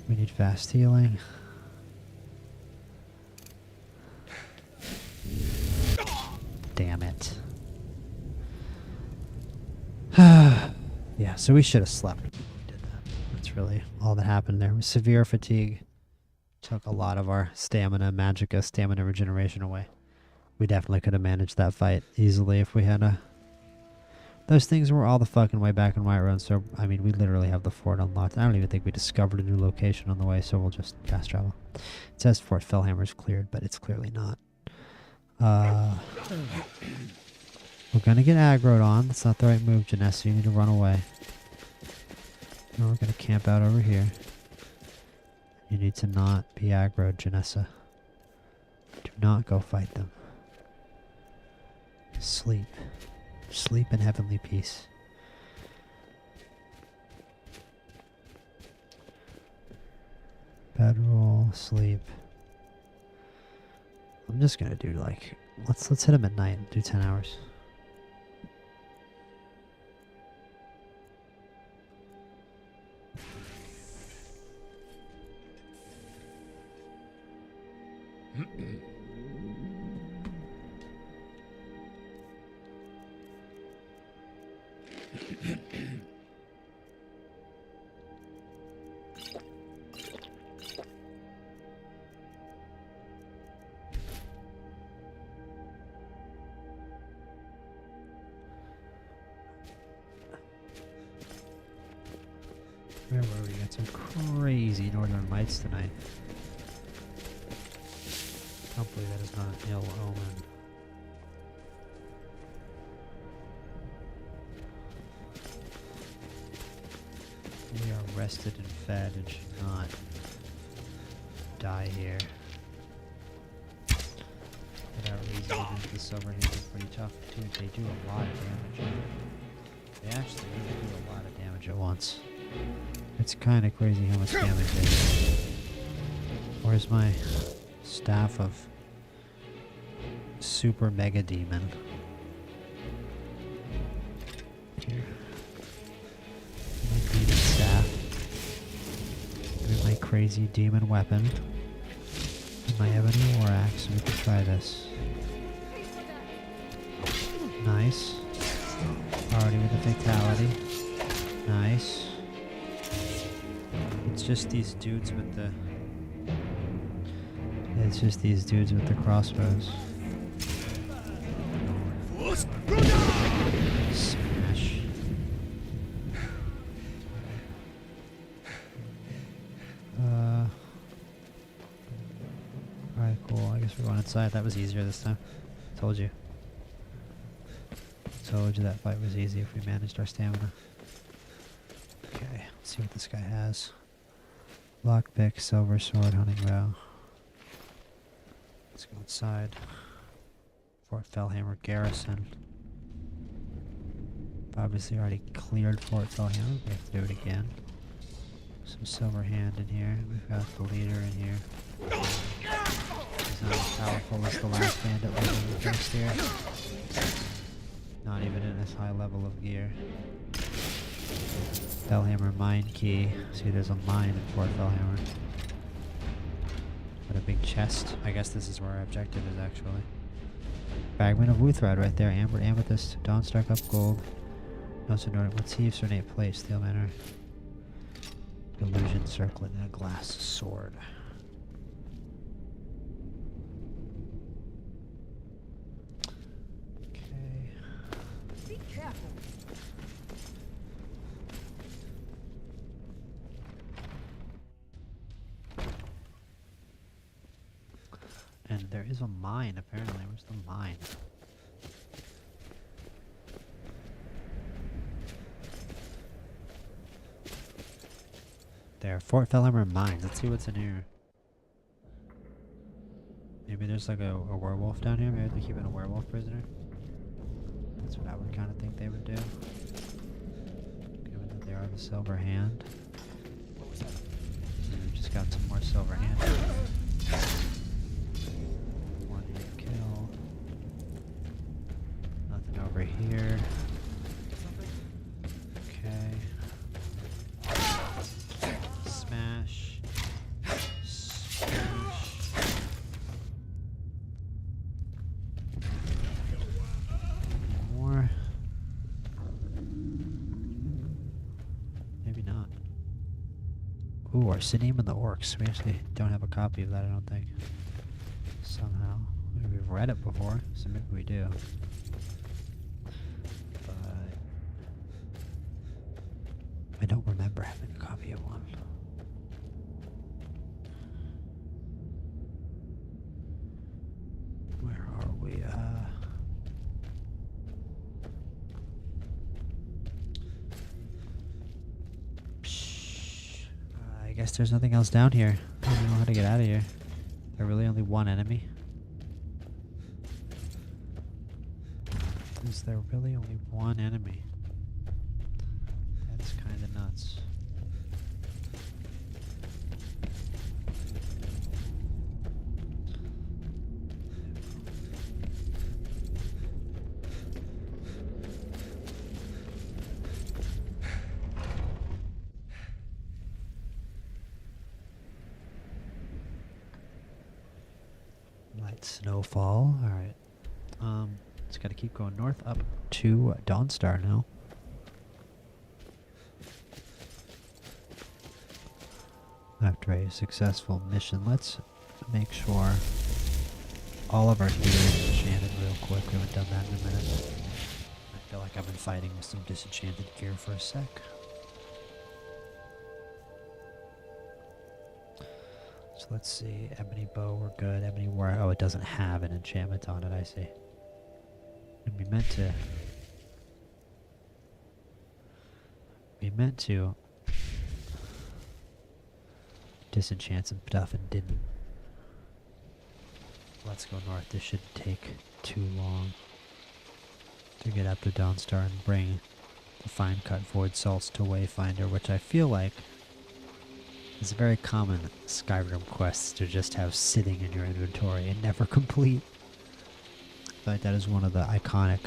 We need fast healing. Damn it. Yeah, so we should have slept when we did that. That's really all that happened there. Severe fatigue took a lot of our stamina, magicka, stamina regeneration away. We definitely could have managed that fight easily if we had a... Those things were all the fucking way back in Whiterun, so, I mean, we literally have the fort unlocked. I don't even think we discovered a new location on the way, so we'll just fast travel. It says Fort Fellhammer's cleared, but it's clearly not. We're gonna get aggroed on. That's not the right move, Janessa. You need to run away. No, we're gonna camp out over here. You need to not be aggroed, Janessa. Do not go fight them. Sleep. Sleep in heavenly peace. Bedroll, sleep. I'm just gonna do like, let's hit him at night and do 10 hours. Where were we? Got some crazy northern lights tonight. Hopefully that is not an ill omen. We are rested and fed and should not die here. Without reason, even if the silver hands are pretty tough too. They do a lot of damage. They actually really do a lot of damage at once. It's kind of crazy how much damage they do. Where's my staff of super mega demon? crazy demon weapon. And my ebony war axe, so we can try this. Nice. Already with the fatality. Nice. It's just these dudes with the... It's just these dudes with the crossbows. Smash. Alright, cool. I guess we're going inside. That was easier this time. Told you. Told you that fight was easy if we managed our stamina. Okay, let's see what this guy has. Lockpick, silver sword, hunting bow. Let's go inside. Fort Fellhammer garrison. Obviously already cleared Fort Fellhammer. We have to do it again. Some silver hand in here. We've got the leader in here. He's not as powerful as the last bandit was in the first here. Not even in this high level of gear. Fellhammer mine key. See, there's a mine in Fort Fellhammer. What a big chest. I guess this is where our objective is actually. Fragment of Wuthrad right there. Amber amethyst. Dawnstar cup gold. Notes of motifs ornate place. Steel manor. Illusion circlet and a glass sword. Okay. Be careful. And there is a mine apparently. Where's the mine? There, Fort Fellhammer Mines. Let's see what's in here. Maybe there's like a werewolf down here. Maybe they're keeping a werewolf prisoner. That's what I would kind of think they would do. Given that they are the silver hand. So we've just got some more silver hand. One hit kill. Nothing over here. Okay. Smash. Smash. More. Maybe not. Ooh, Arseneum and the Orcs. We actually don't have a copy of that, I don't think. Somehow. Maybe we've read it before, so maybe we do. But I don't remember having a copy of one. Where are we? I guess there's nothing else down here. I don't know how to get out of here. There really only one enemy? Is there really only one enemy? That's kind of nuts. Light snowfall. All right. Just got to keep going north up to Dawnstar now. After a successful mission, let's make sure all of our gear is enchanted real quick. We haven't done that in a minute. I feel like I've been fighting with some disenchanted gear for a sec. So let's see, ebony bow, we're good. Ebony war, oh, it doesn't have an enchantment on it, I see. And we meant to disenchant some stuff and didn't. Let's go north. This shouldn't take too long to get up to Dawnstar and bring the fine cut void salts to Wayfinder, which I feel like is a very common Skyrim quest to just have sitting in your inventory and never complete. I feel like that is one of the iconic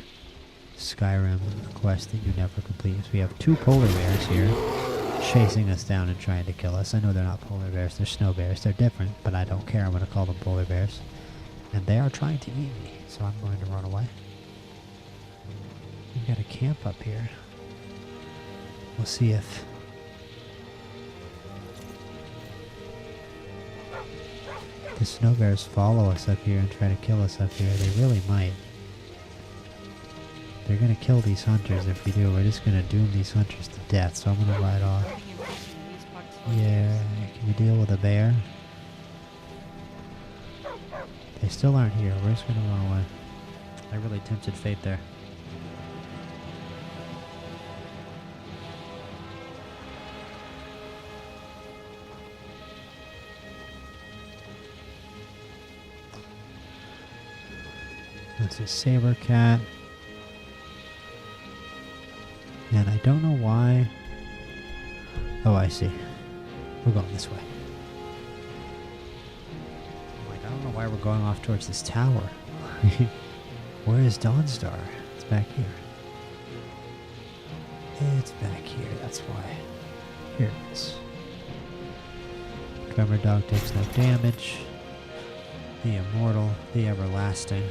Skyrim quests that you never complete. So we have 2 polar bears here chasing us down and trying to kill us. I know they're not polar bears, they're snow bears. They're different, but I don't care. I'm going to call them polar bears. And they are trying to eat me, so I'm going to run away. We've got a camp up here. We'll see if... the snow bears follow us up here and try to kill us up here. They really might. They're going to kill these hunters if we do. We're just going to doom these hunters to death, so I'm going to ride off. Yeah, can we deal with a bear? They still aren't here. We're just going to run away. I really tempted fate there. That's a saber cat. And I don't know why. Oh, I see. We're going this way. I'm like, I don't know why we're going off towards this tower. Where is Dawnstar? It's back here. It's back here, that's why. Here it is. Tremor dog takes no damage. The immortal, the everlasting.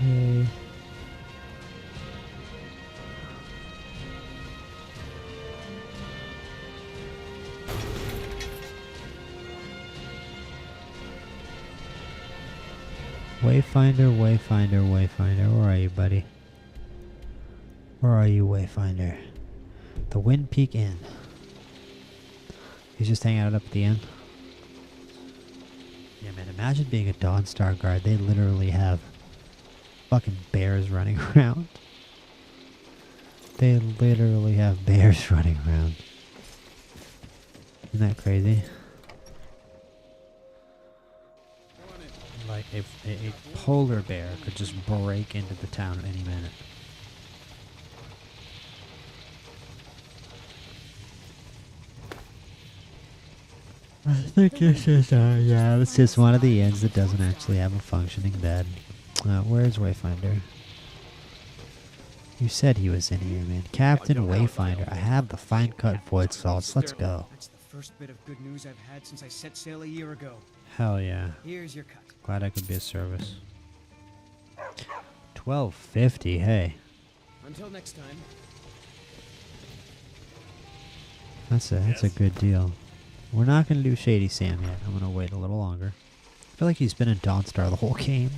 Hey. Wayfinder, Wayfinder, Wayfinder. Where are you, buddy? Where are you, Wayfinder? The Wind Peak Inn. He's just hanging out up at the inn. Yeah, man, imagine being a Dawnstar guard. They literally have fucking bears running around. They literally have bears running around. Isn't that crazy? Like, a polar bear could just break into the town at any minute. I think this is, yeah, this is one of the inns that doesn't actually have a functioning bed. Where's Wayfinder? You said he was in here, man. Captain Wayfinder. I have the fine cut void salts. Let's go. That's the first bit of good news I've had since I set sail a year ago. Hell yeah. Here's your cut. Glad I could be of service. 1250, hey. Until next time. That's a good deal. We're not going to do Shady Sam yet. I'm going to wait a little longer. I feel like he's been in Dawnstar the whole game.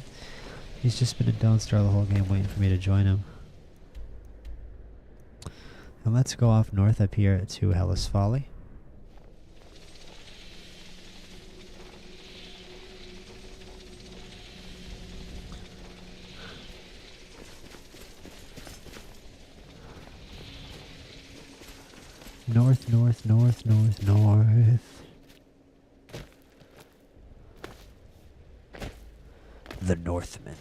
He's just been in Dawnstar the whole game waiting for me to join him. And let's go off north up here to Hellas Folly. North, north, north, north, north. The Northmen.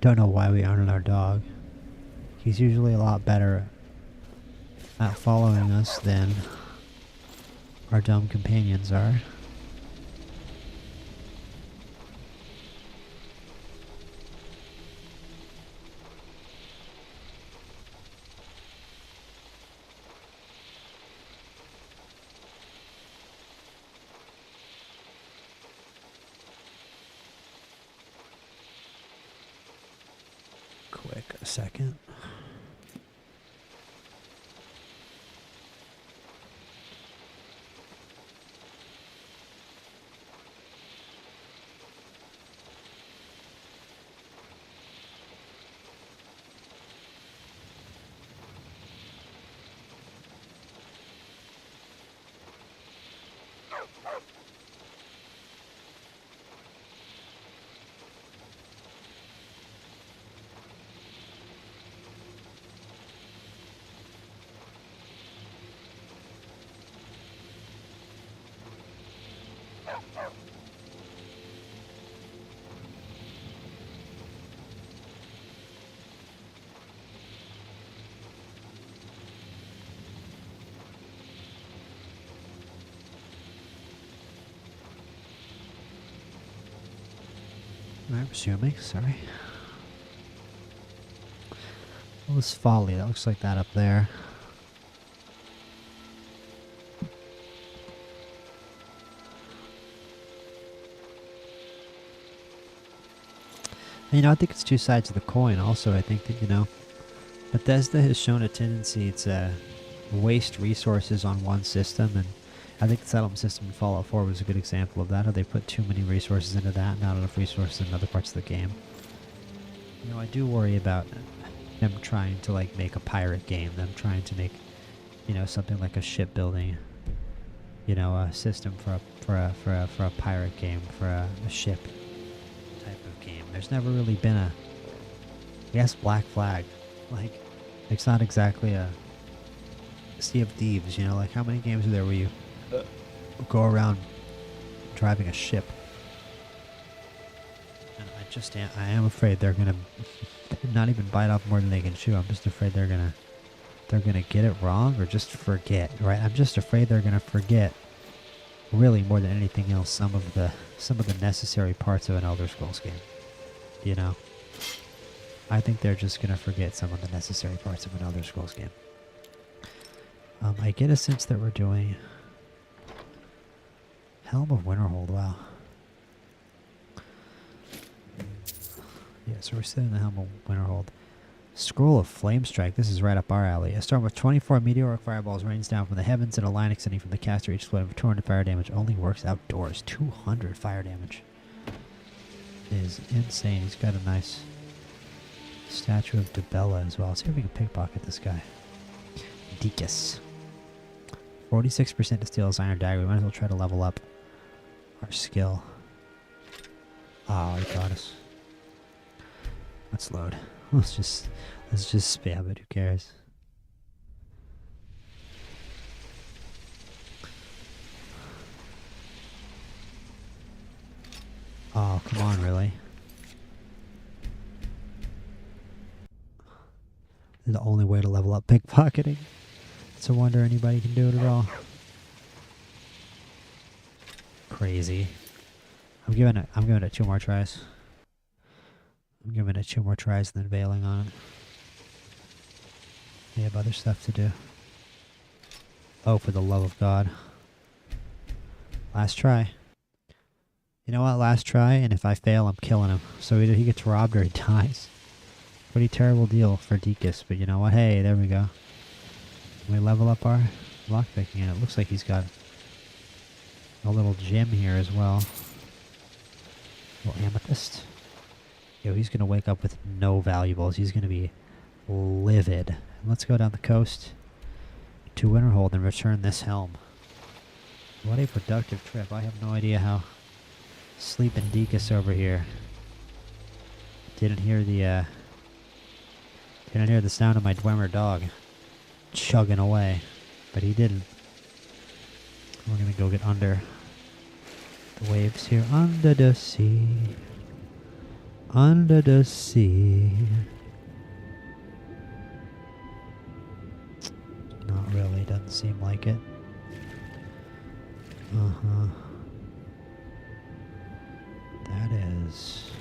Don't know why we aren't on our dog. He's usually a lot better at following us than our dumb companions are. Quick, a second. I'm assuming, sorry. What was Folly? That looks like that up there. You know, I think it's two sides of the coin also. I think that, you know, Bethesda has shown a tendency to waste resources on one system, and I think the settlement system in Fallout 4 was a good example of that, how they put too many resources into that, not enough resources in other parts of the game. You know, I do worry about them trying to, like, make a pirate game, them trying to make, you know, something like a shipbuilding, you know, a system for a pirate game, for a ship type of game. There's never really been a, yes, Black Flag, like, it's not exactly a Sea of Thieves, you know, like how many games are there where you go around driving a ship? And I am afraid they're gonna not even bite off more than they can chew. I'm just afraid they're gonna get it wrong or just forget, right? I'm just afraid they're gonna forget, really more than anything else, some of the necessary parts of an Elder Scrolls game. You know, I think they're just gonna forget some of the necessary parts of an Elder Scrolls game. I get a sense that we're doing Helm of Winterhold. Wow. Yeah, so we're still in the Helm of Winterhold. Scroll of Flamestrike. This is right up our alley. A storm of 24 meteoric fireballs rains down from the heavens, and a line extending from the caster, each exploding for 200 fire damage. Only works outdoors. 200 fire damage. It is insane. He's got a nice statue of Debella as well. Let's see if we can pickpocket this guy. Deakus. 46% to steal his iron dagger. We might as well try to level up our skill. Oh, he got us. Let's load. Let's just spam it. Who cares? Oh, come on, really? The only way to level up pickpocketing. It's a wonder anybody can do it at all. Crazy. I'm giving it 2 more tries. I'm giving it 2 more tries and then bailing on it. They have other stuff to do. Oh, for the love of God. Last try. You know what? Last try, and if I fail, I'm killing him. So either he gets robbed or he dies. Pretty terrible deal for Deakus, but you know what? Hey, there we go. We level up our lockpicking, and it looks like he's got a little gem here as well. A little amethyst. Yo, he's gonna wake up with no valuables. He's gonna be livid. Let's go down the coast to Winterhold and return this helm. What a productive trip. I have no idea how sleeping Deakus over here didn't hear the sound of my Dwemer dog chugging away, but he didn't. We're gonna go get under the waves here. Under the sea. Under the sea. Not really, doesn't seem like it. Uh-huh. That is...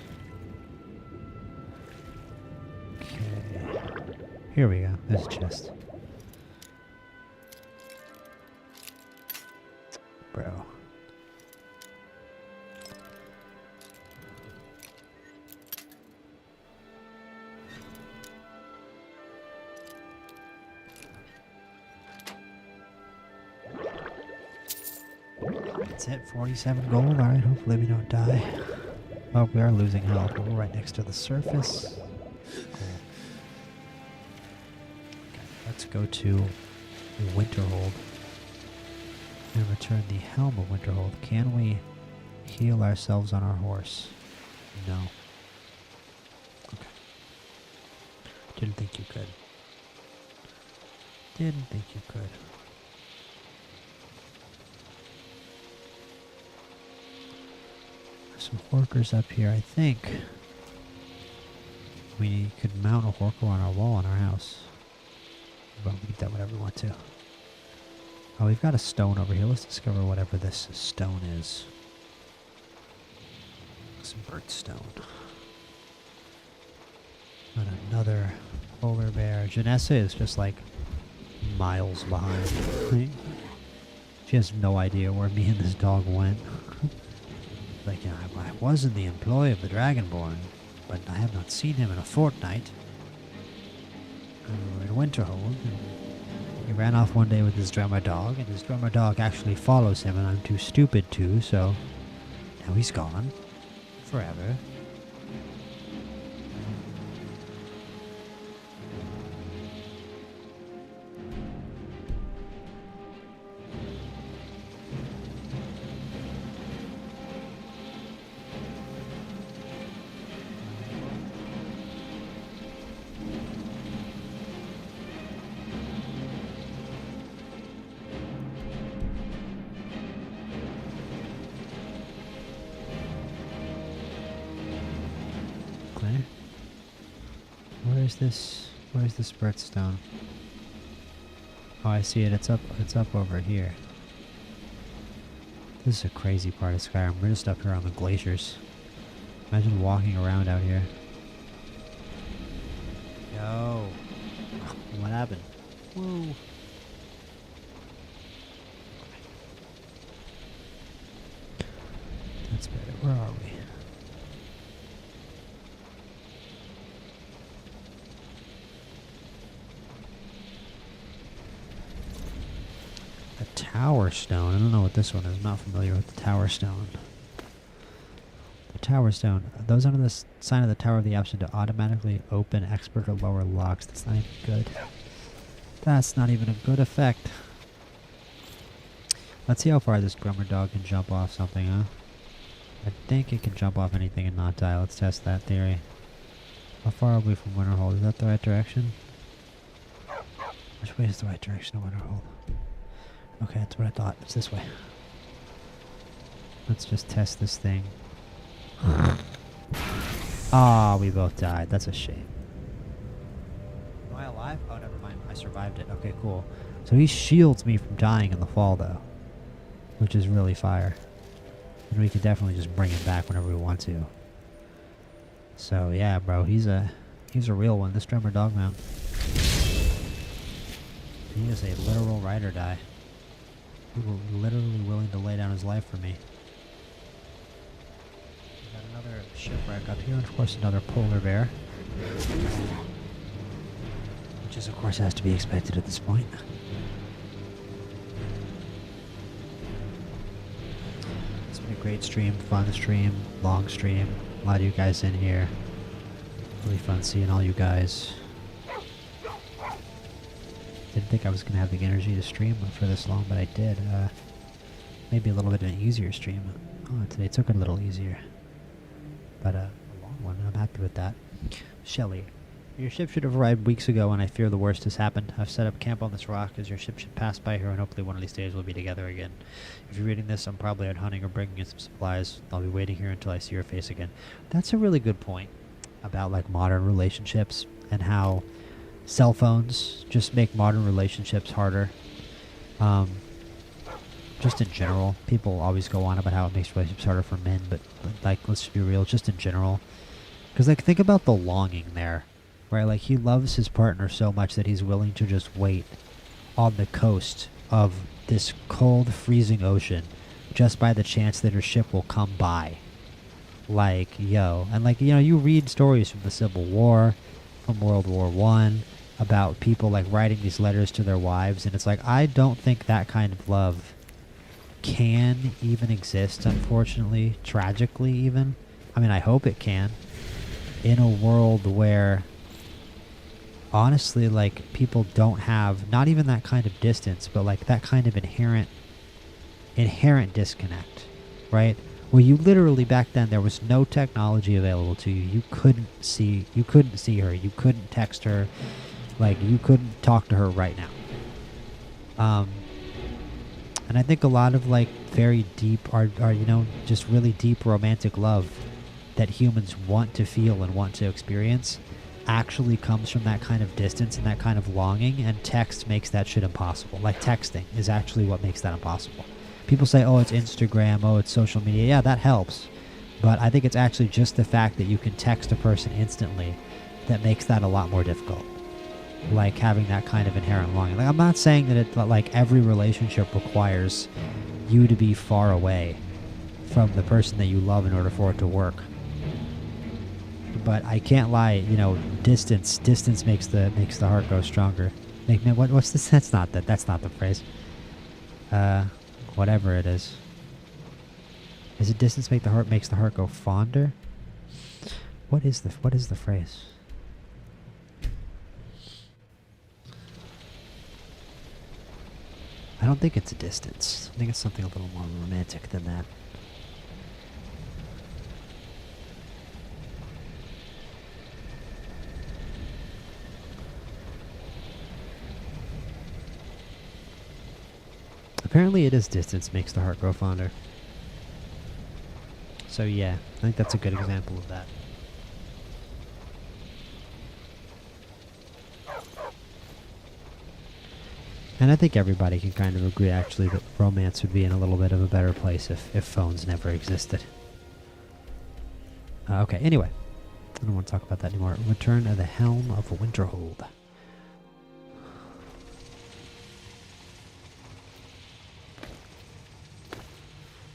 Okay. Here we go, this chest. Bro. That's it, 47 gold. Alright, hopefully we don't die. Oh, we are losing health, but we're right next to the surface. Cool. Okay, let's go to Winterhold and return the Helm of Winterhold. Can we heal ourselves on our horse? No. Okay. Didn't think you could. Didn't think you could. Some horkers up here. I think we could mount a horker on our wall in our house. But we can do that whatever we want to. Oh, we've got a stone over here. Let's discover whatever this stone is. some birdstone. And another polar bear. Janessa is just like miles behind. She has no idea where me and this dog went. Like, you know, I was in the employ of the Dragonborn, but I have not seen him in a fortnight. We were in Winterhold. He ran off one day with his drummer dog, and his drummer dog actually follows him, and I'm too stupid to, so now he's gone. Forever. Where's this birthstone? Oh, I see it. It's up over here. This is a crazy part of Skyrim. We're just up here on the glaciers. Imagine walking around out here. Yo. What happened? Whoa. That's better. Where are we? Tower stone. I don't know what this one is. I'm not familiar with the tower stone. The tower stone. Those under the sign of the tower have the option to automatically open expert or lower locks. That's not even good. That's not even a good effect. Let's see how far this drummer dog can jump off something, huh? I think it can jump off anything and not die. Let's test that theory. How far are we from Winterhold? Is that the right direction? Which way is the right direction of Winterhold? Okay, that's what I thought. It's this way. Let's just test this thing. Ah, we both died. That's a shame. Am I alive? Oh, never mind. I survived it. Okay, cool. So he shields me from dying in the fall, though. Which is really fire. And we could definitely just bring him back whenever we want to. So, yeah, bro. He's a real one. This drummer dog mount. He is a literal ride or die. He was literally willing to lay down his life for me. We got another shipwreck up here, and of course another polar bear. Which is, of course, has to be expected at this point. It's been a great stream, fun stream, long stream. A lot of you guys in here. Really fun seeing all you guys. Didn't think I was going to have the energy to stream for this long, but I did. Maybe a little bit of an easier stream. Oh, today took it a little easier. But a long one, I'm happy with that. Shelly, your ship should have arrived weeks ago, and I fear the worst has happened. I've set up camp on this rock, as your ship should pass by here, and hopefully one of these days we'll be together again. If you're reading this, I'm probably out hunting or bringing in some supplies. I'll be waiting here until I see your face again. That's a really good point about, like, modern relationships and how cell phones just make modern relationships harder. Just in general, people always go on about how it makes relationships harder for men, but like, let's just be real, just in general. Because, like, think about the longing there, right? Like, he loves his partner so much that he's willing to just wait on the coast of this cold, freezing ocean just by the chance that her ship will come by. Like, yo. And, like, you know, you read stories from the Civil War, from World War I, about people, like, writing these letters to their wives, and it's like, I don't think that kind of love can even exist, unfortunately, tragically even. I mean, I hope it can. In a world where, honestly, like, people don't have, not even that kind of distance, but, like, that kind of inherent disconnect, right? Where you literally, back then, there was no technology available to you. You couldn't see her. You couldn't text her. Like, you couldn't talk to her right now. And I think a lot of, like, very deep, are you know, just really deep romantic love that humans want to feel and want to experience actually comes from that kind of distance and that kind of longing, and text makes that shit impossible. Like, texting is actually what makes that impossible. People say, oh, it's Instagram, oh, it's social media. Yeah, that helps. But I think it's actually just the fact that you can text a person instantly that makes that a lot more difficult. Like having that kind of inherent longing. Like I'm not saying that like every relationship requires you to be far away from the person that you love in order for it to work. But I can't lie, you know, distance makes the heart grow stronger. What's this? That's not the phrase. Whatever it is. Is it distance makes the heart go fonder? What is the phrase? I don't think it's a distance. I think it's something a little more romantic than that. Apparently it is distance makes the heart grow fonder. So yeah, I think that's a good example of that. And I think everybody can kind of agree actually that romance would be in a little bit of a better place if phones never existed. Okay, anyway. I don't want to talk about that anymore. Return of the Helm of Winterhold.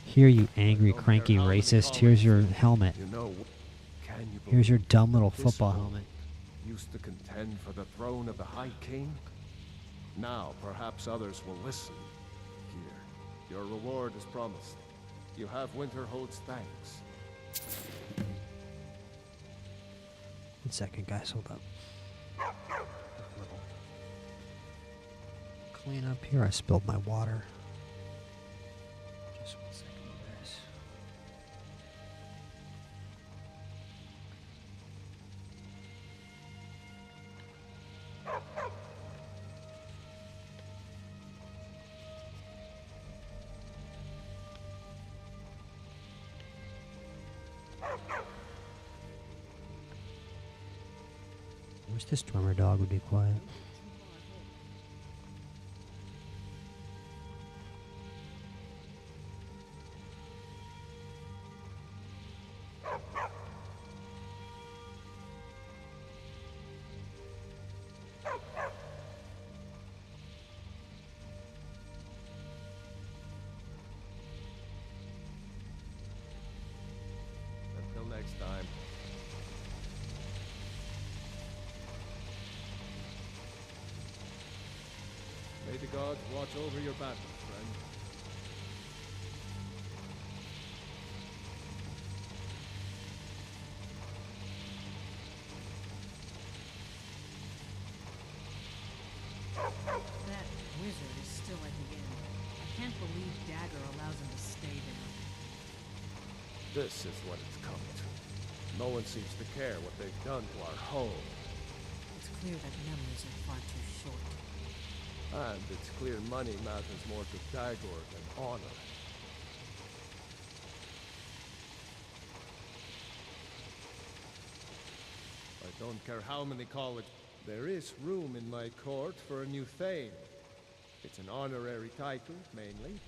Here, you angry, cranky racist. Here's your helmet. Here's your dumb little football helmet. Used to contend for the throne of the High King? Now, perhaps others will listen. Here, your reward is promised. You have Winterhold's thanks. 1 second, guys. Hold up. Clean up here. I spilled my water. Just 1 second, you guys. I wish this drummer dog would be quiet. Until next time. May the gods watch over your battle, friend. That wizard is still at the inn. I can't believe Dagger allows him to stay there. This is what it's come to. No one seems to care what they've done to our home. It's clear that memories are far too short. And it's clear money matters more to Dagor than honor. I don't care how many call it. There is room in my court for a new Thane. It's an honorary title, mainly.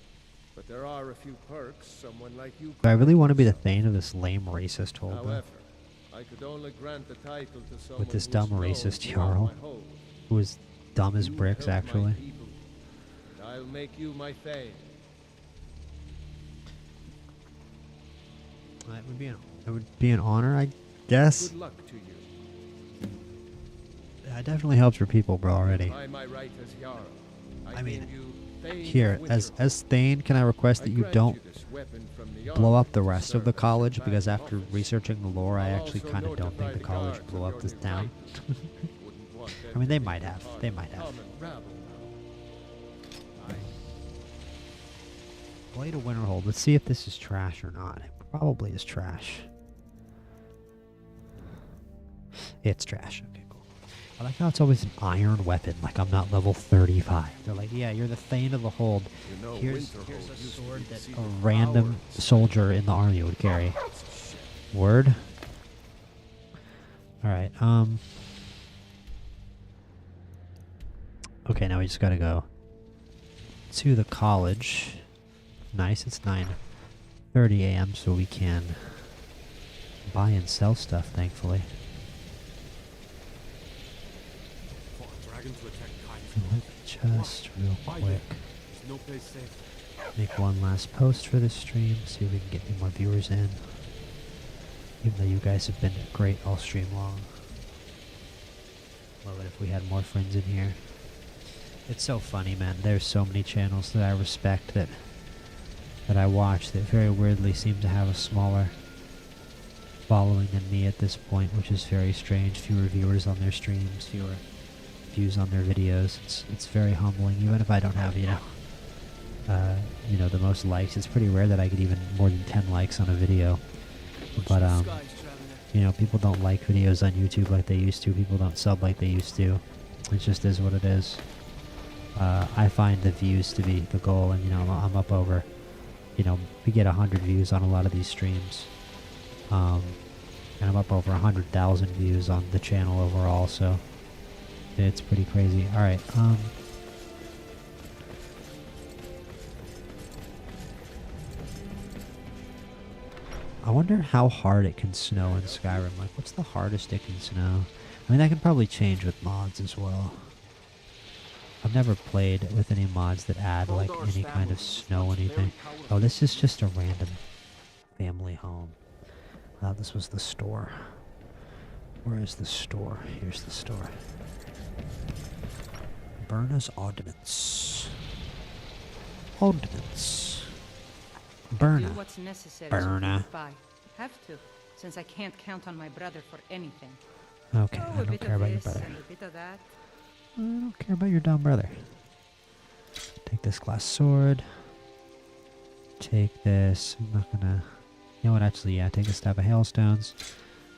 But there are a few perks someone like you... Do I really want to be the Thane of this lame racist hold? However, I could only grant the title to someone With this dumb racist Jarl, who is dumb as bricks, actually. I'll make you my Thane. It would be an honor, I guess. Good luck to you. It definitely helps your people, bro, already. By my right as Jarl, I mean, here, as Thane, can I request that you don't blow up the rest of the college? Because after researching the lore, I actually kind of don't think the college blew up this town. I mean, they might have. They might have. Blade of Winterhold. Let's see if this is trash or not. It probably is trash. It's trash. Okay, cool. I like how it's always an iron weapon. Like I'm not level 35. They're like, yeah, you're the Thane of the Hold. Here's a sword that a random soldier in the army would carry. Word. All right. Okay, now we just gotta go to the college. Nice, it's 9:30 a.m. so we can buy and sell stuff, thankfully. For a dragon to attack Let me just real quick There's no place safe. make one last post for this stream, see if we can get any more viewers in. Even though you guys have been great all stream long. Love it if we had more friends in here. It's so funny, man. There's so many channels that I respect that I watch that very weirdly seem to have a smaller following than me at this point, which is very strange. Fewer viewers on their streams, fewer views on their videos. It's very humbling, even if I don't have, you know, the most likes. It's pretty rare that I get even more than 10 likes on a video. But, you know, people don't like videos on YouTube like they used to. People don't sub like they used to. It just is what it is. I find the views to be the goal, and, you know, I'm up over, you know, we get 100 views on a lot of these streams. And I'm up over 100,000 views on the channel overall, so it's pretty crazy. Alright, I wonder how hard it can snow in Skyrim. Like, what's the hardest it can snow? I mean, that can probably change with mods as well. I've never played with any mods that add, like, any kind of snow anything. Oh, this is just a random family home. I thought this was the store. Where is the store? Here's the store. Berna's Ordnance. Ordnance. Berna. Do what's necessary Berna. to buy. Have to, since I can't count on my brother for anything. Okay, Oh, I a don't bit care of about your this brother. and a bit of that. I don't care about your dumb brother. Take this glass sword. Take this. I'm not gonna... You know what, actually, yeah, take a stab of hailstones.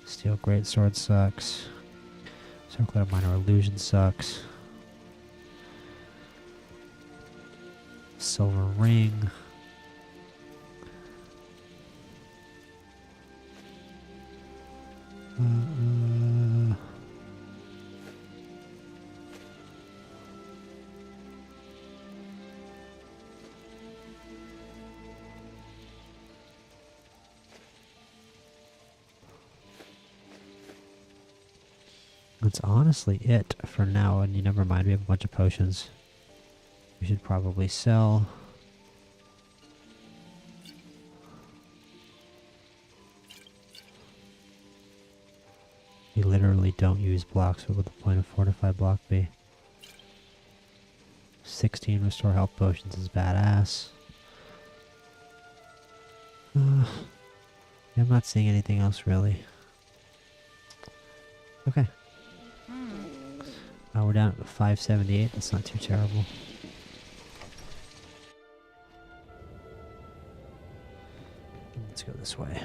Steel greatsword sucks. Circlet of minor illusion sucks. Silver ring. That's honestly it for now, and you never mind, we have a bunch of potions. We should probably sell. We literally don't use blocks, what would the point of fortified block be? 16 restore health potions is badass. Yeah, I'm not seeing anything else really. Okay. We're down at 578, that's not too terrible. Let's go this way.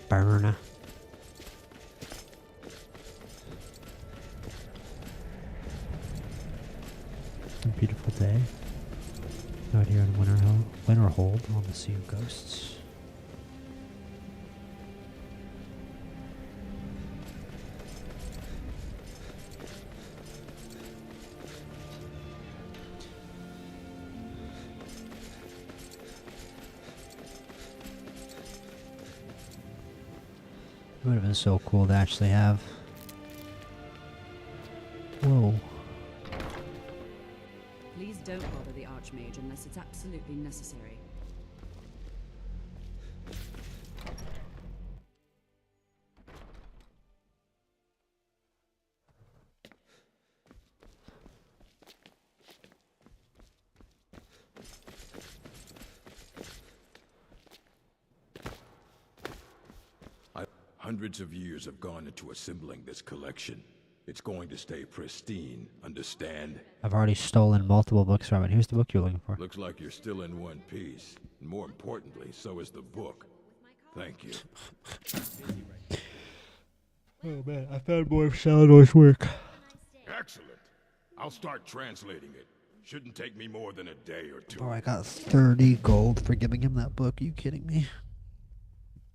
Burn. A beautiful day. Out here in Winterhold on the Sea of Ghosts. It would have been so cool to actually have. Whoa. Please don't bother the Archmage unless it's absolutely necessary. Hundreds of years have gone into assembling this collection. It's going to stay pristine, understand? I've already stolen multiple books from it. Here's the book you're looking for. Looks like you're still in one piece. And more importantly, so is the book. Thank you. Oh man, I found more of Salador's work. Excellent. I'll start translating it. Shouldn't take me more than a day or two. Oh, I got 30 gold for giving him that book. Are you kidding me?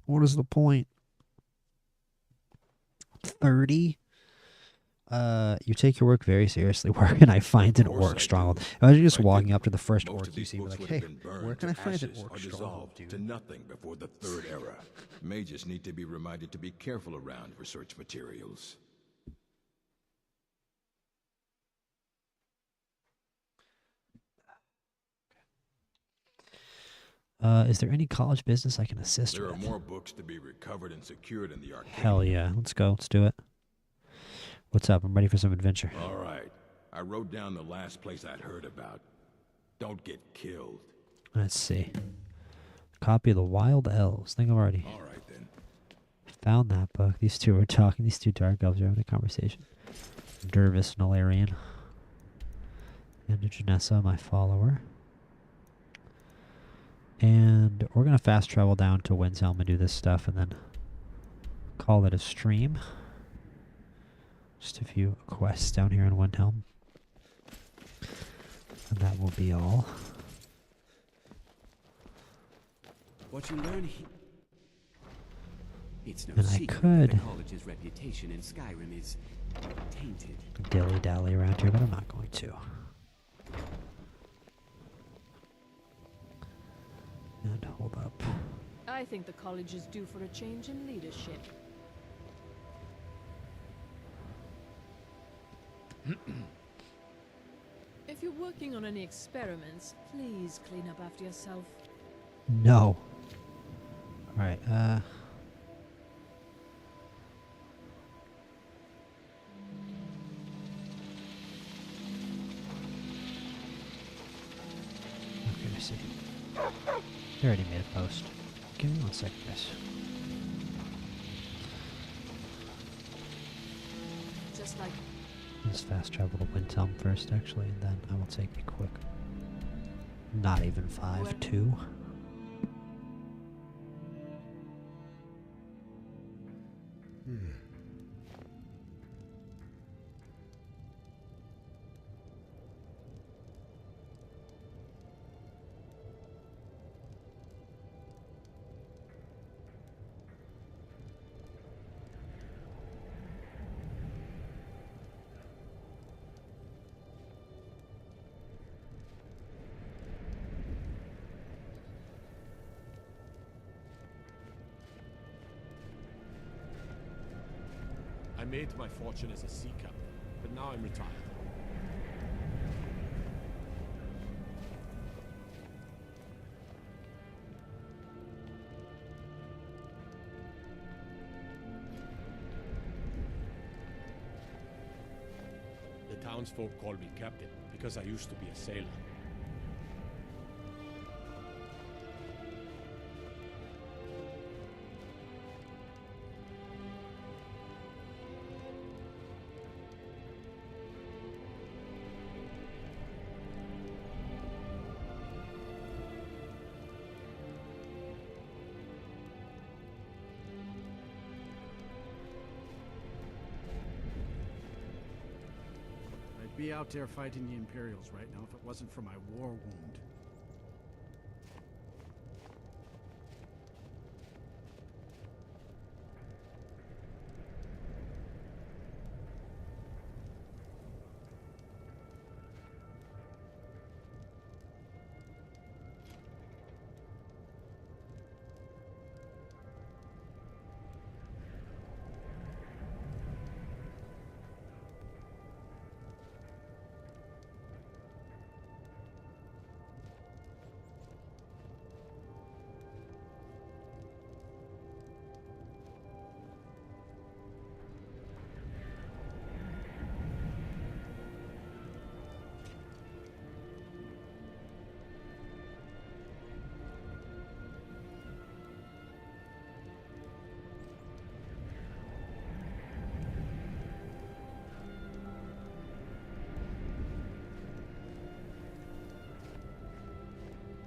What is the point? 30? You take your work very seriously. Where can I find an orc stronghold? Imagine just walking up to the first orc you see and be like, hey, where can I find an orc stronghold, dude? To nothing before the Third Era. Mages need to be reminded to be careful around research materials. Is there any college business I can assist There with? are more books to be recovered and secured in the arcade. Hell yeah. Let's go. Let's do it. What's up? I'm ready for some adventure. All right. I wrote down the last place I'd heard about. Don't get killed. Let's see. Copy of the Wild Elves. I think I've already All right, then. found that book. These two are talking. These two dark elves are having a conversation. Dervis and Alarian. And Janessa, my follower. And we're going to fast travel down to Windhelm and do this stuff and then call it a stream. Just a few quests down here in Windhelm. And that will be all. What you learn here... It's no And I secret could that the college's reputation in Skyrim is tainted. dilly-dally around here, but I'm not going to. And hold up. I think the college is due for a change in leadership. If you're working on any experiments, please clean up after yourself. No. Alright, okay, I see. They already made a post. Give me 1 second, guys. Just like... Let's fast travel to Windhelm first, actually, and then I will take a quick... Not even 5-2. I made my fortune as a sea captain, but now I'm retired. The townsfolk call me captain because I used to be a sailor. I'd be out there fighting the Imperials right now if it wasn't for my war wound.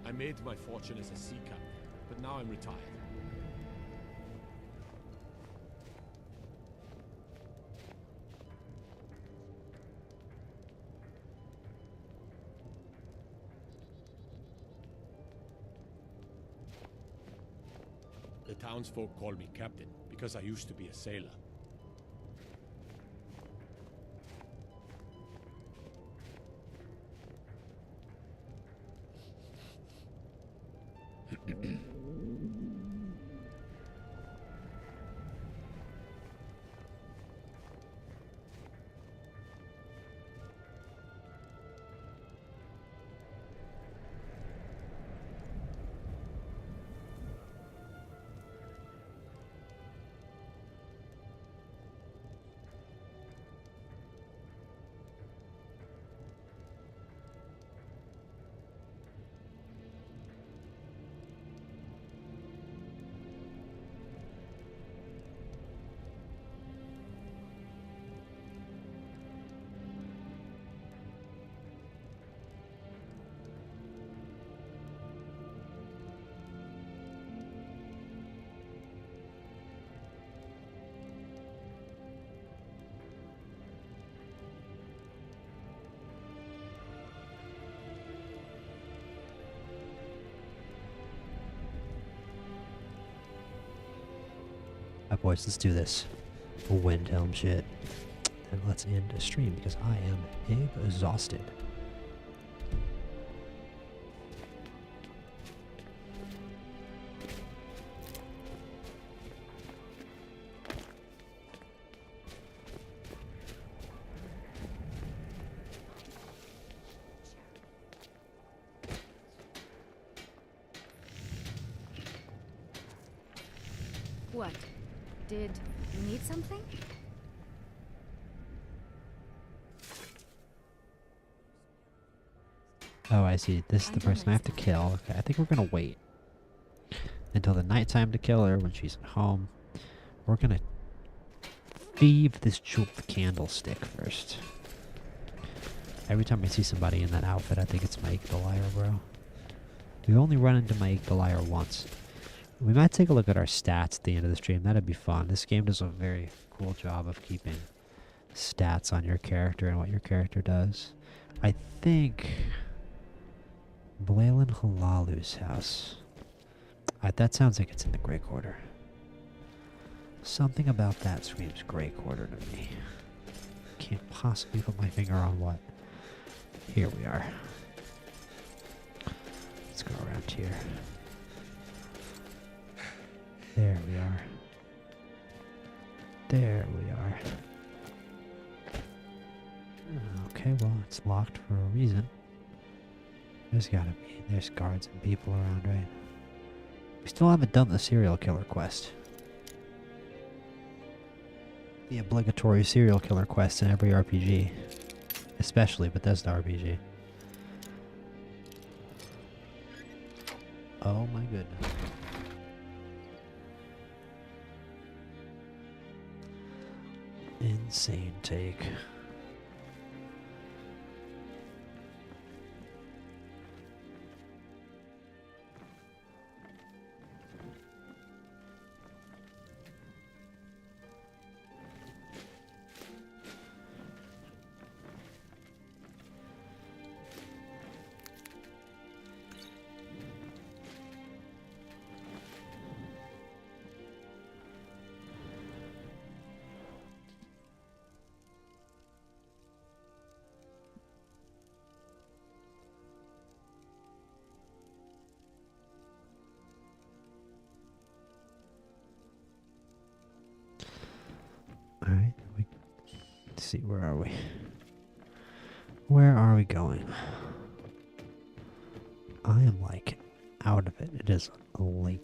I made my fortune as a sea captain, but now I'm retired. The townsfolk call me captain because I used to be a sailor. Alright, boys, let's do this. Wind helm shit. And let's end a stream because I am exhausted. What? Did you need something? Oh, I see. This is the person I have to kill. Okay, I think we're gonna wait until the nighttime to kill her when she's at home. We're gonna thieve this jeweled candlestick first. Every time I see somebody in that outfit, I think it's Mike the Liar, bro. We've only run into Mike the Liar once. We might take a look at our stats at the end of the stream. That'd be fun. This game does a very cool job of keeping stats on your character and what your character does. I think Blaylan Halalu's house. That sounds like it's in the Grey Quarter. Something about that screams Grey Quarter to me. Can't possibly put my finger on what. Here we are. Let's go around here. There we are. There we are. Okay, well, it's locked for a reason. There's gotta be. There's guards and people around, right? We still haven't done the serial killer quest. The obligatory serial killer quest in every RPG. Especially Bethesda RPG. Oh my goodness. Insane take. Alright, let's see, where are we? Where are we going? I am like out of it. It is late.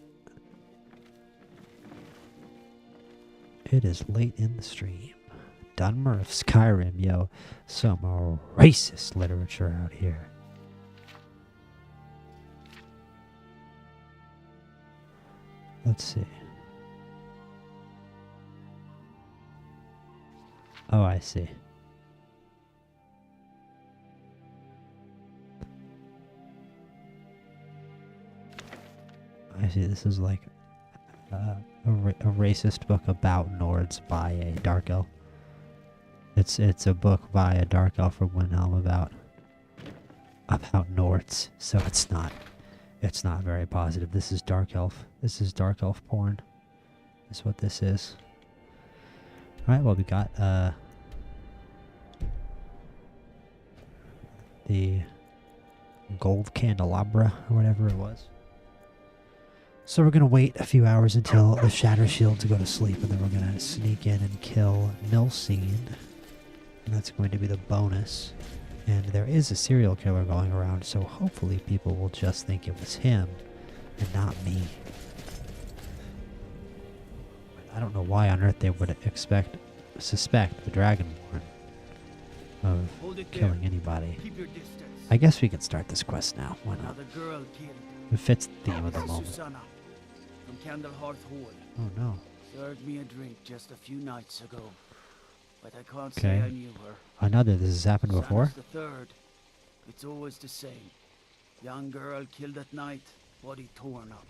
It is late in the stream. Dunmer of Skyrim, yo. Some racist literature out here. Let's see. Oh, I see. I see, this is like a racist book about Nords by a Dark Elf. It's a book by a Dark Elf from Windhelm about Nords, so it's not very positive. This is Dark Elf. This is Dark Elf porn. That's what this is. Alright, well, we got the gold candelabra or whatever it was. So we're gonna wait a few hours until the Shatter Shields go to sleep, and then we're gonna sneak in and kill Nilsine. And that's going to be the bonus. And there is a serial killer going around, so hopefully people will just think it was him and not me. I don't know why on earth they would suspect the Dragonborn of killing anybody. I guess we can start this quest now. Why not? It fits the theme of the moment. Susanna, from Candlehearth Hall. Oh no. Served me a drink just a few nights ago, but I can't Okay. say I knew her. I know that this has happened before. Susanna's the third. It's always the same. Young girl killed at night, body torn up.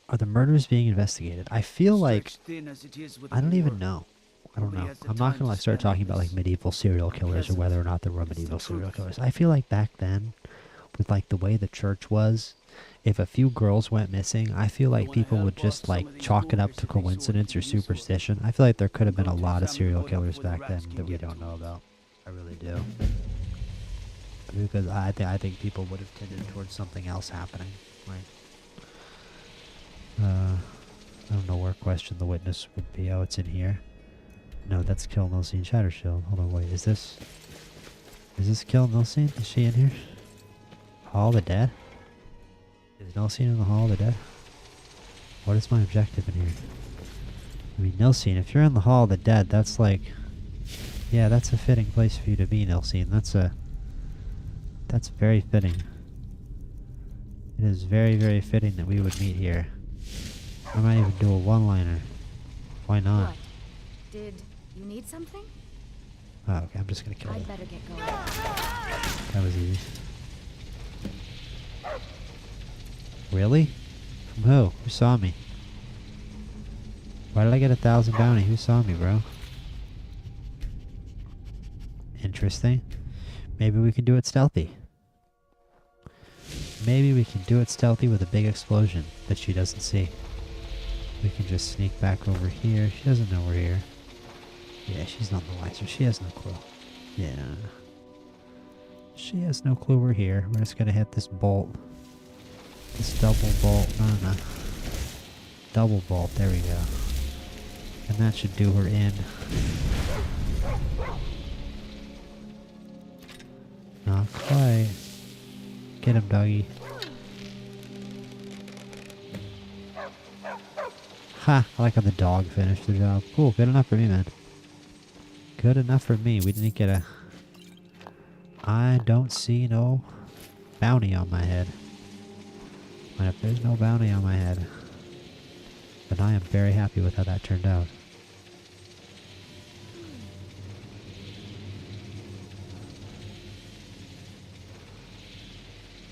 Are the murders being investigated? I feel like Thin as it is with I don't the even war, know. I don't nobody know. has the I'm not time gonna to like start spend talking about like medieval serial killers or whether or not there were medieval serial killers. I feel like back then, with like the way the church was, if a few girls went missing, I feel like people would just like chalk it up to coincidence or superstition. I feel like there could have been a lot of serial killers back then that we don't know about. I really do. Because I think people would have tended towards something else happening. Right. I don't know where Question the Witness would be. Oh, it's in here. No, that's Kill Nilsine Shattershield. Hold on, wait, is this Kill Nilsine? Is she in here? Hall of the Dead? Is Nilsine in the Hall of the Dead? What is my objective in here? I mean, Nilsine, if you're in the Hall of the Dead, that's like... Yeah, that's a fitting place for you to be, Nilsine. That's very fitting. It is very, very fitting that we would meet here. I might even do a one-liner. Why not? What? Did you need something? Oh, okay, I'm just gonna kill I'd it. better get going. That was easy. Really? From who? Who saw me? Why did I get 1,000 bounty? Who saw me, bro? Interesting. Maybe we can do it stealthy. Maybe we can do it stealthy with a big explosion that she doesn't see. We can just sneak back over here. She doesn't know we're here. Yeah, she's none the wiser. She has no clue. Yeah. She has no clue we're here. We're just gonna hit this bolt. This double bolt. No. Double bolt. There we go. And that should do her in. Not quite. Get him, doggy. Ha! I like how the dog finished the job. Cool, good enough for me, man. Good enough for me. We didn't get a... I don't see no bounty on my head. And if there's no bounty on my head, then I am very happy with how that turned out.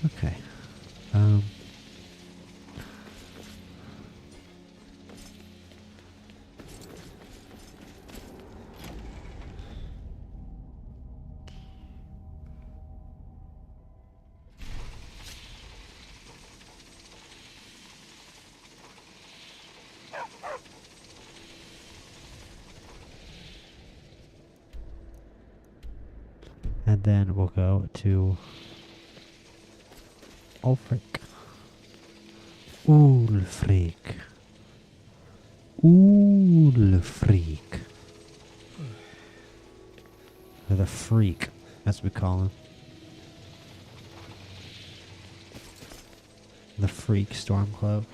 Okay. And then we'll go to Ulfric. Ulfric. Ulfric. Or the Freak, as we call him. The Freak Stormcloak.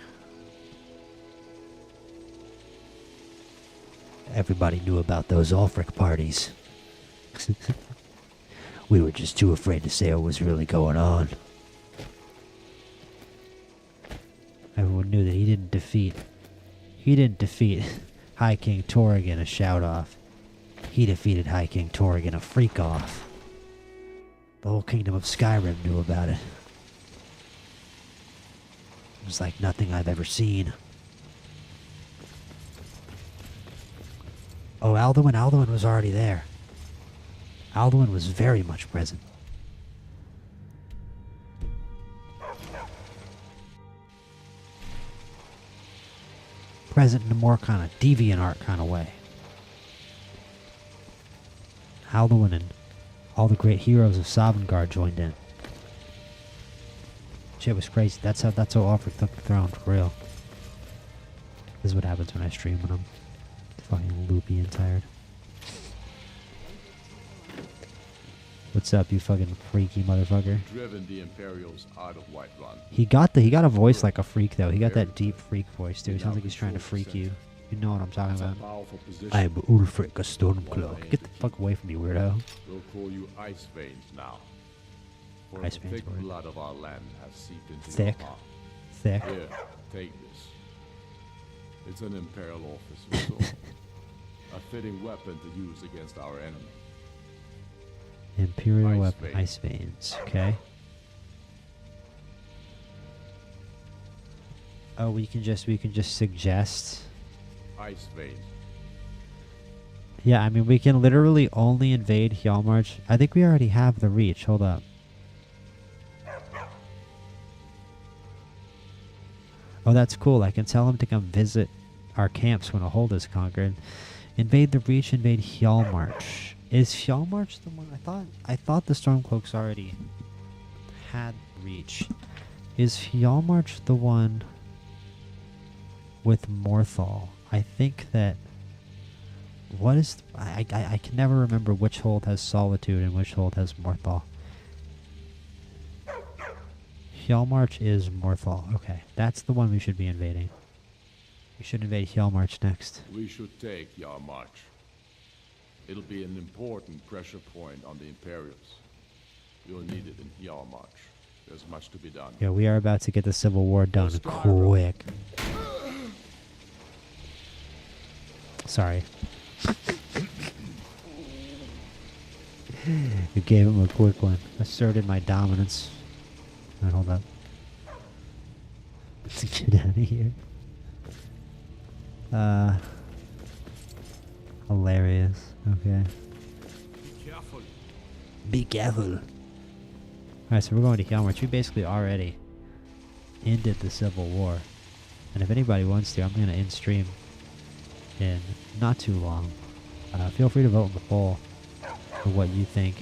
Everybody knew about those Ulfric parties. We were just too afraid to say what was really going on. Everyone knew that he didn't defeat High King Torrigan a shout-off. He defeated High King Torrigan a freak-off. The whole kingdom of Skyrim knew about it. It was like nothing I've ever seen. Oh, Alduin? Alduin was already there. Alduin was very much present. Present in a more kind of deviant art kind of way. Alduin and All the great heroes of Sovngarde joined in. Shit was crazy. That's how Ulfric took the throne, for real. This is what happens when I stream when I'm fucking loopy and tired. What's up, you fucking freaky motherfucker? Driven the Imperials out of Whiterun. He got a voice like a freak though. He got that deep freak voice too. He sounds like he's trying to freak you. You know what I'm talking about. I'm Ulfric, a Stormcloak. Get the fuck away from me, weirdo. We'll call you Ice Veins now. For Ice the Veins, thick word. blood of our land has seeped into Thick. your heart. Thick. Here, take this. It's an Imperial officer's sword. A fitting weapon to use against our enemy. Imperial Ice weapon, Veins. Ice Veins. Okay. Oh, we can just suggest. Ice Veins. Yeah, I mean we can literally only invade Hjalmarch. I think we already have the reach. Hold up. Oh, that's cool. I can tell him to come visit our camps when a hold is conquered. Invade the reach. Invade Hjalmarch. Is Hjalmarch the one? I thought the Stormcloaks already had reach. Is Hjalmarch the one with Morthal? I think that. What is? I can never remember which hold has Solitude and which hold has Morthal. Hjalmarch is Morthal. Okay, that's the one we should be invading. We should invade Hjalmarch next. We should take Yarmarch. It'll be an important pressure point on the Imperials. You'll need it in Yarmarch. There's much to be done. Yeah, we are about to get the Civil War done quick. Sorry. You gave him a quick one. Asserted my dominance. Alright, hold up. Let's get out of here. Hilarious. Okay. Be careful. Be careful. Alright, so we're going to Hjalmarch. We basically already ended the Civil War. And if anybody wants to, I'm going to end stream in not too long. Feel free to vote in the poll for what you think.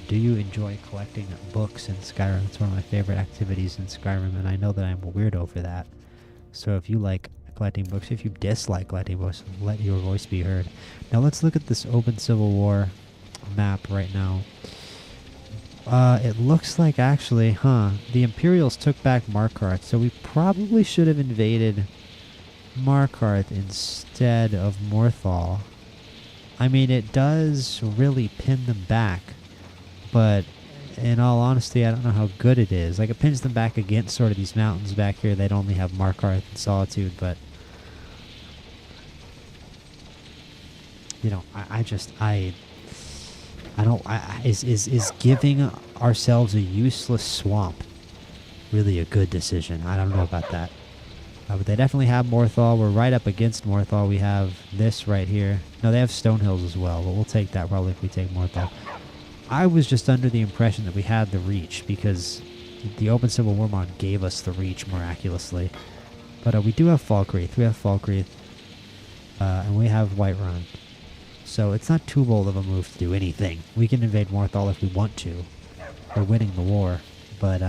Do you enjoy collecting books in Skyrim? It's one of my favorite activities in Skyrim, and I know that I'm a weirdo for that. So if you like collecting books, if you dislike collecting books, let your voice be heard. Now let's look at this open Civil War map right now. It looks like actually, the Imperials took back Markarth, so we probably should have invaded Markarth instead of Morthal. I mean, it does really pin them back, but in all honesty, I don't know how good it is. Like, it pins them back against sort of these mountains back here. They'd only have Markarth and Solitude, but you know, is giving ourselves a useless swamp really a good decision? I don't know about that. But they definitely have Morthal. We're right up against Morthal. We have this right here. No, they have Stonehills as well, but we'll take that probably if we take Morthal. I was just under the impression that we had the reach because the Open Civil War mod gave us the reach miraculously. But we do have Falkreath. We have Falkreath. And we have Whiterun. So it's not too bold of a move to do anything. We can invade Morthal if we want to. We're winning the war. But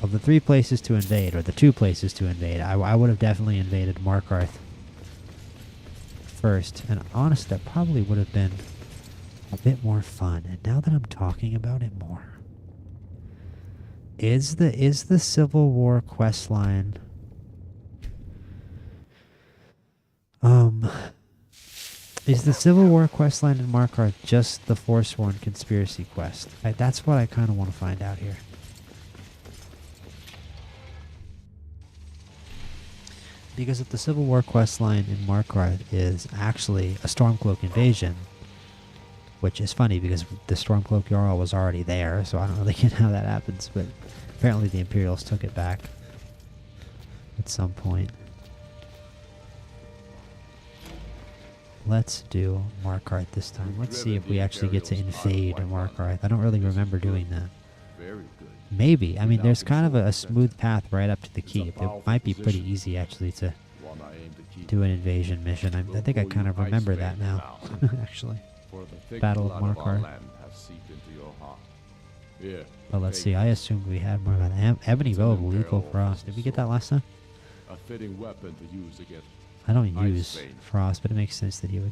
of the 3 places to invade, or the 2 places to invade, I would have definitely invaded Markarth first. And honestly, that probably would have been a bit more fun. And now that I'm talking about it more, is the Civil War questline is the Civil War questline in Markarth just the Forsworn conspiracy quest? That's what I kind of want to find out here. Because if the Civil War questline in Markarth is actually a Stormcloak invasion, which is funny because the Stormcloak Jarl was already there, so I don't really get how that happens, but apparently the Imperials took it back at some point. Let's do Markarth this time. Let's see if we actually get to invade Markarth. I don't really remember doing that. Very good. Maybe. I mean, there's kind of a smooth path right up to the keep. It might be pretty easy, actually, to do an invasion mission. I think I kind of remember that now, actually. For the thick Battle of blood of our Markarth. land has seeped into your heart. Here. But let's take see, I assumed we had more of an Ebony It's an Bow of Lethal imperial Frost. Did we get that last time? a fitting weapon to use against I don't Ice use Vein. Frost, but it makes sense that he would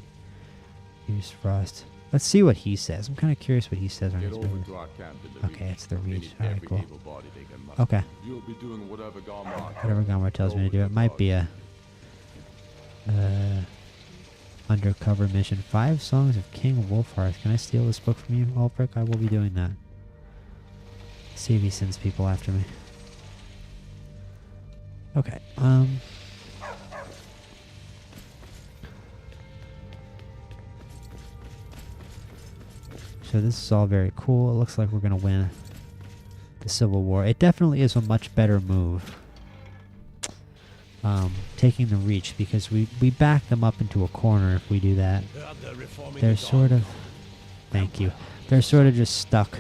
use Frost. Let's see what he says. I'm kind of curious what he says on Get his over movie. to our camp in the Okay, Reach. it's the We Reach. need Alright, every cool. able body they can muster. Okay. You'll be doing whatever Garmar Whatever Gomar tells me to do. It might be a undercover mission. 5 Songs of King Wolfhearth. Can I steal this book from you, Ulfric? I will be doing that. See if he sends people after me. Okay. So this is all very cool. It looks like we're going to win the Civil War. It definitely is a much better move. Taking the Reach, because we back them up into a corner if we do that. They're sort of... Thank you. They're sort of just stuck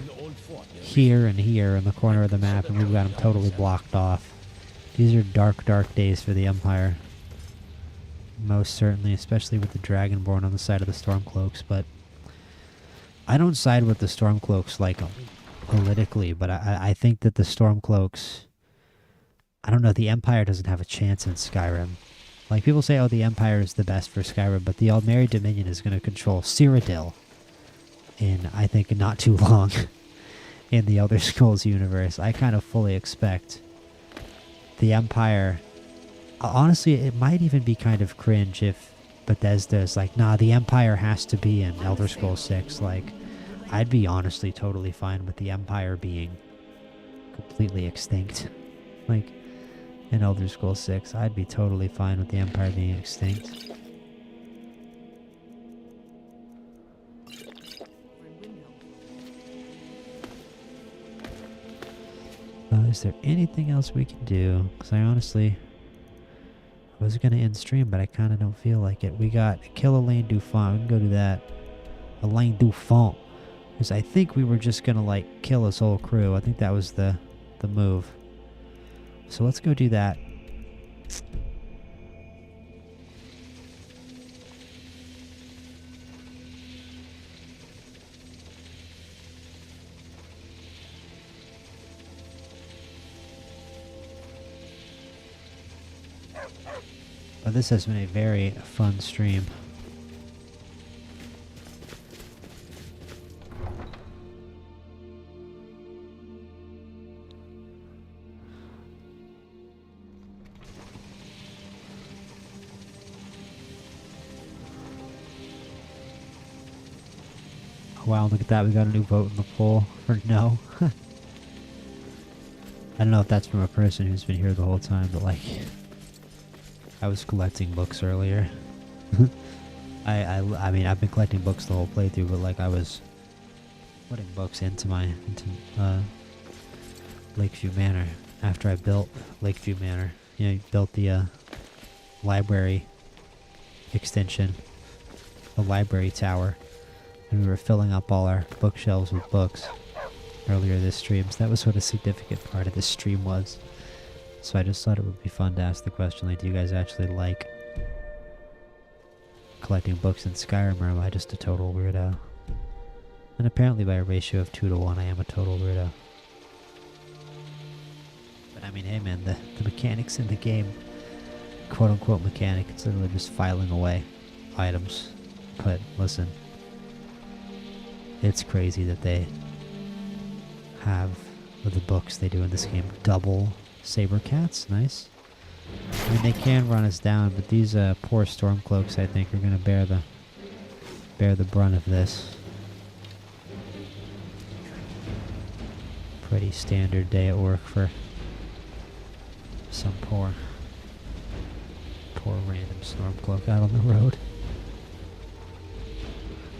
here and here in the corner of the map, and we've got them totally blocked off. These are dark, dark days for the Empire. Most certainly, especially with the Dragonborn on the side of the Stormcloaks, but I don't side with the Stormcloaks, like, politically, but I think that the Stormcloaks... I don't know, the Empire doesn't have a chance in Skyrim. Like, people say, oh, the Empire is the best for Skyrim, but the Aldmeri Dominion is going to control Cyrodiil in, I think, not too long in the Elder Scrolls universe. I kind of fully expect the Empire... Honestly, it might even be kind of cringe if Bethesda's like, nah, the Empire has to be in Elder Scrolls 6. Like, I'd be honestly totally fine with the Empire being completely extinct. Like, in Elder Scrolls 6, I'd be totally fine with the Empire being extinct. Is there anything else we can do? Because I honestly... I was going to end stream, but I kind of don't feel like it. We got kill Elaine Dufont. We can go do that. Elaine Dufont. Because I think we were just going to, like, kill his whole crew. I think that was the move. So let's go do that. But this has been a very fun stream. Wow, look at that. We got a new vote in the poll for no. I don't know if that's from a person who's been here the whole time, but like, I was collecting books earlier. I mean, I've been collecting books the whole playthrough, but like I was putting books into Lakeview Manor after I built Lakeview Manor. You know, built the library extension, the library tower. And we were filling up all our bookshelves with books earlier this stream. So that was what a significant part of this stream was. So I just thought it would be fun to ask the question, like, do you guys actually like collecting books in Skyrim, or am I just a total weirdo? And apparently by a ratio of 2 to 1, I am a total weirdo. But I mean, hey man, the mechanics in the game, quote-unquote mechanic, it's literally just filing away items. But listen, it's crazy that they have, with the books they do in this game, double saber cats. Nice. I mean, they can run us down, but these poor Stormcloaks, I think, are going to bear the brunt of this. Pretty standard day at work for some poor random Stormcloak out on the road.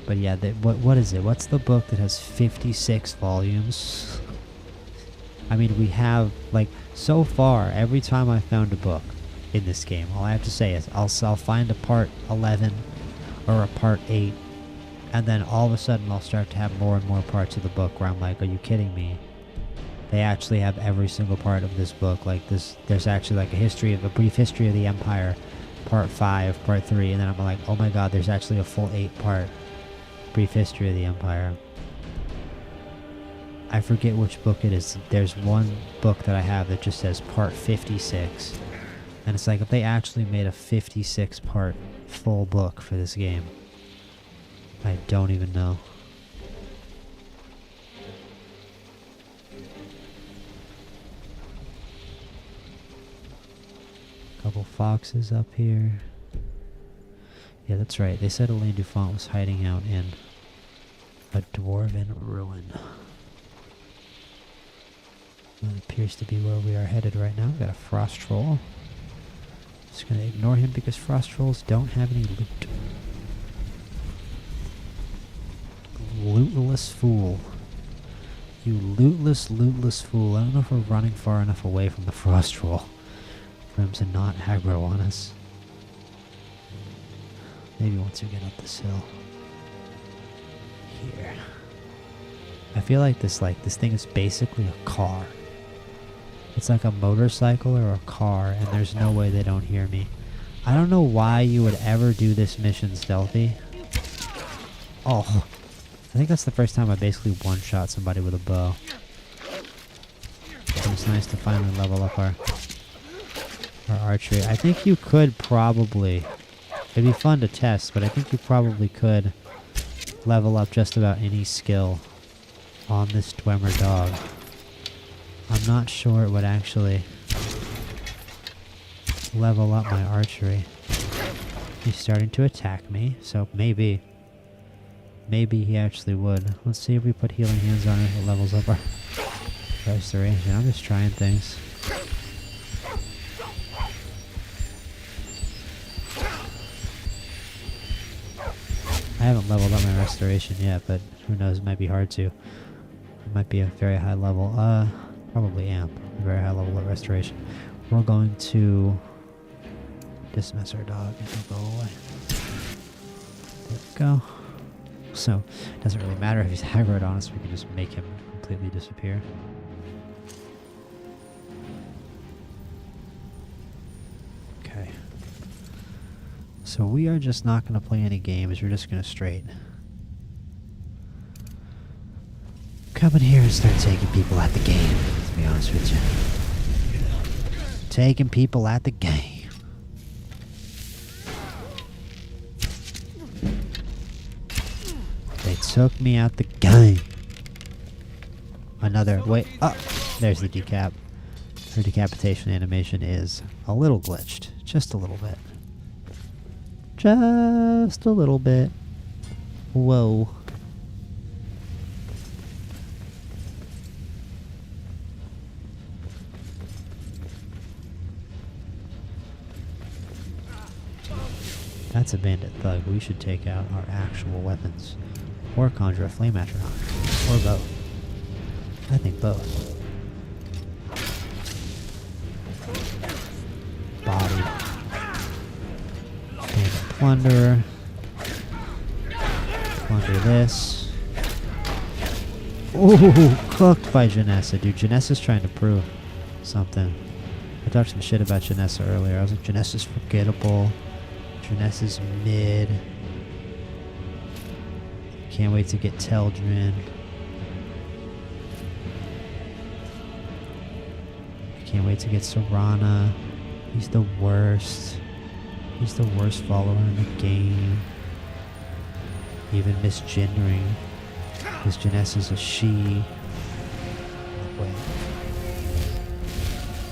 But yeah, what is it? What's the book that has 56 volumes? I mean, we have, like, so far, every time I found a book in this game, all I have to say is I'll find a part 11 or a part 8, and then all of a sudden I'll start to have more and more parts of the book where I'm like, are you kidding me? They actually have every single part of this book. Like, there's actually like a brief history of the Empire, part 5, part 3, and then I'm like, oh my god, there's actually a full 8-part Brief history of the Empire. I forget which book it is. There's one book that I have that just says part 56. And it's like if they actually made a 56 part full book for this game. I don't even know. Couple foxes up here. Yeah, that's right. They said Elaine Dufont was hiding out in a dwarven ruin. That appears to be where we are headed right now. We've got a frost troll. Just gonna ignore him because frost trolls don't have any loot. Lootless fool. You lootless fool. I don't know if we're running far enough away from the frost troll for him to not aggro on us. Maybe once we get up this hill. Here. I feel like this thing is basically a car. It's like a motorcycle or a car, and there's no way they don't hear me. I don't know why you would ever do this mission stealthy. Oh. I think that's the first time I basically one-shot somebody with a bow. So it's nice to finally level up our archery. I think you could probably... It'd be fun to test, but I think you probably could level up just about any skill on this Dwemer dog. I'm not sure it would actually level up my archery. He's starting to attack me, so maybe he actually would. Let's see if we put healing hands on it. It levels up our restoration. I'm just trying things. I haven't leveled up my restoration yet, but who knows, it might be hard to. It might be a very high level. Probably am. A very high level of restoration. We're going to dismiss our dog and he'll go away. There we go. So, it doesn't really matter if he's aggroed on us, we can just make him completely disappear. Okay. So we are just not going to play any games, we're just going to straight come in here and start taking people at the game, to be honest with you. Taking people at the game. They took me out the game. Another, wait, oh, there's the decap. Her decapitation animation is a little glitched. Just a little bit. Just a little bit. Whoa. That's a bandit thug. We should take out our actual weapons. Or conjure a flame atronach. Or both. I think both. Body. Bandit plunderer. Plunder this. Ooh, cooked by Janessa. Dude, Janessa's trying to prove something. I talked some shit about Janessa earlier. I was like, Janessa's forgettable. Janessa's mid. Can't wait to get Teldrin. I can't wait to get Serana. He's the worst. He's the worst follower in the game. Even misgendering. Because Janessa's a she. Oh, wait.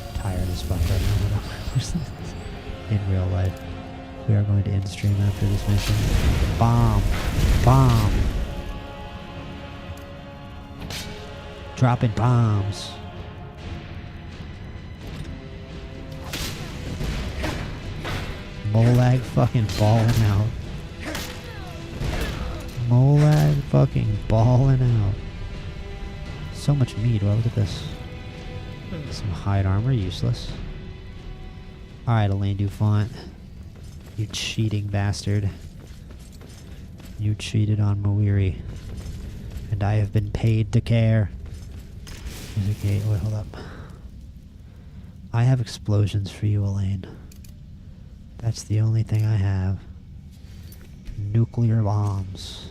I'm tired as fuck right now. In real life. We are going to end stream after this mission. Bomb! Bomb! Dropping bombs. Molag fucking balling out. Molag fucking balling out. So much meat. Well, look at this. Some hide armor, useless. Alright, Elaine Dufont. You cheating bastard. You cheated on Mawiri. And I have been paid to care. There's a gate. Wait, hold up. I have explosions for you, Elaine. That's the only thing I have. Nuclear bombs.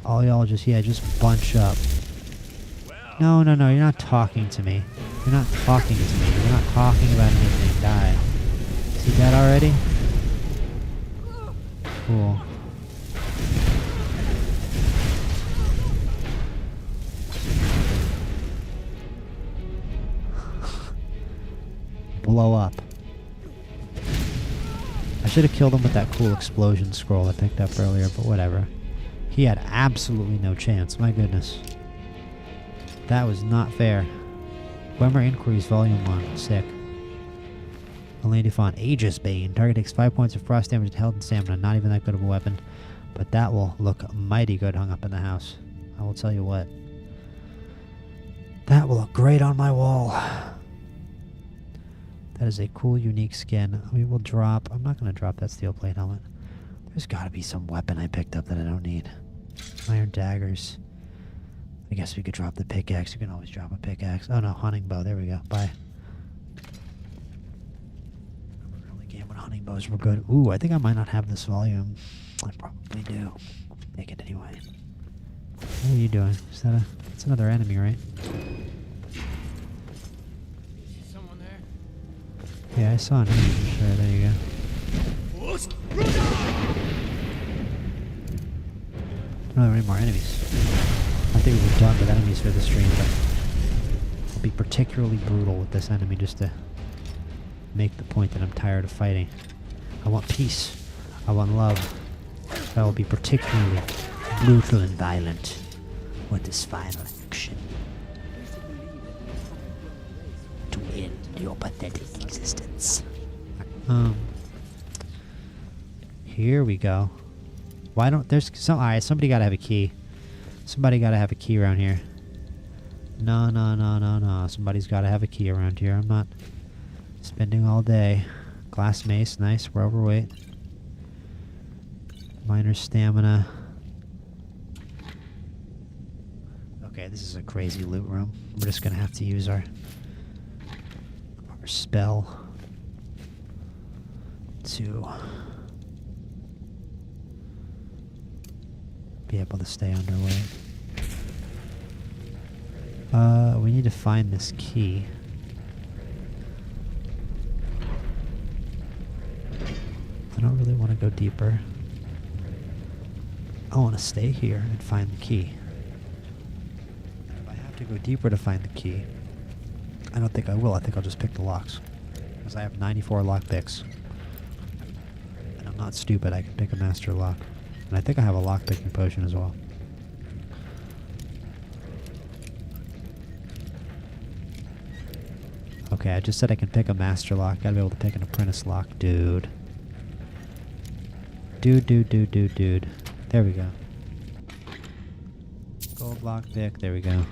All y'all just, yeah, just bunch up. No, no, no, you're not talking to me. You're not talking to me. You're not talking about anything. Die. Is he dead already? Cool. Blow up. I should have killed him with that cool explosion scroll I picked up earlier, but whatever. He had absolutely no chance. My goodness. That was not fair. Weimar Inquiries Volume 1. Sick. Lady Fawn. Aegis Bane. Target takes 5 points of frost damage to health and stamina. Not even that good of a weapon. But that will look mighty good hung up in the house. I will tell you what. That will look great on my wall. That is a cool, unique skin. We will drop... I'm not going to drop that steel plate helmet. There's got to be some weapon I picked up that I don't need. Iron daggers. I guess we could drop the pickaxe. You can always drop a pickaxe. Oh no, hunting bow. There we go. Bye. Remember early game when hunting bows were good. Ooh, I think I might not have this volume. I probably do. Take it anyway. What are you doing? Is that a... It's another enemy, right? Someone there? Yeah, I saw an enemy for sure. There you go. Don't have any more enemies. I think we're done with enemies for the stream, but I'll be particularly brutal with this enemy just to make the point that I'm tired of fighting. I want peace. I want love. I will be particularly brutal and violent with this final action. To end your pathetic existence. Here we go. Why don't there's some? Alright, somebody gotta have a key. Somebody gotta have a key around here. No, no, no, no, no. Somebody's gotta have a key around here. I'm not spending all day. Glass mace, nice. We're overweight. Minor stamina. Okay, this is a crazy loot room. We're just gonna have to use our spell to be able to stay underway. We need to find this key. I don't really want to go deeper. I want to stay here and find the key. If I have to go deeper to find the key, I don't think I will. I think I'll just pick the locks. Because I have 94 lock picks. And I'm not stupid. I can pick a master lock. And I think I have a lock-picking potion as well. Okay, I just said I can pick a master lock. Gotta be able to pick an apprentice lock. Dude. Dude. There we go. Gold lock pick. There we go.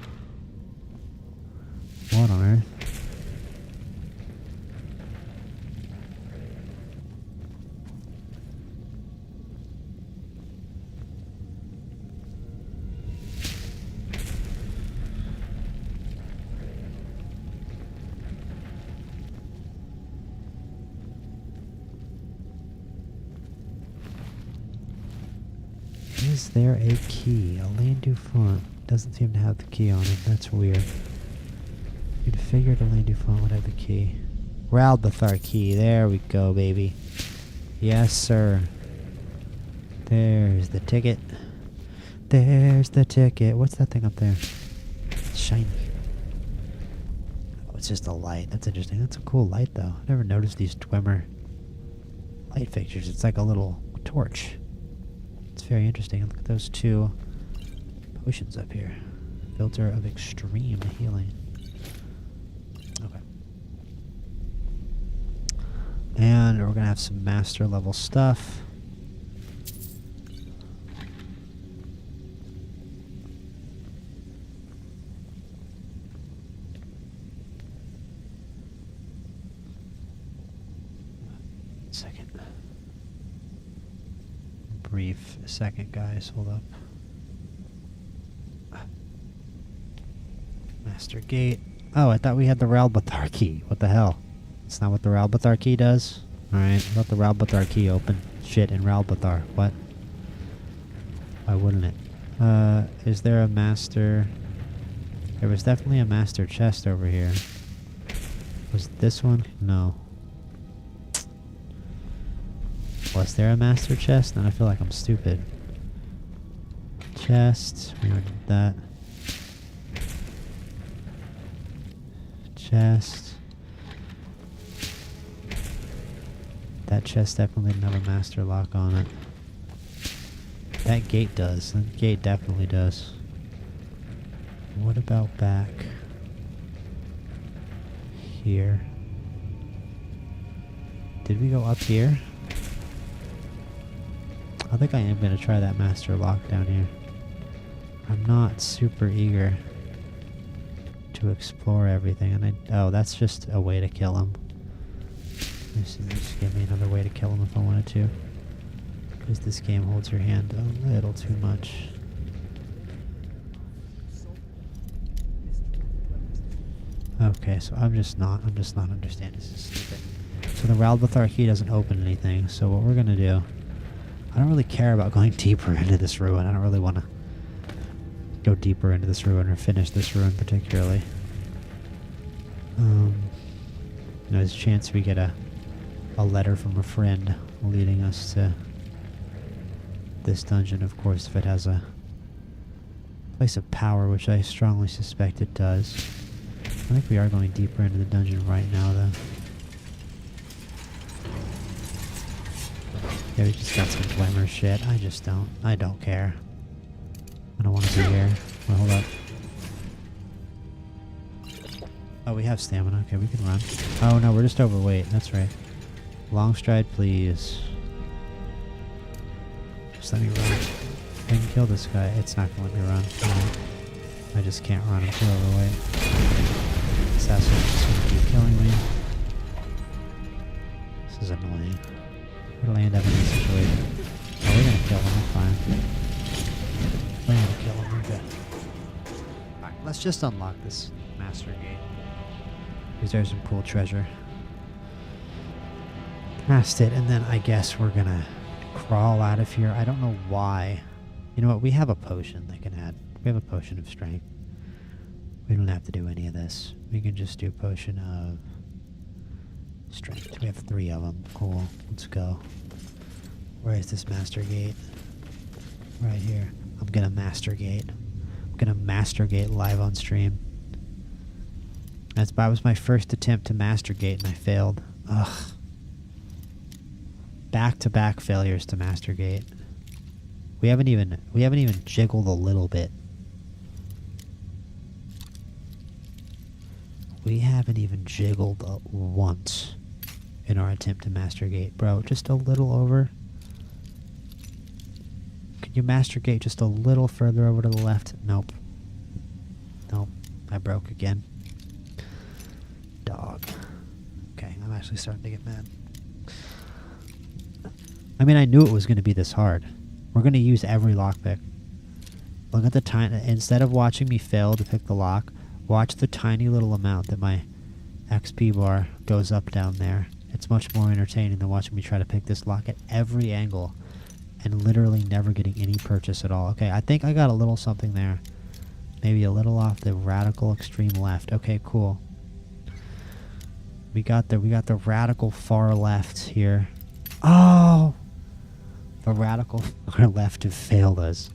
What on earth? Is there a key? Elaine Dufont doesn't seem to have the key on it. That's weird. You'd figured Elaine Dufont would have the key. Ralbathar key. There we go, baby. Yes, sir. There's the ticket. There's the ticket. What's that thing up there? It's shiny. Oh, it's just a light. That's interesting. That's a cool light, though. I never noticed these Dwemer light fixtures. It's like a little torch. It's very interesting. Look at those two potions up here. Filter of extreme healing. Okay. And we're going to have some master level stuff. Second. Brief second, guys. Hold up. Master gate. Oh, I thought we had the Ralbathar key. What the hell? That's not what the Ralbathar key does? Alright, let the Ralbathar key open shit in Ralbathar. What? Why wouldn't it? Is there a master? There was definitely a master chest over here. Was this one? No. Was there a master chest? Then I feel like I'm stupid. Chest. We already did that. Chest. That chest definitely didn't have a master lock on it. That gate does. That gate definitely does. What about back here? Did we go up here? I think I am going to try that master lock down here. I'm not super eager to explore everything. And oh, that's just a way to kill him. Just give me another way to kill him if I wanted to. Because this game holds your hand a little too much. Okay, so I'm just not understanding. This is stupid. So the Ralbathar key doesn't open anything. So what we're gonna do, I don't really care about going deeper into this ruin. I don't really want to go deeper into this ruin or finish this ruin particularly. There's a chance we get a letter from a friend leading us to this dungeon, of course, if it has a place of power, which I strongly suspect it does. I think we are going deeper into the dungeon right now, though. Yeah, we just got some Dwemer shit. I don't care. I don't want to be here. Well, hold up. Oh, we have stamina. Okay, we can run. Oh, no, we're just overweight. That's right. Long stride, please. Just let me run. I can kill this guy. It's not going to let me run. No. I just can't run. I'm too overweight. This asshole's just going to keep killing me. This is annoying. Where do I end up in this situation? Oh, we're going to kill him. We're fine. We're going to kill him. We're good. Alright, let's just unlock this master gate. Because there's some cool treasure. Past it, and then I guess we're gonna crawl out of here. I don't know why. You know what? We have a potion that can add. We have a potion of strength. We don't have to do any of this. We can just do potion of strength. We have 3 of them. Cool. Let's go. Where is this master gate? Right here. I'm gonna master gate. I'm gonna master gate live on stream. That was my first attempt to master gate and I failed. Ugh. Back-to-back failures to master gate. We haven't even jiggled a little bit. We haven't even jiggled once in our attempt to master gate, bro. Just a little over. Can you master gate just a little further over to the left? Nope. Nope. I broke again. Dog. Okay, I'm actually starting to get mad. I mean, I knew it was going to be this hard. We're going to use every lockpick. Look at the time. Instead of watching me fail to pick the lock, watch the tiny little amount that my XP bar goes up down there. It's much more entertaining than watching me try to pick this lock at every angle and literally never getting any purchase at all. Okay, I think I got a little something there. Maybe a little off the radical extreme left. Okay, cool. We got the radical far left here. Oh! The radical far left have failed us.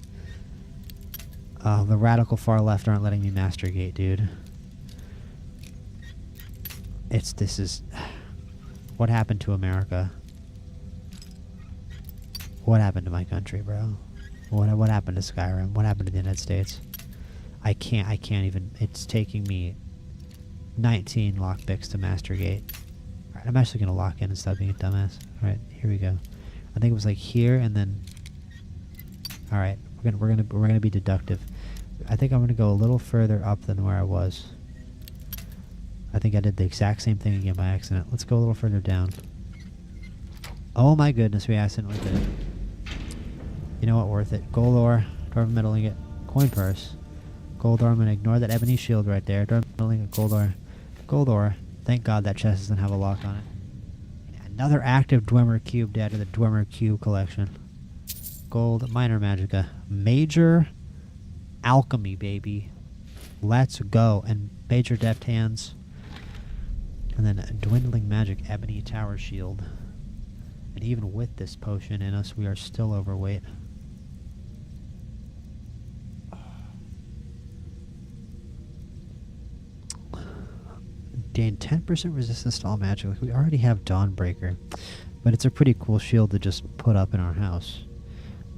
The radical far left aren't letting me master gate, dude. This is... What happened to America? What happened to my country, bro? What happened to Skyrim? What happened to the United States? I can't even... It's taking me 19 lockpicks to master gate. Alright, I'm actually gonna lock in and stop being a dumbass. Alright, here we go. I think it was like here and then... Alright, we're gonna be deductive. I think I'm gonna go a little further up than where I was. I think I did the exact same thing again by accident. Let's go a little further down. Oh my goodness, we accidentally did it. You know what, worth it. Gold ore, dwarven metal ingot, coin purse. Gold ore, I'm gonna ignore that ebony shield right there. Dwarven metal ingot, gold ore. Gold ore. Thank God that chest doesn't have a lock on it. Another active Dwemer cube to add to the Dwemer cube collection. Gold, minor magicka. Major alchemy, baby. Let's go. And major deft hands. And then a dwindling magic ebony tower shield. And even with this potion in us, we are still overweight. Gain 10% resistance to all magic. Like, we already have Dawnbreaker. But it's a pretty cool shield to just put up in our house.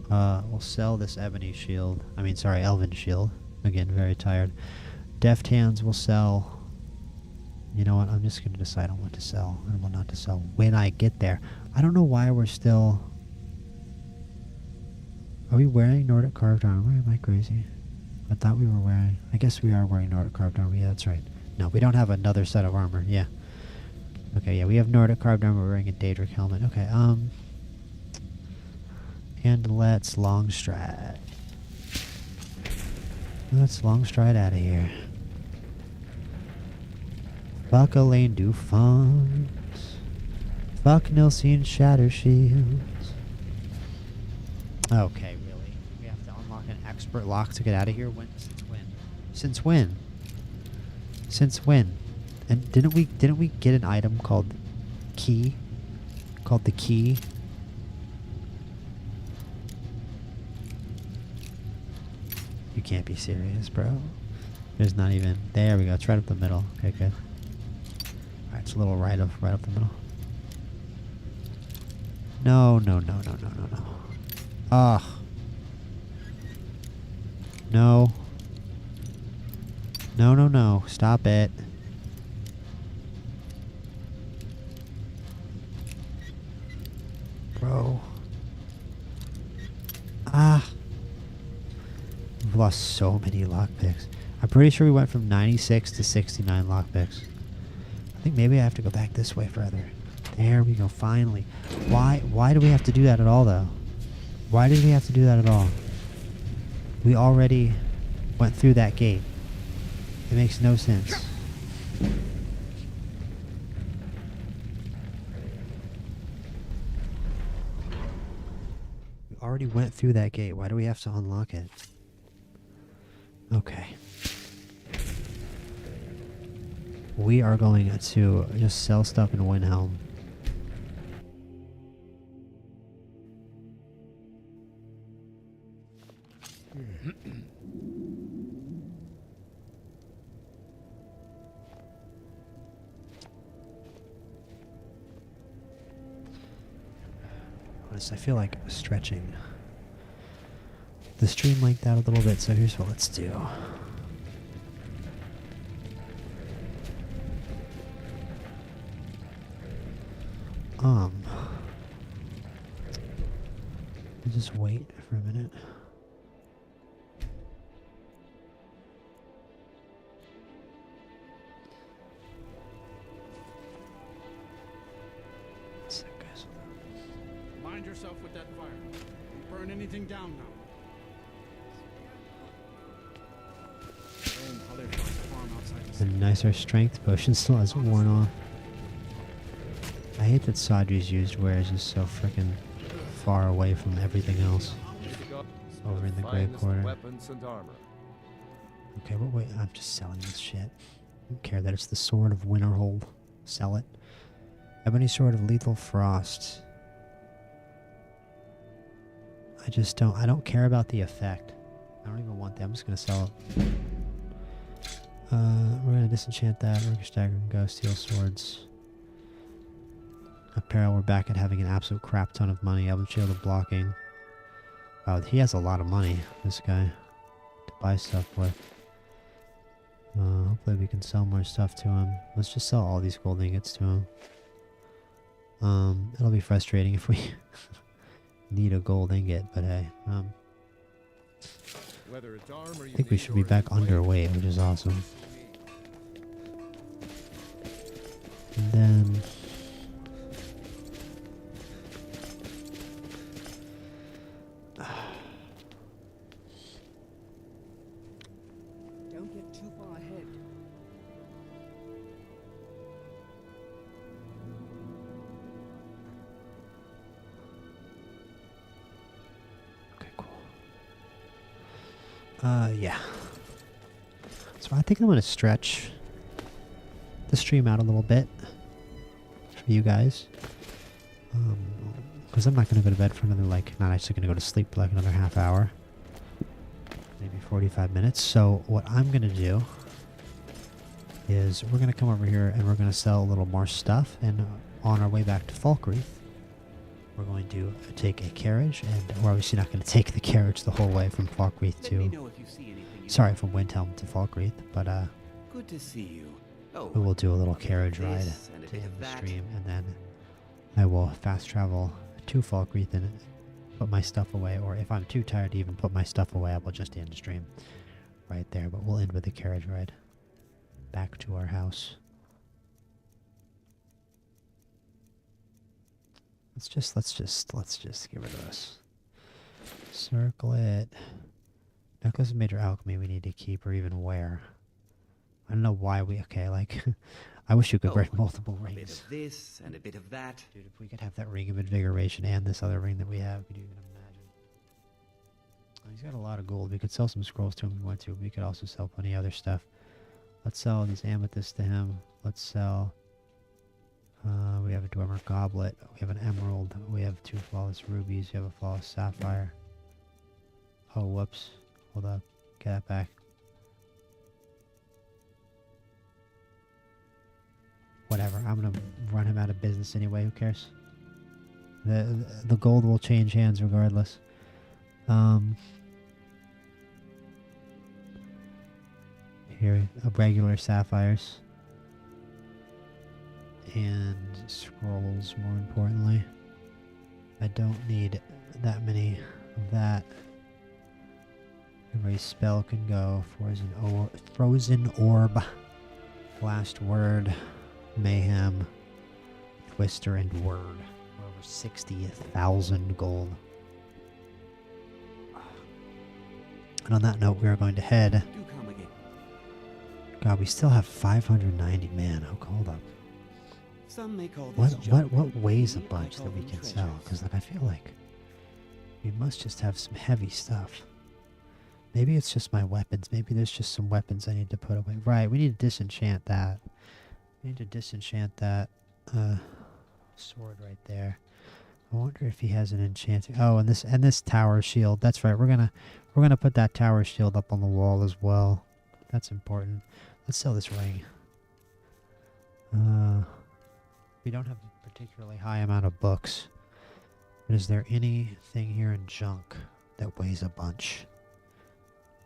We'll sell this ebony shield. I mean, sorry, elven shield. Again, very tired. Deft hands will sell. You know what? I'm just going to decide on what to sell and what not to sell when I get there. I don't know why we're still... Are we wearing Nordic carved armor? Am I crazy? I thought we were wearing... I guess we are wearing Nordic carved armor. Yeah, that's right. No, we don't have another set of armor. Yeah. Okay, yeah, we have Nordic carved armor. We're wearing a Daedric helmet. Okay, and let's long stride. Let's long stride out of here. Fuck Elaine Dufont. Fuck Nilsian Shatter Shields. Okay, really? We have to unlock an expert lock to get out of here? When? Since when? Since when? Since when? And didn't we get an item called key? Called the key? You can't be serious, bro. There's not even... There we go. It's right up the middle. Okay, good. Alright, it's a little right up the middle. No. Ugh. No. No. Stop it. Bro. Ah. We've lost so many lockpicks. I'm pretty sure we went from 96 to 69 lockpicks. I think maybe I have to go back this way further. There we go, finally. Why do we have to do that at all, though? Why did we have to do that at all? We already went through that gate. It makes no sense. We already went through that gate. Why do we have to unlock it? Okay. We are going to just sell stuff in Windhelm. I feel like stretching the stream length out a little bit, so here's what let's do. Just wait for a minute. Mind yourself with that fire. Don't burn anything down now. The nicer strength potion still hasn't worn off. I hate that Sadri's used where it's just so freaking far away from everything else. Over in the Grey Quarter. Okay, but wait, I'm just selling this shit. I don't care that it's the Sword of Winterhold. Sell it. Ebony Sword of Lethal Frost. I don't care about the effect. I don't even want that. I'm just gonna sell it. We're gonna disenchant that. Orcish Dagger and go. Steel Swords. Apparel, we're back at having an absolute crap ton of money. Elven Shield of Blocking. Wow, he has a lot of money, this guy, to buy stuff with. Hopefully we can sell more stuff to him. Let's just sell all these gold ingots to him. It'll be frustrating if we need a gold ingot, but hey. I think we should be back underweight, which is awesome. And then... Don't get too far ahead. Yeah. So I think I'm going to stretch the stream out a little bit for you guys. Because I'm not going to go to bed for another, like, not actually going to go to sleep for like another half hour. Maybe 45 minutes. So what I'm going to do is we're going to come over here and we're going to sell a little more stuff. And on our way back to Falkreath, we're going to take a carriage. And we're obviously not going to take the carriage the whole way from Falkreath to... Sorry, from Windhelm to Falkreath. But good to see you. Oh, we will do a little carriage ride and a to bit end of the that. stream. And then I will fast travel to Falkreath and put my stuff away. Or if I'm too tired to even put my stuff away, I will just end the stream right there. But we'll end with the carriage ride back to our house. Let's just get rid of this. Circle it. Necklace of Major Alchemy we need to keep or even wear. I don't know why we... Okay, like... I wish you could wear multiple rings. A bit of this and a bit of that. Dude, if we could have that Ring of Invigoration and this other ring that we have, could you even imagine? Oh, he's got a lot of gold. We could sell some scrolls to him if we want to. We could also sell plenty of other stuff. Let's sell these amethysts to him. Let's sell... we have a Dwemer Goblet. We have an Emerald. We have 2 Flawless Rubies. We have a Flawless Sapphire. Oh, whoops. Hold up. Get that back. Whatever. I'm going to run him out of business anyway. Who cares? The gold will change hands regardless. Here, regular sapphires. And scrolls, more importantly. I don't need that many of that. Every spell can go. Frozen Orb. Last Word. Mayhem. Twister and Word. We're over 60,000 gold. And on that note, we are going to head. God, we still have 590 man. Oh, hold up. Some may call this What weighs a bunch that we can sell? Because like I feel like we must just have some heavy stuff. Maybe it's just my weapons. Maybe there's just some weapons I need to put away. Right, we need to disenchant that. We need to disenchant that sword right there. I wonder if he has an enchanting. Oh, and this tower shield. That's right. We're gonna put that tower shield up on the wall as well. That's important. Let's sell this ring. We don't have a particularly high amount of books. But is there anything here in junk that weighs a bunch?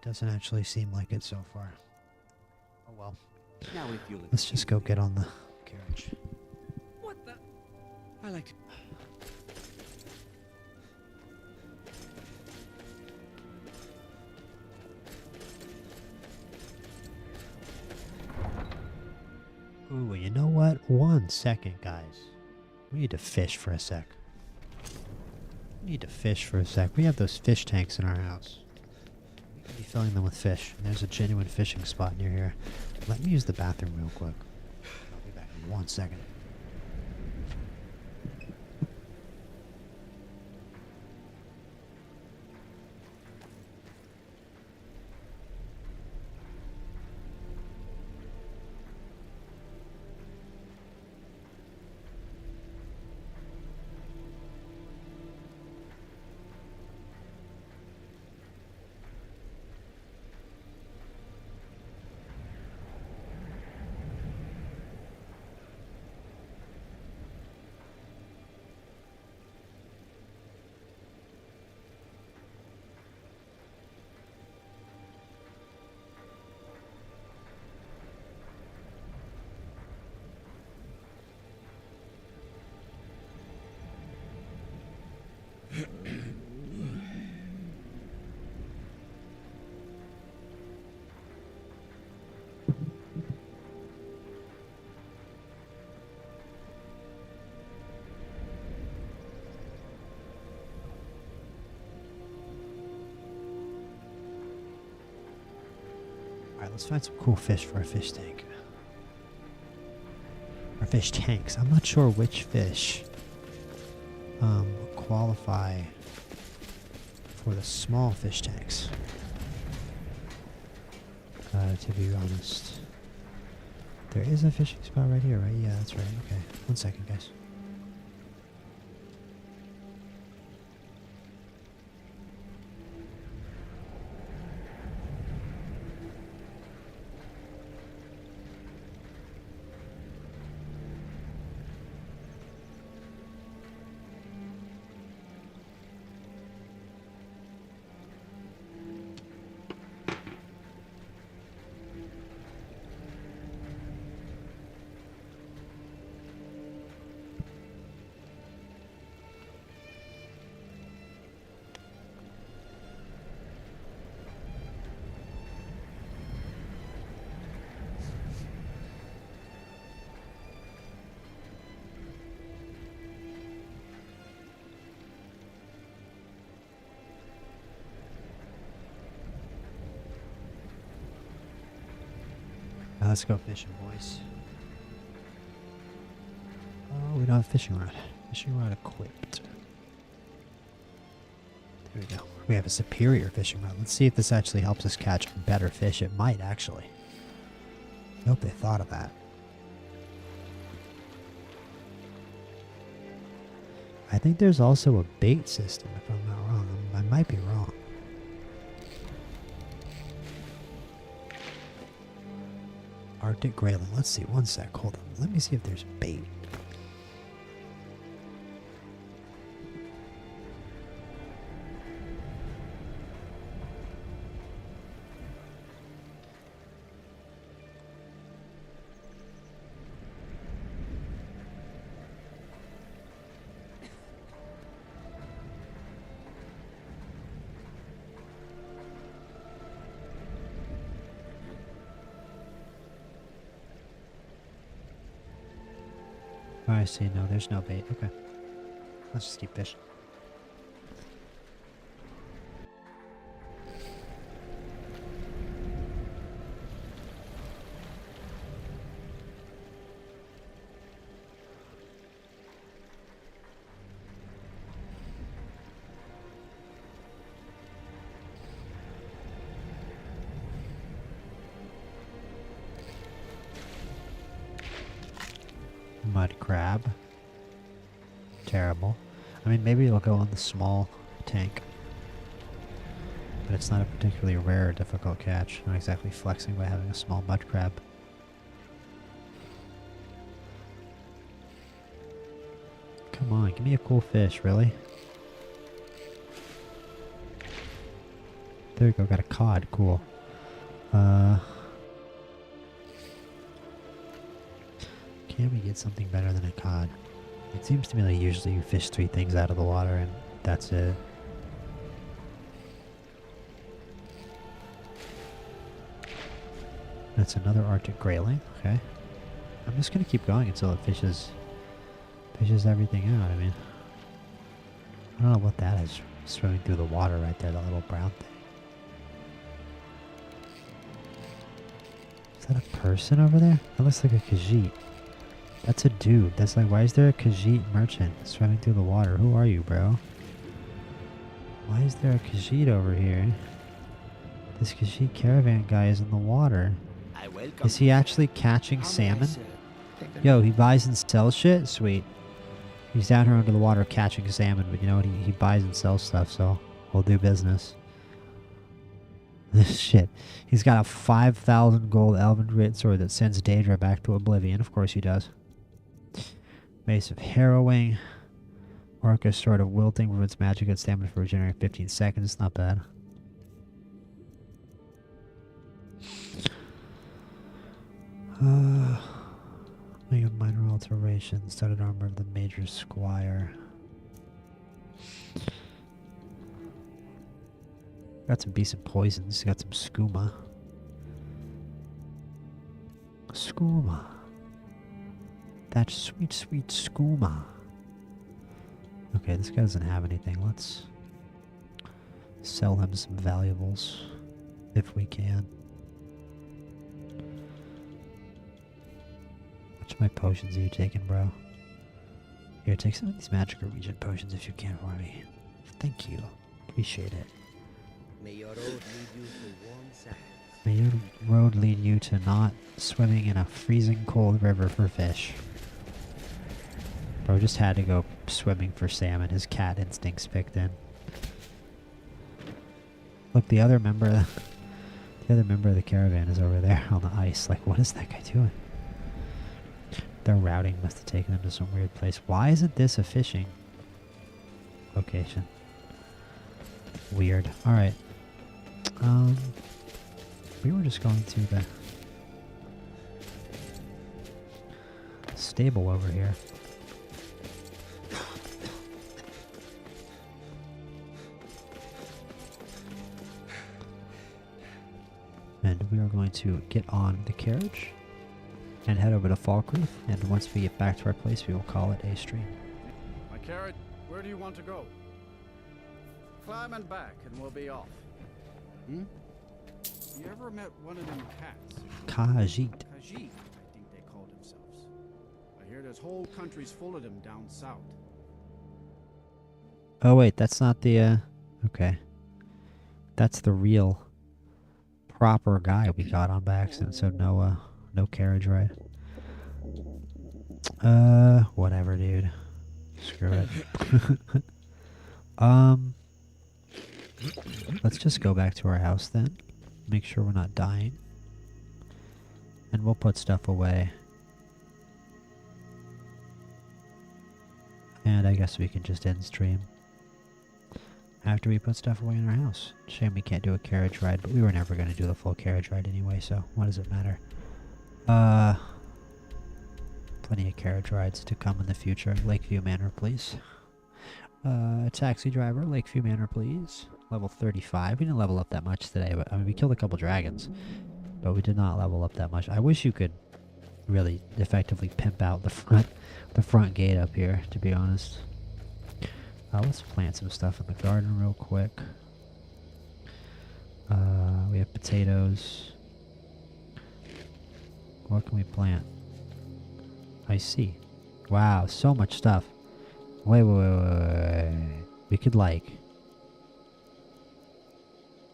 Doesn't actually seem like it so far. Oh well. Now if you'll Let's just go get on the carriage. What the? I like to... Ooh, you know what? 1 second, guys. We need to fish for a sec. We need to fish for a sec. We have those fish tanks in our house. We could be filling them with fish. And there's a genuine fishing spot near here. Let me use the bathroom real quick. I'll be back in 1 second. Alright, let's find some cool fish for our fish tank. Our fish tanks. I'm not sure which fish qualify for the small fish tanks. To be honest. There is a fishing spot right here, right? Yeah, that's right. Okay. 1 second, guys. Now let's go fishing, boys. Oh, we don't have a fishing rod. Fishing rod equipped. There we go. We have a superior fishing rod. Let's see if this actually helps us catch better fish. It might, actually. I hope they thought of that. I think there's also a bait system, if I'm not wrong. I might be wrong. Arctic grayling. Let's see. 1 sec. Hold on. Let me see if there's bait. Oh, I see. No, there's no bait. Okay. Let's just keep fishing. Mud crab. Terrible. I mean, maybe it'll go in the small tank. But it's not a particularly rare or difficult catch. Not exactly flexing by having a small mud crab. Come on, give me a cool fish, really? There we go, got a cod. Cool. Can we get something better than a cod? It seems to me like usually you fish 3 things out of the water and that's it. That's another Arctic grayling. Okay. I'm just gonna keep going until it fishes everything out. I mean, I don't know what that is swimming through the water right there, that little brown thing. Is that a person over there? That looks like a Khajiit. That's a dude. That's like, why is there a Khajiit merchant swimming through the water? Who are you, bro? Why is there a Khajiit over here? This Khajiit caravan guy is in the water. Is he actually catching salmon? Yo, he buys and sells shit? Sweet. He's down here under the water catching salmon, but you know what? He buys and sells stuff, so we'll do business. This shit. He's got a 5,000 gold elven greatsword that sends Daedra back to oblivion. Of course he does. Mace of Harrowing. Orca Sword of Wilting prevents magic and stamina for regenerating 15 seconds. Not bad. Make a minor alteration. Studded armor of the Major Squire. Got some decent poisons. Got some skooma. Skooma. That sweet, sweet skooma. Okay, this guy doesn't have anything. Let's sell him some valuables if we can. Which of my potions are you taking, bro? Here, take some of these magical region potions if you can for me. Thank you. Appreciate it. May your road lead you to warm sands. May your road lead you to not swimming in a freezing cold river for fish. Bro just had to go swimming for salmon. His cat instincts kicked in. Look, the other member of the caravan is over there on the ice. Like, what is that guy doing? Their routing must have taken them to some weird place. Why isn't this a fishing location? Weird. Alright. We were just going to the stable over here. And we are going to get on the carriage and head over to Falkreath, and once we get back to our place, we will call it a stream. My carrot, where do you want to go? Climb and back, and we'll be off. Hmm? You ever met one of them cats? Khajiit. Khajiit, I think they call themselves. I hear there's whole countries full of them down south. Oh wait, that's not the, okay. That's the real, proper guy we got on by accident, so no, no carriage ride. Whatever, dude. Screw it. Let's just go back to our house then. Make sure we're not dying. And we'll put stuff away. And I guess we can just end stream after we put stuff away in our house. Shame we can't do a carriage ride, but we were never going to do the full carriage ride anyway, so what does it matter? Plenty of carriage rides to come in the future. Lakeview Manor, please. Taxi driver, Lakeview Manor, please. Level 35. We didn't level up that much today, but I mean, we killed a couple dragons, but we did not level up that much. I wish you could really effectively pimp out the front gate up here, to be honest. Let's plant some stuff in the garden real quick. We have potatoes. What can we plant? I see. Wow, so much stuff. Wait. We could like...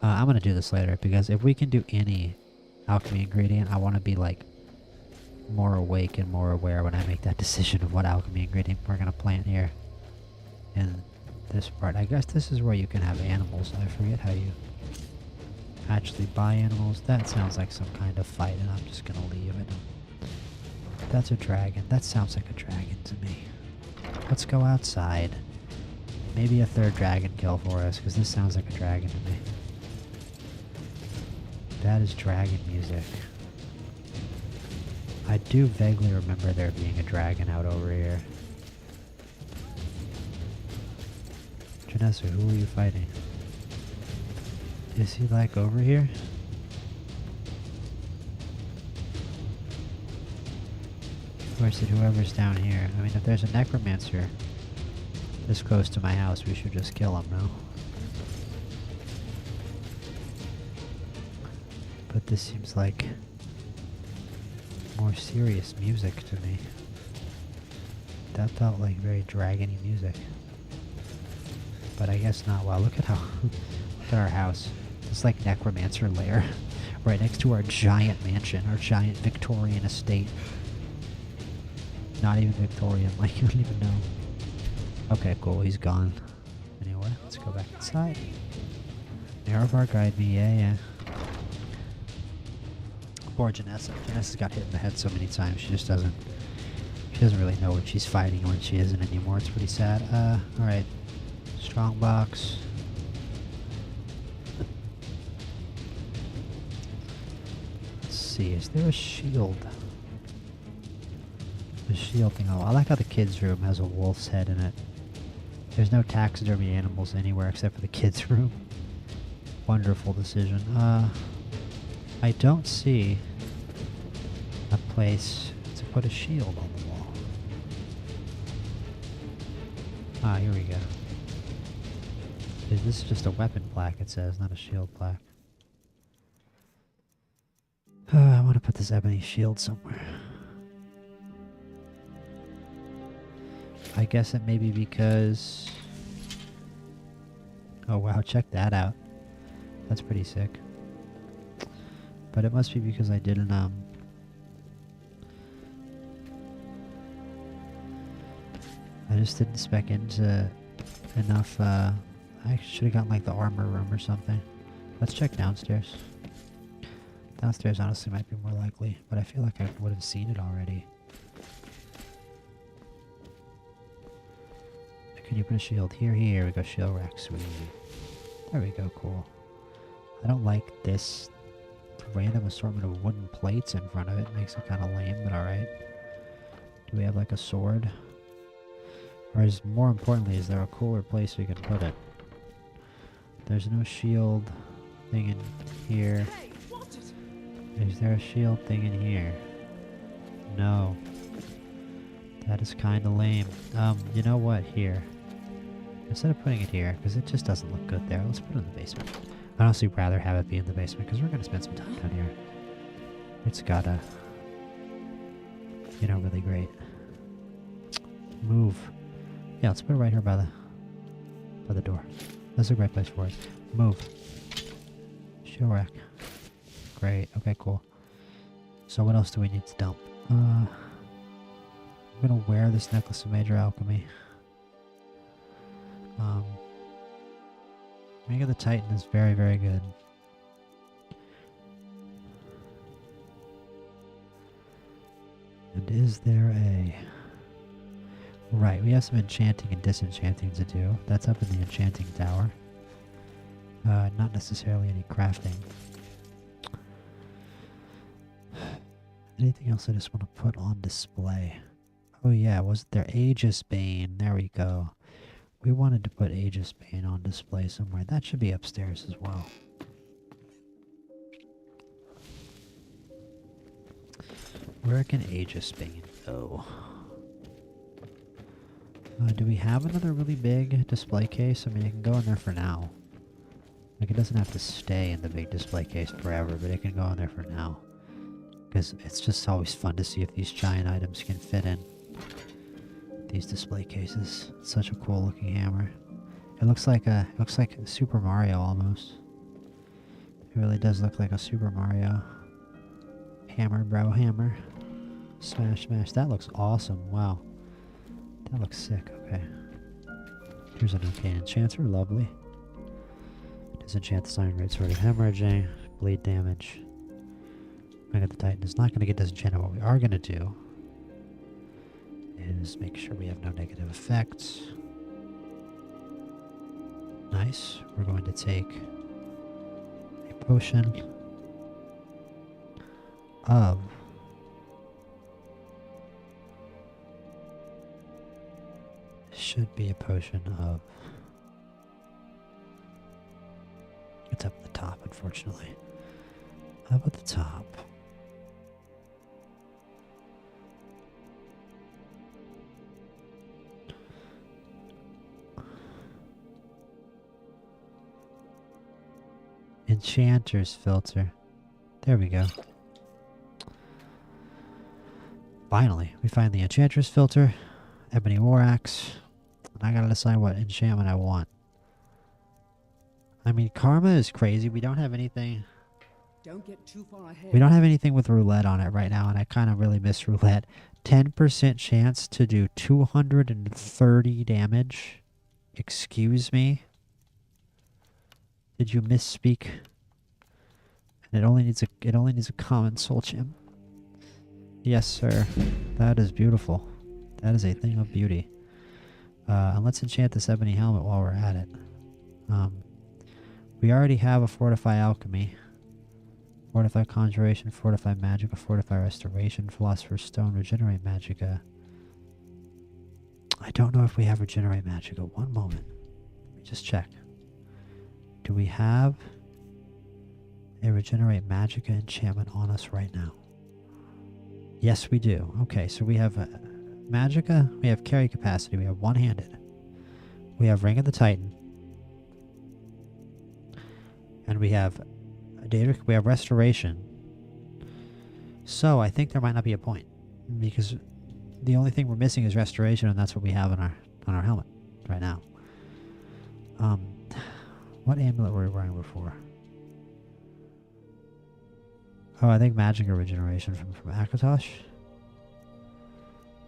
I'm gonna do this later, because if we can do any alchemy ingredient, I want to be like more awake and more aware when I make that decision of what alchemy ingredient we're gonna plant here. In this part. I guess this is where you can have animals. I forget how you actually buy animals. That sounds like some kind of fight, and I'm just gonna leave it. That's a dragon. That sounds like a dragon to me. Let's go outside. Maybe a third dragon kill for us, because this sounds like a dragon to me. That is dragon music. I do vaguely remember there being a dragon out over here. Janessa, who are you fighting? Is he like over here? Or is it whoever's down here? I mean, if there's a necromancer this close to my house, we should just kill him, no? But this seems like more serious music to me. That felt like very dragony music. But I guess not. Wow, look at how... look at our house. It's like Necromancer Lair. Right next to our giant mansion. Our giant Victorian estate. Not even Victorian, like you don't even know. Okay, cool, he's gone. Anyway, let's go back inside. Narrowbar guide me, yeah. Poor Janessa. Janessa's got hit in the head so many times, she just doesn't... she doesn't really know when she's fighting and when she isn't anymore. It's pretty sad. Alright. Strong box. Let's see, is there a shield? The shield thing. Oh, I like how the kids' room has a wolf's head in it. There's no taxidermy animals anywhere except for the kids' room. Wonderful decision. I don't see a place to put a shield on the wall. Ah, here we go. This is just a weapon plaque, it says, not a shield plaque. I want to put this ebony shield somewhere. I guess it may be because... oh wow, check that out. That's pretty sick. But it must be because I didn't, I just didn't spec into enough, I should have gotten like the armor room or something. Let's check downstairs. Downstairs honestly might be more likely, but I feel like I would have seen it already. Can you put a shield here? Here we go, shield rack, sweet. There we go, cool. I don't like this random assortment of wooden plates in front of it. Makes it kind of lame, but alright. Do we have like a sword? Or is, more importantly, is there a cooler place we can put it? There's no shield thing in here. Is there a shield thing in here? No. That is kind of lame. You know what? Here. Instead of putting it here, because it just doesn't look good there, let's put it in the basement. I'd honestly rather have it be in the basement, because we're going to spend some time down here. It's gotta, you know, really great. Move. Yeah, let's put it right here by the door. That's a great place for it. Move. Shield rack. Great. Okay, cool. So what else do we need to dump? I'm gonna wear this necklace of major alchemy. Ring of the Titan is very, very good. And is there a... Right, we have some enchanting and disenchanting to do. That's up in the enchanting tower. Not necessarily any crafting. Anything else I just want to put on display? Oh yeah, wasn't there Aegis Bane? There we go. We wanted to put Aegis Bane on display somewhere. That should be upstairs as well. Where can Aegis Bane go? Do we have another really big display case? I mean, it can go in there for now. Like, it doesn't have to stay in the big display case forever, but it can go in there for now. Because it's just always fun to see if these giant items can fit in these display cases. It's such a cool looking hammer. It looks like Super Mario almost. It really does look like a Super Mario hammer, bro, hammer. Smash, smash. That looks awesome. Wow. That looks sick. Okay. Here's an arcane enchanter. Lovely. Disenchant the sign, great sword of hemorrhaging. Bleed damage. Ring of the Titan is not going to get disenchanted. What we are going to do is make sure we have no negative effects. Nice. We're going to take a potion of should be a potion of, it's up at the top, unfortunately. Up at the top. Enchanter's filter. There we go. Finally, we find the Enchanter's filter, Ebony War Axe, and I gotta decide what enchantment I want. I mean, Karma is crazy. We don't have anything. Don't get too far ahead. We don't have anything with roulette on it right now, and I kind of really miss roulette. 10% chance to do 230 damage. Excuse me. Did you misspeak? And it only needs a common soul gem. Yes, sir. That is beautiful. That is a thing of beauty. And let's enchant this ebony helmet while we're at it. We already have a Fortify Alchemy. Fortify Conjuration, Fortify Magicka, Fortify Restoration, Philosopher's Stone, Regenerate Magicka. I don't know if we have Regenerate Magicka. One moment. Let me just check. Do we have a Regenerate Magicka enchantment on us right now? Yes, we do. Okay, so we have Magicka, we have carry capacity, we have one-handed. We have Ring of the Titan. And we have we have Restoration. So I think there might not be a point, because the only thing we're missing is Restoration, and that's what we have on our helmet right now. What amulet were we wearing before? Oh, I think magic regeneration from Akatosh.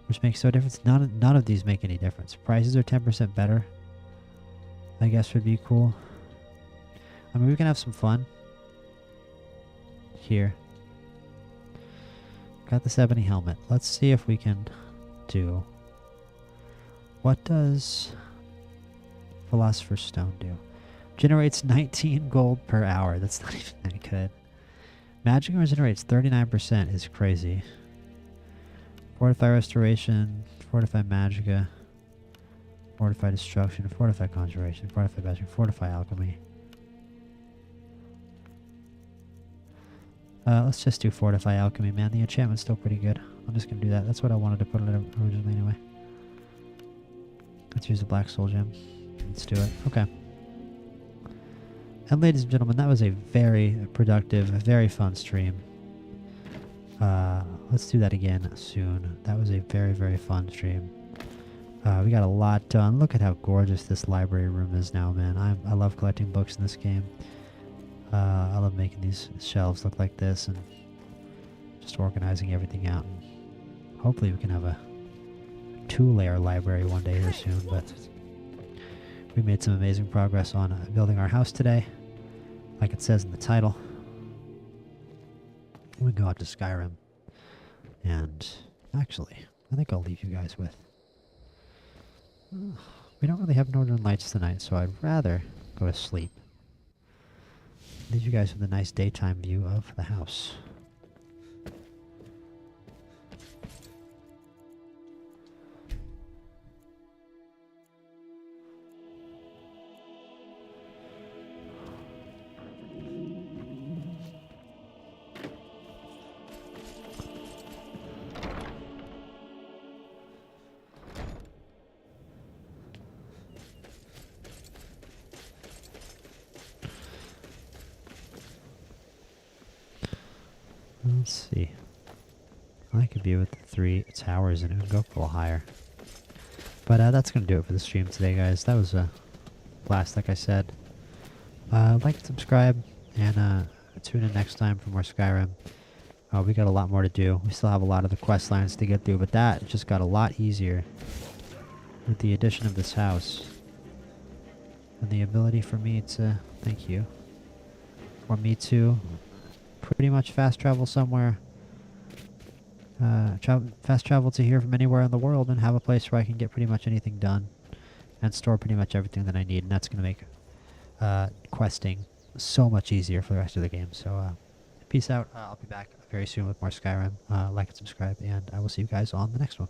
Which makes no difference. None of these make any difference. Prices are 10% better. I guess would be cool. I mean, we can have some fun. Here. Got this ebony helmet. Let's see if we can do... What does Philosopher's Stone do? Generates 19 gold per hour. That's not even that good. Magic regenerates 39% is crazy. Fortify Restoration, Fortify Magica, Fortify Destruction, Fortify Conjuration, Fortify Magic, Fortify Alchemy. Let's just do Fortify Alchemy, man. The enchantment's still pretty good. I'm just going to do that. That's what I wanted to put on it originally anyway. Let's use the Black Soul Gem. Let's do it. Okay. And ladies and gentlemen, that was a very productive, very fun stream. Let's do that again soon. That was a very, very fun stream. We got a lot done. Look at how gorgeous this library room is now, man. I love collecting books in this game. I love making these shelves look like this and just organizing everything out. And hopefully we can have a 2-layer library one day here soon, but we made some amazing progress on building our house today, like it says in the title. We go out to Skyrim, and actually, I think I'll leave you guys with... We don't really have Northern Lights tonight, so I'd rather go to sleep. Leave you guys with a nice daytime view of the house. Let's see. I like a view with the 3 towers and it would go a little higher. But that's going to do it for the stream today, guys. That was a blast, like I said. Like and subscribe, and tune in next time for more Skyrim. We got a lot more to do. We still have a lot of the quest lines to get through, but that just got a lot easier with the addition of this house. And the ability for me to... Thank you. For me to... pretty much fast travel somewhere. Fast travel to here from anywhere in the world and have a place where I can get pretty much anything done and store pretty much everything that I need, and that's going to make questing so much easier for the rest of the game. So peace out. I'll be back very soon with more Skyrim. Like and subscribe, and I will see you guys on the next one.